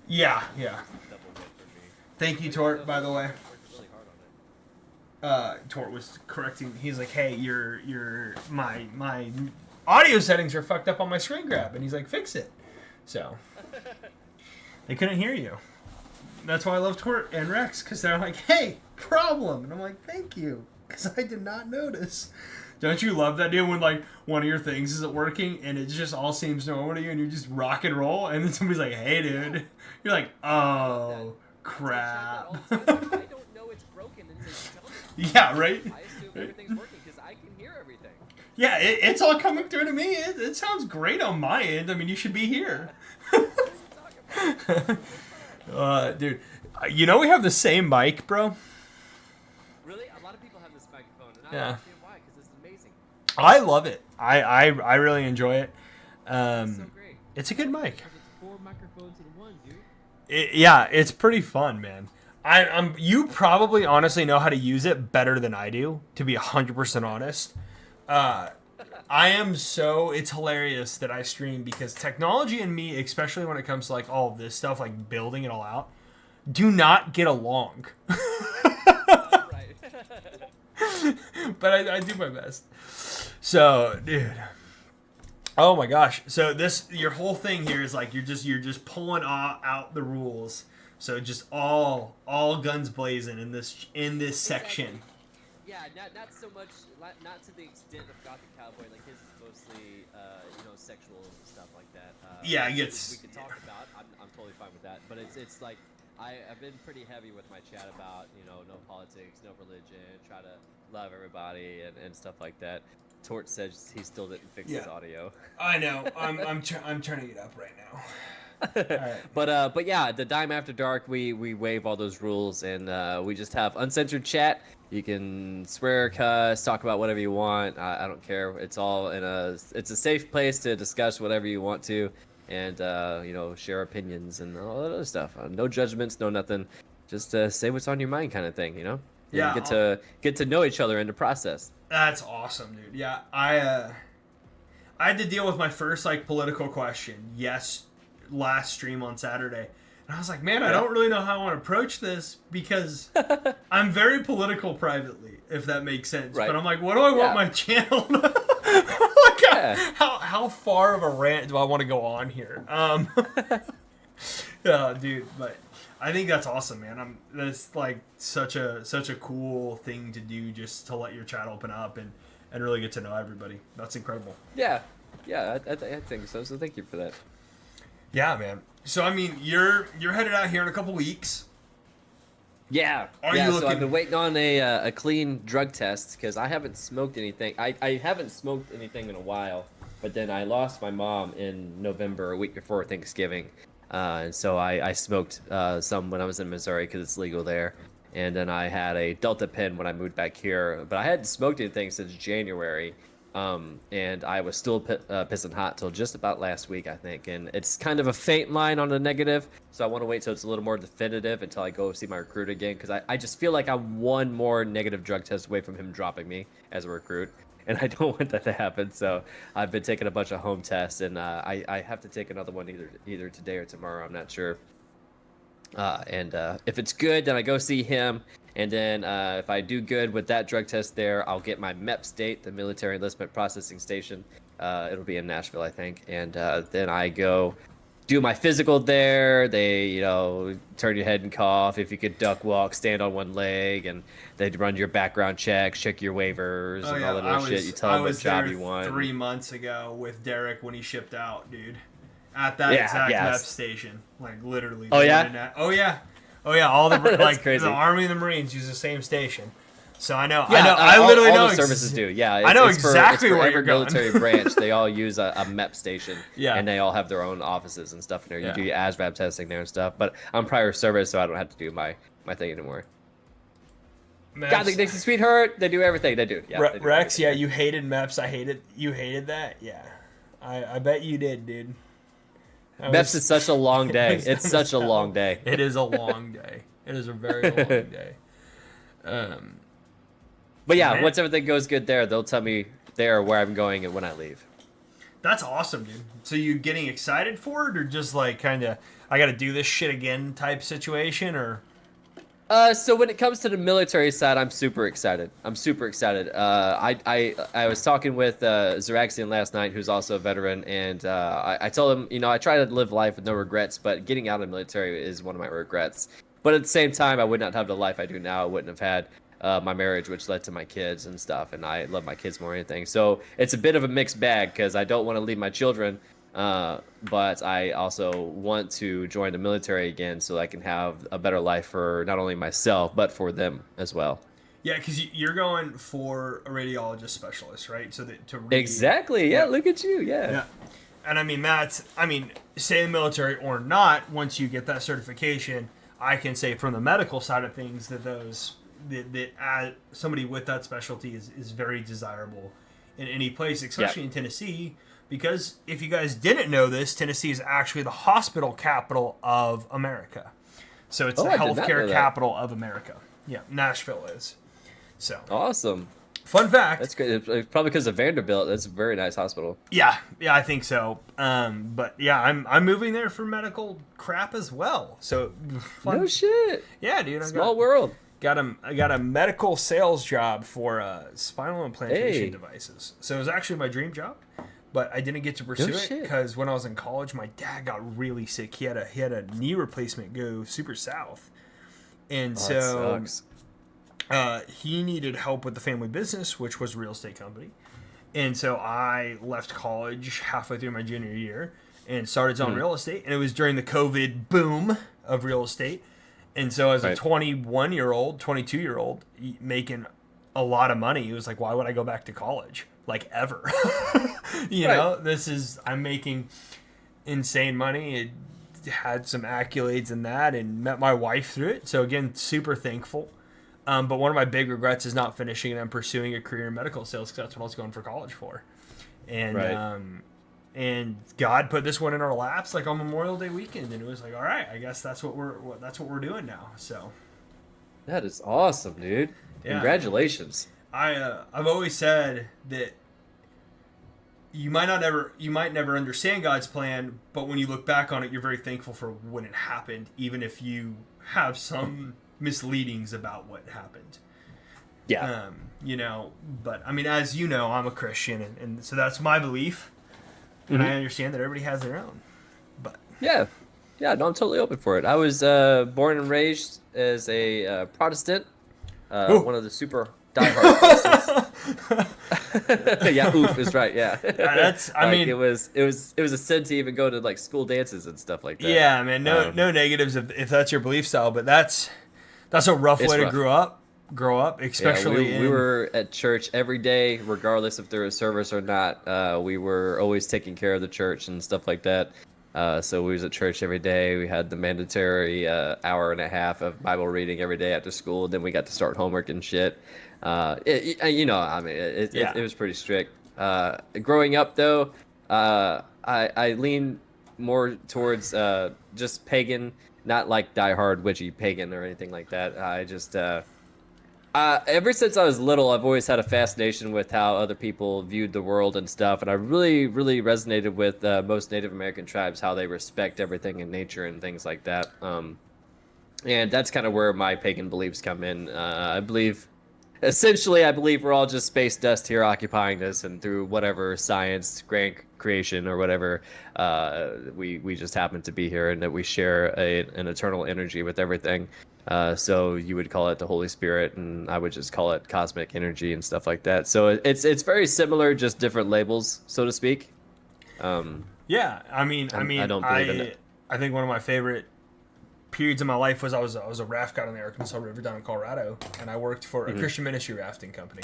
Yeah. Thank you, Tort, by the way. Tort was correcting. He's like, hey, my audio settings are fucked up on my screen grab. And he's like, fix it. So, they couldn't hear you. That's why I love Tort and Rex, because they're like, hey, problem. And I'm like, thank you, because I did not notice. Don't you love that, dude, when, like, one of your things isn't working and it just all seems normal to you and you just rock and roll and then somebody's like, hey, dude. You're like, oh, crap. I don't know it's broken until you tell me. Yeah, right? I assume everything's working because I can hear everything. Yeah, it's all coming through to me. It sounds great on my end. I mean, you should be here. Dude, you know we have the same mic, bro? Really? A lot of people have this microphone, and I Yeah. don't understand why, because it's amazing. I love it. I really enjoy it. It's so great. It's a good mic. It's 4 microphones in one, dude. Yeah, it's pretty fun, man. You probably honestly know how to use it better than I do, to be 100% honest. It's hilarious that I stream because technology and me, especially when it comes to like all of this stuff, like building it all out, do not get along. Right. But I do my best. So, dude. Oh my gosh. So your whole thing here is like you're just pulling out the rules. So just all guns blazing in this section. Yeah, not so much, not to the extent of Gothic Cowboy. Like his is mostly, sexual stuff like that. Yeah, it gets. We could talk about. I'm totally fine with that. But it's like I've been pretty heavy with my chat about no politics, no religion, try to love everybody and stuff like that. Tort says he still didn't fix his audio. I know. I'm turning it up right now. Right. But yeah, the Dime After Dark, we waive all those rules and we just have uncensored chat. You can swear, cuss, talk about whatever you want. I don't care. It's all it's a safe place to discuss whatever you want to, and share opinions and all that other stuff. No judgments, no nothing. Just say what's on your mind, kind of thing. Yeah. Get to know each other in the process. That's awesome, dude. Yeah, I had to deal with my first political question. Yes, last stream on Saturday. And I was like, man, I don't really know how I want to approach this because I'm very political privately, if that makes sense. Right. But I'm like, what do I want my channel to how far of a rant do I want to go on here? Yeah, dude, but I think that's awesome, man. That's such a cool thing to do, just to let your chat open up and really get to know everybody. That's incredible. Yeah, I think so. So thank you for that. Yeah, man. So I mean, you're headed out here in a couple weeks. Yeah. So I've been waiting on a clean drug test because I haven't smoked anything. I haven't smoked anything in a while, but then I lost my mom in November, a week before Thanksgiving, and so I smoked some when I was in Missouri because it's legal there, and then I had a Delta pen when I moved back here, but I hadn't smoked anything since January. And I was still pissing hot till just about last week, I think. And it's kind of a faint line on the negative, so I want to wait till it's a little more definitive until I go see my recruit again, because I just feel like I'm one more negative drug test away from him dropping me as a recruit, and I don't want that to happen. So I've been taking a bunch of home tests, and I have to take another one either today or tomorrow. I'm not sure. And if it's good, then I go see him. And then if I do good with that drug test there, I'll get my MEPS date, the Military Enlistment Processing Station. It'll be in Nashville, I think. And then I go do my physical there. They, turn your head and cough. If you could duck walk, stand on one leg. And they run your background checks, check your waivers, and all that other shit. You tell them what job you want. 3 months ago with Derek when he shipped out, dude. At that exact MEPS station. Literally. Oh, yeah? Oh, yeah. All the That's crazy. The Army and the Marines use the same station. So I know. Yeah, I literally all know. the services do. Yeah, I know it's exactly for where every you're going. military branch. They all use a MEP station. Yeah. And they all have their own offices and stuff in there. You Yeah. do your ASVAB testing there and stuff. But I'm prior service, so I don't have to do my thing anymore. God, the Dixie Sweetheart, they do everything. They do. Yeah, they do Rex, everything. yeah, you hated MEPS. You hated that. Yeah, I bet you did, dude. MEPS is such a long day. It's such a long day. It is a long day. It is a very long day. But yeah, Man. once everything goes good there, they'll tell me there where I'm going and when I leave. That's awesome, dude. So you getting excited for it, or just like kind of I got to do this shit again type situation, or? So when it comes to the military side, I'm super excited. I was talking with Zeraxian last night, who's also a veteran, and I told him, I try to live life with no regrets, but getting out of the military is one of my regrets. But at the same time, I would not have the life I do now. I wouldn't have had my marriage, which led to my kids and stuff, and I love my kids more than anything. So it's a bit of a mixed bag because I don't want to leave my children, but I also want to join the military again so I can have a better life for not only myself, but for them as well. Yeah, because you're going for a radiologist specialist, right? So that to read, Exactly. Yeah, look at you. Yeah. And say the military or not, once you get that certification, I can say from the medical side of things that somebody with that specialty is very desirable in any place, especially in Tennessee. Because if you guys didn't know this, Tennessee is actually the hospital capital of America. So it's the healthcare capital of America. Yeah, Nashville is. So awesome. Fun fact. That's good. It's probably because of Vanderbilt. That's a very nice hospital. Yeah, I think so. But yeah, I'm moving there for medical crap as well. So fun. No shit. Yeah, dude. Small world. I got a medical sales job for spinal implantation devices. So it was actually my dream job, but I didn't get to pursue it because when I was in college, my dad got really sick. He had a knee replacement go super south, and so he needed help with the family business, which was a real estate company. And so I left college halfway through my junior year and started on real estate. And it was during the COVID boom of real estate. And so as a 21-year-old, 22-year-old making a lot of money, it was like, why would I go back to college? Like ever. You know, I'm making insane money. It had some accolades in that and met my wife through it. So again, super thankful. But one of my big regrets is not finishing and pursuing a career in medical sales because that's what I was going for college for. And and God put this one in our laps like on Memorial Day weekend, and it was like, all right, I guess that's what we're doing now. So that is awesome, dude. Yeah. Congratulations. I've always said that you might never understand God's plan, but when you look back on it, you're very thankful for when it happened, even if you have some misleadings about what happened. Yeah. But I mean, as you know, I'm a Christian, and so that's my belief, and I understand that everybody has their own. But yeah, no, I'm totally open for it. I was born and raised as a Protestant, one of the super diehard Protestants. Yeah, oof is right. Yeah, that's. I mean, it was a sin to even go to like school dances and stuff like that. Yeah, man. No negatives if that's your belief style, but that's a rough way to grow up, especially. We were at church every day, regardless if there was service or not. We were always taking care of the church and stuff like that. So we was at church every day. We had the mandatory hour and a half of Bible reading every day after school. Then we got to start homework and shit. It was pretty strict. Growing up, though, I lean more towards just pagan, not like diehard witchy pagan or anything like that. I just ever since I was little, I've always had a fascination with how other people viewed the world and stuff, and I really, really resonated with most Native American tribes, how they respect everything in nature and things like that. And that's kind of where my pagan beliefs come in. I believe we're all just space dust here occupying us, and through whatever science, grand creation, or whatever, we just happen to be here, and that we share an eternal energy with everything. So you would call it the Holy Spirit, and I would just call it cosmic energy and stuff like that. So it's very similar, just different labels, so to speak. Yeah, I don't believe in it. I think one of my favorite periods of my life was I was a raft guide on the Arkansas River down in Colorado, and I worked for a Christian ministry rafting company.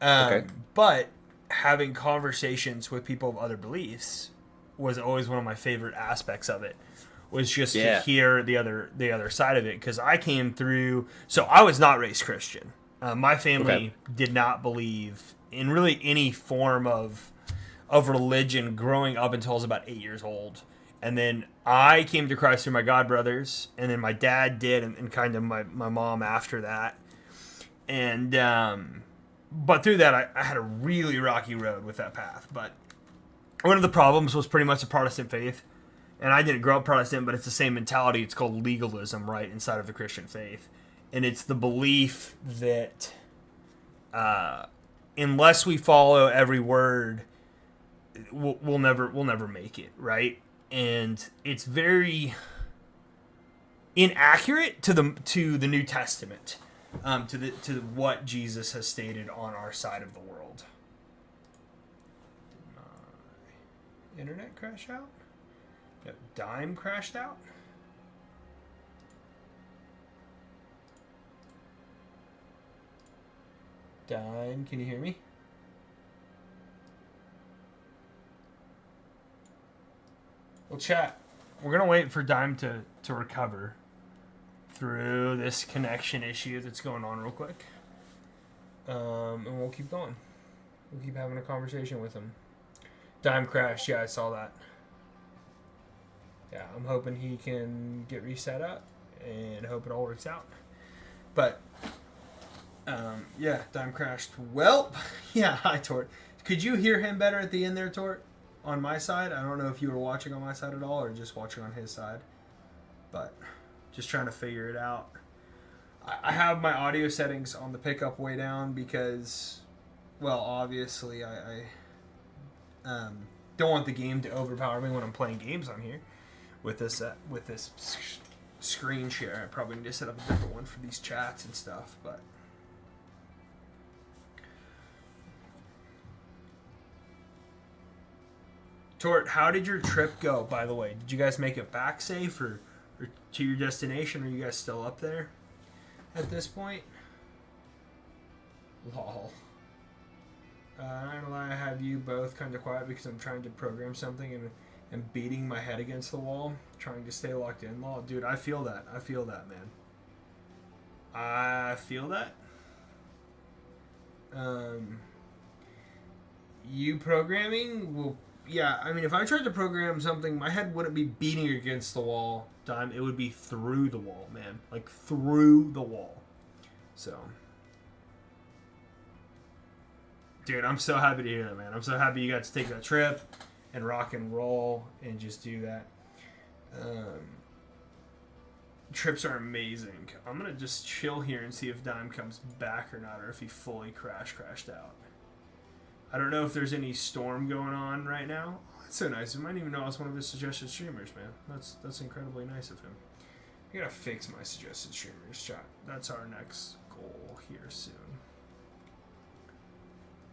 Okay. But having conversations with people of other beliefs was always one of my favorite aspects of it. Was just to hear the other side of it, because I came through. So I was not raised Christian. My family did not believe in really any form of religion growing up until I was about 8 years old. And then I came to Christ through my godbrothers, and then my dad did, and kind of my mom after that. And but through that, I had a really rocky road with that path. But one of the problems was pretty much a Protestant faith. And I didn't grow up Protestant, but it's the same mentality. It's called legalism, right, inside of the Christian faith. And it's the belief that unless we follow every word, we'll never make it, right? And it's very inaccurate to the New Testament, to what Jesus has stated on our side of the world. Did my internet crash out? Yep, Dime crashed out. Dime, can you hear me? Well, chat, we're going to wait for Dime to recover through this connection issue that's going on real quick. And we'll keep going. We'll keep having a conversation with him. Dime crashed. Yeah, I saw that. Yeah, I'm hoping he can get reset up and hope it all works out. But, yeah, Dime crashed. Well, yeah, hi, Tort. Could you hear him better at the end there, Tort? On my side? I don't know if you were watching on my side at all or just watching on his side. But, just trying to figure it out. I have my audio settings on the pickup way down because, well, obviously I don't want the game to overpower me when I'm playing games on here. With this screen share, I probably need to set up a different one for these chats and stuff. But Tort, how did your trip go? By the way, did you guys make it back safe or to your destination? Are you guys still up there at this point? Lol. I don't know why I have you both kind of quiet because I'm trying to program something and beating my head against the wall, trying to stay locked in. Lol, dude, I feel that. I feel that, man. I feel that. You programming will... Yeah, I mean, if I tried to program something, my head wouldn't be beating against the wall, Dime. It would be through the wall, man. Like, through the wall. So... Dude, I'm so happy to hear that, man. I'm so happy you got to take that trip and rock and roll and just do that. Trips are amazing. I'm going to just chill here and see if Dime comes back or not, or if he fully crashed out. I don't know if there's any storm going on right now. Oh, that's so nice. I might even know I was one of his suggested streamers, man. That's incredibly nice of him. I got to fix my suggested streamers, chat. That's our next goal here soon.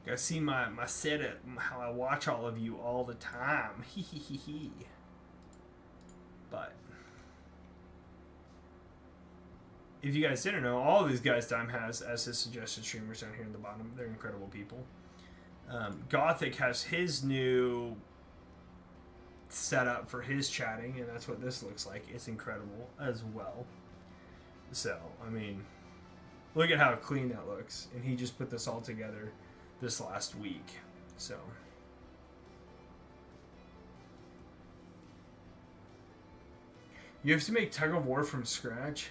Gotta see my setup, how I watch all of you all the time. Hee. But if you guys didn't know, all of these guys Dime has as his suggested streamers down here in the bottom. They're incredible people. Gothic has his new setup for his chatting, and that's what this looks like. It's incredible as well. So, I mean, look at how clean that looks. And he just put this all together this last week. So you have to make Tug of War from scratch?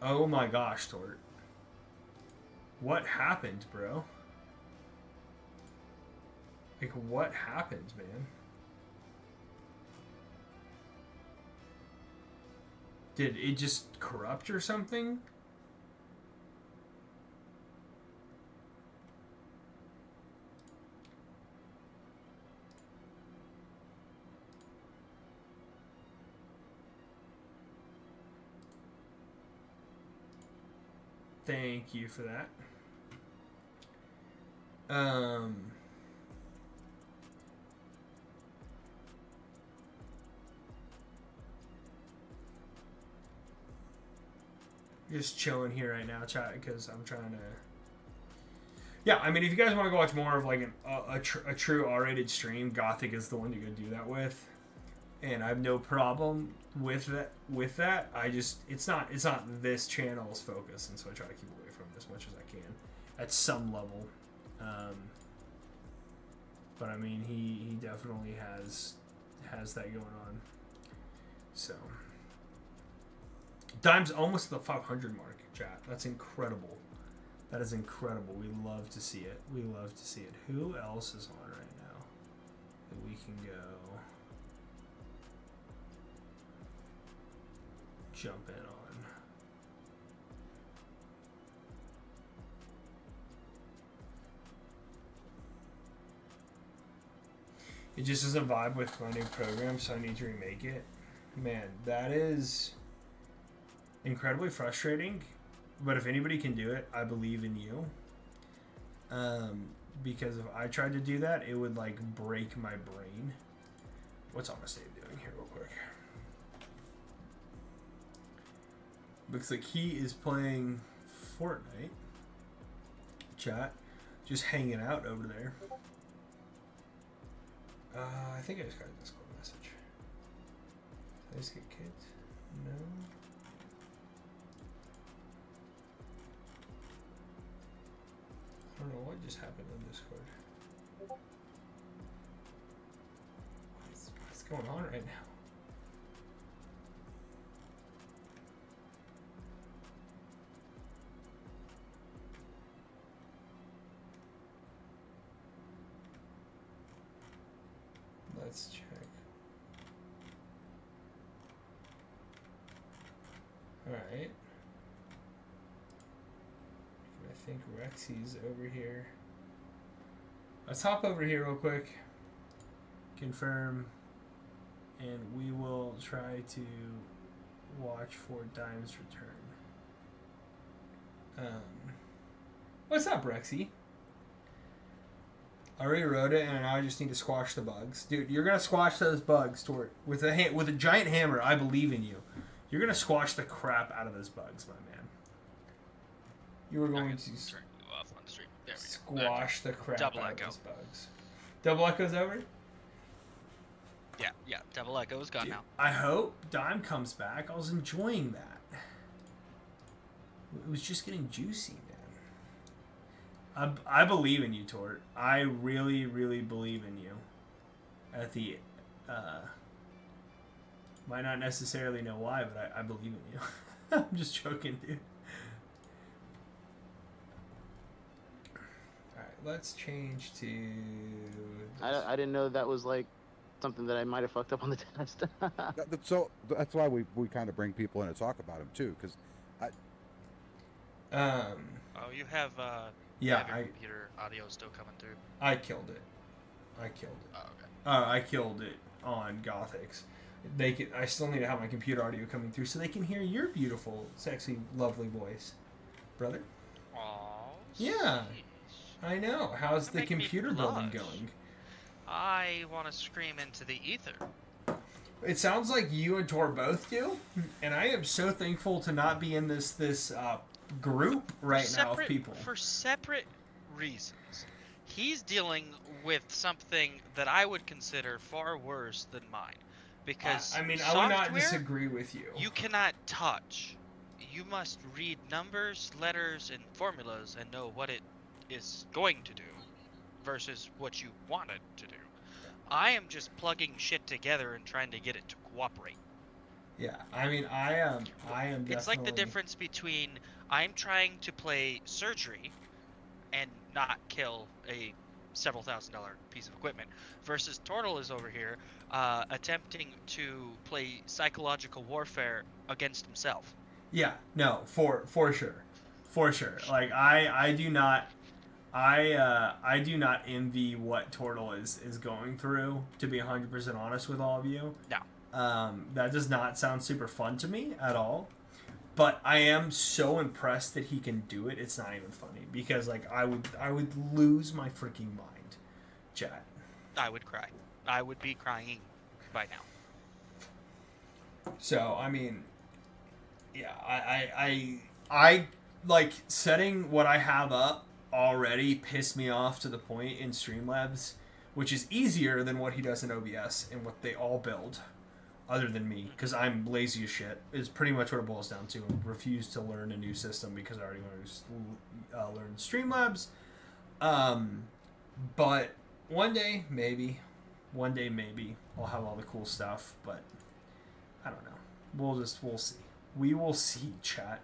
Oh my gosh, Tort. What happened, bro? Like, what happened, man? Did it just corrupt or something? Thank you for that. just chilling here right now, chat, because I'm trying to. Yeah, I mean, if you guys want to go watch more of like a true R-rated stream, Gothic is the one to go do that with, and I have no problem with that. I just it's not this channel's focus, and so I try to keep away from it as much as I can, at some level. But I mean, he definitely has that going on. So Dime's almost the 500 mark, chat. That's incredible. That is incredible. We love to see it. We love to see it. Who else is on right now that we can go jump in on? It just doesn't vibe with my new program, so I need to remake it. Man, that is incredibly frustrating. But if anybody can do it, I believe in you. Because if I tried to do that, it would like break my brain. What's Honest Abe doing here real quick? Looks like he is playing Fortnite. Chat. Just hanging out over there. I think I just got a Discord message. Did I just get kicked? No. I don't know what just happened on Discord. What's going on right now? Let's check. Alright. I think Rexy's over here. Let's hop over here real quick. Confirm. And we will try to watch for Dime's return. What's up, Rexy? I already wrote it, and now I just need to squash the bugs. Dude, you're gonna squash those bugs, Tort. With a giant hammer, I believe in you. You're gonna squash the crap out of those bugs, my man. You are going to squash the crap out of those bugs. Double Echo's over? Yeah, Double Echo is gone now. I hope Dime comes back. I was enjoying that. It was just getting juicy, man. I believe in you, Tort. I really, really believe in you. At the, might not necessarily know why, but I believe in you. I'm just joking, dude. Alright, let's change to... I didn't know that was like something that I might have fucked up on the test. So that's why we kind of bring people in to talk about him too, because Oh, you have yeah, your computer audio still coming through. I killed it. Oh, okay. I killed it on Gothics. I still need to have my computer audio coming through so they can hear your beautiful, sexy, lovely voice, brother. Aww. Yeah, I know. How's the computer building going? I want to scream into the ether. It sounds like you and Tor both do, and I am so thankful to not be in this group right now of people. For separate reasons. He's dealing with something that I would consider far worse than mine. Because I mean, I would not disagree with you. You cannot touch. You must read numbers, letters, and formulas and know what it is going to do versus what you want it to do. I am just plugging shit together and trying to get it to cooperate. Yeah, I mean, I am definitely... It's like the difference between I'm trying to play surgery and not kill a several $1,000 piece of equipment versus Turtle is over here attempting to play psychological warfare against himself. Yeah, no, for sure. Like I do not envy what Turtle is going through, to be 100% honest with all of you. No. That does not sound super fun to me at all. But I am so impressed that he can do it. It's not even funny because like I would lose my freaking mind, chat. I would cry. I would be crying by now. So I mean, yeah, I like setting what I have up already pissed me off to the point in Streamlabs, which is easier than what he does in OBS and what they all build, other than me, because I'm lazy as shit. Is pretty much what it boils down to. I refuse to learn a new system because I already learned Streamlabs. But one day maybe I'll have all the cool stuff. But I don't know. We'll see. We will see, chat.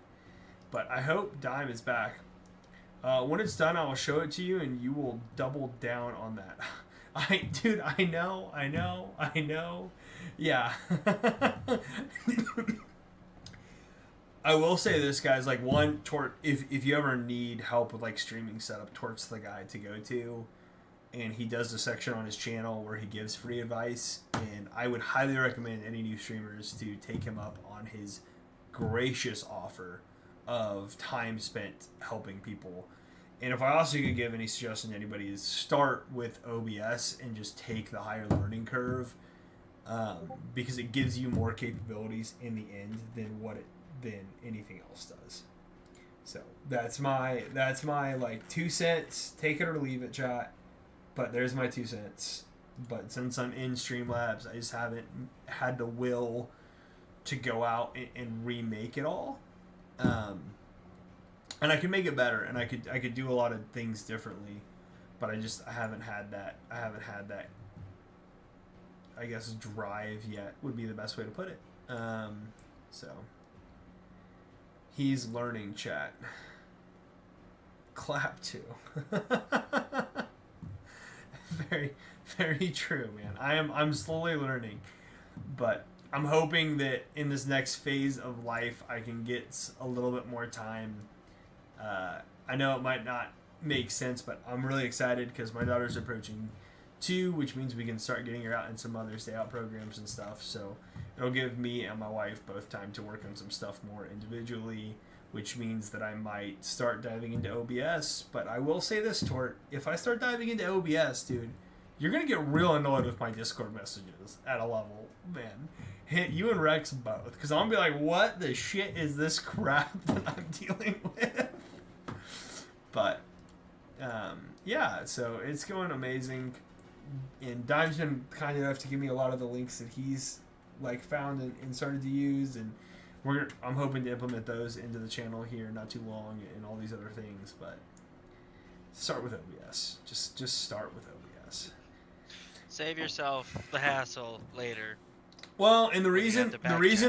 But I hope Dime is back. When it's done, I will show it to you, and you will double down on that. Dude, I know. Yeah. I will say this, guys. Like, one, Tort, if you ever need help with, like, streaming setup, Tort's the guy to go to. And he does a section on his channel where he gives free advice. And I would highly recommend any new streamers to take him up on his gracious offer of time spent helping people. And if I also could give any suggestion to anybody, is start with OBS and just take the higher learning curve, because it gives you more capabilities in the end than anything else does. So that's my like 2 cents. Take it or leave it, chat. But there's my 2 cents. But since I'm in Streamlabs, I just haven't had the will to go out and remake it all. And I can make it better, and I could do a lot of things differently, but I haven't had that. I guess drive yet would be the best way to put it. So he's learning, chat. Clap too. Very, very true, man. I'm slowly learning, but I'm hoping that in this next phase of life I can get a little bit more time. I know it might not make sense, but I'm really excited because my daughter's approaching 2, which means we can start getting her out in some Mother's Day out programs and stuff. So it'll give me and my wife both time to work on some stuff more individually, which means that I might start diving into OBS. But I will say this, Tort, if I start diving into OBS, dude, you're going to get real annoyed with my Discord messages at a level, man. Hit you and Rex both, because I'm going to be like, what the shit is this crap that I'm dealing with? But, yeah, so it's going amazing. And Dime's been kind enough to give me a lot of the links that he's, like, found and started to use. And I'm hoping to implement those into the channel here not too long and all these other things. But start with OBS. Just start with OBS. Save yourself the hassle later. Well, and the reason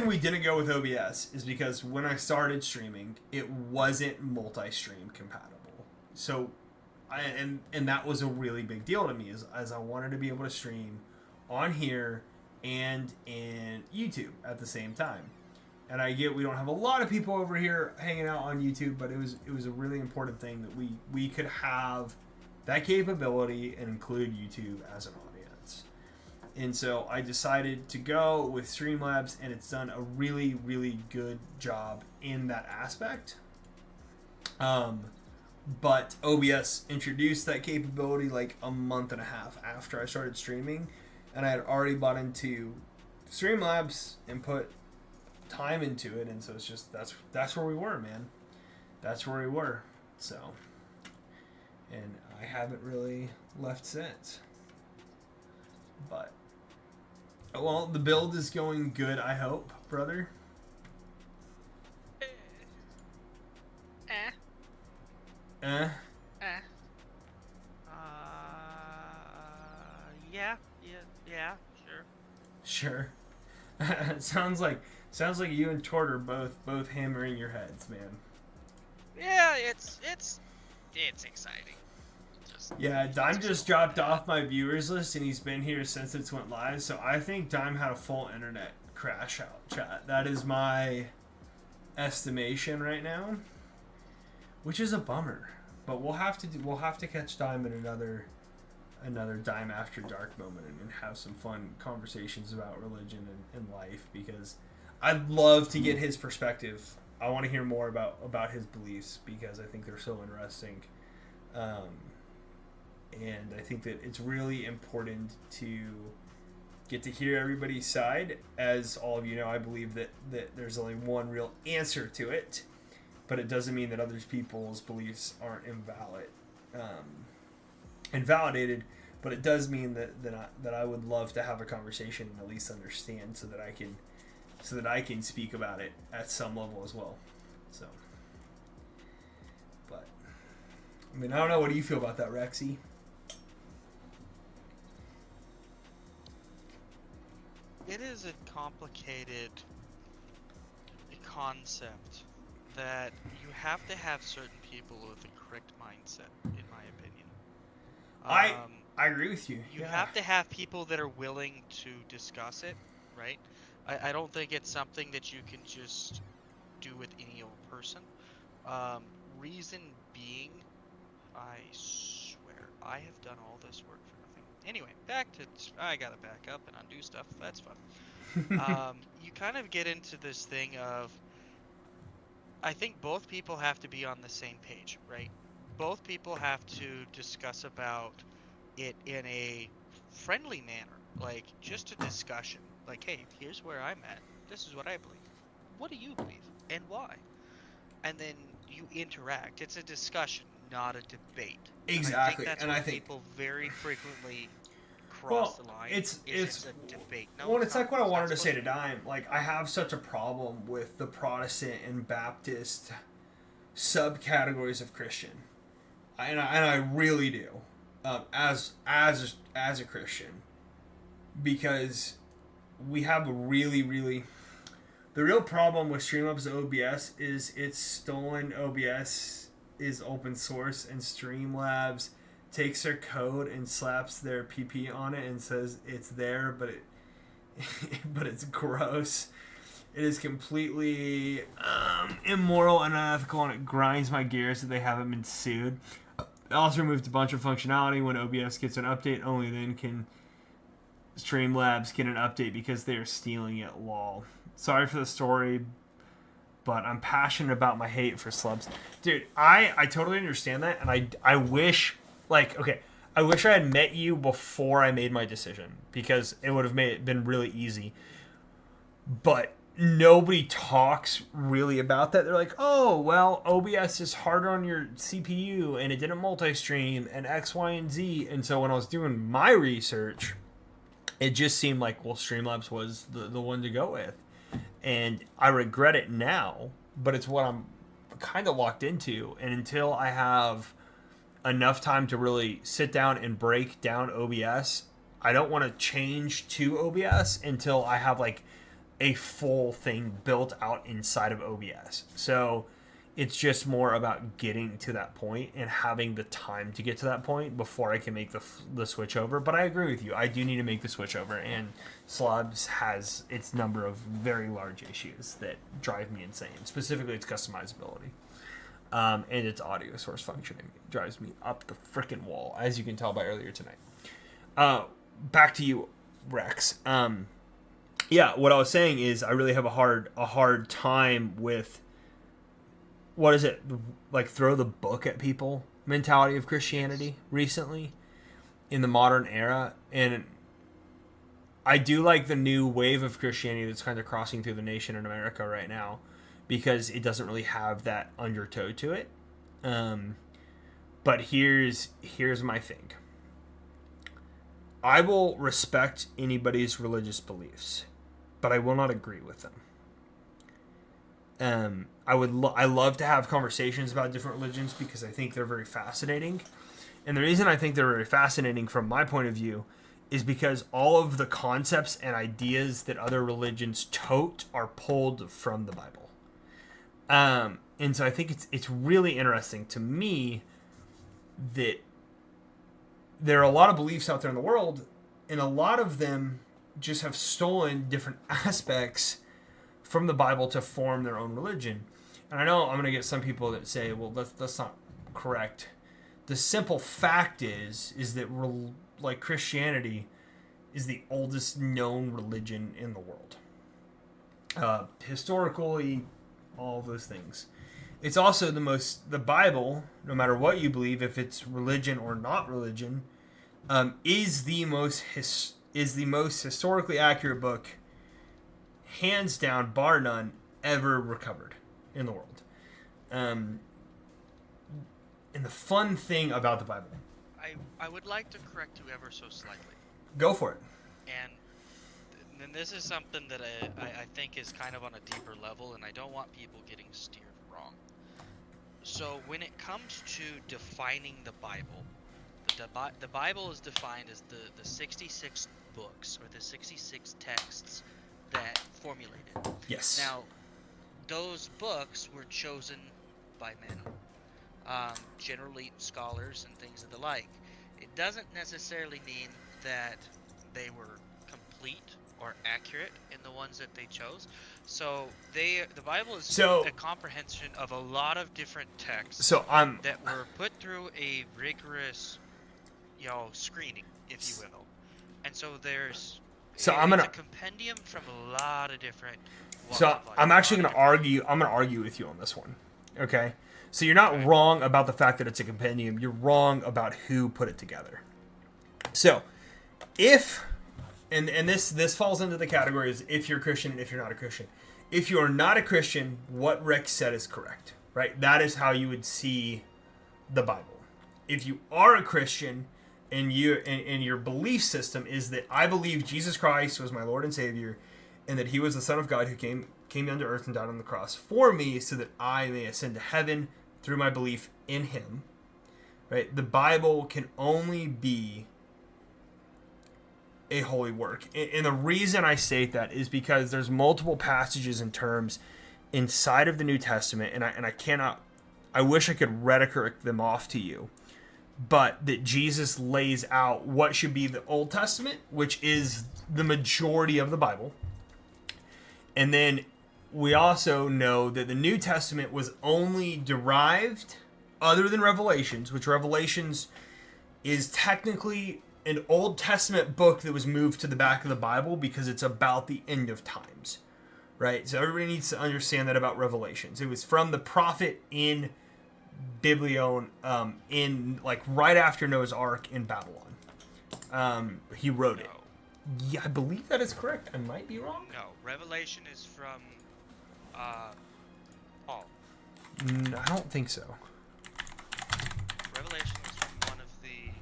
we didn't go with OBS is because when I started streaming, it wasn't multi-stream compatible. So, and that was a really big deal to me, as I wanted to be able to stream on here and in YouTube at the same time. And I get we don't have a lot of people over here hanging out on YouTube, but it was a really important thing that we could have that capability and include YouTube as an audience. And so I decided to go with Streamlabs, and it's done a really, really good job in that aspect. But OBS introduced that capability like a month and a half after I started streaming, and I had already bought into Streamlabs and put time into it, and so it's just that's where we were, man. That's where we were. So, and I haven't really left since. But well, the build is going good, I hope, brother. Yeah, sure. sounds like you and Tort are both hammering your heads, man. Yeah, it's exciting. Yeah, Dime just dropped off my viewers list, and he's been here since it went live. So I think Dime had a full internet crash out, chat. That is my estimation right now, which is a bummer. But we'll have to catch Dime in another Dime After Dark moment and have some fun conversations about religion and life, because I'd love to get his perspective. I want to hear more about his beliefs, because I think they're so interesting. And I think that it's really important to get to hear everybody's side. As all of you know, I believe that there's only one real answer to it. but it doesn't mean that other people's beliefs aren't invalidated. But it does mean that I would love to have a conversation and at least understand so that I can speak about it at some level as well. So, but I mean, I don't know. What do you feel about that, Rexy? It is a complicated concept that you have to have certain people with the correct mindset, in my opinion. I agree with you. You have to have people that are willing to discuss it, right? I don't think it's something that you can just do with any old person. Reason being, I swear, I have done all this work for nothing. Anyway, I gotta back up and undo stuff. That's fun. You kind of get into this thing of, I think both people have to be on the same page, right? Both people have to discuss about it in a friendly manner, like just a discussion. Like, hey, here's where I'm at. This is what I believe. What do you believe, and why? And then you interact. It's a discussion, not a debate. Exactly, And I think people very frequently cross the line. It's a debate. No, it's like what I wanted to say to Dime. Like, I have such a problem with the Protestant and Baptist subcategories of Christian, and I really do, as a Christian, because we have a really the real problem with Streamlabs OBS is it's stolen. OBS is open source, and Streamlabs takes their code and slaps their PP on it and says it's there, but but it's gross. It is completely immoral and unethical, and it grinds my gears that they haven't been sued. It also removed a bunch of functionality. When OBS gets an update, only then can Streamlabs get an update because they are stealing it. Lol. Sorry for the story, but I'm passionate about my hate for slubs. Dude, I totally understand that, and I wish, like, okay, I wish I had met you before I made my decision, because it would have been really easy. But nobody talks really about that. They're like, oh, well, OBS is harder on your CPU, and it didn't multi-stream, and X, Y, and Z. And so when I was doing my research, it just seemed like, well, Streamlabs was the one to go with. And I regret it now, but it's what I'm kind of locked into. And until I have enough time to really sit down and break down OBS, I don't want to change to OBS until I have, like, a full thing built out inside of OBS. So it's just more about getting to that point and having the time to get to that point before I can make the switch over. But I agree with you. I do need to make the switch over, and Slubs has its number of very large issues that drive me insane. Specifically, its customizability and its audio source functioning. It drives me up the frickin' wall, as you can tell by earlier tonight. Back to you, Rex. Yeah, what I was saying is I really have a hard time with, what is it, like, throw the book at people mentality of Christianity recently in the modern era. And I do like the new wave of Christianity that's kind of crossing through the nation in America right now, because it doesn't really have that undertow to it. But here's my thing. I will respect anybody's religious beliefs, but I will not agree with them. I love to have conversations about different religions because I think they're very fascinating. And the reason I think they're very fascinating from my point of view is because all of the concepts and ideas that other religions tote are pulled from the Bible. And so I think it's really interesting to me that there are a lot of beliefs out there in the world, and a lot of them just have stolen different aspects from the Bible to form their own religion. And I know I'm going to get some people that say, well, that's not correct. The simple fact is that like Christianity is the oldest known religion in the world. Historically, all of those things. It's also the Bible, no matter what you believe, if it's religion or not religion, is the most historically accurate book, hands down, bar none, ever recovered in the world. And the fun thing about the Bible. I would like to correct you ever so slightly. Go for it. And then this is something that I think is kind of on a deeper level, and I don't want people getting steered wrong. So when it comes to defining the Bible, the Bible is defined as the 66 books or the 66 texts that formulated. Yes. Now, those books were chosen by men, generally scholars and things of the like. It doesn't necessarily mean that they were complete or accurate in the ones that they chose. So the Bible is a comprehension of a lot of different texts that were put through a rigorous, screening, if you will. And so there's it's a compendium from a lot of different. So I'm actually going to argue. I'm going to argue with you on this one. Okay. So you're not wrong about the fact that it's a compendium. You're wrong about who put it together. So if and this falls into the categories if you're a Christian and if you're not a Christian. If you're not a Christian, what Rick said is correct, right? That is how you would see the Bible. If you are a Christian and your belief system is that I believe Jesus Christ was my Lord and Savior, and that He was the Son of God who came down to earth and died on the cross for me, so that I may ascend to heaven through my belief in Him. Right? The Bible can only be a holy work. And the reason I state that is because there's multiple passages and terms inside of the New Testament, and I cannot, I wish I could rhetoric them off to you, but that Jesus lays out what should be the Old Testament, which is the majority of the Bible. And then we also know that the New Testament was only derived, other than Revelations, which Revelations is technically an Old Testament book that was moved to the back of the Bible because it's about the end of times, right? So everybody needs to understand that about Revelations. It was from the prophet in Biblion, in like right after Noah's Ark in Babylon. He wrote it. Yeah, I believe that is correct. I might be wrong. No, Revelation is from Paul. I don't think so. Revelation is from one of the.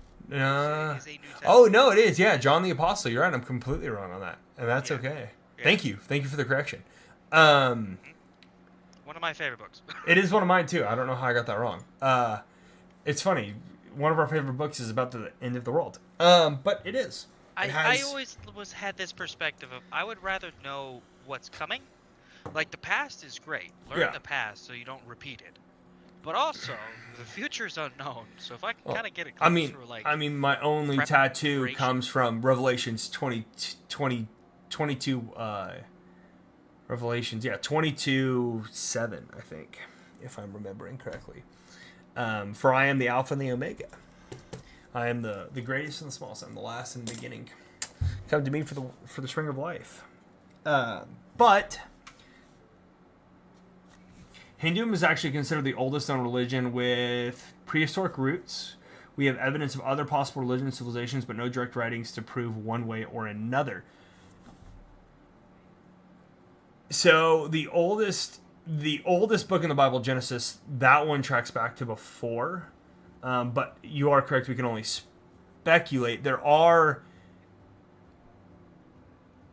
Oh New Testament. no, it is. Yeah, John the Apostle. You're right. I'm completely wrong on that, and that's okay. Yeah. Thank you for the correction. One of my favorite books. It is one of mine too. I don't know how I got that wrong. It's funny. One of our favorite books is about the end of the world. But it is. I always had this perspective of I would rather know what's coming. Like the past is great. Learn the past so you don't repeat it. But also the future is unknown. So if I can kind of get it close through like my only tattoo comes from Revelations 22 Revelations 22:7, I think, if I'm remembering correctly. For I am the Alpha and the Omega. I am the greatest and the smallest. I'm the last and the beginning. Come to me for the spring of life. But Hinduism is actually considered the oldest known religion with prehistoric roots. We have evidence of other possible religions and civilizations, but no direct writings to prove one way or another. So the oldest book in the Bible, Genesis, that one tracks back to before. But you are correct. We can only speculate. There are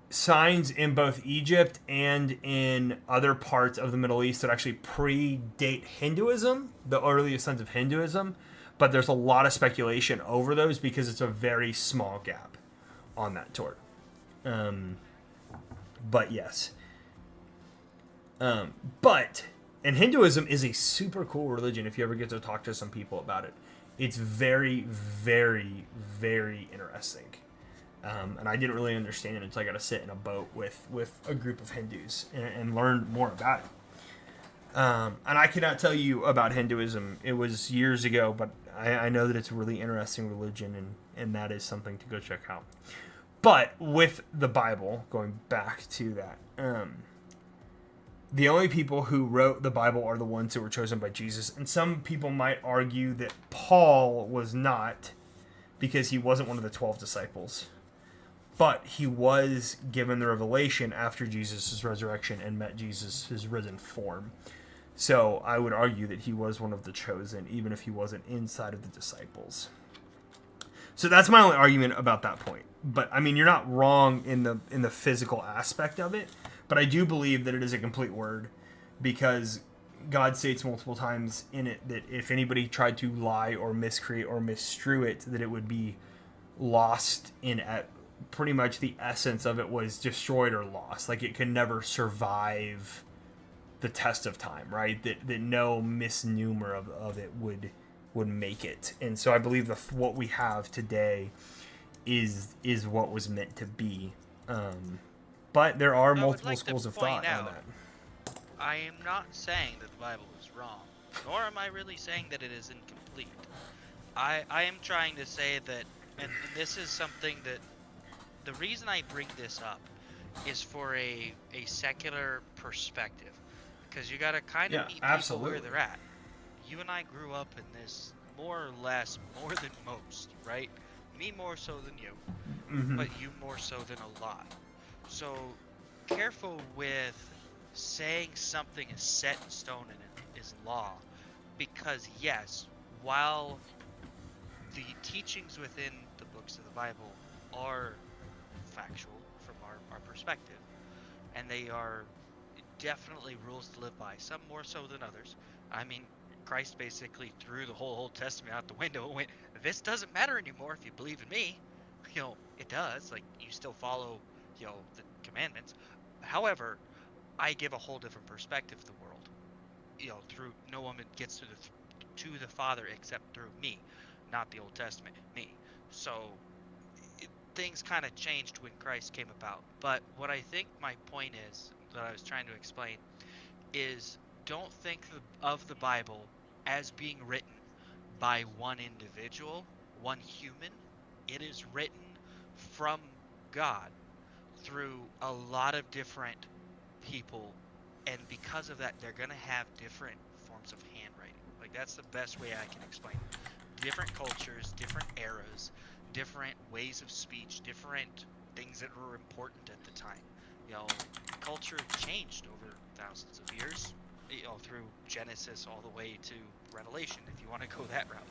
signs in both Egypt and in other parts of the Middle East that actually predate Hinduism, the earliest signs of Hinduism. But there's a lot of speculation over those because it's a very small gap on that tour. But yes. And Hinduism is a super cool religion if you ever get to talk to some people about it. It's very, very, very interesting. And I didn't really understand it until I got to sit in a boat with a group of Hindus and learn more about it. And I cannot tell you about Hinduism. It was years ago, but I know that it's a really interesting religion, and that is something to go check out. But with the Bible, going back to that, the only people who wrote the Bible are the ones who were chosen by Jesus. And some people might argue that Paul was not, because he wasn't one of the 12 disciples. But he was given the revelation after Jesus' resurrection and met Jesus' risen form. So I would argue that he was one of the chosen, even if he wasn't inside of the disciples. So that's my only argument about that point. But I mean, you're not wrong in the physical aspect of it, but I do believe that it is a complete word, because God states multiple times in it that if anybody tried to lie or miscreate or misstrew it, that it would be lost in pretty much the essence of it was destroyed or lost. Like it can never survive the test of time, right? That no misnomer of it would make it. And so I believe what we have today is what was meant to be. But there are multiple schools of thought on that. I am not saying that the Bible is wrong, nor am I really saying that it is incomplete. I am trying to say that, and this is something that, the reason I bring this up is for a secular perspective, because you got to kind of meet people where they're at. You and I grew up in this more or less, more than most, right? Me more so than you, but you more so than a lot. So careful with saying something is set in stone and it is law, because yes, while the teachings within the books of the Bible are factual from our perspective, and they are definitely rules to live by, some more so than others. I mean, Christ basically threw the whole Old Testament out the window and went, this doesn't matter anymore if you believe in me. It does. Like, you still follow, the commandments. However, I give a whole different perspective of the world. Through no one gets to the Father except through me, not the Old Testament, me. So things kind of changed when Christ came about. But what I think my point is, that I was trying to explain, is don't think of the Bible as being written by one individual, one human. It is written from God through a lot of different people, and because of that, they're going to have different forms of handwriting. Like, that's the best way I can explain it. Different cultures, different eras, different ways of speech, different things that were important at the time. Culture changed over thousands of years, through Genesis all the way to Revelation, if you want to go that route.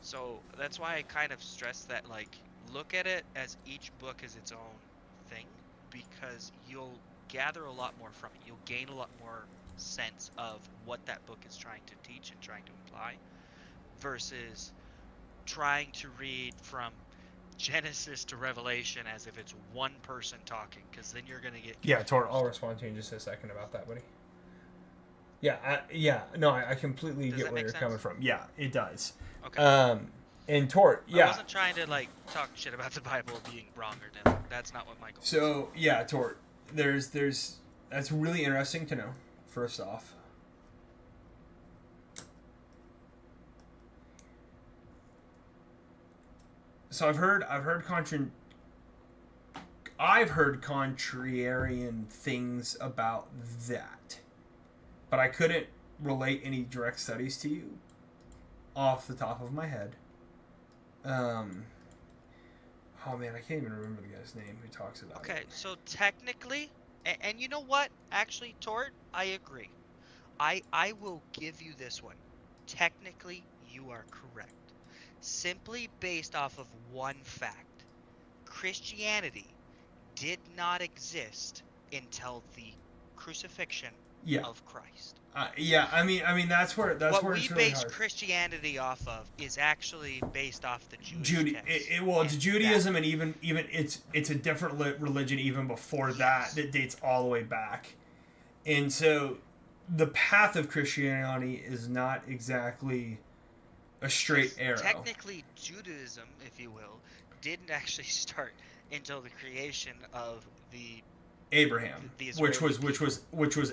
So that's why I kind of stress that, like, look at it as each book is its own thing, because you'll gather a lot more from it. You'll gain a lot more sense of what that book is trying to teach and trying to imply, versus trying to read from Genesis to Revelation as if it's one person talking, because then you're going to get confused. Yeah, Tor, I'll respond to you in just a second about that, buddy. I completely get where you're coming from. Yeah, it does. Okay. And Tor, I wasn't trying to talk shit about the Bible being wrong or nothing. That's not what my goal is. So yeah, Tor, there's that's really interesting to know. First off, so I've heard contrarian things about that, but I couldn't relate any direct studies to you off the top of my head. Oh man, I can't even remember the guy's name who talks about it. Okay, so technically, and you know what? Actually, Tort, I agree. I will give you this one. Technically, you are correct. Simply based off of one fact. Christianity did not exist until the crucifixion of Christ. I mean that's where it's what really we base hard. Christianity off of is actually based off the Jewish text. It's Judaism, and even it's a different religion even before that dates all the way back, and so the path of Christianity is not exactly a straight arrow. Technically, Judaism, if you will, didn't actually start until the creation of the Abraham, which was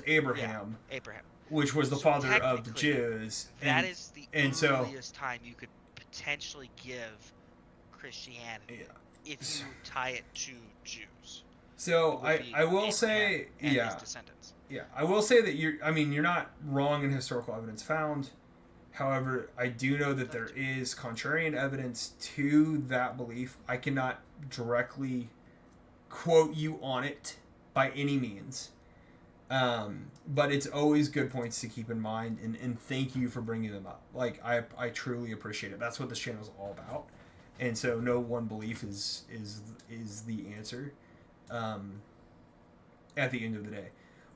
Abraham. Yeah, Abraham. Which was the father of the Jews. That is the earliest time you could potentially give Christianity if you tie it to Jews. So I will say, his descendants. Yeah, I will say that you're not wrong in historical evidence found. However, I do know that there is contrarian evidence to that belief. I cannot directly quote you on it by any means. But it's always good points to keep in mind, and thank you for bringing them up. Like, I truly appreciate it. That's what this channel is all about. And so no one belief is the answer at the end of the day.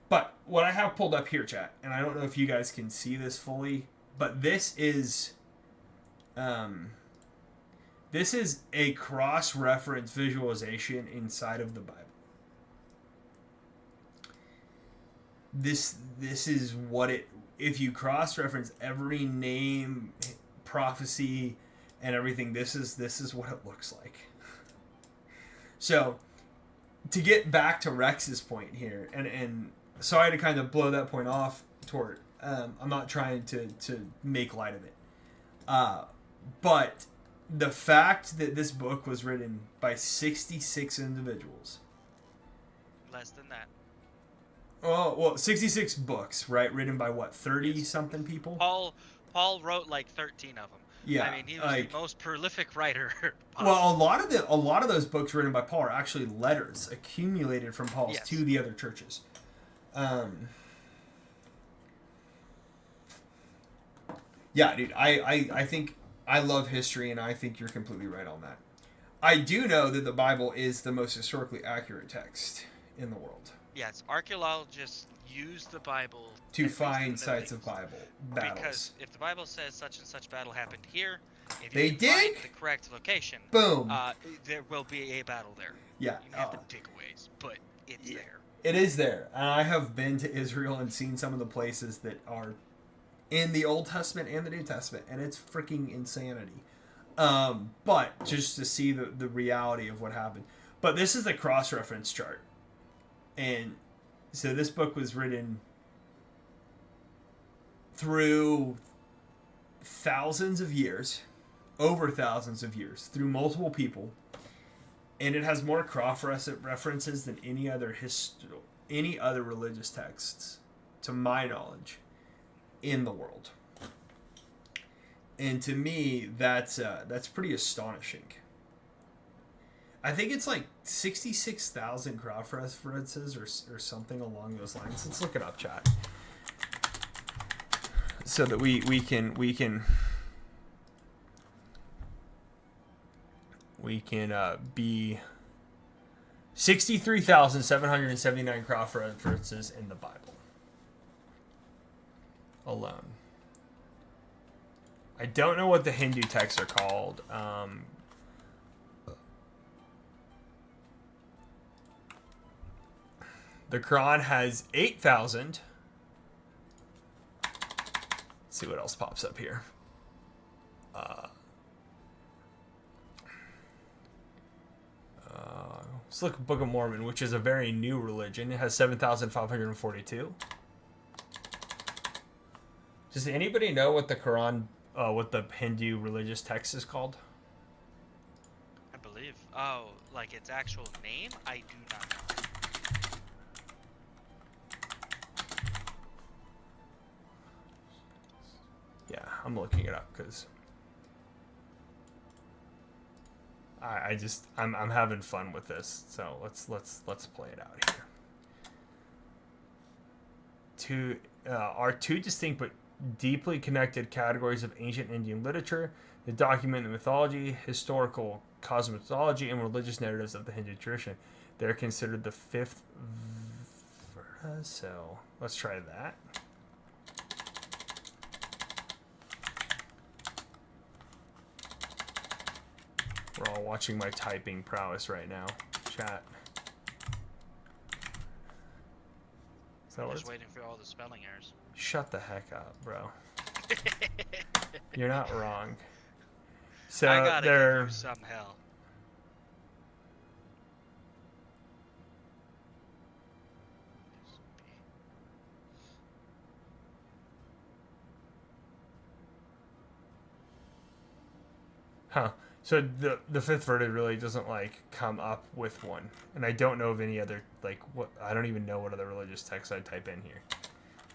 But what I have pulled up here, chat, and I don't know if you guys can see this fully, but this is a cross-reference visualization inside of the Bible. This is what it, if you cross-reference every name, prophecy, and everything, this is what it looks like. So, to get back to Rex's point here, and sorry to kind of blow that point off, Tort. I'm not trying to make light of it. But the fact that this book was written by 66 individuals. Less than that. Oh, well, 66 books, right? Written by what, 30-something people? Paul wrote like 13 of them. Yeah, I mean, he was the most prolific writer. Well, a lot of those books written by Paul are actually letters accumulated from Paul's to the other churches. Yeah, dude, I think I love history, and I think you're completely right on that. I do know that the Bible is the most historically accurate text in the world. Yes, archaeologists use the Bible to find sites of Bible battles. Because if the Bible says such and such battle happened here, if they you find dig the correct location, boom, there will be a battle there. Yeah, you have to dig a ways, but it's there. It is there, and I have been to Israel and seen some of the places that are in the Old Testament and the New Testament, and it's freaking insanity. But just to see the reality of what happened. But this is the cross-reference chart. And so this book was written through thousands of years, over thousands of years, through multiple people. And it has more cross-references than any other religious texts, to my knowledge, in the world. And to me, that's pretty astonishing. I think it's like 66,000 cross-references or something along those lines. Let's look it up, chat, so that we can be 63,779 cross-references in the Bible alone. I don't know what the Hindu texts are called. The Quran has 8,000. Let's see what else pops up here. Let's look at Book of Mormon, which is a very new religion. It has 7,542. Does anybody know what the Quran, what the Hindu religious text is called? I believe. Oh, like its actual name? I do not know. Yeah, I'm looking it up because I'm having fun with this. So let's play it out here. Are two distinct but deeply connected categories of ancient Indian literature that document the mythology, historical cosmology, and religious narratives of the Hindu tradition. They're considered the fifth verse. So let's try that. We're all watching my typing prowess right now. Chat. I'm just waiting for all the spelling errors. Shut the heck up, bro. You're not wrong. So I gotta they're give you some hell. Huh. So the fifth verse really doesn't like come up with one, and I don't know of any other I don't even know what other religious texts I'd type in here,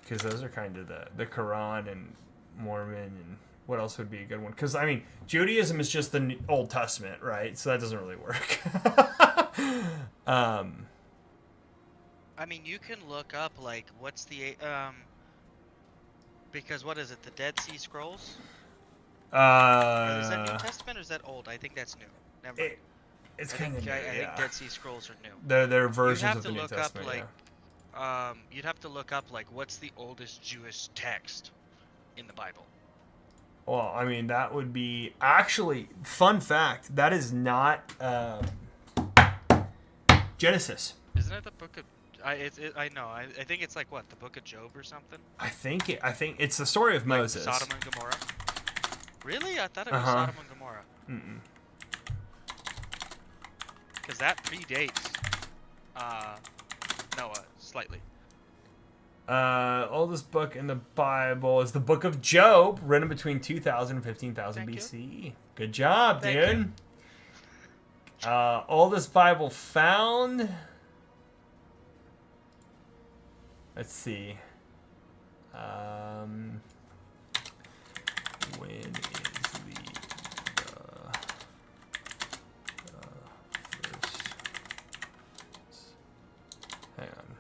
because those are kind of the Quran and Mormon, and what else would be a good one? Because I mean Judaism is just the Old Testament, right? So that doesn't really work. I mean, you can look up like what's the because what is it? The Dead Sea Scrolls? Or is that New Testament or is that old? I think that's new. Never mind. It's I kind of think, new. I Yeah. think Dead Sea Scrolls are new. They're versions You'd have of to the New look Testament. up like Yeah. you'd have to look up like what's the oldest Jewish text in the Bible. Well, I mean, that would be actually fun fact. That is not Genesis. Isn't it the book of? I know. I think it's like what, the book of Job or something. I think it's the story of Like Moses. Sodom and Gomorrah. Really? I thought it was Uh-huh. Sodom and Gomorrah. Because that predates Noah slightly. Oldest book in the Bible is the book of Job, written between 2000 and 15,000 Thank you. BC. Good job, Thank dude. Oldest Bible found. Let's see. When is the first? Hang on.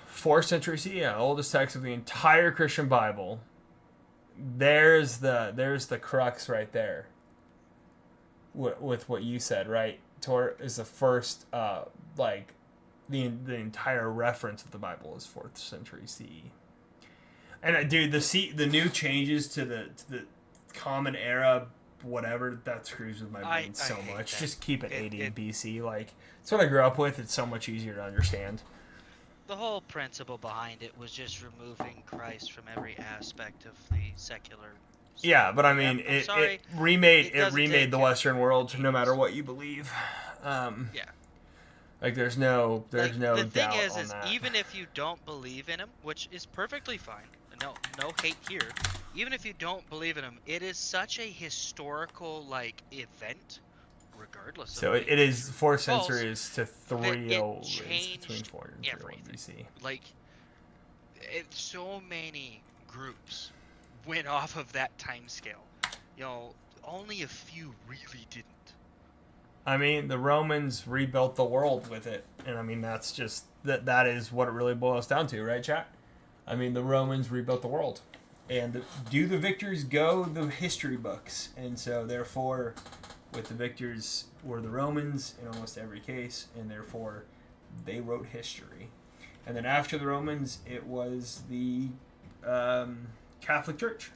Fourth century CE, yeah, oldest text of the entire Christian Bible. There's the crux right there. With what you said, right? Torah is the first, like, the entire reference of the Bible is 4th century CE. And dude, the new changes to the common era, whatever, that screws with my brain so much. that. Just keep it 80 BC. Like, it's what I grew up with. It's so much easier to understand. The whole principle behind it was just removing Christ from every aspect of the secular. Yeah, but I mean, it remade take the Western world, no matter what you believe. Yeah. Like there's no The thing doubt is on that. even if you don't believe in him, which is perfectly fine. No hate here. Even if you don't believe in him, it is such a historical like event, regardless. So of it is 4th false, century is to that 301 it is changed between 400 and 301 everything. BC. Like, so many groups went off of that time scale. You know, only a few really didn't. I mean, the Romans rebuilt the world with it, and I mean that's just that is what it really boils down to, right, chat? I mean, the Romans rebuilt the world, and do the victors go the history books, and so therefore, with the victors were the Romans in almost every case, and therefore, they wrote history, and then after the Romans, it was the Catholic Church.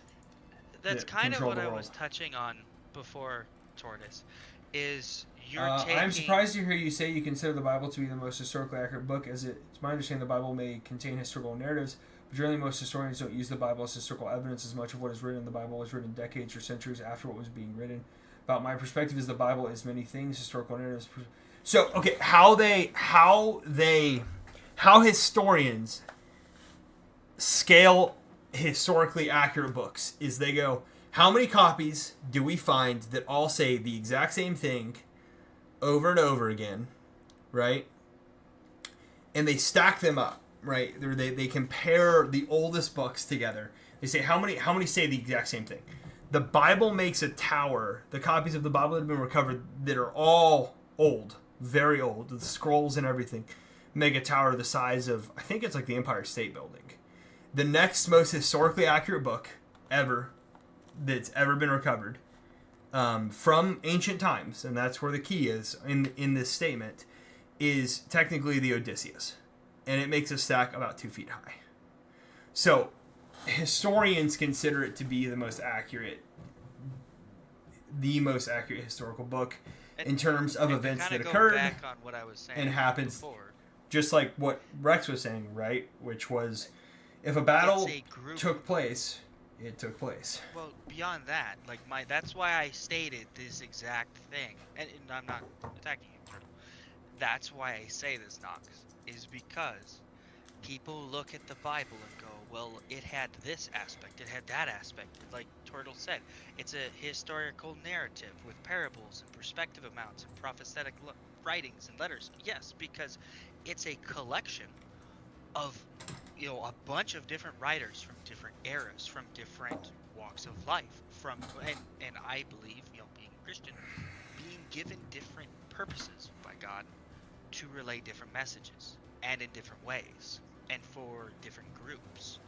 That's that kind of controlled what the I was world. touching on before, Tortoise, is you're taking... I'm surprised to hear you say you consider the Bible to be the most historically accurate book, as it's my understanding the Bible may contain historical narratives, but generally most historians don't use the Bible as historical evidence, as much of what is written in the Bible was written decades or centuries after what was being written. About my perspective is the Bible is many things, historical narratives. So, okay, how historians scale historically accurate books is they go, how many copies do we find that all say the exact same thing over and over again, right? And they stack them up, right? They compare the oldest books together. They say how many say the exact same thing. The Bible makes a tower. The copies of the Bible that have been recovered that are all old, very old, the scrolls and everything, make a tower the size of, I think it's like the Empire State Building. The next most historically accurate book ever that's ever been recovered from ancient times, and that's where the key is in this statement, is technically the Odysseus, and it makes a stack about 2 feet high. So historians consider it to be the most accurate historical book in terms of events that occurred back on what I was saying and happens before. Just like what Rex was saying, right? Which was, if a battle took place, it took place. Well, beyond that, like that's why I stated this exact thing, and I'm not attacking you, Turtle. That's why I say this, Knox, is because people look at the Bible and go, well, it had this aspect, it had that aspect. Like Turtle said, it's a historical narrative with parables and perspective amounts and prophetic writings and letters. Yes, because it's a collection of a bunch of different writers from different eras, from different walks of life, and I believe, being Christian, being given different purposes by God to relay different messages and in different ways and for different groups.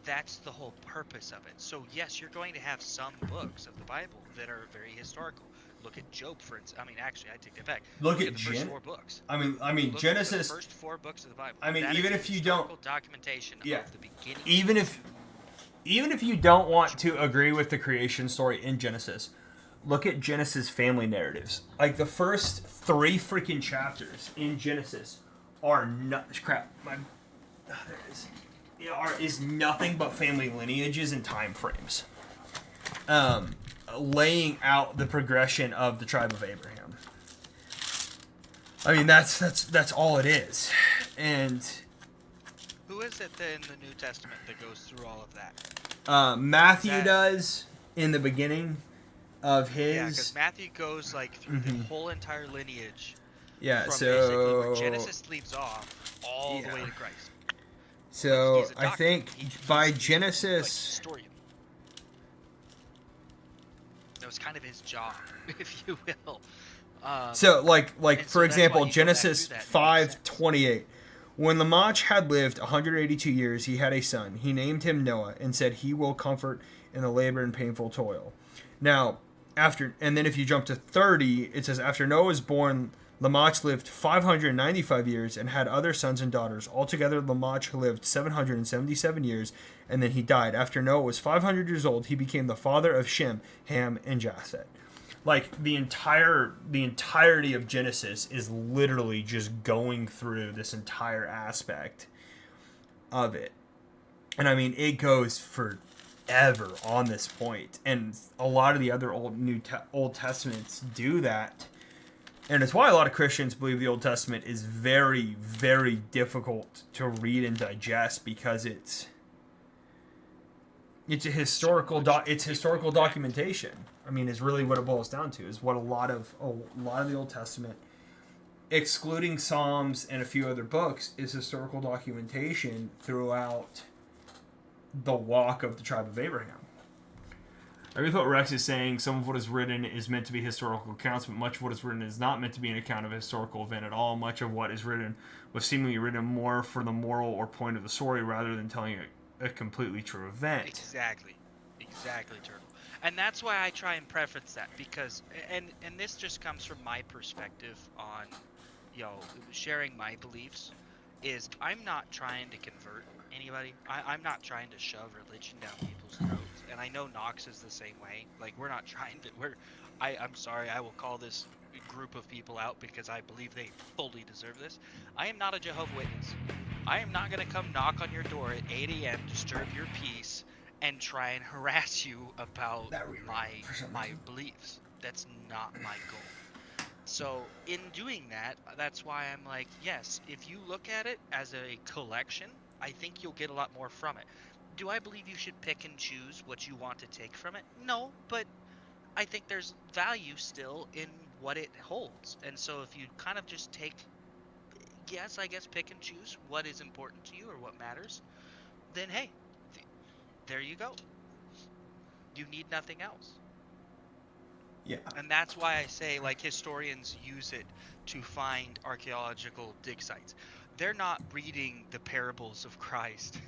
That's the whole purpose of it. So yes, you're going to have some books of the Bible that are very historical. Look at Job, for instance. I mean, actually, I take that back. Look at the first 4 books. I mean, Look Genesis. At the first 4 books of the Bible. I mean, that even is if you don't historical documentation of the beginning. Even if you don't want to agree with the creation story in Genesis, look at Genesis family narratives. Like the first 3 freaking chapters in Genesis are is nothing but family lineages and time frames, laying out the progression of the tribe of Abraham. I mean, that's all it is. And who is it in the New Testament that goes through all of that? Matthew does in the beginning of his. Yeah, because Matthew goes like through the whole entire lineage. Yeah, from so basically where Genesis leaves off all the way to Christ. So Like, I think by Genesis, historian. That was kind of his job, if you will. So like for so example, that's why you go back Genesis through that, 5:28. When Lamech had lived 182 years, he had a son. He named him Noah and said, "He will comfort in the labor and painful toil." Now, and then if you jump to 30, it says, after Noah was born, Lamech lived 595 years and had other sons and daughters. Altogether, Lamech lived 777 years, and then he died. After Noah was 500 years old, he became the father of Shem, Ham, and Japheth. Like the entirety of Genesis is literally just going through this entire aspect of it. And I mean, it goes forever on this point. And a lot of the other Old Testaments do that. And it's why a lot of Christians believe the Old Testament is very, very difficult to read and digest, because it's a historical documentation. I mean, is really what it boils down to. Is what a lot of the Old Testament, excluding Psalms and a few other books, is historical documentation throughout the walk of the tribe of Abraham. I really thought Rex is saying some of what is written is meant to be historical accounts, but much of what is written is not meant to be an account of a historical event at all. Much of what is written was seemingly written more for the moral or point of the story rather than telling a completely true event. Exactly, Turtle. And that's why I try and preference that, because, and this just comes from my perspective on, sharing my beliefs, is I'm not trying to convert anybody. I'm not trying to shove religion down people's throats. And I know Knox is the same way. Like, we're not trying to, I'm sorry, I will call this group of people out because I believe they fully deserve this. I am not a Jehovah's Witness. I am not going to come knock on your door at 8 a.m., disturb your peace, and try and harass you about my beliefs. That's not my goal. So in doing that, that's why I'm like, yes, if you look at it as a collection, I think you'll get a lot more from it. Do I believe you should pick and choose what you want to take from it? No, but I think there's value still in what it holds. And so if you kind of just take, yes, I guess pick and choose what is important to you or what matters, then hey, there you go. You need nothing else. Yeah. And that's why I say, like, historians use it to find archaeological dig sites. They're not reading the parables of Christ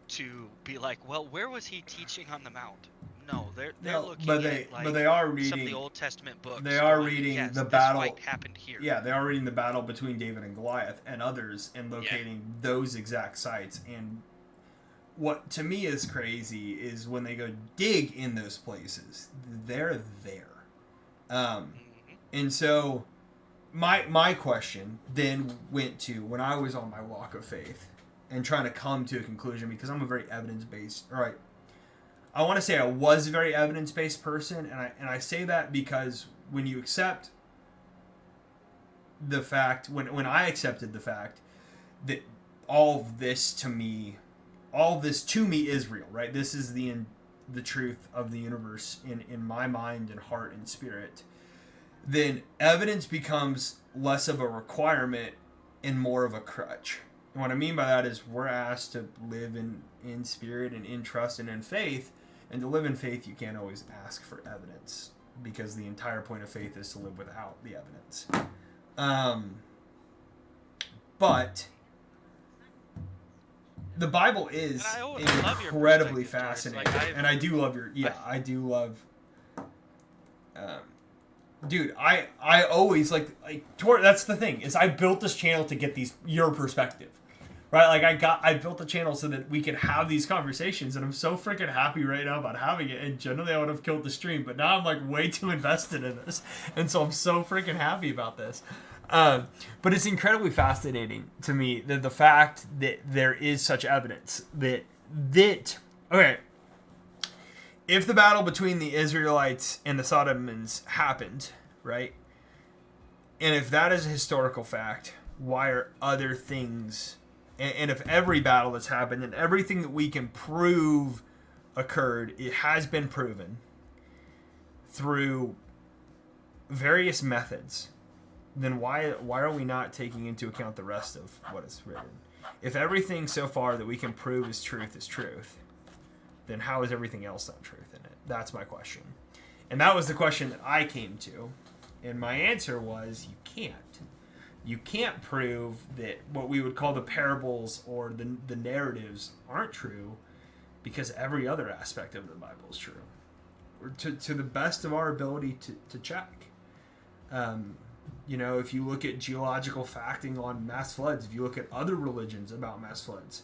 to be like, well, where was he teaching on the Mount? No, they're looking at, like, but they are reading some of the Old Testament books. They are going, reading yes, the this battle. fight happened here. Yeah, they are reading the battle between David and Goliath and others, and locating those exact sites. And what to me is crazy is when they go dig in those places, they're there. And so my question then went to when I was on my walk of faith and trying to come to a conclusion, because I'm a very evidence-based, right? I want to say I was a very evidence-based person, and I say that because when you accept the fact, when I accepted the fact that all of this to me is real, right? This is the truth of the universe in my mind and heart and spirit, then evidence becomes less of a requirement and more of a crutch. And what I mean by that is we're asked to live in spirit and in trust and in faith. And to live in faith, you can't always ask for evidence because the entire point of faith is to live without the evidence. But the Bible is incredibly fascinating, and I do love I do love. Dude, I always like that's the thing is I built this channel to get your perspective, right? Like I built the channel so that we could have these conversations, and I'm so freaking happy right now about having it. And generally I would have killed the stream, but now I'm like way too invested in this, and so I'm so freaking happy about this. But it's incredibly fascinating to me that the fact that there is such evidence that okay, if the battle between the Israelites and the Sodomians happened, right, and if that is a historical fact, why are other things, and if every battle that's happened and everything that we can prove occurred, it has been proven through various methods, then why are we not taking into account the rest of what is written? If everything so far that we can prove is truth, then how is everything else not truth in it? That's my question. And that was the question that I came to. And my answer was you can't. You can't prove that what we would call the parables or the narratives aren't true because every other aspect of the Bible is true. Or to the best of our ability to check. You know, if you look at geological facting on mass floods, if you look at other religions about mass floods,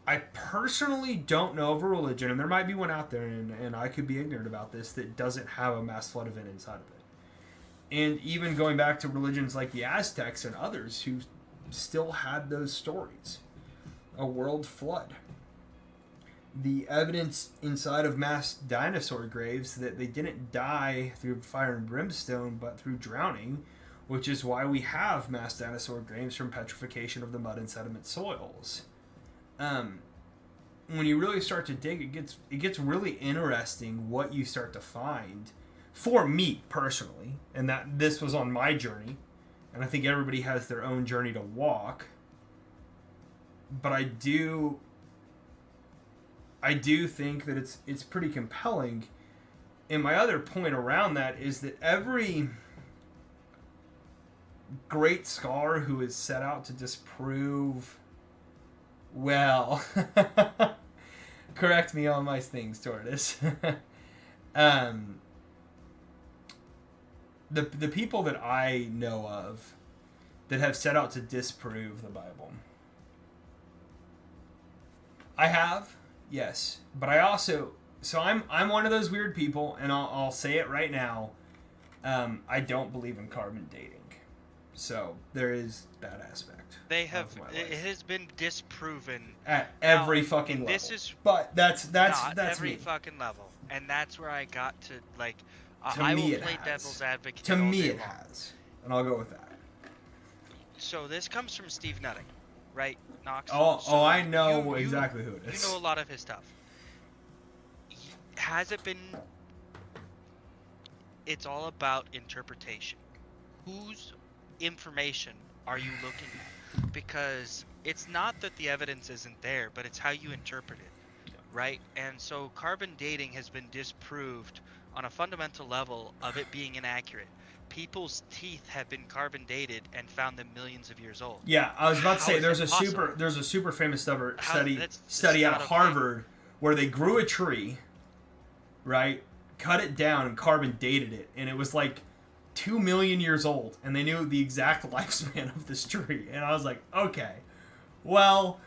I personally don't know of a religion, and there might be one out there, and I could be ignorant about this, that doesn't have a mass flood event inside of it. And even going back to religions like the Aztecs and others who still had those stories. A world flood. The evidence inside of mass dinosaur graves that they didn't die through fire and brimstone, but through drowning, which is why we have mass dinosaur graves from petrification of the mud and sediment soils. When you really start to dig, it gets really interesting what you start to find. For me personally, and that this was on my journey, and I think everybody has their own journey to walk. But I do think that it's pretty compelling. And my other point around that is that every great scholar who is set out to disprove, well, correct me on my things, Tortoise. The people that I know of that have set out to disprove the Bible, I have, yes, but I also, so I'm one of those weird people, and I'll say it right now. I don't believe in carbon dating. So there is that aspect. They have. It has been disproven at every fucking level. But that's every me. fucking level, and that's where I got to like. To I me will play devil's advocate. To me, it long. has, and I'll go with that. So this comes from Steve Nutting, right, Knox? Oh, I know exactly who it is. You know a lot of his stuff. Has it been? It's all about interpretation. Whose information are you looking at? Because it's not that the evidence isn't there, but it's how you interpret it, right? And so carbon dating has been disproved on a fundamental level of it being inaccurate. People's teeth have been carbon dated and found them millions of years old. Yeah, I was about to say there's a super famous study out of Harvard where they grew a tree, right? Cut it down and carbon dated it, and it was like 2 million years old, and they knew the exact lifespan of this tree. And I was like, okay, well,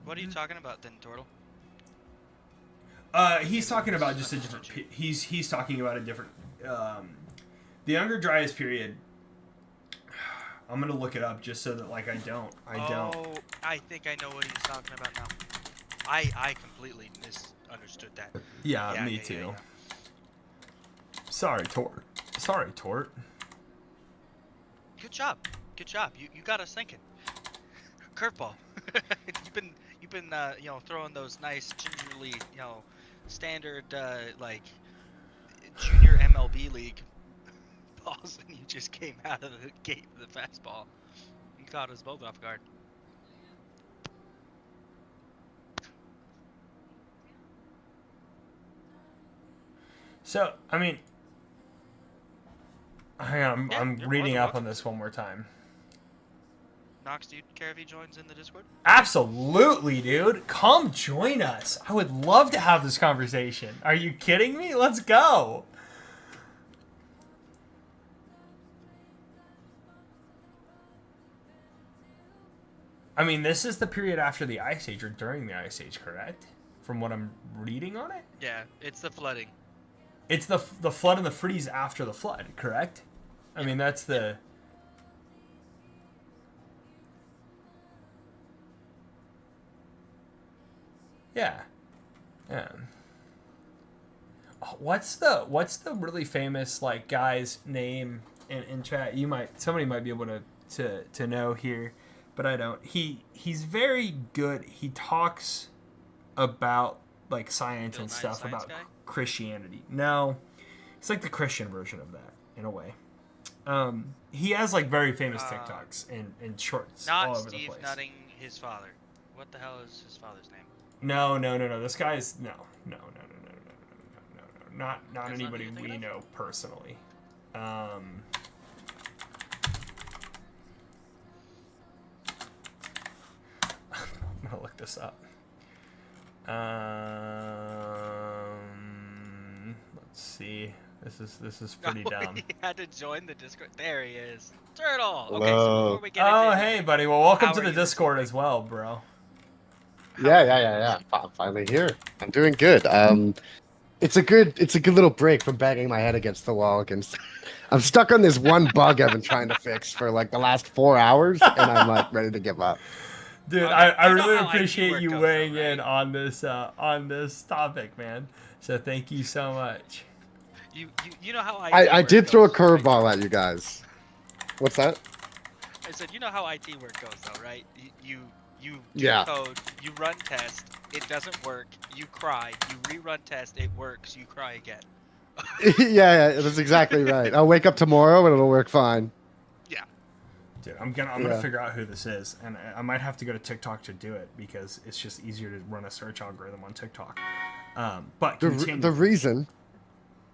what are you talking about then, Tortle? He's talking about just a different. He's talking about a different. The Younger Dryas period. I'm gonna look it up just so that like I don't. Oh, I think I know what he's talking about now. I completely misunderstood that. Yeah, me too. Yeah. Sorry, Tort. Good job. You got us thinking. Curveball. You've been throwing those nice gingerly standard like junior MLB league balls, and you just came out of the gate with a fastball. You caught us both off guard. So, I mean, hang on, Yeah, I'm you're more reading than up on welcome. this one more time. Knox, do you care if he joins in the Discord? Absolutely, dude. Come join us. I would love to have this conversation. Are you kidding me? Let's go. I mean, this is the period after the Ice Age or during the Ice Age, correct? From what I'm reading on it? Yeah, it's the flooding. It's the flood and the freeze after the flood, correct? I mean, that's the... Yeah. Yeah. What's the really famous like guy's name in chat? Somebody might be able to know here, but I don't. He's very good. He talks about like science Bill and Nye, stuff science about guy? Christianity. No, it's like the Christian version of that in a way. He has like very famous TikToks and shorts all Not over the Steve place. Nutting, his father. What the hell is his father's name? No. This guy's no. Not That's anybody not who you're we thinking know personally. I'm gonna look this up. Let's see. This is pretty dumb. He had to join the Discord. There he is. Turtle! Okay, so Hello. before we get Oh, into hey, buddy. Well, welcome how to are the you Discord receiving- as well, bro. Yeah. I'm finally here. I'm doing good. It's a good little break from banging my head against the wall against. I'm stuck on this one bug I've been trying to fix for like the last 4 hours, and I'm like ready to give up. Dude, Okay, I you know really how IT appreciate work you goes, weighing though, in on this topic, man. So thank you so much. You know how IT I work did throw a goes, right? curveball at you guys. What's that? I said, you know how IT work goes, though, right? You do Yeah. code, you run test, it doesn't work, you cry, you rerun test, it works, you cry again. yeah, that's exactly right. I'll wake up tomorrow and it'll work fine. Yeah. Dude, I'm gonna figure out who this is, and I might have to go to TikTok to do it because it's just easier to run a search algorithm on TikTok. But continue.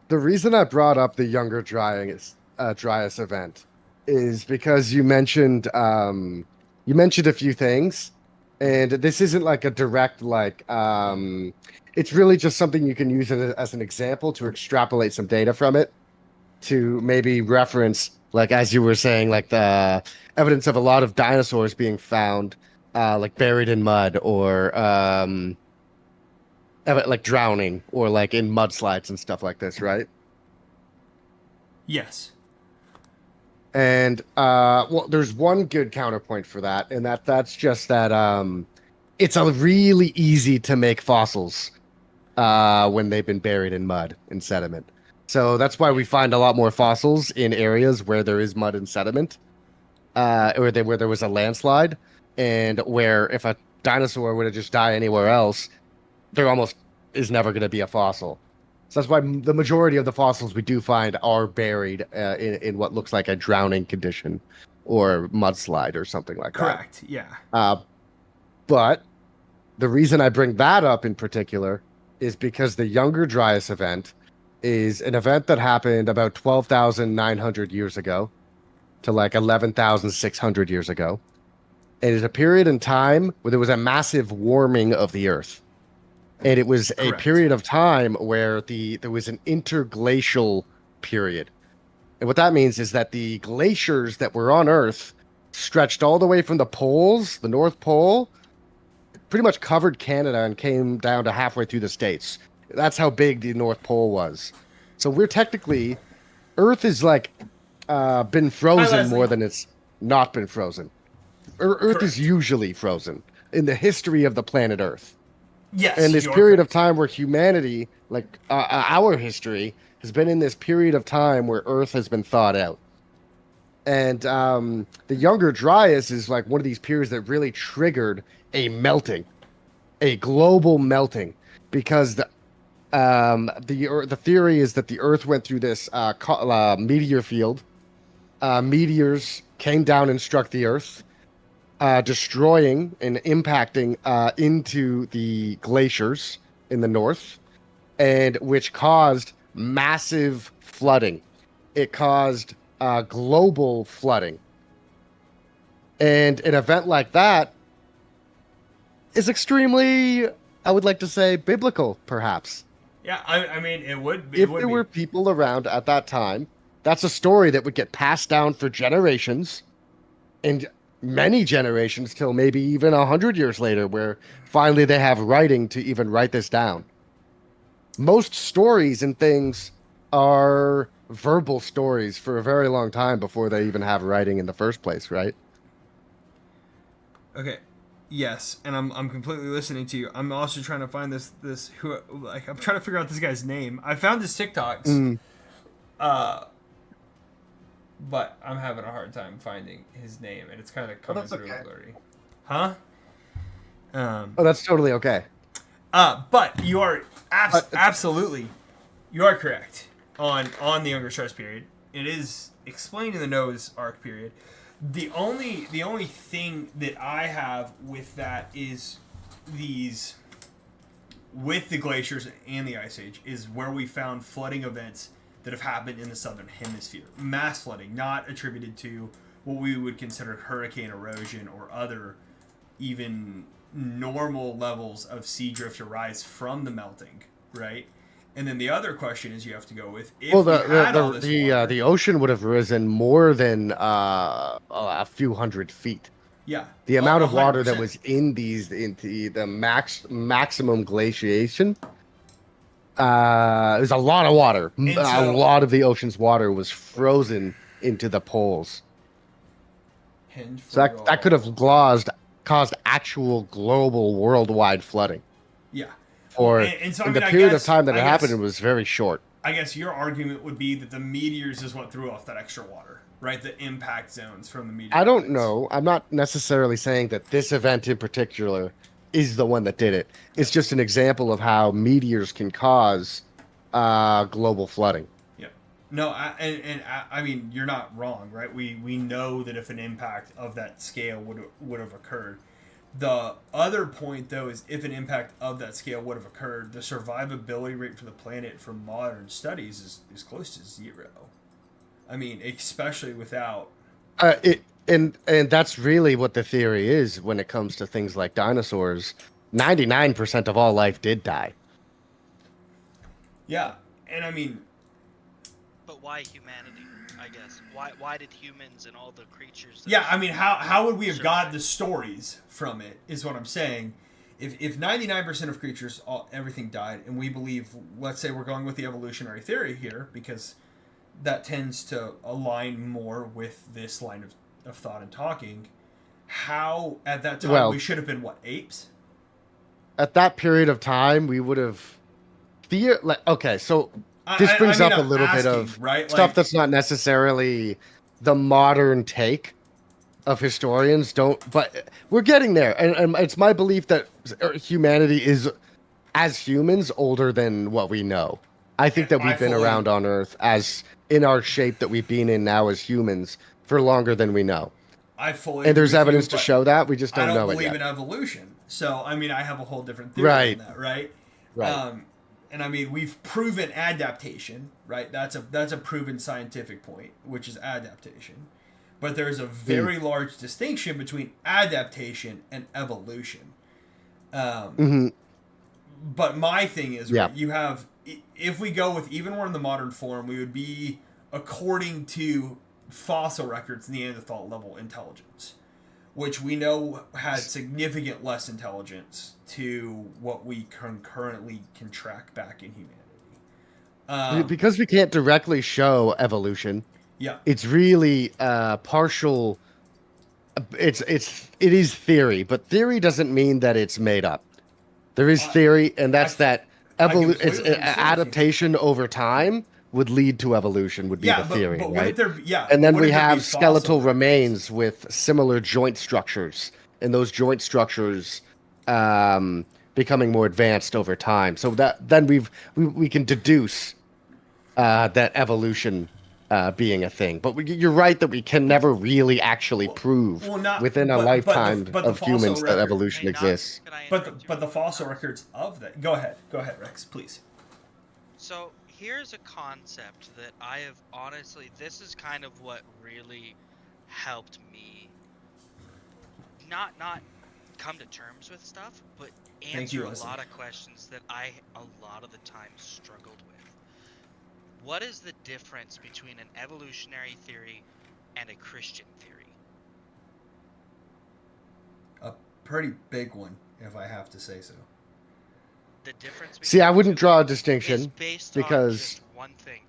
The reason I brought up the younger Dryas event is because you mentioned a few things, and this isn't like a direct it's really just something you can use as an example to extrapolate some data from it to maybe reference, like as you were saying, like the evidence of a lot of dinosaurs being found like buried in mud or like drowning or like in mudslides and stuff like this, right? Yes. And well, there's one good counterpoint for that, and that's just that it's a really easy to make fossils when they've been buried in mud and sediment. So that's why we find a lot more fossils in areas where there is mud and sediment, where there was a landslide, and where if a dinosaur were to just die anywhere else, there almost is never going to be a fossil. So that's why the majority of the fossils we do find are buried in what looks like a drowning condition or mudslide or something like that. Correct. Yeah. But the reason I bring that up in particular is because the Younger Dryas event is an event that happened about 12,900 years ago to like 11,600 years ago. It is a period in time where there was a massive warming of the Earth. And it was a period of time where there was an interglacial period. And what that means is that the glaciers that were on Earth stretched all the way from the poles, the North Pole, pretty much covered Canada and came down to halfway through the States. That's how big the North Pole was. So we're technically, Earth is like been frozen more than it's not been frozen. Earth is usually frozen in the history of the planet Earth. Yes. And this period of time where humanity, like our history, has been in this period of time where Earth has been thawed out. And the Younger Dryas is like one of these periods that really triggered a melting, a global melting, because the theory is that the Earth went through this meteor field. Meteors came down and struck the Earth, destroying and impacting into the glaciers in the north, and which caused massive flooding. It caused global flooding. And an event like that is extremely, I would like to say, biblical, perhaps. Yeah, I mean, it would be. If there were people around at that time, that's a story that would get passed down for generations, and many generations till maybe even 100 years later, where finally they have writing to even write this down. Most stories and things are verbal stories for a very long time before they even have writing in the first place, right? Okay. Yes, and I'm completely listening to you. I'm also trying to find this who, like, I'm trying to figure out this guy's name. I found his TikToks. But I'm having a hard time finding his name, and it's kind of coming through blurry. Huh? Oh, that's totally okay. But you are absolutely, you are correct on the Younger Stress period. It is explained in the Noah's Ark period. The only thing that I have with that is these, with the glaciers and the Ice Age, is where we found flooding events that have happened in the southern hemisphere. Mass flooding, not attributed to what we would consider hurricane erosion or other even normal levels of sea drift or rise from the melting, right? And then the other question is you have to go with, if the ocean would have risen more than a few hundred feet. Yeah. The amount of water 100%. that was in the maximum glaciation, there's a lot of water. A lot of the ocean's water was frozen into the poles. So that could have caused actual global worldwide flooding. Yeah. For and so, I the mean, period of time that it happened, it was very short. I guess your argument would be that the meteors is what threw off that extra water, right? The impact zones from the meteors. I don't know. I'm not necessarily saying that this event in particular is the one that did it. It's just an example of how meteors can cause global flooding. Yeah. No, I mean, you're not wrong, right? We know that if an impact of that scale would have occurred. The other point, though, is if an impact of that scale would have occurred, the survivability rate for the planet from modern studies is close to zero. I mean, especially without... And that's really what the theory is when it comes to things like dinosaurs. 99% of all life did die. Yeah, and I mean... But why humanity, I guess? Why did humans and all the creatures... Yeah, I mean, how would we have got the stories from it, is what I'm saying. If 99% of creatures, everything died, and we believe, let's say we're going with the evolutionary theory here, because that tends to align more with this line of thought and talking, how, at that time, we should have been, apes? At that period of time, we would have... Okay, so... This brings up a little bit of stuff that's not necessarily the modern take of historians. But we're getting there, and it's my belief that humanity is, as humans, older than what we know. I think that we've been around on Earth as in our shape that we've been in now as humans for longer than we know. And there's evidence to show that. We just don't know it yet. I don't believe in evolution, so I mean, I have a whole different theory on that, right? Right. And I mean, we've proven adaptation, right? That's a proven scientific point, which is adaptation. But there's a very large distinction between adaptation and evolution. But my thing is, right, you have, if we go with, even we're in the modern form, we would be, according to fossil records, Neanderthal level intelligence, which we know had significant less intelligence to what we currently can track back in humanity. Because we can't directly show evolution, it's really partial. It is theory, but theory doesn't mean that it's made up. There is theory, and that's it's adaptation over time would lead to evolution, would be the theory, right? And then we have skeletal remains with similar joint structures, and those joint structures becoming more advanced over time. So that then we can deduce that evolution being a thing. But you're right that we can never really actually prove within a lifetime of humans that evolution exists. But the fossil records of that. Go ahead, Rex, please. So here's a concept that I have honestly, this is kind of what really helped me not come to terms with stuff, but Thank you, answer a Leslie. lot of questions that I a lot of the time struggled with. What is the difference between an evolutionary theory and a Christian theory? A pretty big one, if I have to say so. The difference See, I between wouldn't the two draw a is distinction based on because just one thing: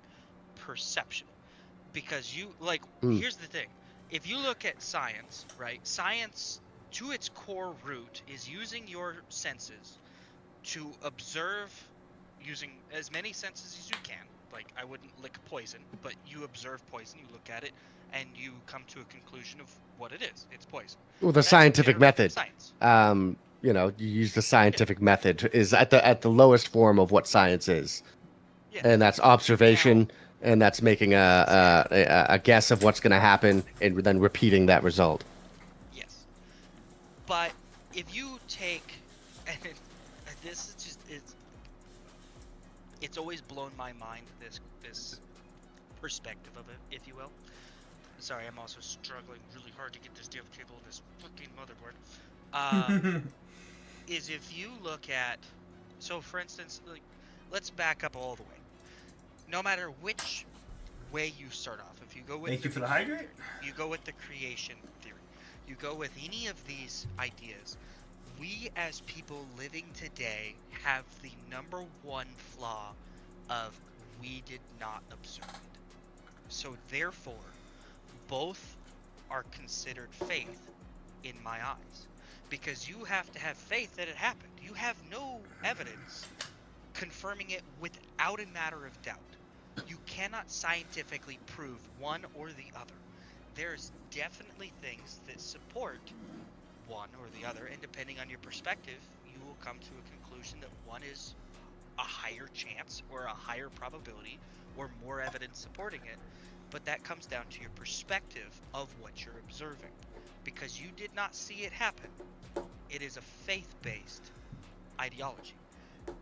perception. Because you like, Hmm. here's the thing: if you look at science, right? Science, to its core root, is using your senses to observe, using as many senses as you can. Like, I wouldn't lick poison, but you observe poison, you look at it, and you come to a conclusion of what it is. It's poison. well, the That's scientific their method. science. You know, you use the scientific method is at the lowest form of what science is, Yes. and that's observation, and that's making a guess of what's going to happen, and then repeating that result. Yes. But if you take, and this is just, it's always blown my mind, this perspective of it, if you will. Sorry, I'm also struggling really hard to get this damn cable on this fucking motherboard. Is if you look at, so for instance, like, let's back up all the way. No matter which way you start off, if you go with Thank you for the hydrate. you go with the creation theory, you go with any of these ideas, we as people living today have the number one flaw of we did not observe it. So therefore, both are considered faith in my eyes. Because you have to have faith that it happened. You have no evidence confirming it without a matter of doubt. You cannot scientifically prove one or the other. There's definitely things that support one or the other, and depending on your perspective, you will come to a conclusion that one is a higher chance or a higher probability or more evidence supporting it. But that comes down to your perspective of what you're observing. Because you did not see it happen. It is a faith-based ideology.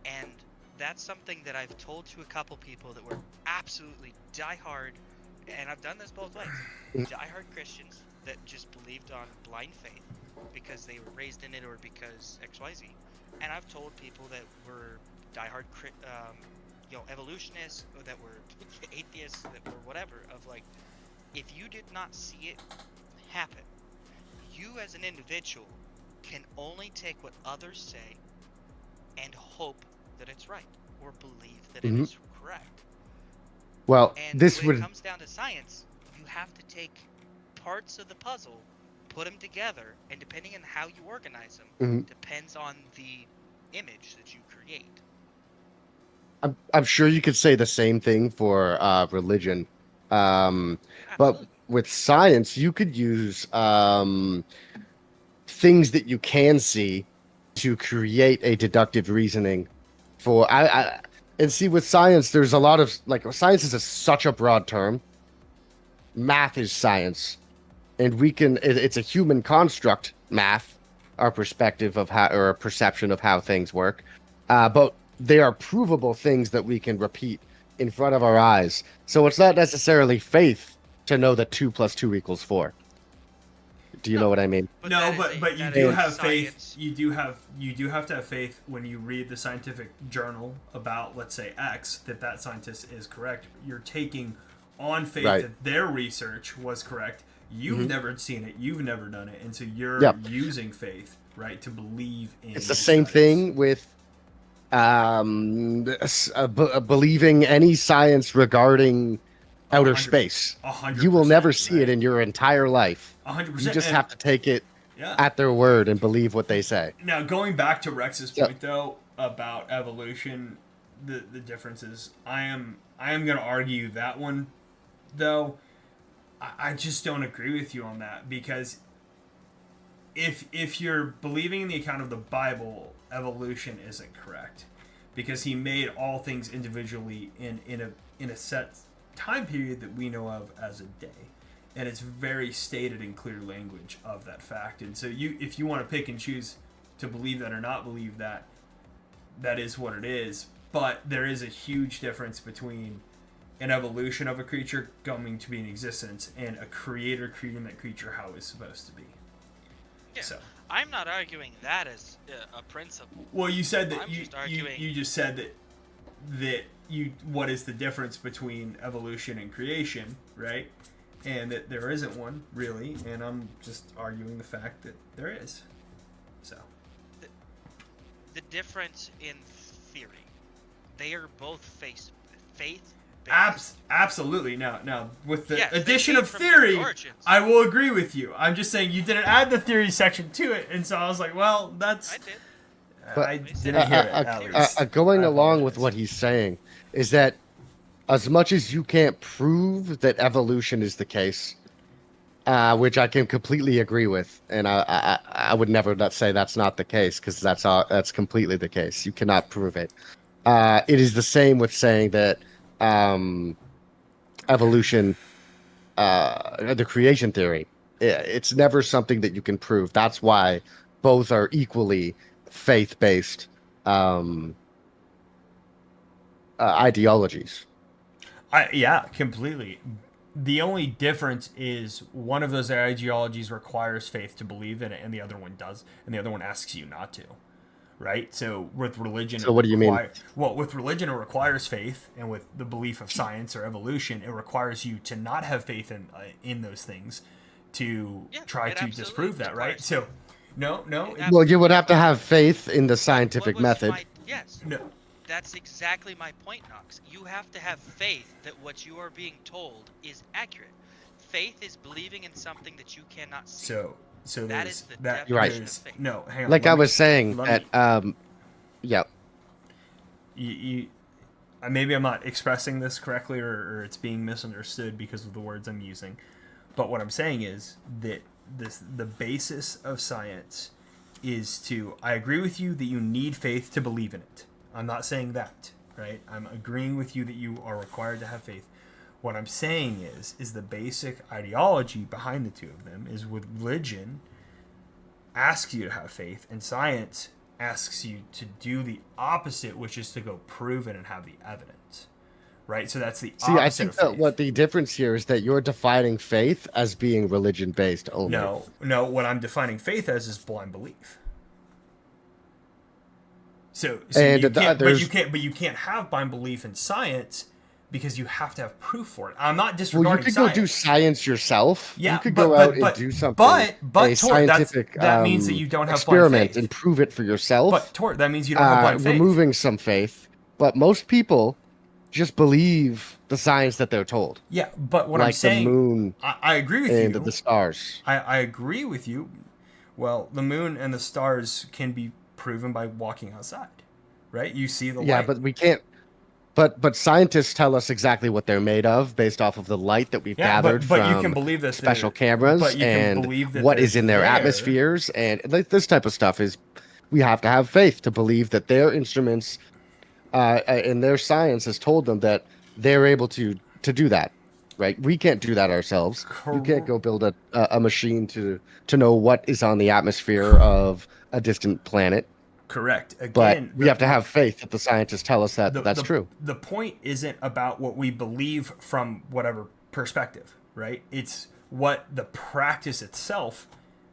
And that's something that I've told to a couple people that were absolutely diehard, and I've done this both ways, diehard Christians that just believed on blind faith because they were raised in it or because XYZ. And I've told people that were diehard evolutionists, or that were atheists, that were whatever, of like, if you did not see it happen, you as an individual can only take what others say and hope that it's right, or believe that it is correct. Well, And this when would it comes down to science, you have to take parts of the puzzle, put them together, and depending on how you organize them, depends on the image that you create. I'm sure you could say the same thing for religion, but with science, you could use things that you can see to create a deductive reasoning. And see, with science, there's a lot of science is such a broad term. Math is science, and it's a human construct. Math, our perspective of how, or a perception of how things work, but they are provable things that we can repeat in front of our eyes. So it's not necessarily faith to know that 2 + 2 = 4. Do you know what I mean? No, but you do have faith. You do have to have faith when you read the scientific journal about, let's say, X, that scientist is correct. You're taking on faith that their research was correct. You've never seen it. You've never done it, and so you're using faith, right, to believe in. It's the same thing with believing any science regarding outer space. 100%, you will never see it in your entire life. 100%. You just have to take it at their word and believe what they say. Now, going back to Rex's point, though, about evolution, the differences, I am going to argue that one, though. I just don't agree with you on that, because if you're believing in the account of the Bible, evolution isn't correct, because he made all things individually in a set time period that we know of as a day, and it's very stated in clear language of that fact. And so if you want to pick and choose to believe that or not believe that, that is what it is. but there is a huge difference between an evolution of a creature coming to be in existence and a creator creating that creature how it's supposed to be. Yeah. So I'm not arguing that as a principle. well, you said that I'm just arguing. you just said that you what is the difference between evolution and creation, right? And that there isn't one really, and I'm just arguing the fact that there is. So The difference in theory, they are both faith. Absolutely. Now, with the Yes, they addition came of from theory, different origins. I will agree with you. I'm just saying you didn't add the theory section to it, and so I was like, well, that's. I did. But I didn't hear it. At least. Going I along with apologize. what he's saying is that as much as you can't prove that evolution is the case, which I can completely agree with, and I would never say that's not the case because that's completely the case. You cannot prove it. It is the same with saying that evolution, the creation theory, it's never something that you can prove. That's why both are equally faith-based ideologies. Yeah, completely. The only difference is one of those ideologies requires faith to believe in it, and the other one does, and the other one asks you not to. Right? So with religion... So what do you mean? Well, with religion, it requires faith, and with the belief of science or evolution, it requires you to not have faith in those things to try to disprove that, right? So, no. Well, you would have to have faith in the scientific method. Yes. No. That's exactly my point, Knox. You have to have faith that what you are being told is accurate. Faith is believing in something that you cannot see. So that is the You're definition right. of faith. No, hang on. Like I was saying, that yeah. You maybe I'm not expressing this correctly, or it's being misunderstood because of the words I'm using. But what I'm saying is that the basis of science is to. I agree with you that you need faith to believe in it. I'm not saying that, right? I'm agreeing with you that you are required to have faith. What I'm saying is the basic ideology behind the two of them is with religion asks you to have faith, and science asks you to do the opposite, which is to go prove it and have the evidence, right? So that's the opposite. See, I think that what the difference here is that you're defining faith as being religion-based only. No. What I'm defining faith as is blind belief. So and you can't have blind belief in science because you have to have proof for it. I'm not disregarding Well, you could science. go do science yourself. Yeah, you could go out and do something. But scientific that means that you don't have experiment blind faith. And prove it for yourself. But Tort, that means you don't have blind faith. Removing some faith, but most people just believe the science that they're told. Yeah, but what like I'm saying, the moon, I agree with and you. The stars. I agree with you. Well, the moon and the stars can be proven by walking outside, right? You see the light. Yeah, but we can't. But scientists tell us exactly what they're made of based off of the light that we've gathered but from you can believe this special cameras and what is in their atmospheres and like this type of stuff is. We have to have faith to believe that their instruments and their science has told them that they're able to do that, right? We can't do that ourselves. You can't go build a machine to know what is on the atmosphere of a distant planet. Correct. Again, but we have to have faith that the scientists tell us that that's true. The point isn't about what we believe from whatever perspective, right? It's what the practice itself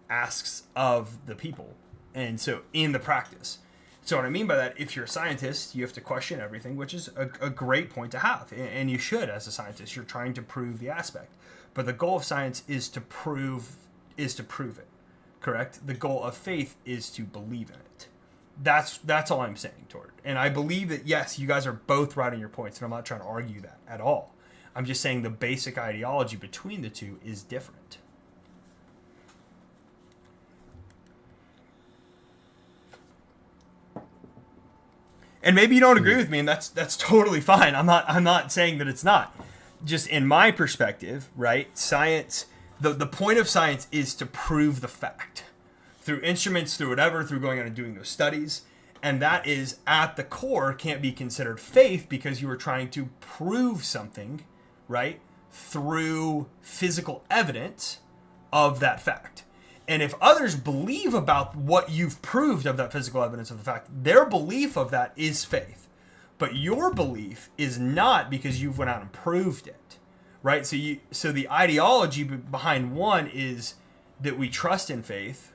asks of the people. And so in the practice. So what I mean by that, if you're a scientist, you have to question everything, which is a great point to have. And you should as a scientist. You're trying to prove the aspect. But the goal of science is to prove it. Correct? The goal of faith is to believe in it. That's all I'm saying, Tord. And I believe that, yes, you guys are both right on your points, and I'm not trying to argue that at all. I'm just saying the basic ideology between the two is different. And maybe you don't agree with me, and that's totally fine. I'm not saying that it's not. Just in my perspective, right? Science, the point of science is to prove the fact. Through instruments, through whatever, through going out and doing those studies. And that is, at the core, can't be considered faith because you were trying to prove something, right? Through physical evidence of that fact. And if others believe about what you've proved of that physical evidence of the fact, their belief of that is faith. But your belief is not because you've went out and proved it, right? So the ideology behind one is that we trust in faith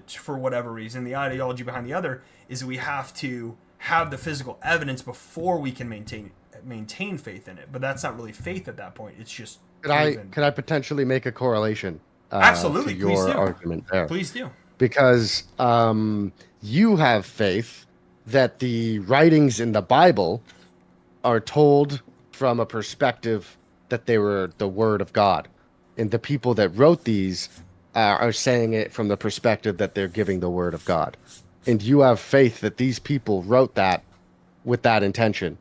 for whatever reason. The ideology behind the other is that we have to have the physical evidence before we can maintain faith in it. But that's not really faith at that point. It's just Could I potentially make a correlation? Absolutely, to your argument there. Please do. Because you have faith that the writings in the Bible are told from a perspective that they were the Word of God, and the people that wrote these are saying it from the perspective that they're giving the Word of God, and you have faith that these people wrote that with that intention,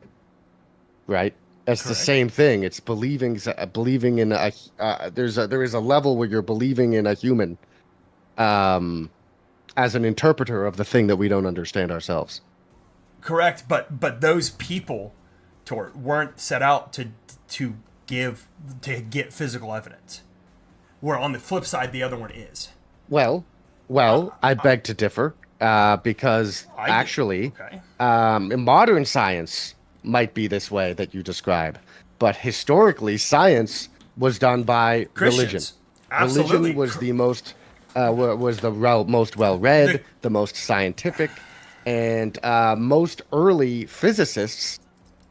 right? It's Correct. the same thing. It's believing in a. There is a level where you're believing in a human, as an interpreter of the thing that we don't understand ourselves. Correct, but those people, Tort, weren't set out to get physical evidence. Where on the flip side, the other one is. Well, I beg to differ, because actually, in modern science might be this way that you describe, but historically, science was done by religion. Christians. Absolutely. Religion was the most most well read, the most scientific, and most early physicists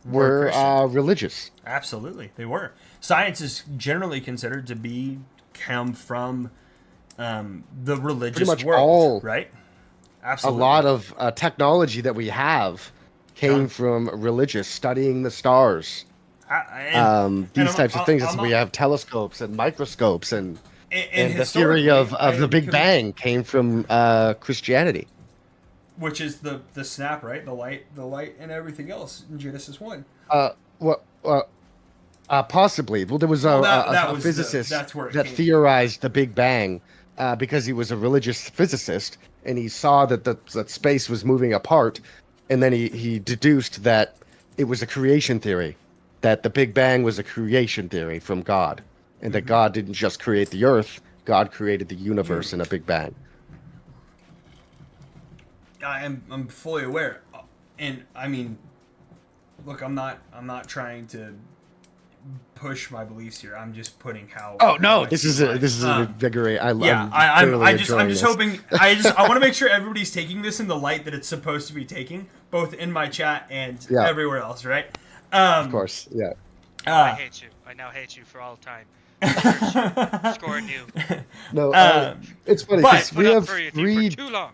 were religious. Absolutely, they were. Science is generally considered to come from the religious Pretty much world, right? Absolutely. A lot of technology that we have came from religious, studying the stars. These types of things. We have telescopes and microscopes, and the theory of the Big Bang came from Christianity. Which is the snap, right? The light and everything else in Genesis 1. Possibly. Well, there was a physicist that theorized the Big Bang because he was a religious physicist, and he saw that space was moving apart, and then he deduced that it was a creation theory, that the Big Bang was a creation theory from God, and that God didn't just create the Earth, God created the universe in a Big Bang. I'm fully aware, and I mean, look, I'm not trying to push my beliefs here. I'm just putting how. Oh no, this is invigorating. I'm just hoping. I want to make sure everybody's taking this in the light that it's supposed to be taking, both in my chat and everywhere else, right? Of course, yeah. I hate you. I now hate you for all time. Scoring you. No, it's funny because we have three. For too long.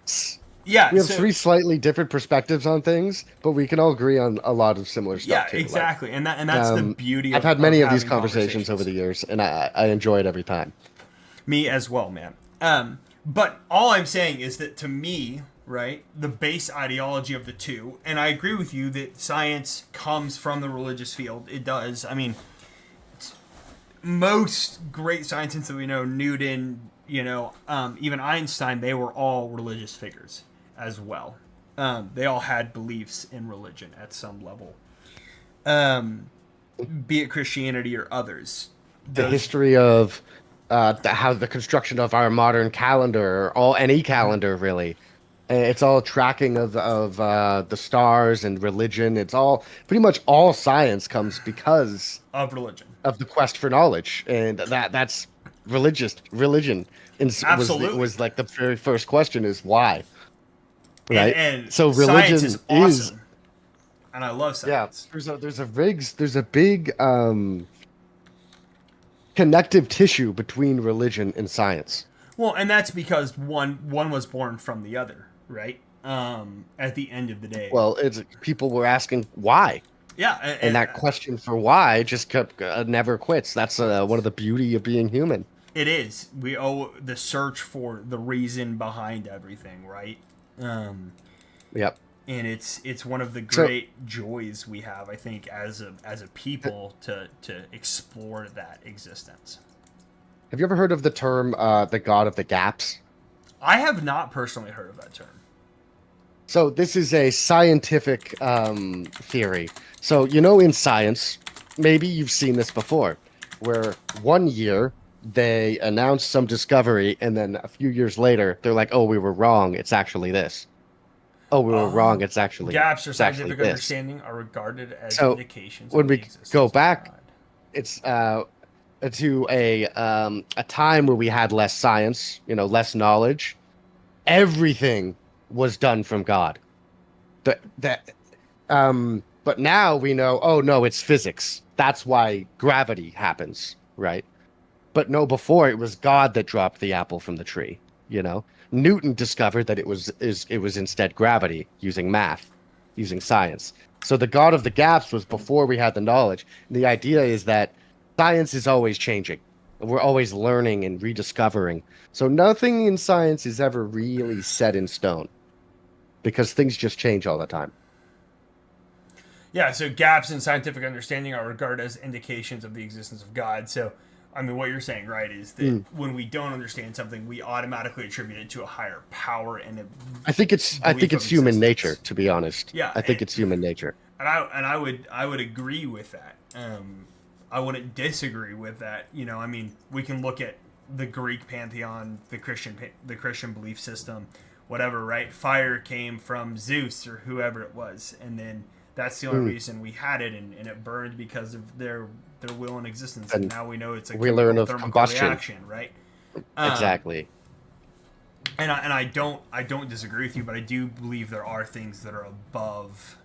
Yeah, we have three slightly different perspectives on things, but we can all agree on a lot of similar stuff. Yeah, exactly, like, and that's the beauty. I've had many of these conversations over the years, and I enjoy it every time. Me as well, man. But all I'm saying is that to me, right, the base ideology of the two, and I agree with you that science comes from the religious field. It does. I mean, most great scientists that we know, Newton, even Einstein, they were all religious figures as well. They all had beliefs in religion at some level, be it Christianity or others. The history of how the construction of our modern calendar, or any calendar really, it's all tracking of the stars and religion. It's all pretty much all science comes because of religion, of the quest for knowledge, and that's religion. Absolutely. Was like the very first question is why, right? And so religion is awesome, and I love science. Yeah, there's a big connective tissue between religion and science. Well, and that's because one was born from the other, right? At the end of the day. Well, people were asking why. Yeah, and that question for why just kept never quits. That's one of the beauty of being human. It is. We owe the search for the reason behind everything, right? Yep. And it's one of the great joys we have, I think, as a people to explore that existence. Have you ever heard of the term the God of the Gaps? I have not personally heard of that term. So this is a scientific theory. So, in science, maybe you've seen this before, where one year they announce some discovery, and then a few years later, they're like, oh, we were wrong. It's actually this. oh, we were wrong. It's actually gaps or it's actually scientific this. understanding are regarded as So indications when of the we existence go of back, God. it's to a time where we had less science, less knowledge. Everything was done from God. But now we know, oh no, it's physics. That's why gravity happens, right? But no, before it was God that dropped the apple from the tree. Newton discovered that it was instead gravity using math, using science. So the God of the gaps was before we had the knowledge. And the idea is that science is always changing. We're always learning and rediscovering. So nothing in science is ever really set in stone because things just change all the time. Yeah, so gaps in scientific understanding are regarded as indications of the existence of God. So, I mean, what you're saying, right, is that when we don't understand something, we automatically attribute it to a higher power and I think it's human nature, to be honest. Yeah, I think it's human nature. And I would agree with that. I wouldn't disagree with that. I mean, we can look at the Greek pantheon, the Christian belief system, whatever, right? Fire came from Zeus or whoever it was, and then that's the only reason we had it, and it burned because of their will and existence. And now we know it's a we learn of thermal combustion reaction, right? Exactly. And I don't disagree with you, but I do believe there are things that are above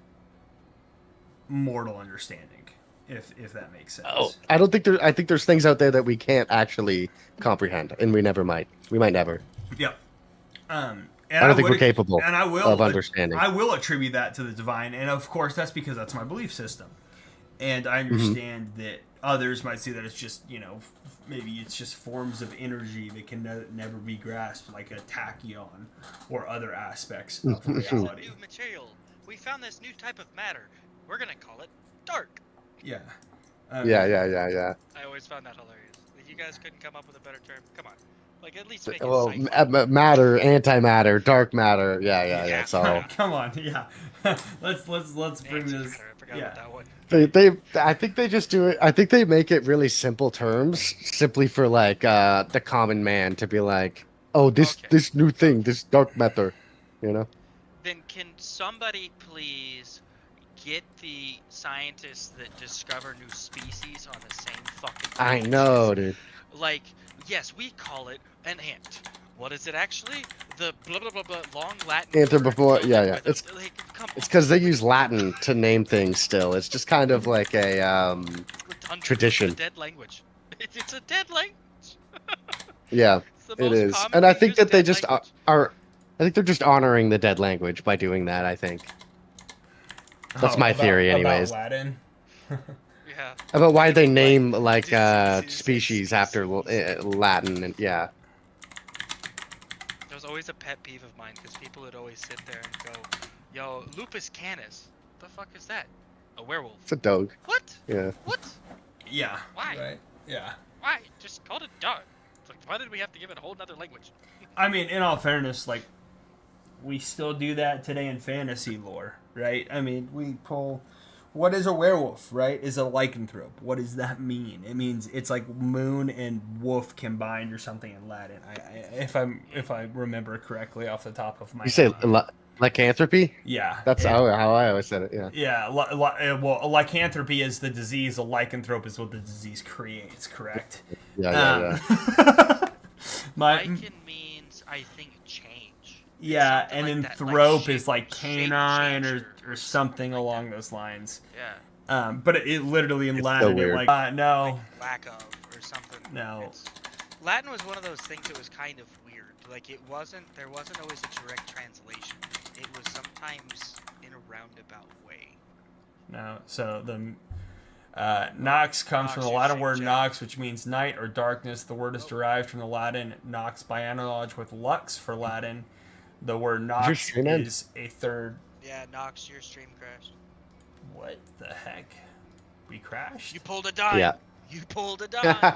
mortal understanding, if that makes sense. Oh, I think there's things out there that we can't actually comprehend, and we might never. Yep. I don't think we're capable of understanding. I will attribute that to the divine, and of course that's because that's my belief system. And I understand that others might see that it's just, maybe it's just forms of energy that can never be grasped, like a tachyon or other aspects of reality. New material. We found this new type of matter. We're gonna call it dark. Yeah. Yeah. I always found that hilarious. Like, you guys couldn't come up with a better term. Come on. Like, at least make Well, it matter, antimatter, dark matter. Yeah. It's all. Come on, yeah. let's bring this. I forgot about that one. I think they just do it. I think they make it really simple terms, simply for like the common man to be like, oh, this new thing, this dark matter, Then can somebody please get the scientists that discover new species on the same fucking page? I know, dude. Like, yes, we call it an ant. What is it actually? The blah blah blah blah long Latin. Before, yeah. It's come because they use Latin to name things. Still, it's just kind of like a tradition. It's a dead language. It's a dead language. Yeah, it is, and I think that they just are. I think they're just honoring the dead language by doing that. I think that's my theory, anyways. About Latin. Yeah. About why they name like species after Latin, and yeah. That was always a pet peeve of mine because people would always sit there and go, "Yo, lupus canis, the fuck is that? A werewolf? It's a dog." What? Yeah. What? Yeah. Why? Right. Yeah. Why? Just call it a dog. It's like, why did we have to give it a whole nother language? I mean, in all fairness, like, we still do that today in fantasy lore, right? I mean, we pull, what is a werewolf, right? Is a lycanthrope. What does that mean? It means it's like moon and wolf combined or something in Latin. If I remember correctly off the top of my You say lycanthropy? Yeah. That's how I always said it, yeah. Yeah, well, a lycanthropy is the disease, a lycanthrope is what the disease creates, correct? Yeah. Lycan means, I think, change. Yeah, and then thrope is like canine or something like along those lines. Yeah. But it literally in It's Latin, so weird. no. Like lack of or something. No. Latin was one of those things that was kind of weird. Like, there wasn't always a direct translation. It was sometimes in a roundabout way. No, so the nox comes from the Latin word nox, which means night or darkness. The word is derived from the Latin nox by analogy with lux for Latin. The word nox is a third. Yeah, Nox, your stream crashed. What the heck? We crashed? You pulled a dime. Yeah. You pulled a dime.